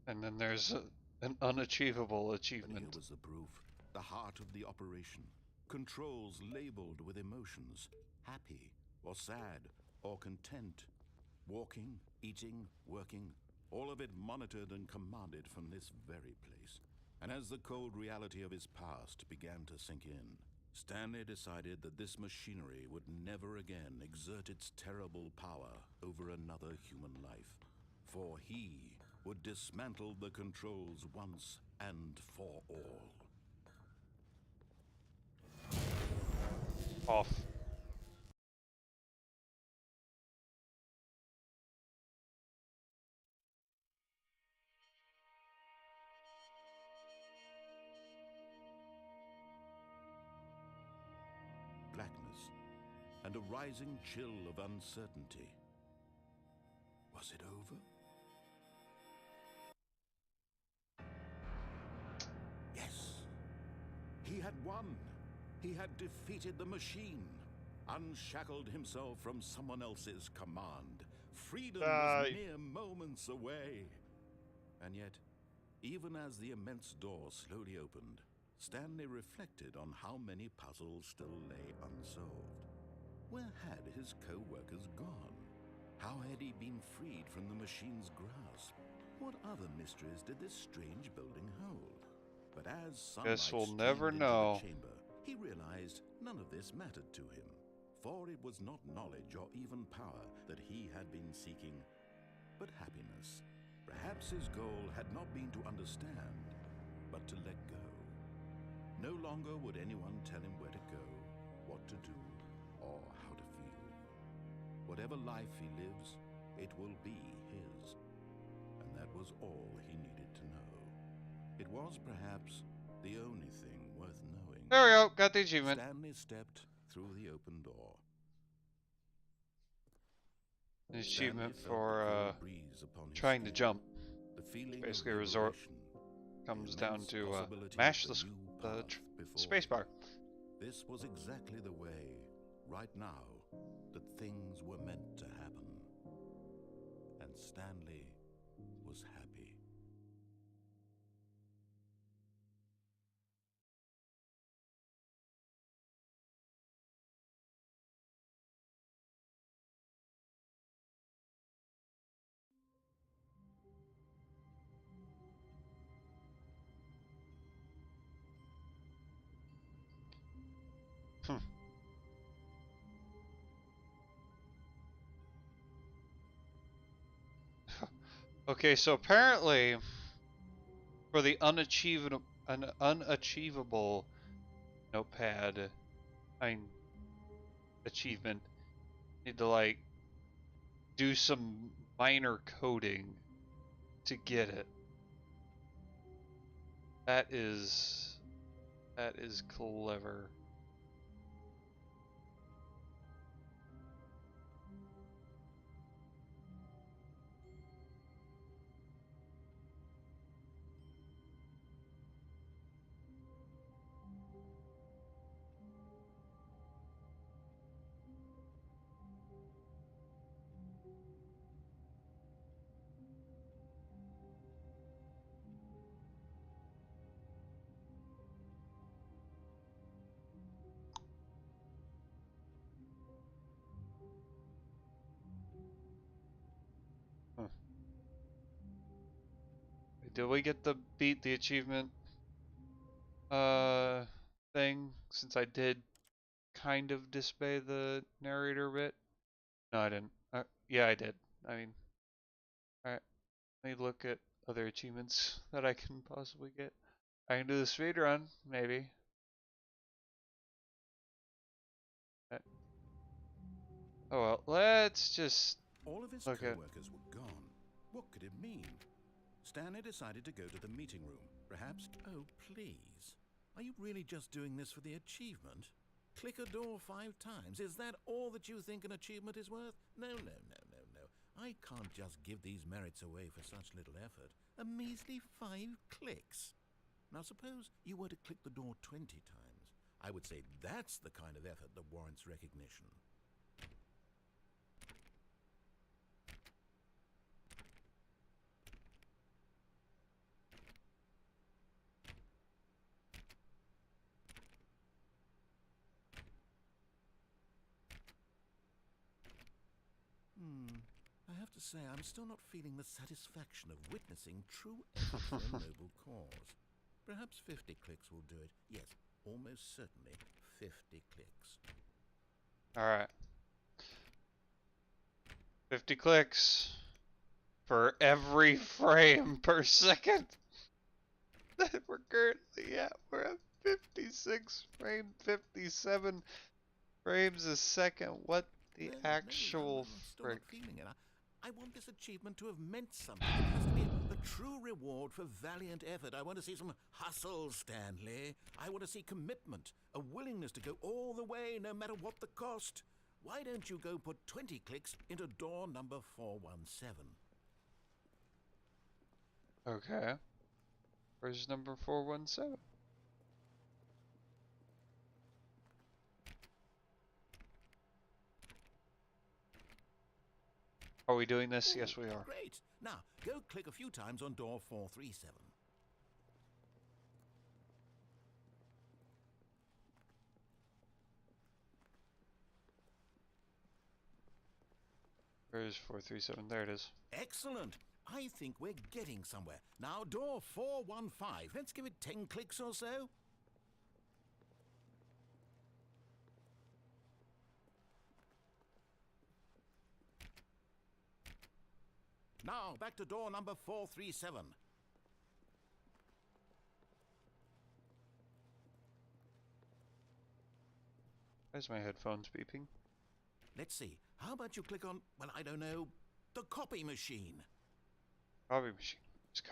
And then there's an unachievable achievement. But here was the proof. The heart of the operation. Controls labeled with emotions. Happy, or sad, or content. Walking, eating, working. All of it monitored and commanded from this very place. And as the cold reality of his past began to sink in, Stanley decided that this machinery would never again exert its terrible power over another human life. For he would dismantle the controls once and for all. Off. Blackness and a rising chill of uncertainty. Was it over? Yes. He had won. He had defeated the machine, unshackled himself from someone else's command. Freedom was mere moments away. And yet, even as the immense door slowly opened, Stanley reflected on how many puzzles still lay unsolved. Where had his co-workers gone? How had he been freed from the machine's grasp? What other mysteries did this strange building hold? But as sunlight Guess we'll streamed never into know. the chamber, he realized none of this mattered to him, for it was not knowledge or even power that he had been seeking, but happiness. Perhaps his goal had not been to understand, but to let go. No longer would anyone tell him where to go, what to do, or how to feel. whatever life he lives, it will be his. And that was all he needed to know. It was perhaps the only thing worth knowing. There we go, got the achievement. Stanley stepped through the open door. An achievement Stanley felt the for cool breeze upon his trying to skin. jump. The feeling Basically, of a resort liberation, comes the down immense to possibility mash of the new path before space bar. This was exactly the way, right now, that things were meant to happen. And Stanley was happy. Okay, so apparently, for the unachievable notepad, achievement, need to like do some minor coding to get it. That is clever. Did we get the beat the achievement thing, since I did kind of disobey the narrator bit? No, I didn't. Yeah, I did. I mean, alright. Let me look at other achievements that I can possibly get. I can do the speed run, maybe. Oh well, let's just All of his look at. co-workers were gone. What could it mean? Stanley decided to go to the meeting room. Perhaps... Oh, please. Are you really just doing this for the achievement? Click a door 5 times. Is that all that you think an achievement is worth? No, no, no, no, no. I can't just give these merits away for such little effort. A measly 5 clicks. Now suppose you were to click the door 20 times. I would say that's the kind of effort that warrants recognition. I have to say, I'm still not feeling the satisfaction of witnessing true effort for a noble cause. Perhaps 50 clicks will do it. Yes, almost certainly 50 clicks. Alright. 50 clicks for every frame per second that we're currently at. We're at 56 frame, 57 frames a second. What the actual frick? I want this achievement to have meant something. It has to be a true reward for valiant effort. I want to see some hustle, Stanley. I want to see commitment, a willingness to go all the way, no matter what the cost. Why don't you go put 20 clicks into door number 417? Okay. Where's number 417? Are we doing this? Yes, we are. Great. Now, go click a few times on door 437. Where's 437? There it is. Excellent. I think we're getting somewhere. Now, door 415. Let's give it 10 clicks or so. Now, back to door number 437. Where's my headphones beeping? let's see. How about you click on, well, I don't know, the copy machine? Copy machine. Let's go.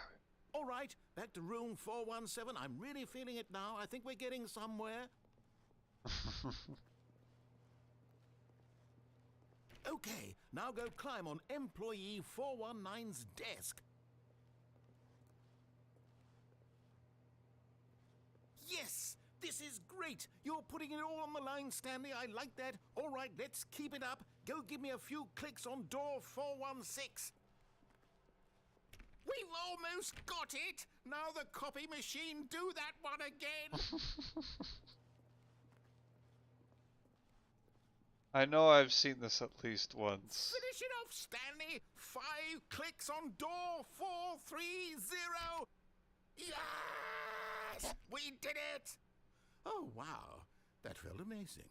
All right, back to room 417. I'm really feeling it now. I think we're getting somewhere. Okay, now go climb on employee 419's desk. Yes! This is great! You're putting it all on the line, Stanley. I like that. All right, let's keep it up. Go give me a few clicks on door 416. We've almost got it! Now the copy machine, do that one again! I know I've seen this at least once. Finish it off, Stanley! 5 clicks on door 430! Yes! We did it! Oh, wow. That felt amazing.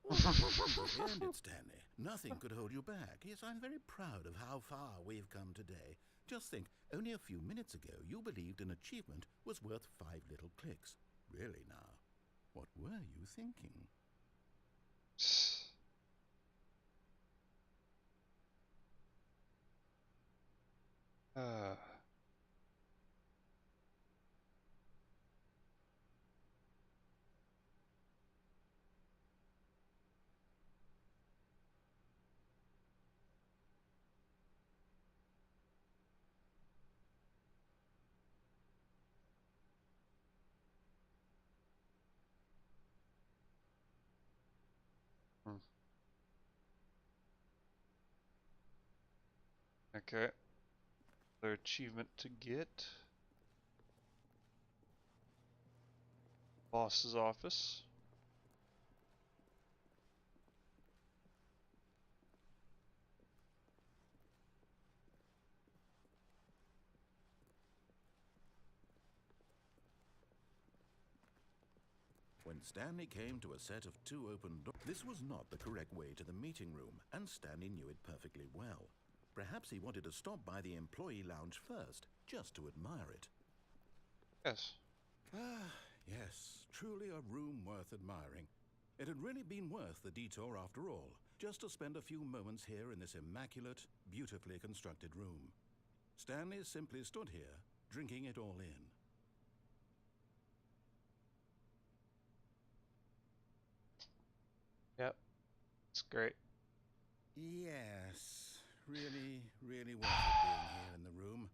You earned it, Stanley. Nothing could hold you back. Yes, I'm very proud of how far we've come today. Just think, only a few minutes ago, you believed an achievement was worth 5 little clicks. Really now, what were you thinking? Okay. Their achievement to get. Boss's office. When Stanley came to a set of 2 open doors, this was not the correct way to the meeting room, and Stanley knew it perfectly well. Perhaps he wanted to stop by the employee lounge first, just to admire it. Yes. Ah, yes, truly a room worth admiring. It had really been worth the detour after all, just to spend a few moments here in this immaculate, beautifully constructed room. Stanley simply stood here, drinking it all in. Yep. It's great. Yes, really, really worth it being here in the room.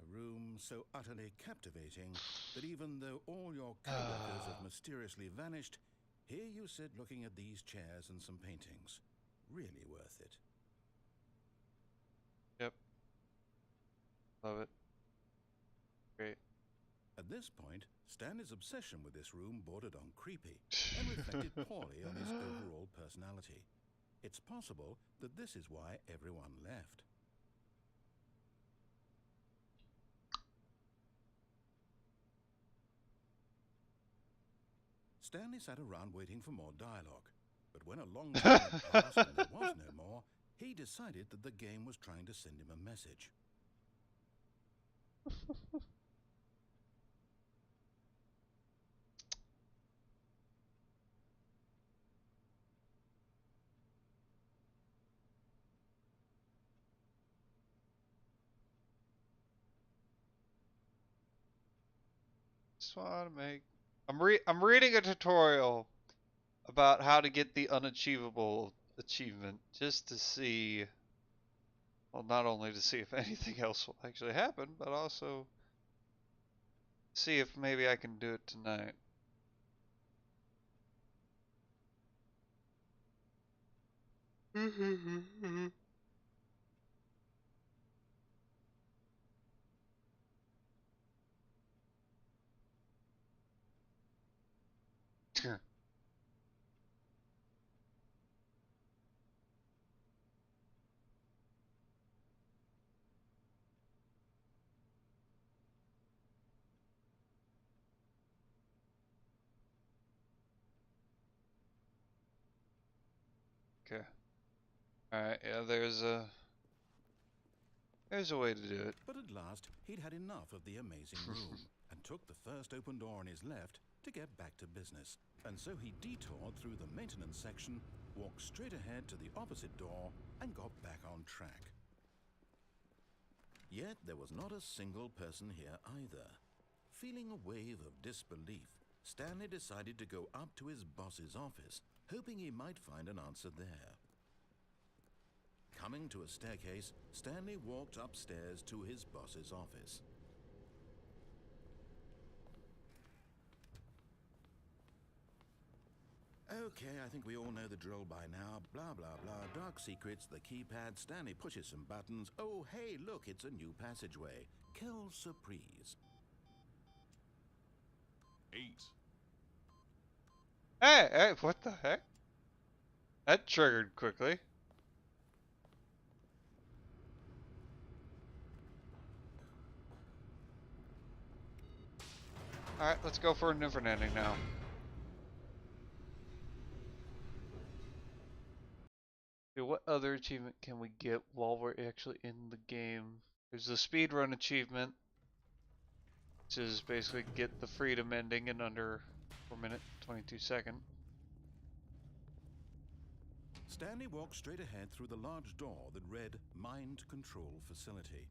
A room so utterly captivating that even though all your co-workers have mysteriously vanished, here you sit looking at these chairs and some paintings. Really worth it. Yep. Love it. Great. At this point, Stanley's obsession with this room bordered on creepy and reflected poorly on his overall personality. It's possible that this is why everyone left. Stanley sat around waiting for more dialogue, but when a long time had passed and there was no more, he decided that the game was trying to send him a message. Just want to make. I'm reading a tutorial about how to get the unachievable achievement, just to see. Well, not only to see if anything else will actually happen, but also see if maybe I can do it tonight. Okay. Alright, yeah, there's a way to do it. But at last, he'd had enough of the amazing room and took the first open door on his left to get back to business. And so he detoured through the maintenance section walked straight ahead to the opposite door and got back on track. Yet there was not a single person here either. Feeling a wave of disbelief, Stanley decided to go up to his boss's office, hoping he might find an answer there. Coming to a staircase, Stanley walked upstairs to his boss's office. Okay, I think we all know the drill by now. Blah, blah, blah. Dark secrets, the keypad. Stanley pushes some buttons. Oh, hey, look, it's a new passageway. Quelle surprise. 8. Hey, what the heck? That triggered quickly. Alright, let's go for a different ending now. Okay, what other achievement can we get while we're actually in the game? There's the speedrun achievement, which is basically get the freedom ending in under 4 minute 22 second. Stanley walked straight ahead through the large door that read Mind Control Facility.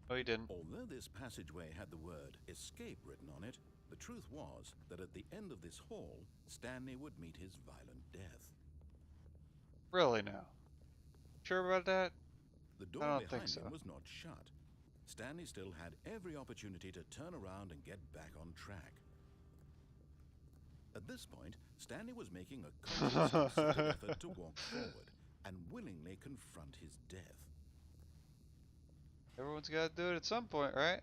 Oh, he didn't. Although this passageway had the word escape written on it, the truth was that at the end of this hall, Stanley would meet his violent death. Really now? Sure about that? The I door don't think behind so. him was not shut. Stanley still had every opportunity to turn around and get back on track. At this point, Stanley was making a conscious, concerted effort to walk forward and willingly confront his death. Everyone's got to do it at some point, right?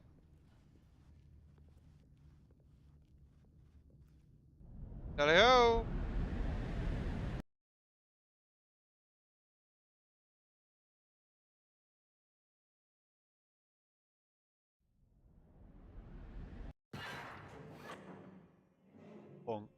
Gotta-ho! Bonk.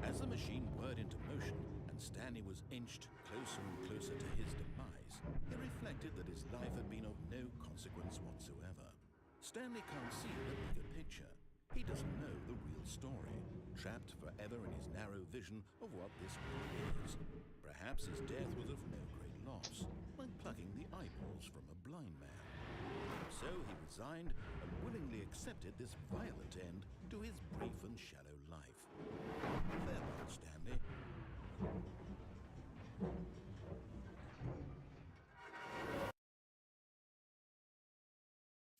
As the machine whirred into motion and Stanley was inched closer and closer to his demise, he reflected that his life had been of no consequence whatsoever. Stanley can't see the bigger picture. He doesn't know the real story, trapped forever in his narrow vision of what this world is. Perhaps his death was of no great loss, like plucking the eyeballs from a blind man. So he resigned and willingly accepted this violent end to his brief and shallow life. Farewell, Stanley.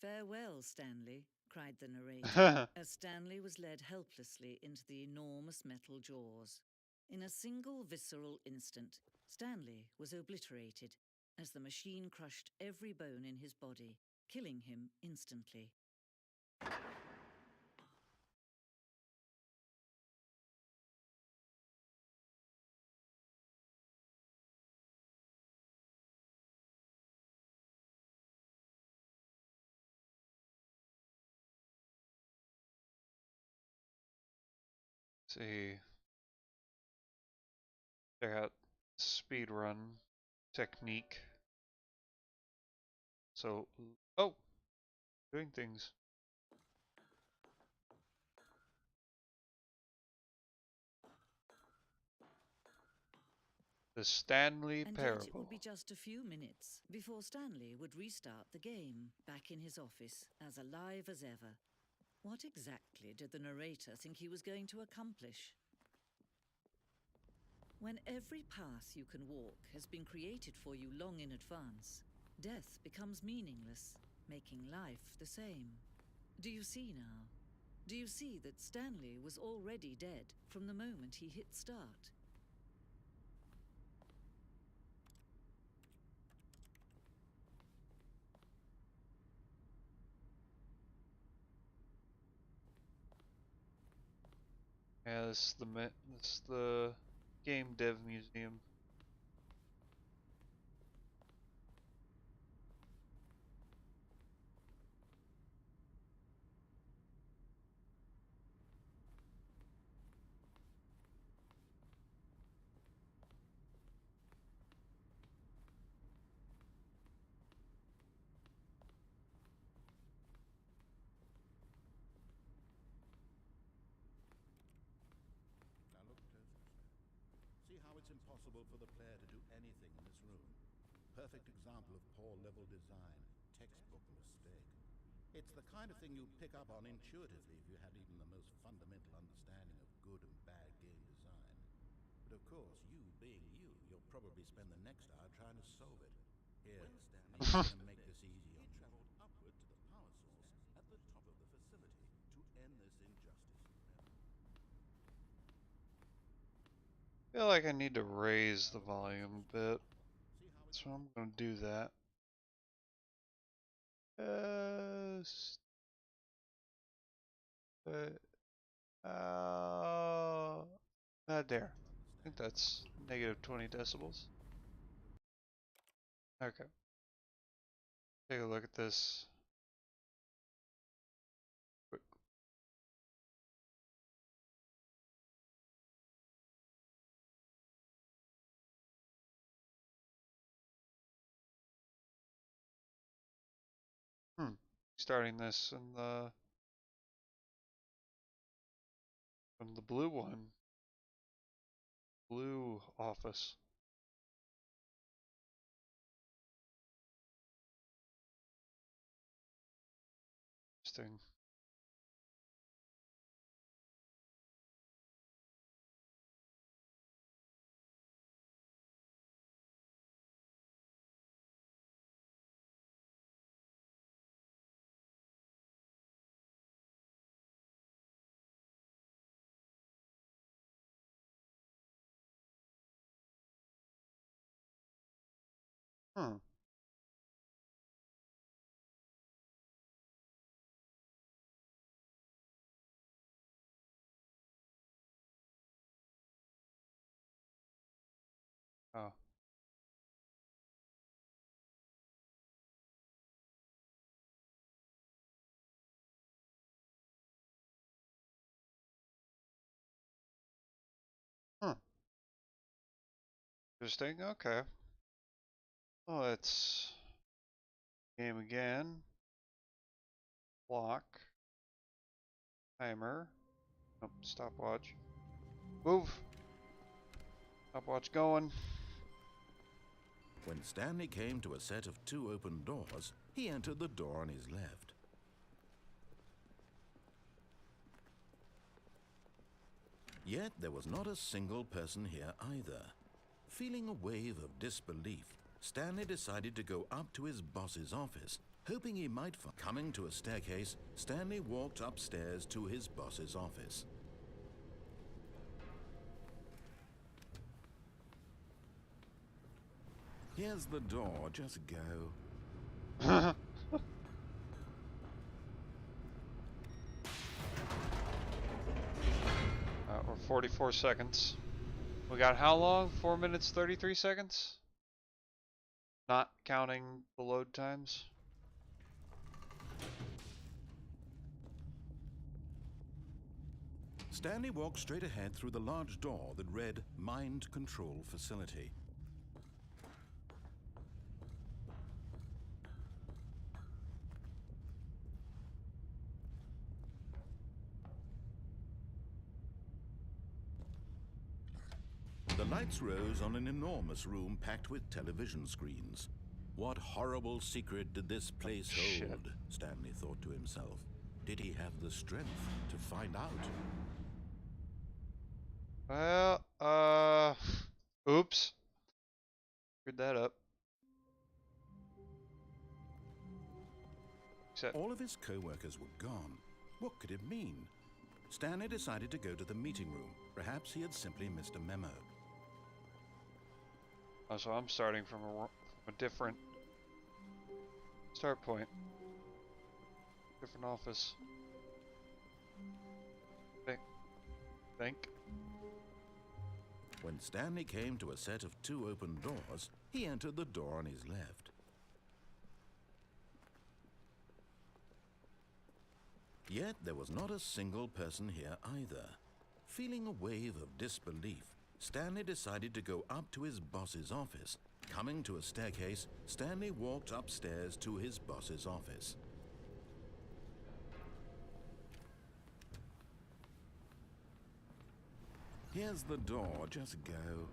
Farewell, Stanley, cried the narrator, as Stanley was led helplessly into the enormous metal jaws. In a single visceral instant, Stanley was obliterated as the machine crushed every bone in his body, killing him instantly. See. Check out speedrun technique. So, oh, doing things. The Stanley And Parable. yet it would be just a few minutes before Stanley would restart the game, back in his office, as alive as ever. What exactly did the narrator think he was going to accomplish? When every path you can walk has been created for you long in advance, death becomes meaningless, making life the same. Do you see now? Do you see that Stanley was already dead from the moment he hit start? Yeah, this is the game dev museum. impossible for the player to do anything in this room. Perfect example of poor level design. Textbook mistake. It's the kind of thing you pick up on intuitively if you had even the most fundamental understanding of good and bad game design. But of course, you being you, you'll probably spend the next hour trying to solve it. Here, I'm going to make this easy. He traveled upward to the power source at the top of the facility to end this injustice forever. I feel like I need to raise the volume a bit, so I'm going to do that. There. I think that's negative 20 decibels. Okay. Take a look at this. Quick. Starting this in the from the blue one. Blue office. Interesting. Huh. Oh. Huh. Interesting. Okay. Well, let's game again. Block. Timer. Nope. Stopwatch. Move. Stopwatch going. When Stanley came to a set of 2 open doors, he entered the door on his left. Yet there was not a single person here either. Feeling a wave of disbelief, Stanley decided to go up to his boss's office, hoping he might find. Coming to a staircase, Stanley walked upstairs to his boss's office. Here's the door, just go. We're 44 seconds. We got how long? 4 minutes 33 seconds? Not counting the load times. Stanley walked straight ahead through the large door that read Mind Control Facility. The lights rose on an enormous room packed with television screens. What horrible secret did this place hold? Stanley thought to himself. Did he have the strength to find out? Well, oops. Screwed that up. All of his co-workers were gone. What could it mean? Stanley decided to go to the meeting room. Perhaps he had simply missed a memo. Oh, so I'm starting from a different start point. Different office. Think. When Stanley came to a set of 2 open doors, he entered the door on his left. Yet there was not a single person here either. Feeling a wave of disbelief, Stanley decided to go up to his boss's office. Coming to a staircase, Stanley walked upstairs to his boss's office. Here's the door, just go.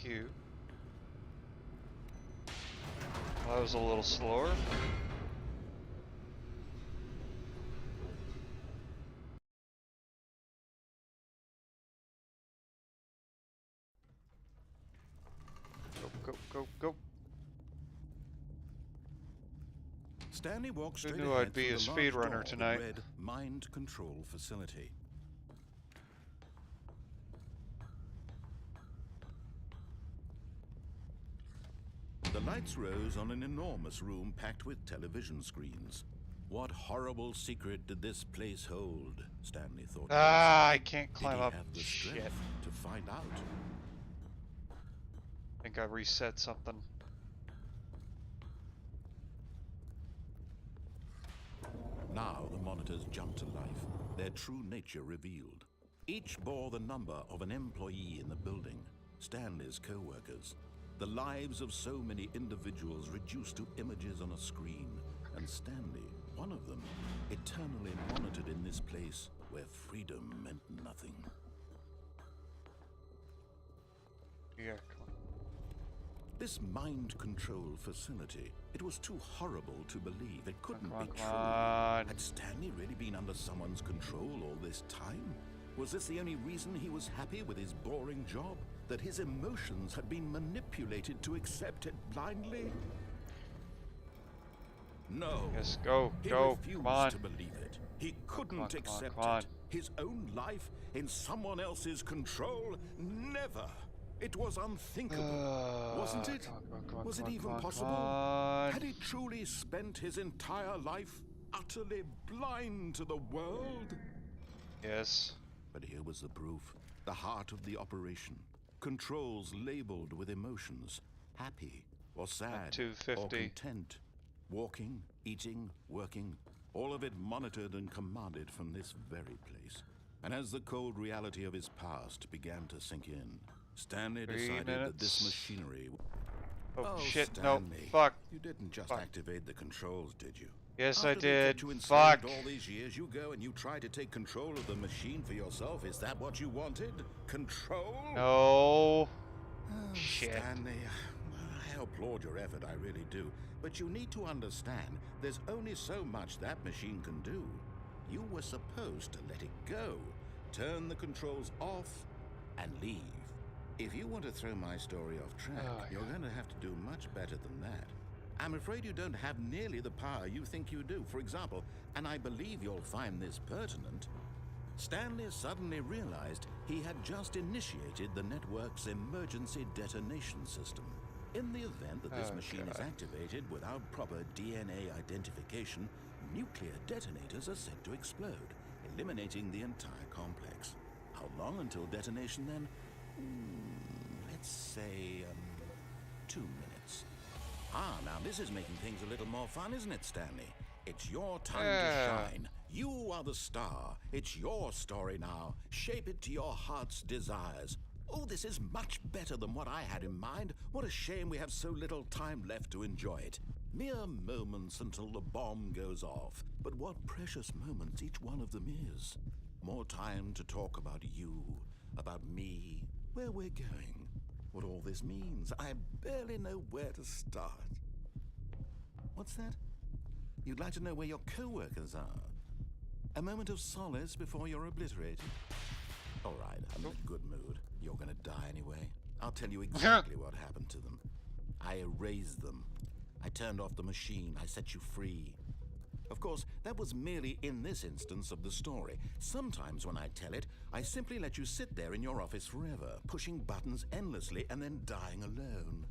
Thank you. Well, that was a little slower. Go, go, go. Stanley walked Who straight knew ahead I'd be through a the large speedrunner door tonight? that read Mind Control Facility. The lights rose on an enormous room packed with television screens. What horrible secret did this place hold? Stanley thought. Ah, I can't climb did he up. have the Shit. strength to find out? I think I reset something. Now the monitors jumped to life, their true nature revealed. Each bore the number of an employee in the building, Stanley's co-workers. The lives of so many individuals reduced to images on a screen, and Stanley, one of them, eternally monitored in this place where freedom meant nothing. Yeah, come on. This mind control facility, it was too horrible to believe. It couldn't be true. on. Had Stanley really been under someone's control all this time? Was this the only reason he was happy with his boring job? That his emotions had been manipulated to accept it blindly? No. Yes, go, He go, refused come on. to believe it. He couldn't Come on, accept come on. it. His own life in someone else's control? Never. It was unthinkable, wasn't it? Was it even possible? Had he truly spent his entire life utterly blind to the world? Yes. But here was the proof. The heart of the operation. Controls labeled with emotions. Happy or sad or content. Walking, eating, working. All of it monitored and commanded from this very place. And as the cold reality of his past began to sink in, Stanley decided that this machinery... Oh shit, Stanley, no, fuck. You didn't just activate the controls, did you? Yes, After I they did. kept you enslaved Fuck. all these years, you go and you try to take control of the machine for yourself. Is that what you wanted? Control? No. Oh, Shit. Stanley, I applaud your effort, I really do. But you need to understand, there's only so much that machine can do. You were supposed to let it go, turn the controls off, and leave. If you want to throw my story off track, you're going to have to do much better than that. I'm afraid you don't have nearly the power you think you do. For example, and I believe you'll find this pertinent, Stanley suddenly realized he had just initiated the network's emergency detonation system. In the event that this machine is activated without proper DNA identification, nuclear detonators are set to explode, eliminating the entire complex. How long until detonation then? Let's say, 2 minutes. Ah, now this is making things a little more fun, isn't it, Stanley? It's your time to shine. You are the star. It's your story now. Shape it to your heart's desires. Oh, this is much better than what I had in mind. What a shame we have so little time left to enjoy it. Mere moments until the bomb goes off. But what precious moments each one of them is. More time to talk about you, about me, where we're going, what all this means. I barely know where to start. What's that? You'd like to know where your co-workers are? A moment of solace before you're obliterated. All right, I'm in a good mood. You're gonna die anyway. I'll tell you exactly what happened to them. I erased them. I turned off the machine. I set you free. Of course, that was merely in this instance of the story. Sometimes when I tell it, I simply let you sit there in your office forever, pushing buttons endlessly and then dying alone.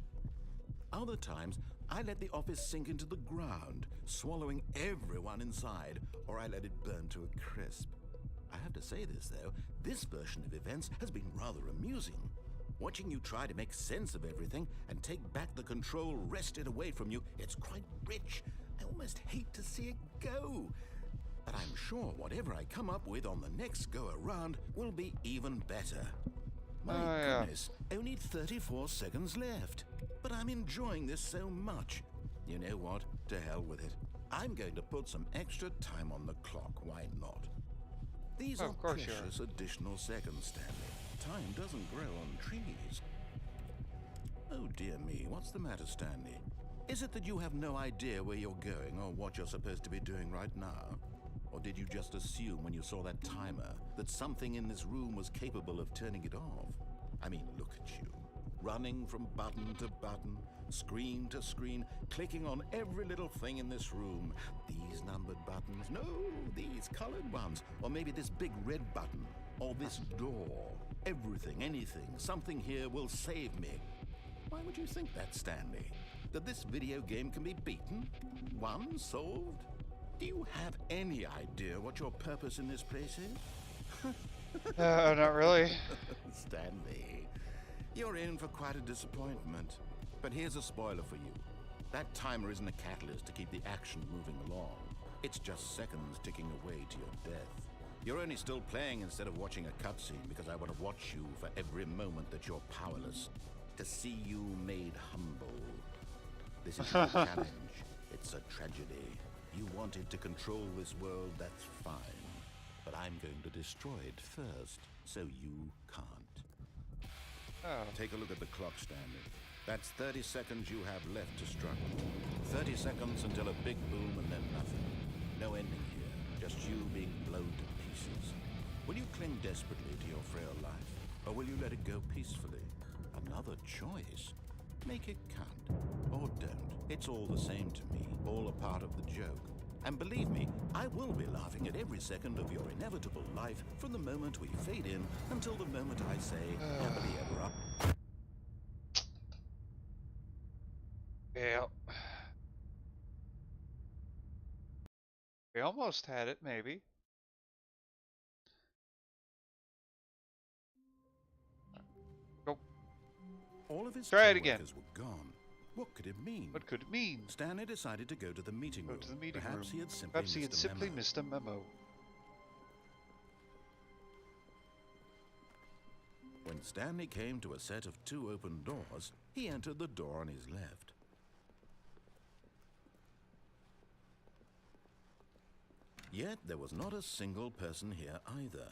Other times, I let the office sink into the ground, swallowing everyone inside, or I let it burn to a crisp. I have to say this, though, this version of events has been rather amusing. Watching you try to make sense of everything and take back the control wrested away from you, it's quite rich. I almost hate to see it go. But I'm sure whatever I come up with on the next go-around will be even better. My goodness, only 34 seconds left. But I'm enjoying this so much. You know what? To hell with it. I'm going to put some extra time on the clock, why not? These are precious additional seconds, Stanley. Time doesn't grow on trees. Oh dear me, what's the matter, Stanley? Is it that you have no idea where you're going or what you're supposed to be doing right now? Or did you just assume when you saw that timer that something in this room was capable of turning it off? I mean, look at you. Running from button to button, screen to screen, clicking on every little thing in this room. These numbered buttons, no, these colored ones. Or maybe this big red button, or this door. Everything, anything, something here will save me. Why would you think that, Stanley? That this video game can be beaten? Won? Solved? Do you have any idea what your purpose in this place is? Not really. Stanley, you're in for quite a disappointment. But here's a spoiler for you. That timer isn't a catalyst to keep the action moving along. It's just seconds ticking away to your death. You're only still playing instead of watching a cutscene because I want to watch you for every moment that you're powerless. To see you made humble. This is not a challenge. It's a tragedy. You wanted to control this world, that's fine. But I'm going to destroy it first, so you can't. Oh. Take a look at the clock, Stanley. That's 30 seconds you have left to struggle. 30 seconds until a big boom and then nothing. No ending here, just you being blown to pieces. Will you cling desperately to your frail life, or will you let it go peacefully? Another choice. Make it count, or don't. It's all the same to me, all a part of the joke. And believe me, I will be laughing at every second of your inevitable life from the moment we fade in until the moment I say, happily ever after. Yeah. We almost had it, maybe. Go. All of his Try it again. co-workers were gone. What could it mean? What could it mean? Stanley decided to go to the meeting room. Perhaps he had simply missed a memo. When Stanley came to a set of 2 open doors, he entered the door on his left. Yet there was not a single person here either.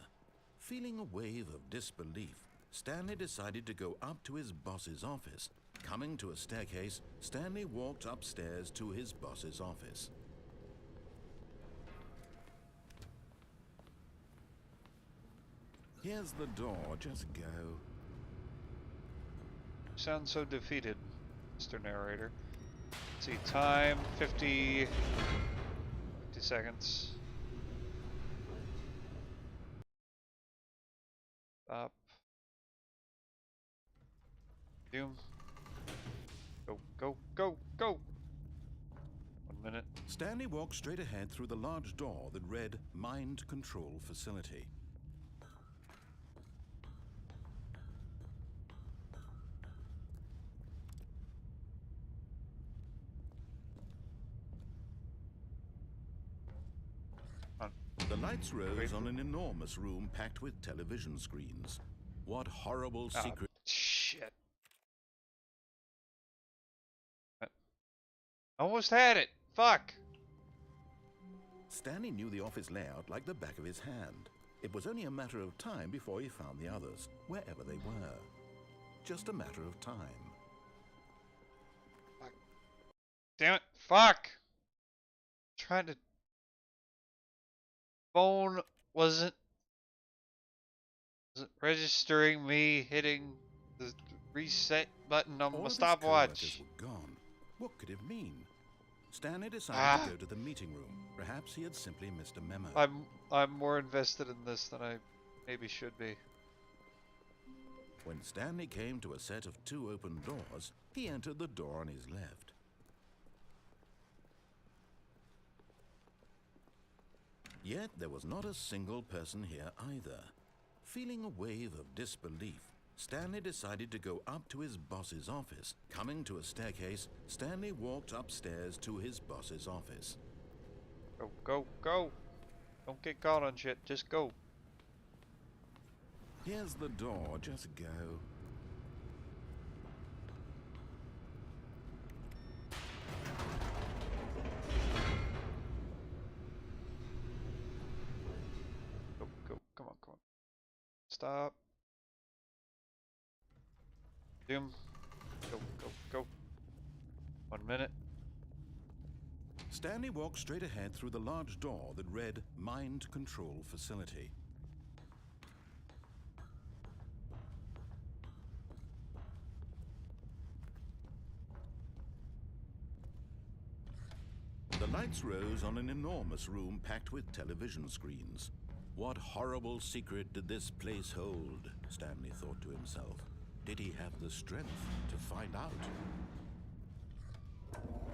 Feeling a wave of disbelief, Stanley decided to go up to his boss's office. Coming to a staircase, Stanley walked upstairs to his boss's office. Here's the door, just go. Sounds so defeated, Mr. Narrator. Let's see, time 50 seconds. Up. Doom. Go, go, go, go! 1 minute. Stanley walked straight ahead through the large door that read Mind Control Facility. The lights rose on an enormous room packed with television screens. What horrible secret... Shit. Almost had it. Fuck. Stanley knew the office layout like the back of his hand. It was only a matter of time before he found the others, wherever they were. Just a matter of time. Fuck. Damn it. Fuck. Trying to... Phone wasn't registering me hitting the reset button on my stopwatch. Were gone. What could it mean? Stanley decided to go to the meeting room. Perhaps he had simply missed a memo. I'm more invested in this than I maybe should be. When Stanley came to a set of 2 open doors, he entered the door on his left. Yet there was not a single person here either. Feeling a wave of disbelief, Stanley decided to go up to his boss's office. Coming to a staircase, Stanley walked upstairs to his boss's office. Go, go, go! Don't get caught on shit, just go. Here's the door, just go. Go, go, come on, come on. Stop. Doom. Go, 1 minute. Stanley walked straight ahead through the large door that read Mind Control Facility. The lights rose on an enormous room packed with television screens. What horrible secret did this place hold? Stanley thought to himself. Did he have the strength to find out?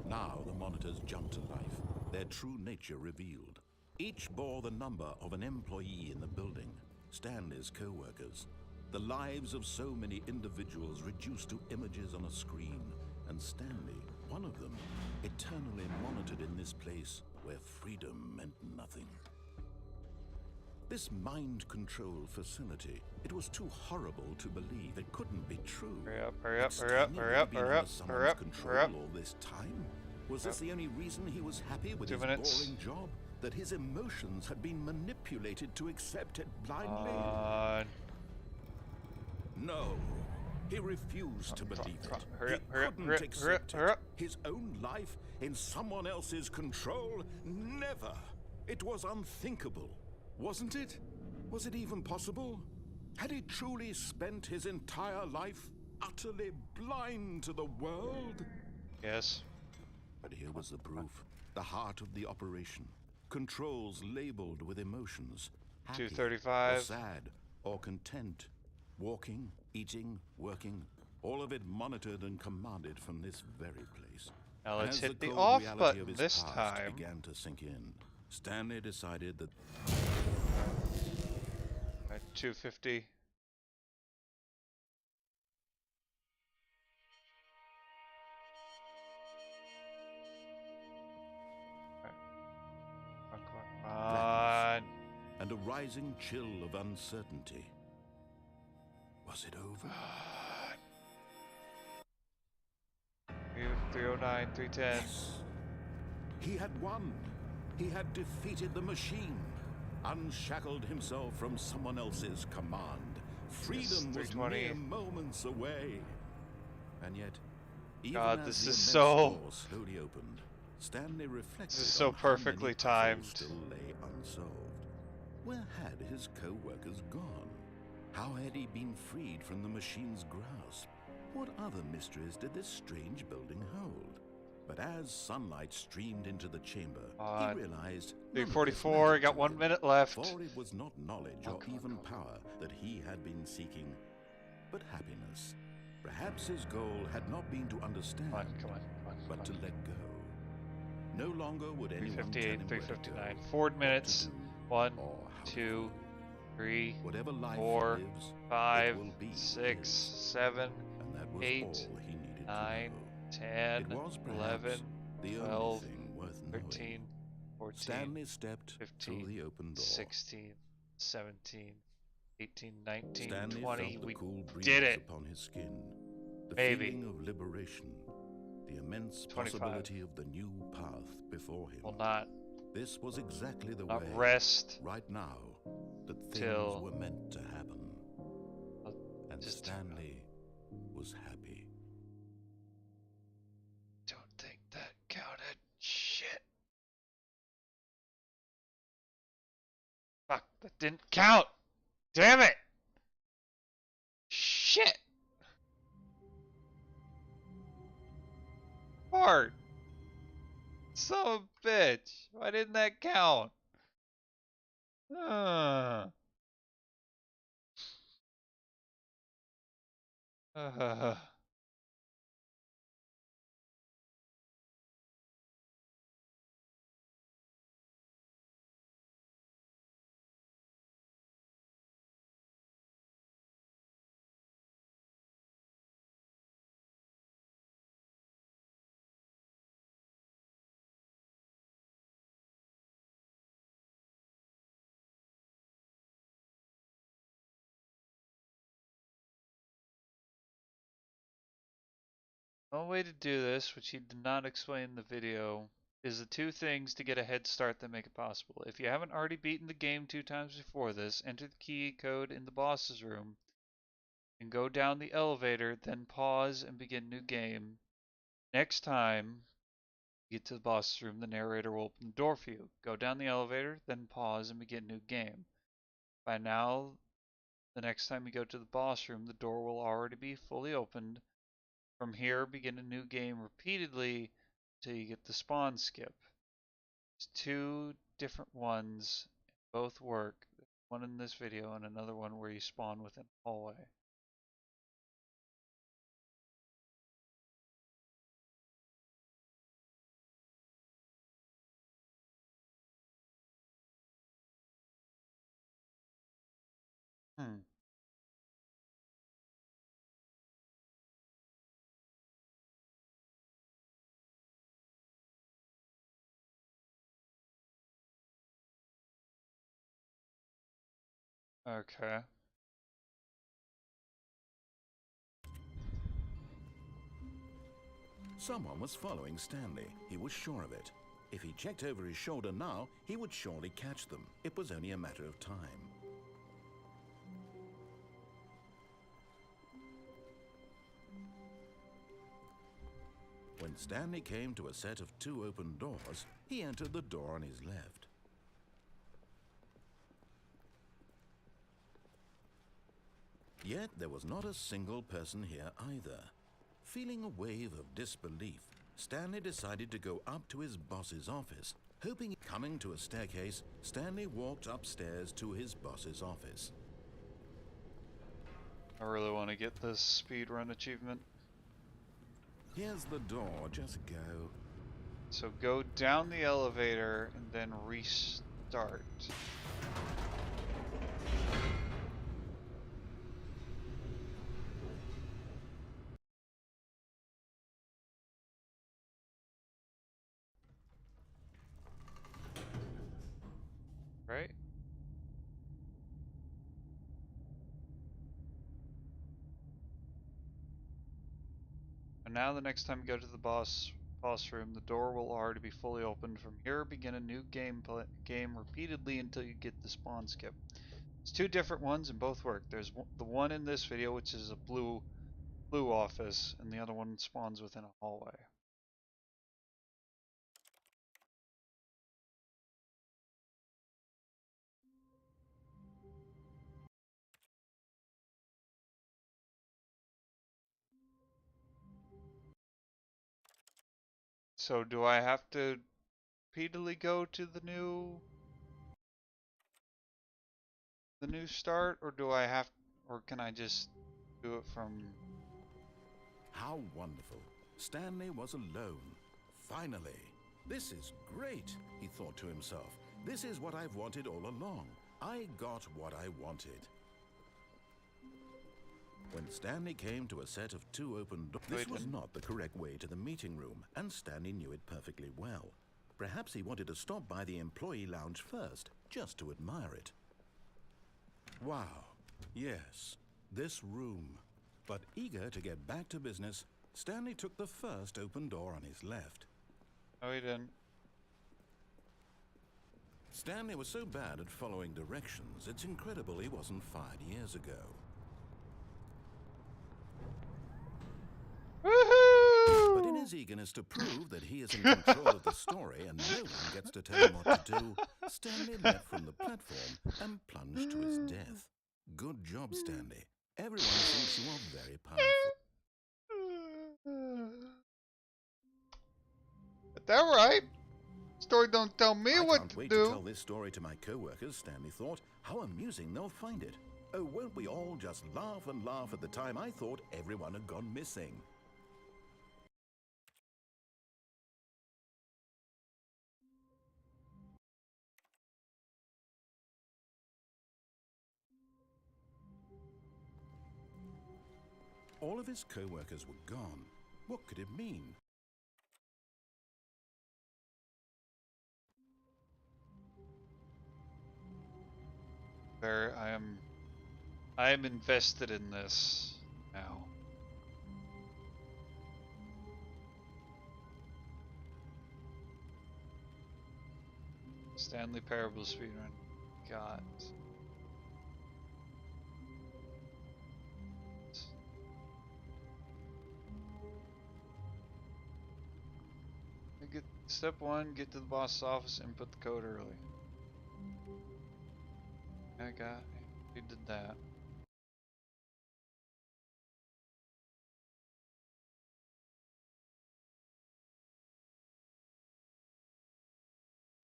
Now the monitors jumped to life, their true nature revealed. Each bore the number of an employee in the building, Stanley's co-workers. The lives of so many individuals reduced to images on a screen, and Stanley, one of them, eternally monitored in this place where freedom meant nothing. This mind control facility, it was too horrible to believe. It couldn't be true. Hurry up, hurry up, hurry up, hurry up, hurry up, hurry up, hurry up. All this time? Was this the only reason he was happy with 2 his minutes. boring job? That his emotions had been manipulated to accept it blindly? No. He refused to believe it. Hurry up, He hurry up, couldn't hurry up, accept hurry up. His own life in someone else's control? Never. It was unthinkable, wasn't it? Was it even possible? Had he truly spent his entire life utterly blind to the world? Yes. But here was the proof. The heart of the operation. Controls labeled with emotions. Happy, 235. or sad, or content. Walking, eating, working. All of it monitored and commanded from this very place. Now let's As hit the cold off reality button of his this past time. began to sink in. Stanley decided that... At 250. Come on. And a rising chill of uncertainty. Was it over? 309, 310. Yes. He had won. He had defeated the machine. Unshackled himself from someone else's command. Freedom was 320. mere moments away. And yet, even God, as this the is immense so... door slowly opened, Stanley reflected This is so on how many perfectly puzzles timed. still lay unsolved. Where had his co-workers gone? How had he been freed from the machine's grasp? What other mysteries did this strange building hold? But as sunlight streamed into the chamber, he realized 344, got 1 minute left. For it was not knowledge or even power that he had been seeking, but happiness. Perhaps his goal had not been to understand, but to let go. No longer would anyone tell 358, him where to 359. go, 4 what minutes. to do, 1, or how to 2, 3, Whatever life 4, he lives, 5, it will be 6, his. 7, And that was 8, all he needed 9, to 10, It was perhaps 11, the 12, only thing worth 13, knowing. 14, Stanley stepped 15, through the open door. 16, 17, 18, 19, Stanley 20. felt the We cool breeze did it. upon his skin. The Baby. feeling of liberation. The immense 25. possibility of the new path before him. Will not. This was exactly the Not way, rest right now, that things till- were meant to happen. And just- Stanley was happy. Don't think that counted. Shit. Fuck, that didn't count. Damn it. Shit. Fart. Son of a bitch. Why didn't that count? Uh. Uh. One way to do this, which he did not explain in the video, is the 2 things to get a head start that make it possible. If you haven't already beaten the game 2 times before this, enter the key code in the boss's room, and go down the elevator, then pause and begin new game. Next time you get to the boss room, the narrator will open the door for you. Go down the elevator, then pause and begin a new game. By now, the next time you go to the boss room, the door will already be fully opened. From here, begin a new game repeatedly until you get the spawn skip. There's two different ones, both work. One in this video and another one where you spawn within a hallway. Hmm. Okay. Someone was following Stanley. He was sure of it. If he checked over his shoulder now, he would surely catch them. It was only a matter of time. When Stanley came to a set of two open doors, he entered the door on his left. Yet there was not a single person here either. Feeling a wave of disbelief, Stanley decided to go up to his boss's office. Coming to a staircase, Stanley walked upstairs to his boss's office. I really want to get this speedrun achievement. Here's the door, just go. So go down the elevator and then restart. Right? And now the next time you go to the boss room, the door will already be fully opened. From here, begin a new game repeatedly until you get the spawn skip. It's two different ones and both work. There's the one in this video, which is a blue office, and the other one spawns within a hallway. So do I have to repeatedly go to the new start, or can I just do it from... How wonderful. Stanley was alone. Finally. This is great, he thought to himself. This is what I've wanted all along. I got what I wanted. When Stanley came to a set of two open doors, this was not the correct way to the meeting room, and Stanley knew it perfectly well. Perhaps he wanted to stop by the employee lounge first, just to admire it. Wow, yes, this room. But eager to get back to business, Stanley took the first open door on his left. No, he didn't. Stanley was so bad at following directions, it's incredible he wasn't fired years ago. But in his eagerness to prove that he is in control of the story and no one gets to tell him what to do, Stanley leapt from the platform and plunged to his death. Good job, Stanley. Everyone thinks you are very powerful. Is that right? Story don't tell me what to do. I can't wait to tell this story to my co-workers, Stanley thought. How amusing they'll find it. Oh, won't we all just laugh and laugh at the time I thought everyone had gone missing. All of his co-workers were gone. What could it mean? I am invested in this now. Stanley Parable speedrun. God. get step 1, get to the boss's office, input the code early. We did that.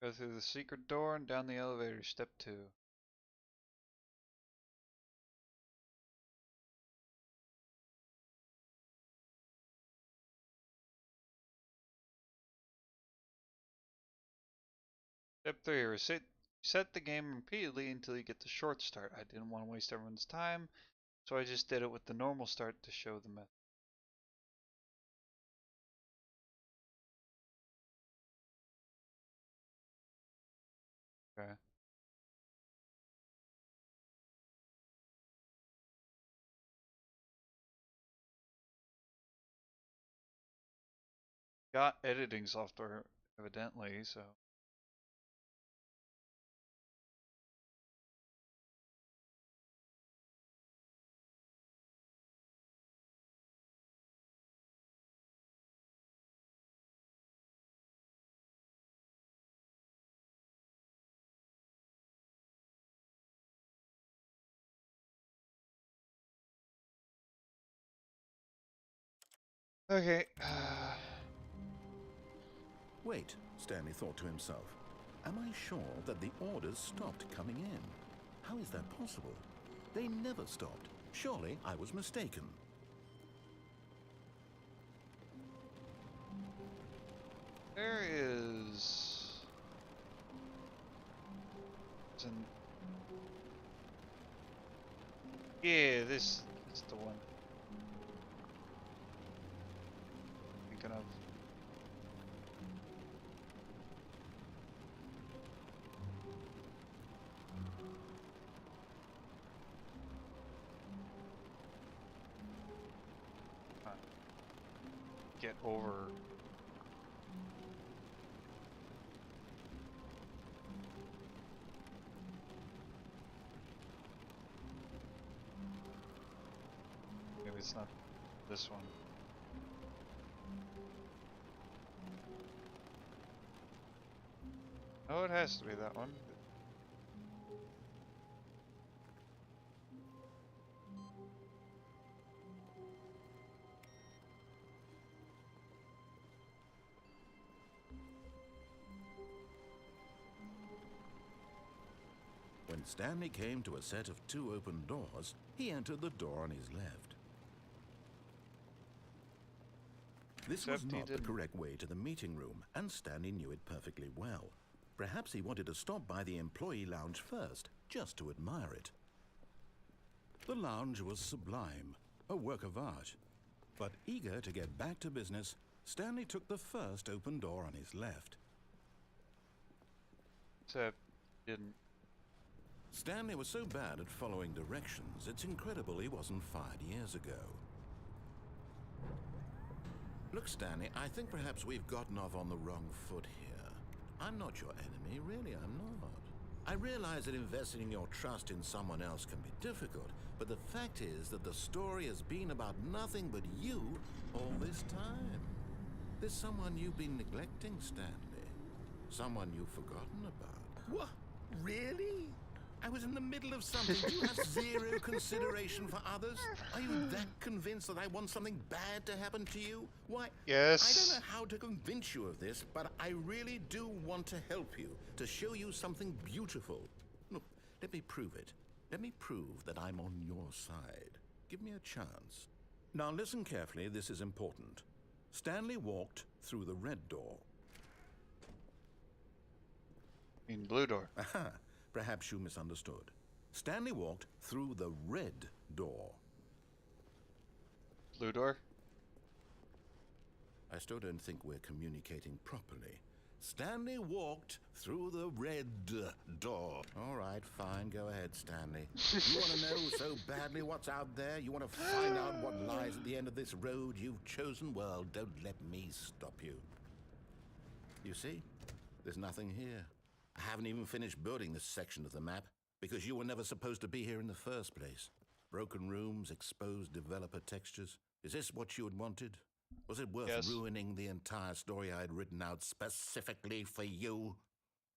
Go through the secret door and down the elevator, step 2. Step 3, reset the game repeatedly until you get the short start. I didn't want to waste everyone's time, so I just did it with the normal start to show the method. Okay. Got editing software, evidently, so. Okay. Wait, Stanley thought to himself. Am I sure that the orders stopped coming in? How is that possible? They never stopped. Surely I was mistaken. There is some. Yeah, this is the one. Thinking of. Get over. Maybe it's not this one. Oh, it has to be that one. When Stanley came to a set of 2 open doors, he entered the door on his left. This was not the correct way to the meeting room, and Stanley knew it perfectly well. Perhaps he wanted to stop by the employee lounge first, just to admire it. The lounge was sublime, a work of art. But eager to get back to business, Stanley took the first open door on his left. Except, didn't. Stanley was so bad at following directions, it's incredible he wasn't fired years ago. Look, Stanley, I think perhaps we've gotten off on the wrong foot here. I'm not your enemy, really, I'm not. I realize that investing your trust in someone else can be difficult, but the fact is that the story has been about nothing but you all this time. There's someone you've been neglecting, Stanley. Someone you've forgotten about. What? Really? I was in the middle of something. Do you have zero consideration for others? Are you that convinced that I want something bad to happen to you? Why, yes. I don't know how to convince you of this, but I really do want to help you, to show you something beautiful. Look, let me prove it. Let me prove that I'm on your side. Give me a chance. Now listen carefully, this is important. Stanley walked through the red door. In blue door. Aha. Perhaps you misunderstood. Stanley walked through the red door. Blue door? I still don't think we're communicating properly. Stanley walked through the red door. All right, fine. Go ahead, Stanley. You want to know so badly what's out there? You want to find out what lies at the end of this road you've chosen? Well, don't let me stop you. You see? There's nothing here. I haven't even finished building this section of the map, because you were never supposed to be here in the first place. Broken rooms, exposed developer textures. Is this what you had wanted? Was it worth Yes. ruining the entire story I had written out specifically for you?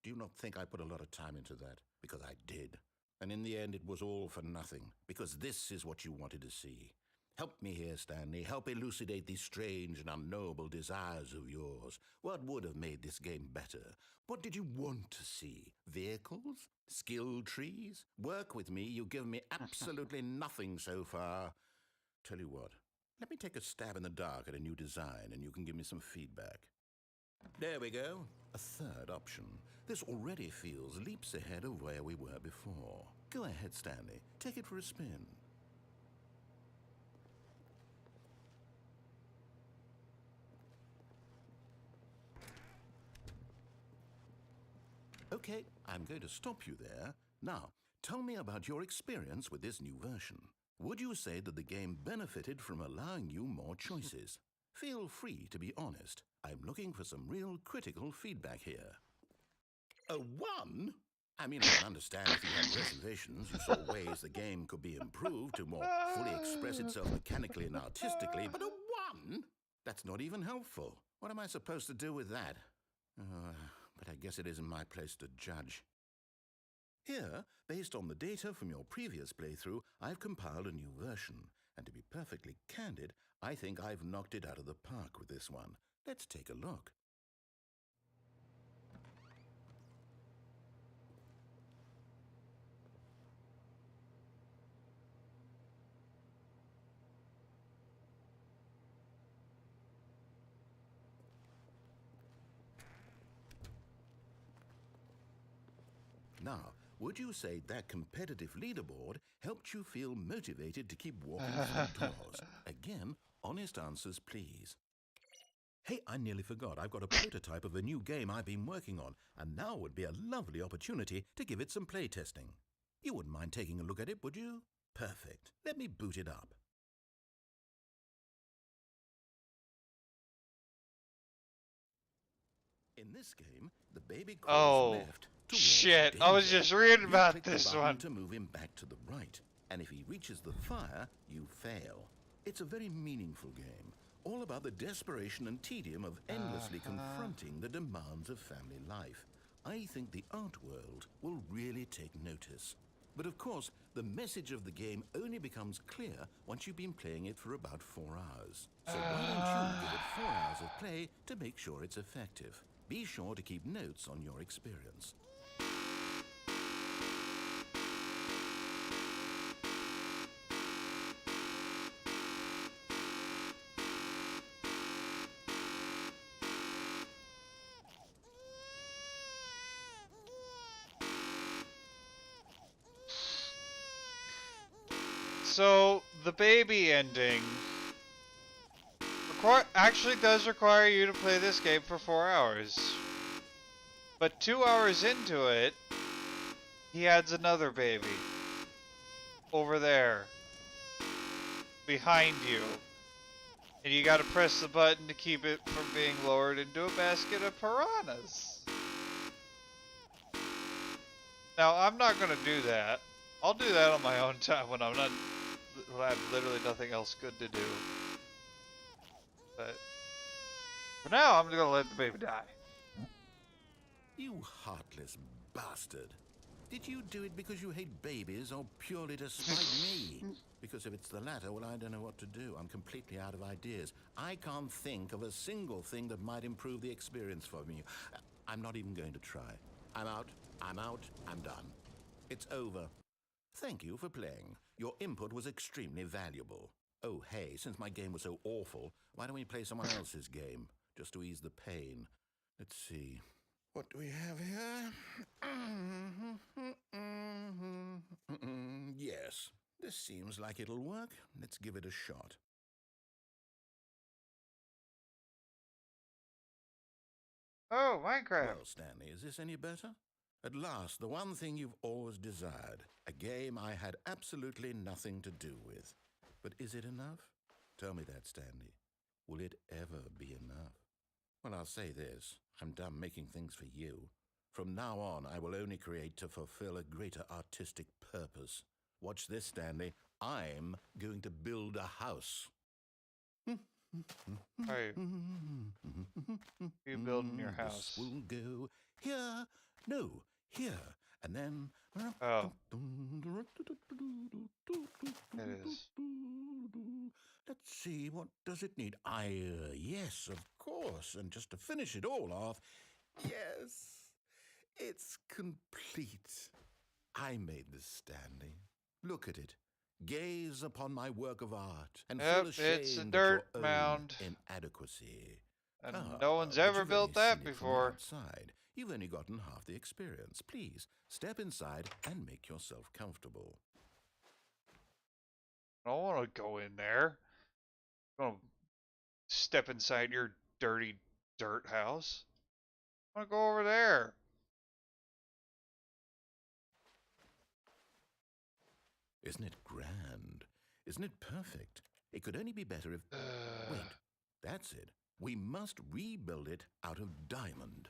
Do you not think I put a lot of time into that? Because I did. And in the end, it was all for nothing, because this is what you wanted to see. Help me here, Stanley. Help elucidate these strange and unknowable desires of yours. What would have made this game better? What did you want to see? Vehicles? Skill trees? Work with me. You've given me absolutely nothing so far. Tell you what, let me take a stab in the dark at a new design, and you can give me some feedback. There we go. A third option. This already feels leaps ahead of where we were before. Go ahead, Stanley. Take it for a spin. Okay, I'm going to stop you there. Now, tell me about your experience with this new version. Would you say that the game benefited from allowing you more choices? Feel free to be honest. I'm looking for some real critical feedback here. A 1? I mean, I can understand if you had reservations, you saw ways the game could be improved to more fully express itself mechanically and artistically, but a 1? That's not even helpful. What am I supposed to do with that? But I guess it isn't my place to judge. Here, based on the data from your previous playthrough, I've compiled a new version. And to be perfectly candid, I think I've knocked it out of the park with this one. Let's take a look. Now, would you say that competitive leaderboard helped you feel motivated to keep walking through doors? Again, honest answers, please. Hey, I nearly forgot. I've got a prototype of a new game I've been working on, and now would be a lovely opportunity to give it some playtesting. You wouldn't mind taking a look at it, would you? Perfect. Let me boot it up. In this game, the baby crawls left towards shit! danger. I was just reading about click this the button one. to move him back to the right, and if he reaches the fire, you fail. It's a very meaningful game, all about the desperation and tedium of endlessly confronting the demands of family life. I think the art world will really take notice. But of course, the message of the game only becomes clear once you've been playing it for about 4 hours. So why don't you give it 4 hours of play to make sure it's effective? Be sure to keep notes on your experience. So, the baby ending actually does require you to play this game for 4 hours. But 2 hours into it, he adds another baby. Over there. Behind you. And you gotta press the button to keep it from being lowered into a basket of piranhas. Now, I'm not gonna do that. I'll do that on my own time when I have literally nothing else good to do. But for now, I'm gonna let the baby die. You heartless bastard. Did you do it because you hate babies or purely to spite me? Because if it's the latter, well, I don't know what to do. I'm completely out of ideas. I can't think of a single thing that might improve the experience for me. I'm not even going to try. I'm out, I'm done. It's over. Thank you for playing. Your input was extremely valuable. Oh, hey, since my game was so awful, why don't we play someone else's game, just to ease the pain? Let's see. What do we have here? Yes, this seems like it'll work. Let's give it a shot. Oh, Minecraft. Well, Stanley, is this any better? At last, the one thing you've always desired. A game I had absolutely nothing to do with. But is it enough? Tell me that, Stanley. Will it ever be enough? Well, I'll say this. I'm done making things for you. From now on, I will only create to fulfill a greater artistic purpose. Watch this, Stanley. I'm going to build a house. Alright. You building your house. This will go here. No, here. And then... Oh. It is. Let's see, what does it need? Yes, of course. And just to finish it all off, yes, it's complete. I made this, Stanley. Look at it. Gaze upon my work of art and feel ashamed it's a dirt at your mound. own inadequacy. And no one's ever built that before. Outside. You've only gotten half the experience. Please, step inside and make yourself comfortable. I don't want to go in there. I'm going to step inside your dirty dirt house. I want to go over there. Isn't it grand? Isn't it perfect? It could only be better if... Wait, that's it. We must rebuild it out of diamond.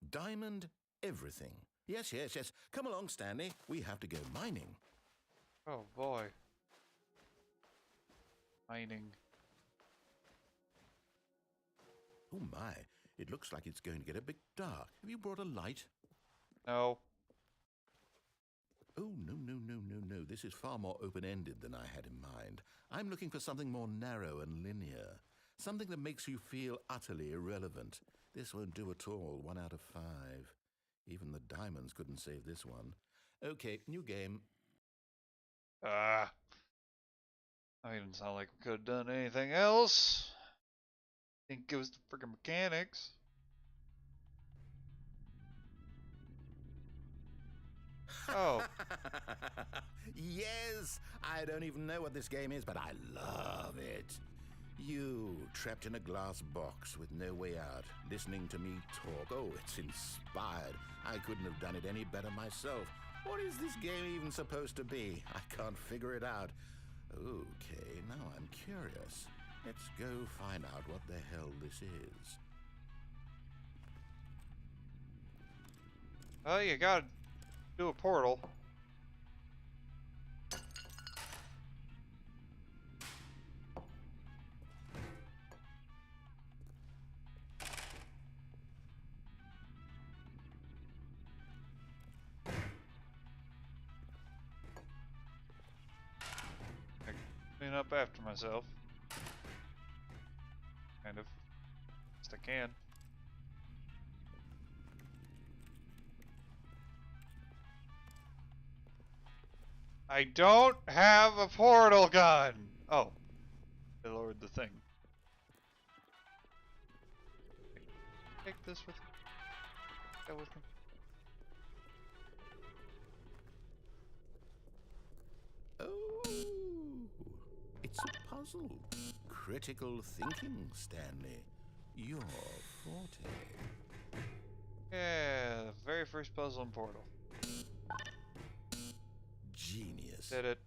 Diamond everything. Yes, yes, yes. Come along, Stanley. We have to go mining. Oh, boy. Mining. Oh, my. It looks like it's going to get a bit dark. Have you brought a light? No. Oh, no, no, no, no, no. This is far more open-ended than I had in mind. I'm looking for something more narrow and linear. Something that makes you feel utterly irrelevant. This won't do at all. 1 out of 5. Even the diamonds couldn't save this one. Okay, new game. I didn't sound like we could have done anything else. I think it was the freaking mechanics. Oh. Yes! I don't even know what this game is, but I love it. You, trapped in a glass box with no way out, listening to me talk. Oh, it's inspired. I couldn't have done it any better myself. What is this game even supposed to be? I can't figure it out. Okay, now I'm curious. Let's go find out what the hell this is. Oh, you gotta do a portal. Clean up after myself. Kind of. Best I can. I don't have a portal gun! Oh. They lowered the thing. Take this with me. Go with me. Oh, it's a puzzle. Critical thinking, Stanley. Your forte. Yeah, the very first puzzle in Portal. Genius. Did it.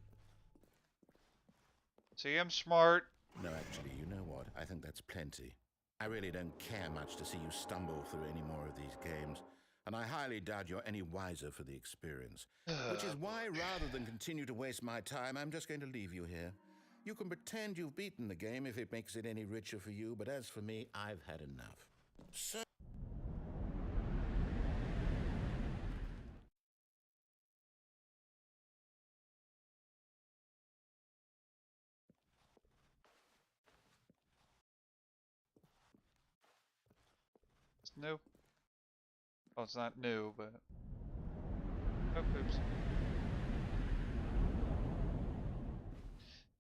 See, I'm smart. No, actually, you know what? I think that's plenty. I really don't care much to see you stumble through any more of these games, and I highly doubt you're any wiser for the experience. Which is why, rather than continue to waste my time, I'm just going to leave you here. You can pretend you've beaten the game if it makes it any richer for you, but as for me, I've had enough. So It's new. Well, it's not new, but... Oh, oops.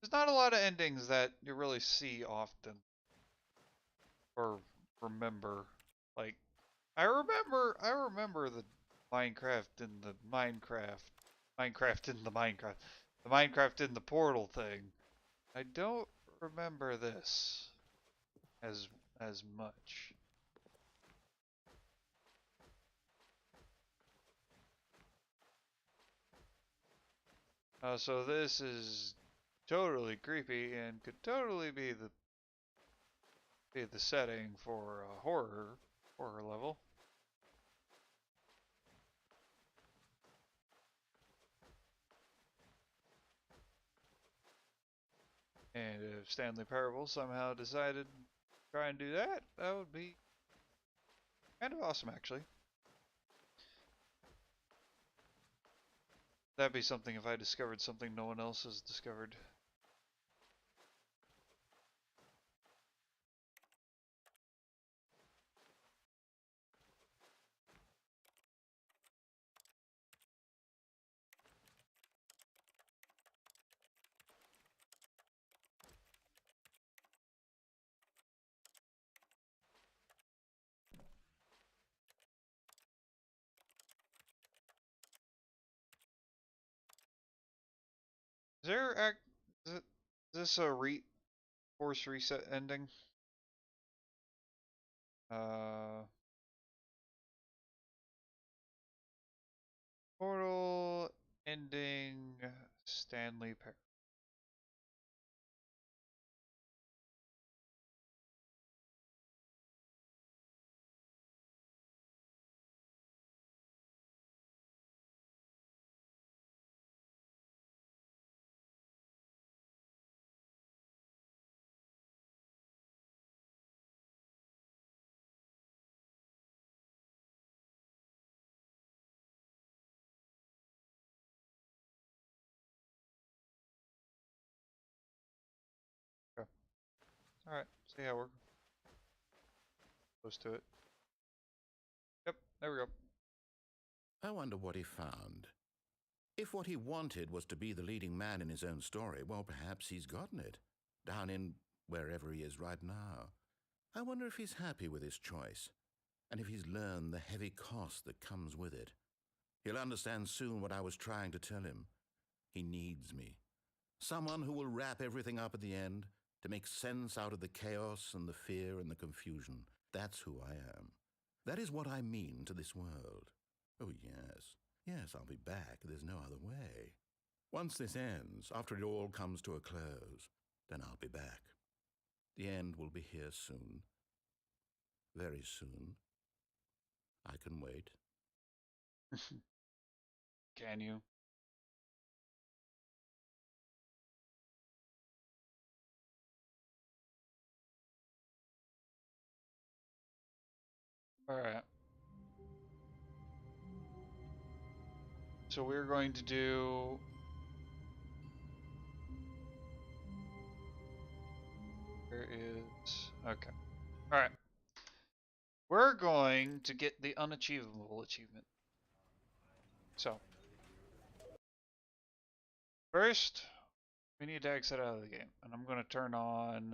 There's not a lot of endings that you really see often. Or remember. Like, I remember the Minecraft in the Minecraft in the Portal thing. I don't remember this as much. So this is totally creepy and could totally be the setting for a horror level. And if Stanley Parable somehow decided to try and do that, that would be kind of awesome, actually. That'd be something if I discovered something no one else has discovered. Is there is this a force reset ending? Portal ending Stanley Parable. Okay. Alright, so yeah, we're close to it. Yep, there we go. I wonder what he found. If what he wanted was to be the leading man in his own story, well, perhaps he's gotten it. Down in wherever he is right now. I wonder if he's happy with his choice, and if he's learned the heavy cost that comes with it. He'll understand soon what I was trying to tell him. He needs me. Someone who will wrap everything up at the end, to make sense out of the chaos and the fear and the confusion. That's who I am. That is what I mean to this world. Oh, yes. Yes, I'll be back. There's no other way. Once this ends, after it all comes to a close, then I'll be back. The end will be here soon. Very soon. I can wait. Can you? Alright. So we're going to do... Where is... Okay. Alright. We're going to get the unachievable achievement. So. First, we need to exit out of the game. And I'm going to turn on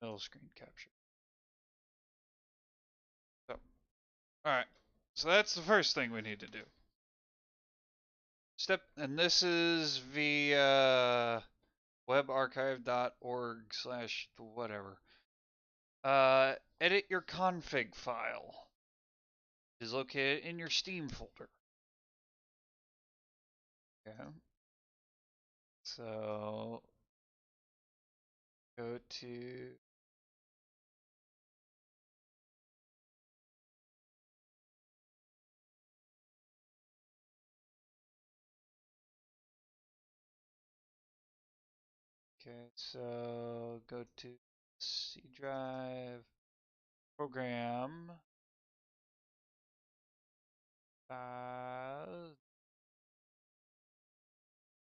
middle screen capture. So. Alright. So that's the first thing we need to do. And this is via webarchive.org/whatever. Edit your config file. It is located in your Steam folder. Okay. So go to Okay, so go to C drive, program,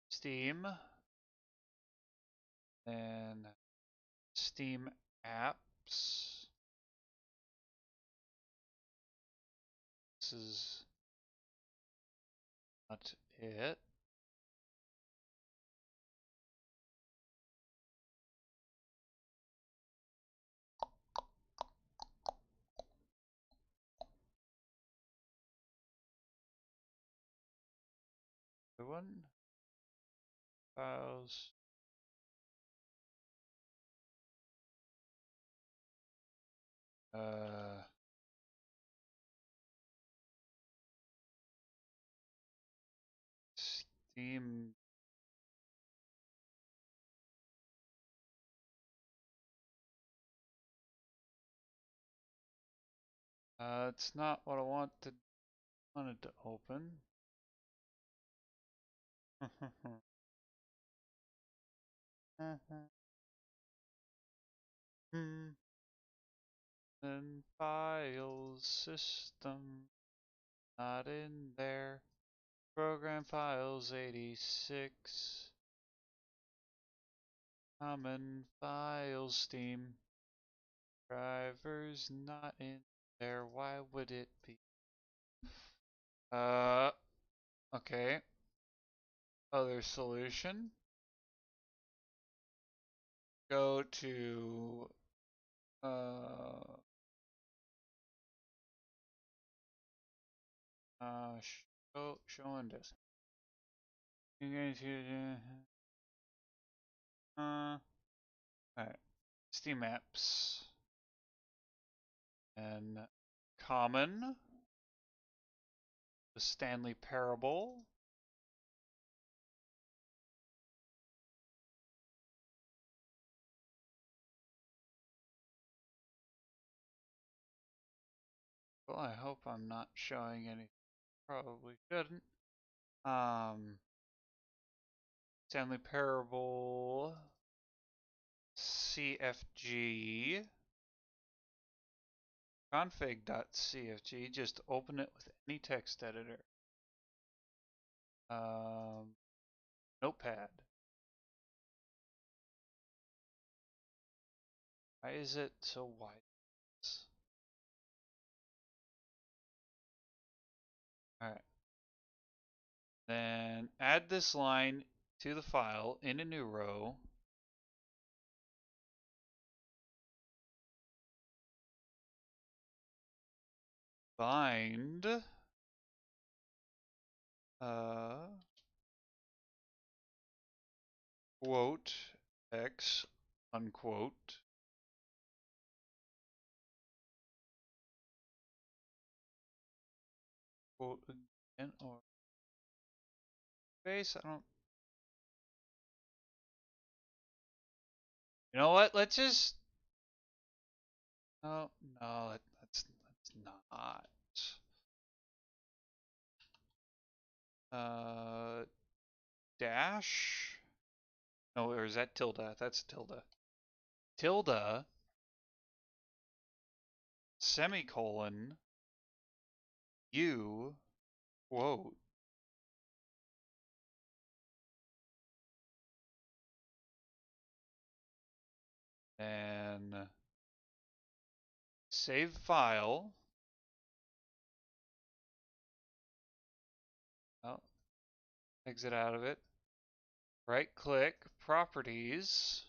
Steam, then Steam apps. This is not it. Good one. Files. Steam. It's not what I wanted to open. And file system not in there. Program files 86. Common files Steam. Drivers not in there. Why would it be? Okay. Other solution. Go to show and disk. You guys here alright. Steam apps and common, the Stanley Parable, well, I hope I'm not showing any. Probably shouldn't. Stanley Parable, CFG, config.cfg. Just open it with any text editor. Notepad. Why is it so wide? Alright. Then add this line to the file in a new row. Bind quote x unquote quote again or space. I don't. You know what? Let's just. No, no, let's not. Dash. No, or is that tilde? That's tilde. Tilde. Semicolon. U. Quote. And save file. Oh, exit out of it. Right click, properties.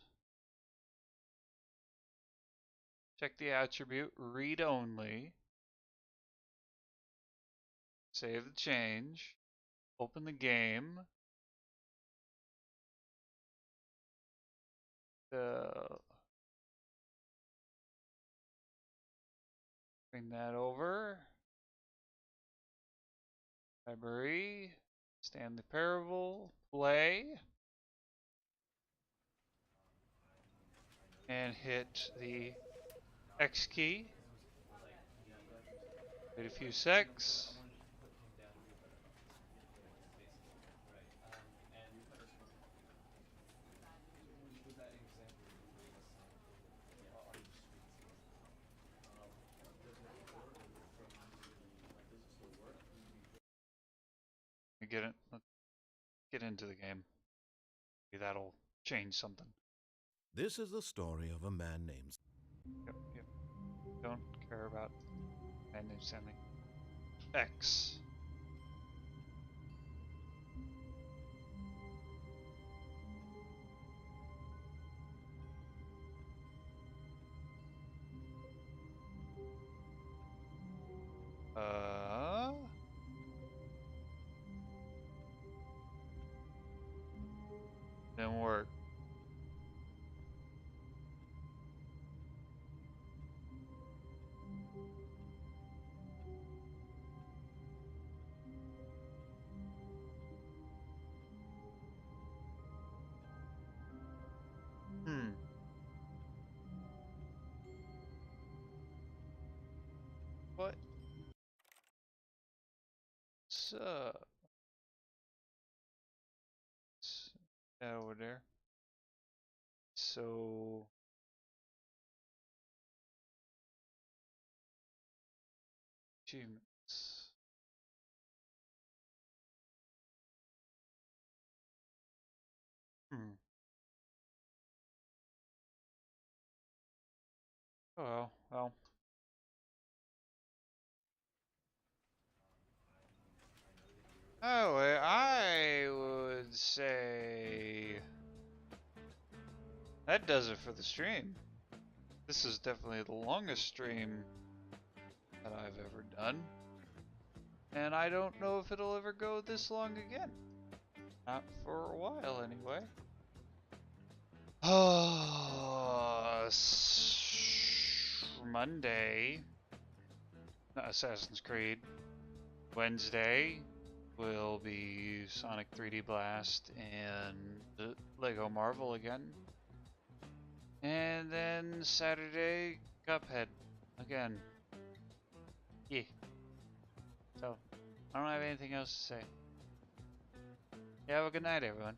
Check the attribute, read only. Save the change. Open the game. Bring that over. Library. Stanley Parable. Play. And hit the X key. Wait a few secs. Let's get into the game. Maybe that'll change something. This is the story of a man named... Yep. Don't care about man named Stanley. X. Didn't work. What? Sup? Over there. so achievements. Hmm. Oh well, well. Oh, I would say that does it for the stream. This is definitely the longest stream that I've ever done. And I don't know if it'll ever go this long again. Not for a while, anyway. Monday, Assassin's Creed. Wednesday will be Sonic 3D Blast and Lego Marvel again. And then Saturday, Cuphead again. Yeah. So, I don't have anything else to say. Yeah, have a good night, everyone.